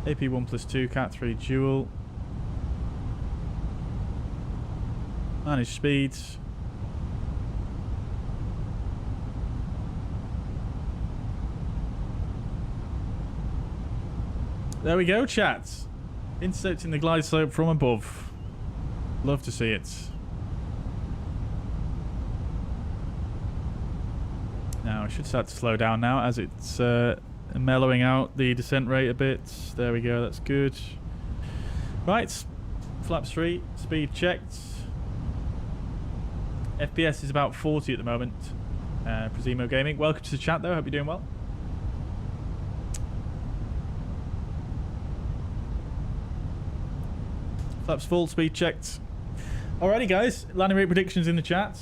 AP1+2 Cat 3 dual. Manage speeds. There we go, chat. Intercepting the glide slope from above. Love to see it. Now, I should start to slow down now as it's mellowing out the descent rate a bit. There we go, that's good. Right, flaps 3, speed checked. FPS is about 40 at the moment. Presimo Gaming, welcome to the chat though, hope you're doing well. Flaps full, speed checked. Alrighty guys, landing rate predictions in the chat.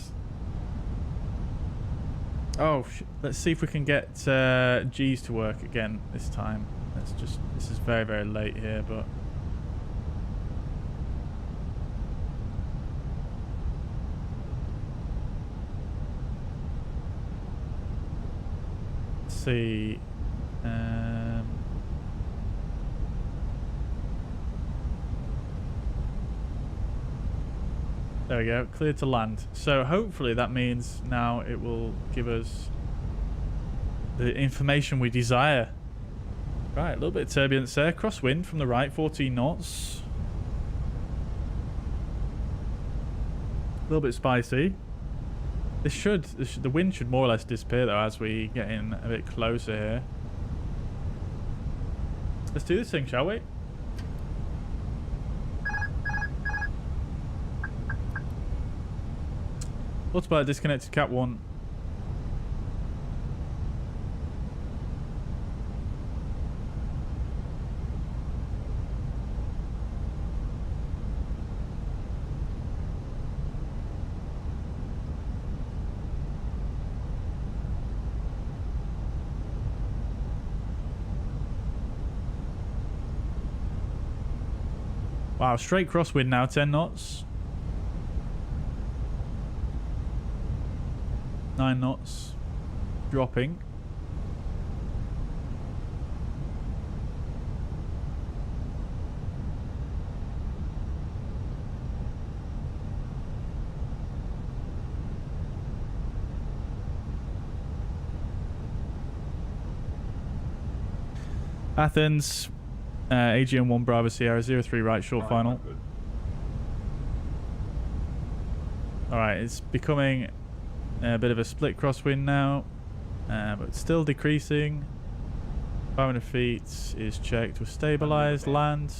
Oh, let's see if we can get G's to work again this time. This is very, very late here, but... Let's see... There we go, cleared to land. So hopefully that means now it will give us the information we desire. Right, a little bit of turbulence there. Crosswind from the right, 14 knots. A little bit spicy. The wind should more or less disappear though as we get in a bit closer here. Let's do this thing, shall we? Autopilot disconnected, Cat 1. Wow, straight crosswind now, 10 knots. 9 knots. Dropping. Athens, Aegean 1 Bravo Sierra 03 right, short final. Alright, it's becoming a bit of a split crosswind now, but still decreasing. 500 feet is checked. We're stabilized. Land.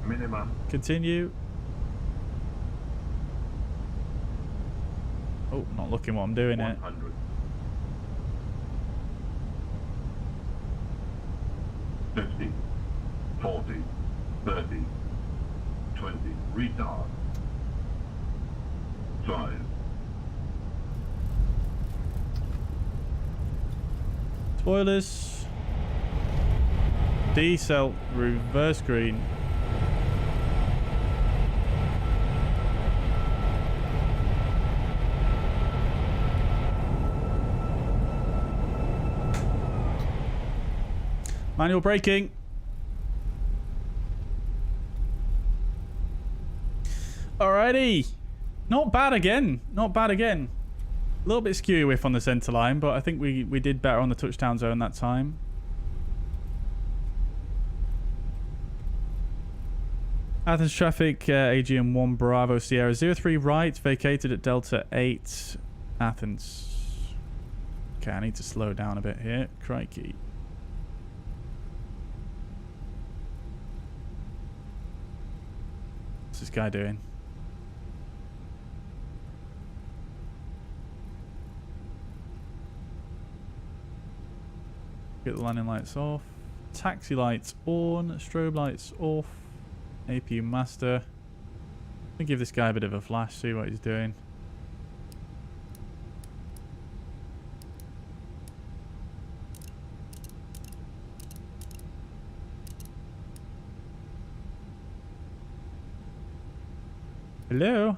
Minimum. Continue. Oh, not looking what I'm doing here. 100. 50, 40, 30, 20, retard. 5. Spoilers. D-cell reverse green. Manual braking. Alrighty. Not bad again. Not bad again. A little bit skewy whiff on the centre line, but I think we did better on the touchdown zone that time. Athens traffic, AGM 1 Bravo Sierra 03 right, vacated at Delta 8 Athens. Okay, I need to slow down a bit here. Crikey. What's this guy doing? Get the landing lights off. Taxi lights on. Strobe lights off. APU master. Let me give this guy a bit of a flash, see what he's doing. Hello?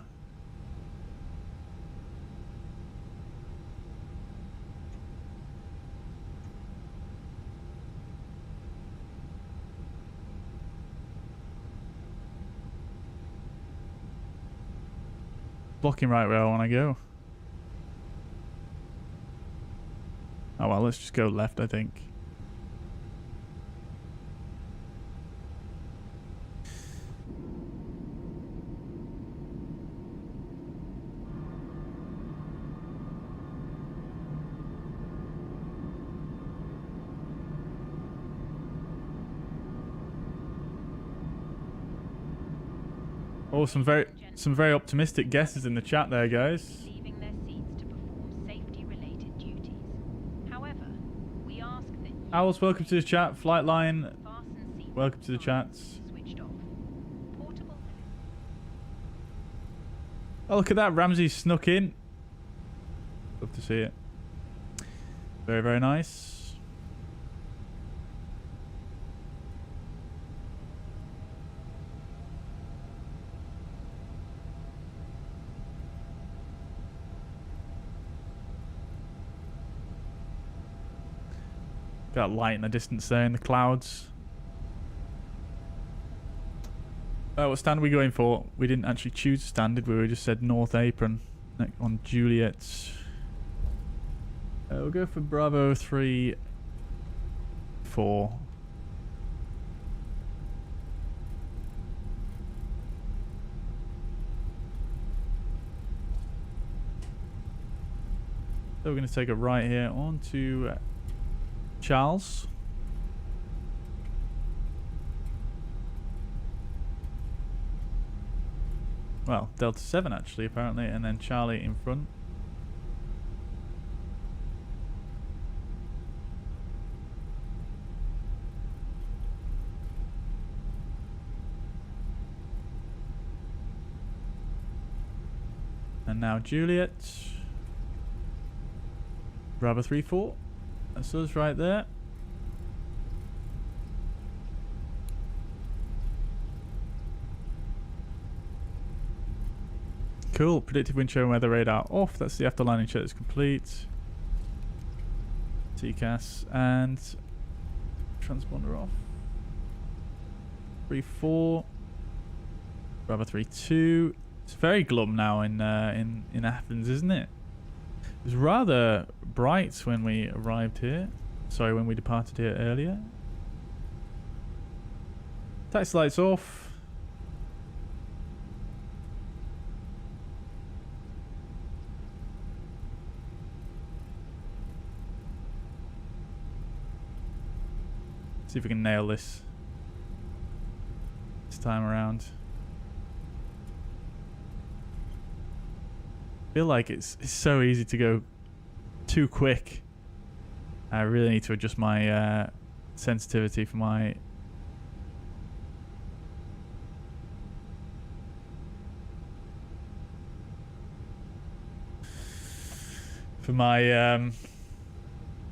Blocking right where I want to go. Oh well, let's just go left, I think. Oh, some very optimistic guesses in the chat there, guys. Leaving their seats to perform safety-related duties. However, we ask that Owls, welcome to the chat. Flightline, welcome to the chats. switched off. Portable. Oh, look at that. Ramsey snuck in. Love to see it. Very, very nice. Got light in the distance there in the clouds. What stand are we going for? We didn't actually choose a stand, did we? We just said North Apron on Juliet. We'll go for Bravo 3, 4. So we're going to take a right here onto Charles. Well, Delta 7 actually, apparently, and then Charlie in front. And now Juliet. Bravo 3-4. That's us right there. Cool. Predictive wind chill and weather radar off. That's the after landing check is complete. TCAS and transponder off. 3-4. Bravo 3-2. It's very glum now in Athens, isn't it? It was rather bright when we arrived here. Sorry, when we departed here earlier. Taxi lights off. See if we can nail this time around. I feel like it's so easy to go too quick. I really need to adjust my sensitivity for my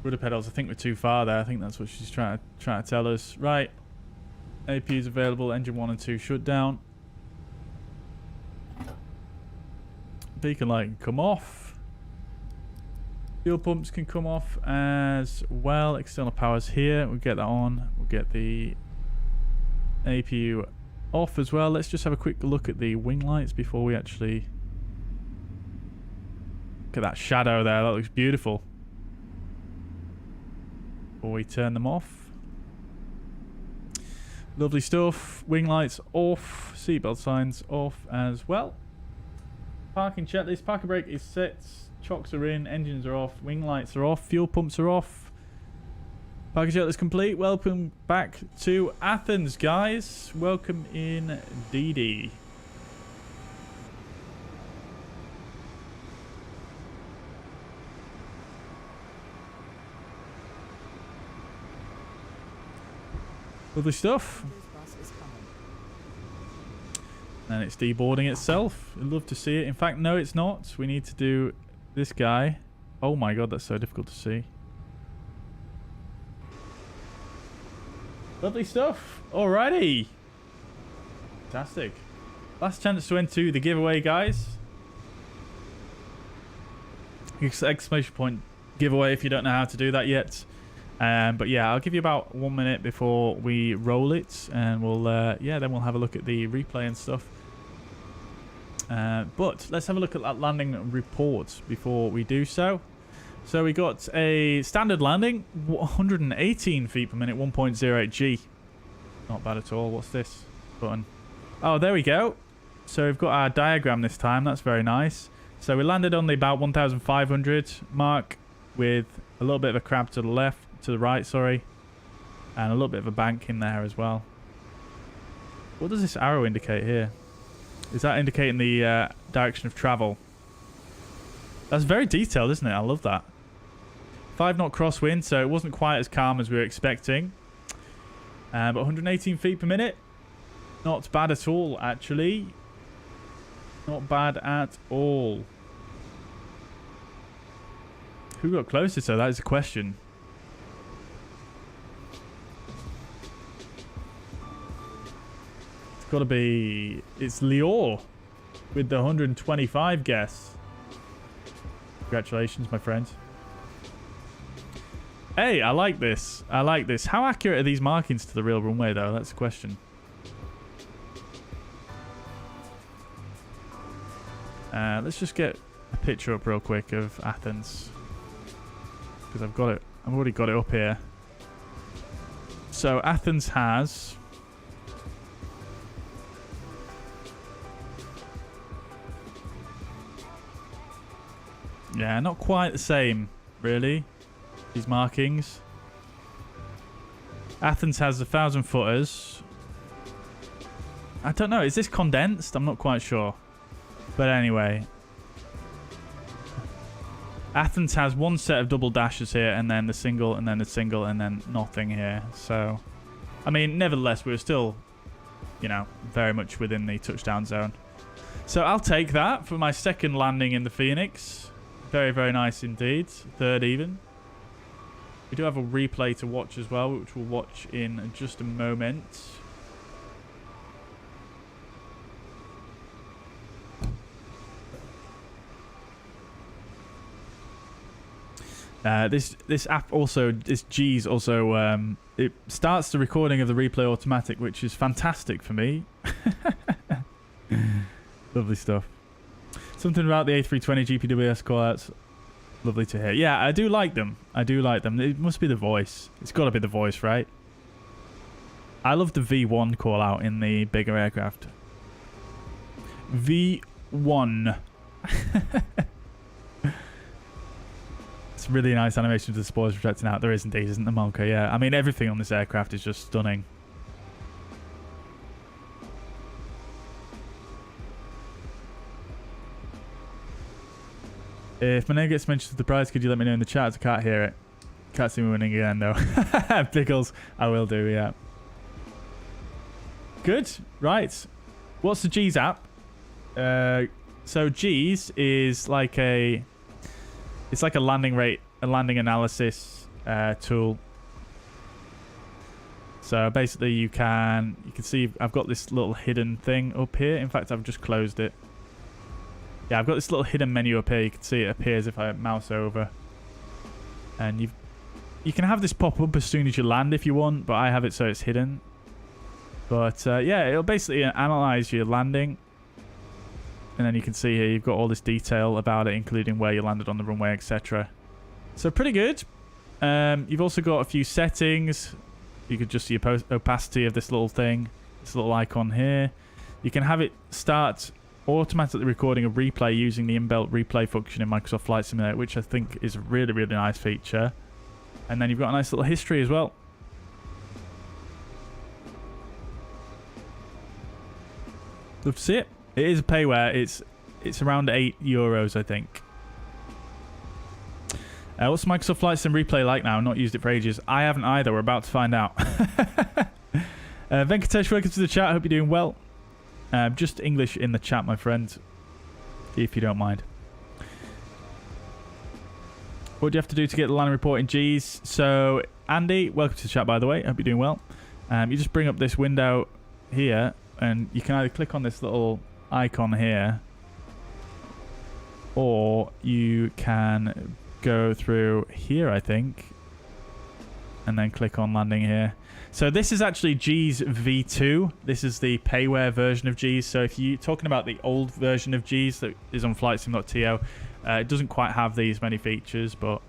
rudder pedals. I think we're too far there. I think that's what she's trying to tell us. Right. APUs available. Engine 1 and 2 shut down. Beacon light can come off. Fuel pumps can come off as well. External power's here. We'll get that on. We'll get the APU off as well. Let's just have a quick look at the wing lights before we actually... Look at that shadow there. That looks beautiful. Before we turn them off. Lovely stuff. Wing lights off. Seatbelt signs off as well. Parking checklist. Parking brake is set. Chocks are in. Engines are off. Wing lights are off. Fuel pumps are off. Parking checklist complete. Welcome back to Athens, guys. Welcome in, DD. Lovely stuff. And it's deboarding itself. I'd love to see it. In fact, no, it's not. We need to do this guy. Oh my god, that's so difficult to see. Lovely stuff. Alrighty. Fantastic. Last chance to enter the giveaway, guys. Exclamation point giveaway if you don't know how to do that yet. But yeah, I'll give you about 1 minute before we roll it, and we'll yeah, then we'll have a look at the replay and stuff. But let's have a look at that landing report before we do so. So we got a standard landing, 118 feet per minute, 1.08 G. Not bad at all. What's this button? Oh, there we go. So we've got our diagram this time. That's very nice. So we landed on the about 1,500 mark with a little bit of a crab to the left, to the right, sorry, and a little bit of a bank in there as well. What does this arrow indicate here? Is that indicating the direction of travel? That's very detailed, isn't it? I love that. 5-knot crosswind, so it wasn't quite as calm as we were expecting. But 118 feet per minute. Not bad at all, actually. Not bad at all. Who got closest, though? That is a question. It's got to be... It's Lior with the 125 guess. Congratulations, my friend. Hey, I like this. I like this. How accurate are these markings to the real runway, though? That's the question. Let's just get a picture up real quick of Athens, because I've got it. I've already got it up here. So Athens has... Yeah, not quite the same, really. These markings. Athens has 1,000 footers. I don't know. Is this condensed? I'm not quite sure. But anyway. Athens has one set of double dashes here, and then the single, and then the single, and then nothing here. So, I mean, nevertheless, we were still, you know, very much within the touchdown zone. So I'll take that for my second landing in the Phoenix. Very, very nice indeed. Third even. We do have a replay to watch as well, which we'll watch in just a moment. This app also, this G's also, it starts the recording of the replay automatic, which is fantastic for me. Lovely stuff. Something about the A320 GPWS callouts. Lovely to hear. Yeah, I do like them. I do like them. It must be the voice. It's got to be the voice, right? I love the V1 call out in the bigger aircraft. V1. It's really nice animation of the spoilers projecting out. There is indeed, isn't there, Monka? Yeah. I mean, everything on this aircraft is just stunning. If my name gets mentioned to the prize, could you let me know in the chat? I can't hear it. Can't see me winning again, though. Pickles. I will do, yeah. Good. Right. What's the G's app? So G's is like a... It's like a landing rate, a landing analysis tool. So basically you can see I've got this little hidden thing up here. In fact, I've just closed it. Yeah, I've got this little hidden menu up here. You can see it appears if I mouse over. And you can have this pop up as soon as you land if you want, but I have it so it's hidden. But yeah, it'll basically analyze your landing. And then you can see here you've got all this detail about it, including where you landed on the runway, etc. So pretty good. You've also got a few settings. You could just see the opacity of this little thing, this little icon here. You can have it start automatically recording a replay using the inbuilt replay function in Microsoft Flight Simulator, which I think is a really, really nice feature. And then you've got a nice little history as well. Love to see it. It is a payware. It's around €8, I think. What's Microsoft Flight Sim Replay like now? I've not used it for ages. I haven't either. We're about to find out. Venkatesh, welcome to the chat. I hope you're doing well. Just English in the chat, my friend, if you don't mind. What do you have to do to get the landing report in G's? So, Andy, welcome to the chat, by the way. I hope you're doing well. You just bring up this window here, and you can either click on this little icon here, or you can go through here, I think, and then click on landing here. So this is actually G's V2. This is the payware version of G's. So if you're talking about the old version of G's that is on flightsim.to, it doesn't quite have these many features, but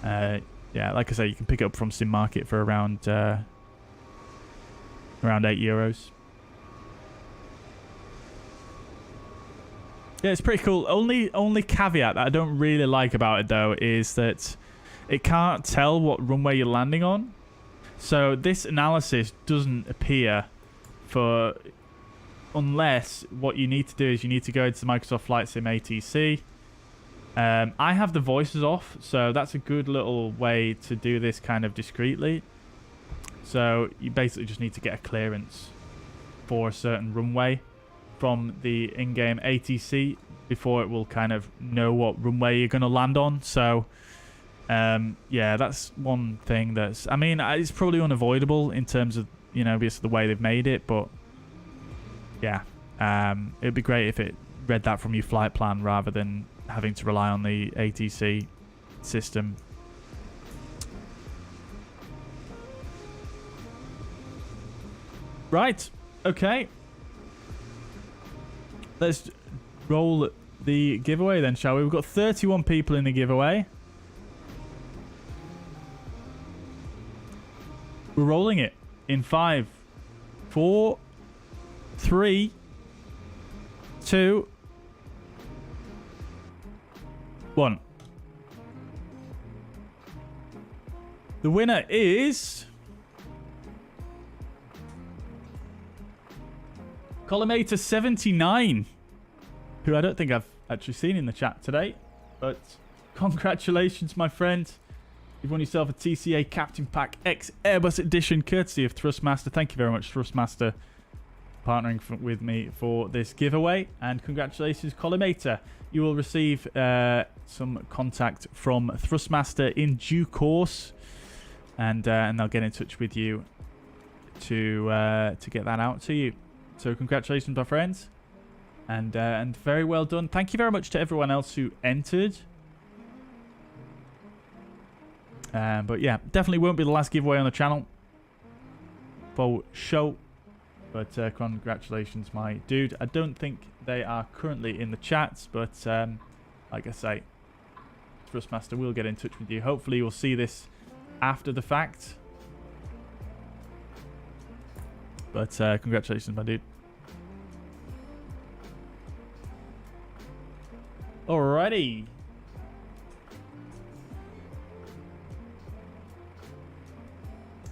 yeah, like I say, you can pick it up from Sim Market for around €8. Yeah, it's pretty cool. Only caveat that I don't really like about it, though, is that it can't tell what runway you're landing on. So this analysis doesn't appear unless what you need to do is you need to go into the Microsoft Flight Sim ATC. I have the voices off, so that's a good little way to do this kind of discreetly. So you basically just need to get a clearance for a certain runway from the in-game ATC before it will kind of know what runway you're going to land on. So yeah, that's one thing that's, I mean, it's probably unavoidable in terms of, you know, obviously the way they've made it, but yeah, it'd be great if it read that from your flight plan rather than having to rely on the ATC system. Right, okay. Let's roll the giveaway then, shall we? We've got 31 people in the giveaway. We're rolling it in 5, 4, 3, 2, 1. The winner is Collimator 79, who I don't think I've actually seen in the chat today, but congratulations, my friend. You've won yourself a TCA Captain Pack X Airbus Edition, courtesy of Thrustmaster. Thank you very much, Thrustmaster, partnering with me for this giveaway. And congratulations, Collimator. You will receive some contact from Thrustmaster in due course, and they'll get in touch with you to get that out to you. So congratulations, my friends, and very well done. Thank you very much to everyone else who entered. But yeah, definitely won't be the last giveaway on the channel for show. But congratulations, my dude. I don't think they are currently in the chats, but like I say, Thrustmaster will get in touch with you. Hopefully you'll see this after the fact. But congratulations, my dude. Alrighty.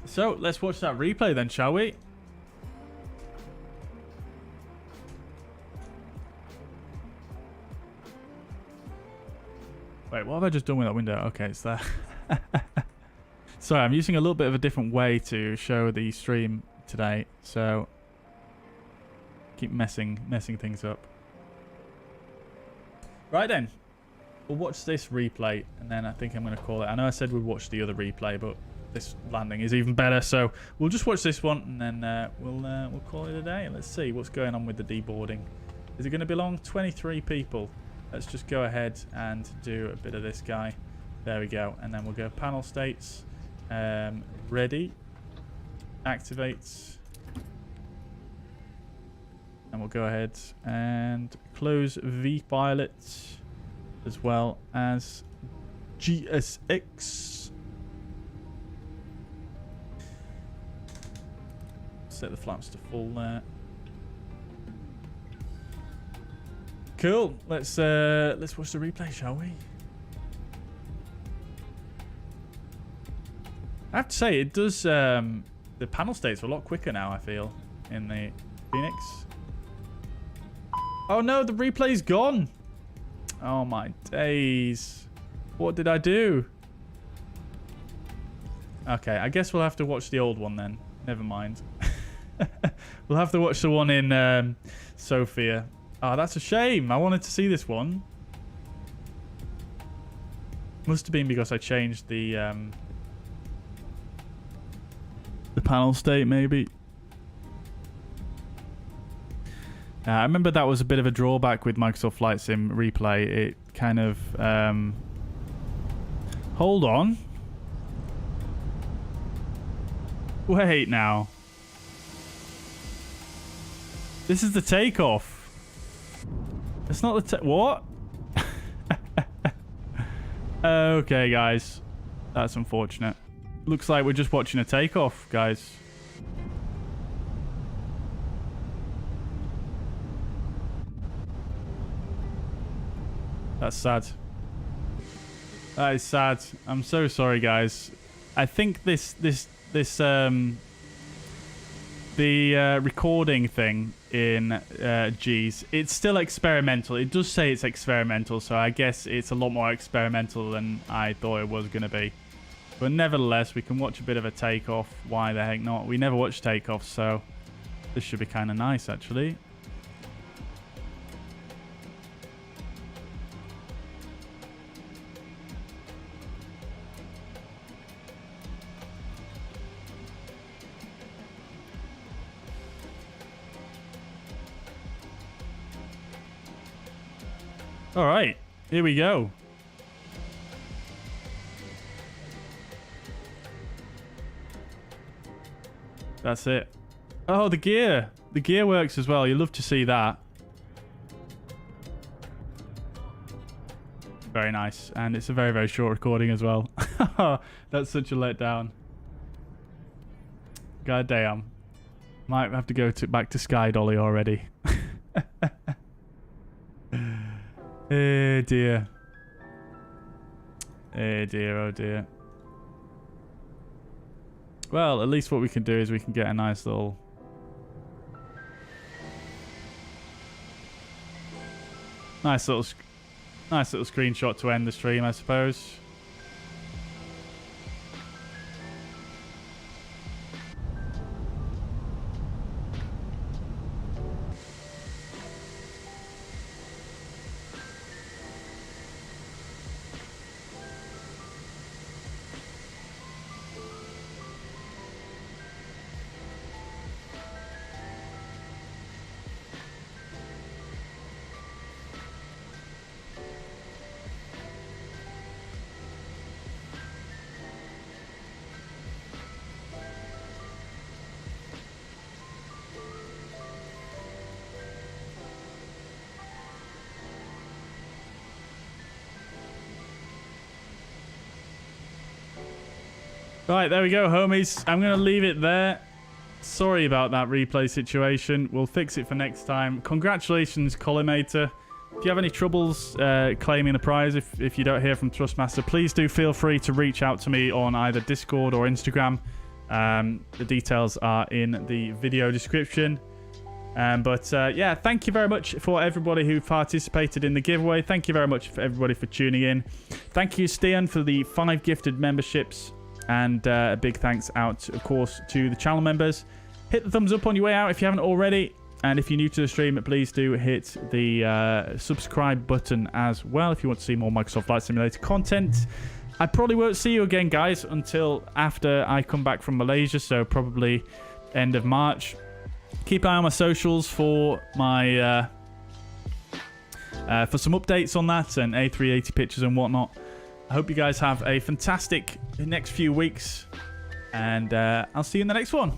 So let's watch that replay then, shall we? Wait, what have I just done with that window? Okay, it's there. Sorry, I'm using a little bit of a different way to show the stream today, so keep messing things up. Right then, we'll watch this replay, and then I think I'm going to call it. I know I said we'd watch the other replay, but this landing is even better, so we'll just watch this one, and then we'll call it a day. Let's see what's going on with the deboarding. Is it going to belong 23 people? Let's just go ahead and do a bit of this guy. There we go. And then we'll go panel states. Ready. Activate. And we'll go ahead and close vPilot as well as GSX. Set the flaps to full there. Cool. Let's watch the replay, shall we? I have to say, it does. The panel states are a lot quicker now, I feel, in the Phoenix. Oh no, the replay's gone. Oh my days. What did I do? Okay, I guess we'll have to watch the old one then. Never mind. We'll have to watch the one in Sofia. Oh, that's a shame. I wanted to see this one. Must have been because I changed the panel state, maybe. I remember that was a bit of a drawback with Microsoft Flight Sim Replay. It kind of... hold on. Wait now. This is the takeoff. It's not the... What? Okay, guys. That's unfortunate. Looks like we're just watching a takeoff, guys. That's sad. That is sad. I'm so sorry, guys. I think the recording thing in G's, it's still experimental. It does say it's experimental, so I guess it's a lot more experimental than I thought it was going to be. But nevertheless, we can watch a bit of a takeoff. Why the heck not? We never watch takeoffs, so this should be kind of nice, actually. All right, here we go. That's it. Oh, the gear. The gear works as well. You love to see that. Very nice. And it's a very, very short recording as well. That's such a letdown. God damn. Might have to go back to Sky Dolly already. Oh dear. Oh dear, oh dear. Well, at least what we can do is we can get a nice little... Nice little screenshot to end the stream, I suppose. Right, there we go, homies. I'm going to leave it there. Sorry about that replay situation. We'll fix it for next time. Congratulations, Collimator. If you have any troubles claiming the prize, if you don't hear from Thrustmaster, please do feel free to reach out to me on either Discord or Instagram. The details are in the video description. Yeah, thank you very much for everybody who participated in the giveaway. Thank you very much for everybody for tuning in. Thank you, Stian, for the 5 gifted memberships. And a big thanks out, of course, to the channel members. Hit the thumbs up on your way out if you haven't already. And if you're new to the stream, please do hit the subscribe button as well if you want to see more Microsoft Flight Simulator content. I probably won't see you again, guys, until after I come back from Malaysia, so probably end of March. Keep an eye on my socials for my for some updates on that and A380 pictures and whatnot. hope you guys have a fantastic next few weeks. And I'll see you in the next one.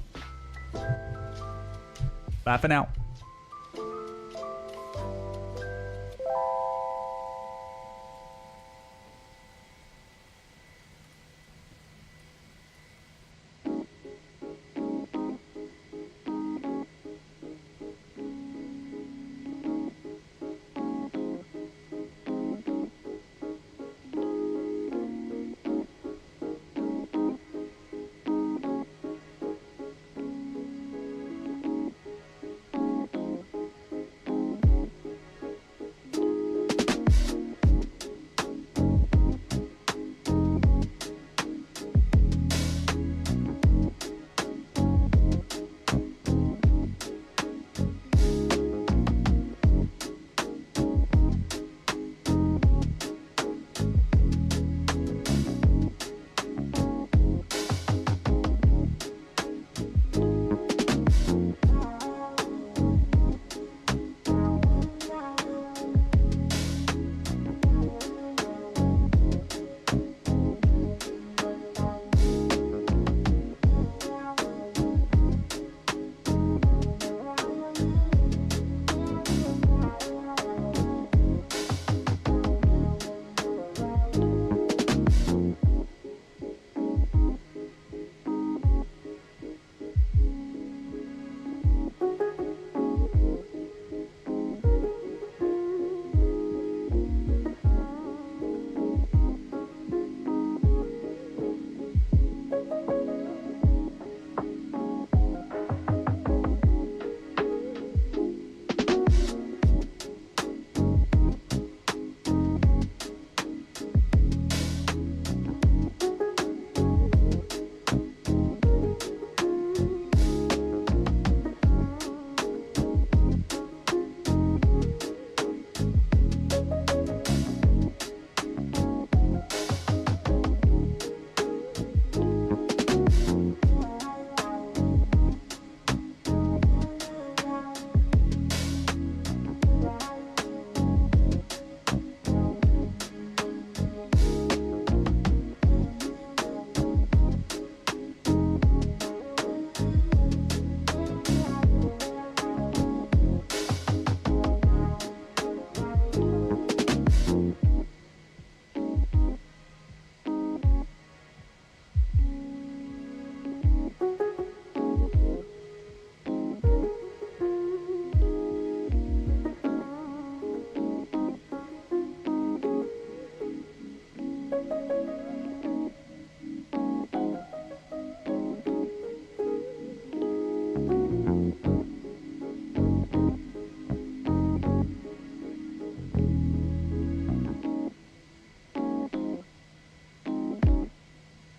Bye for now.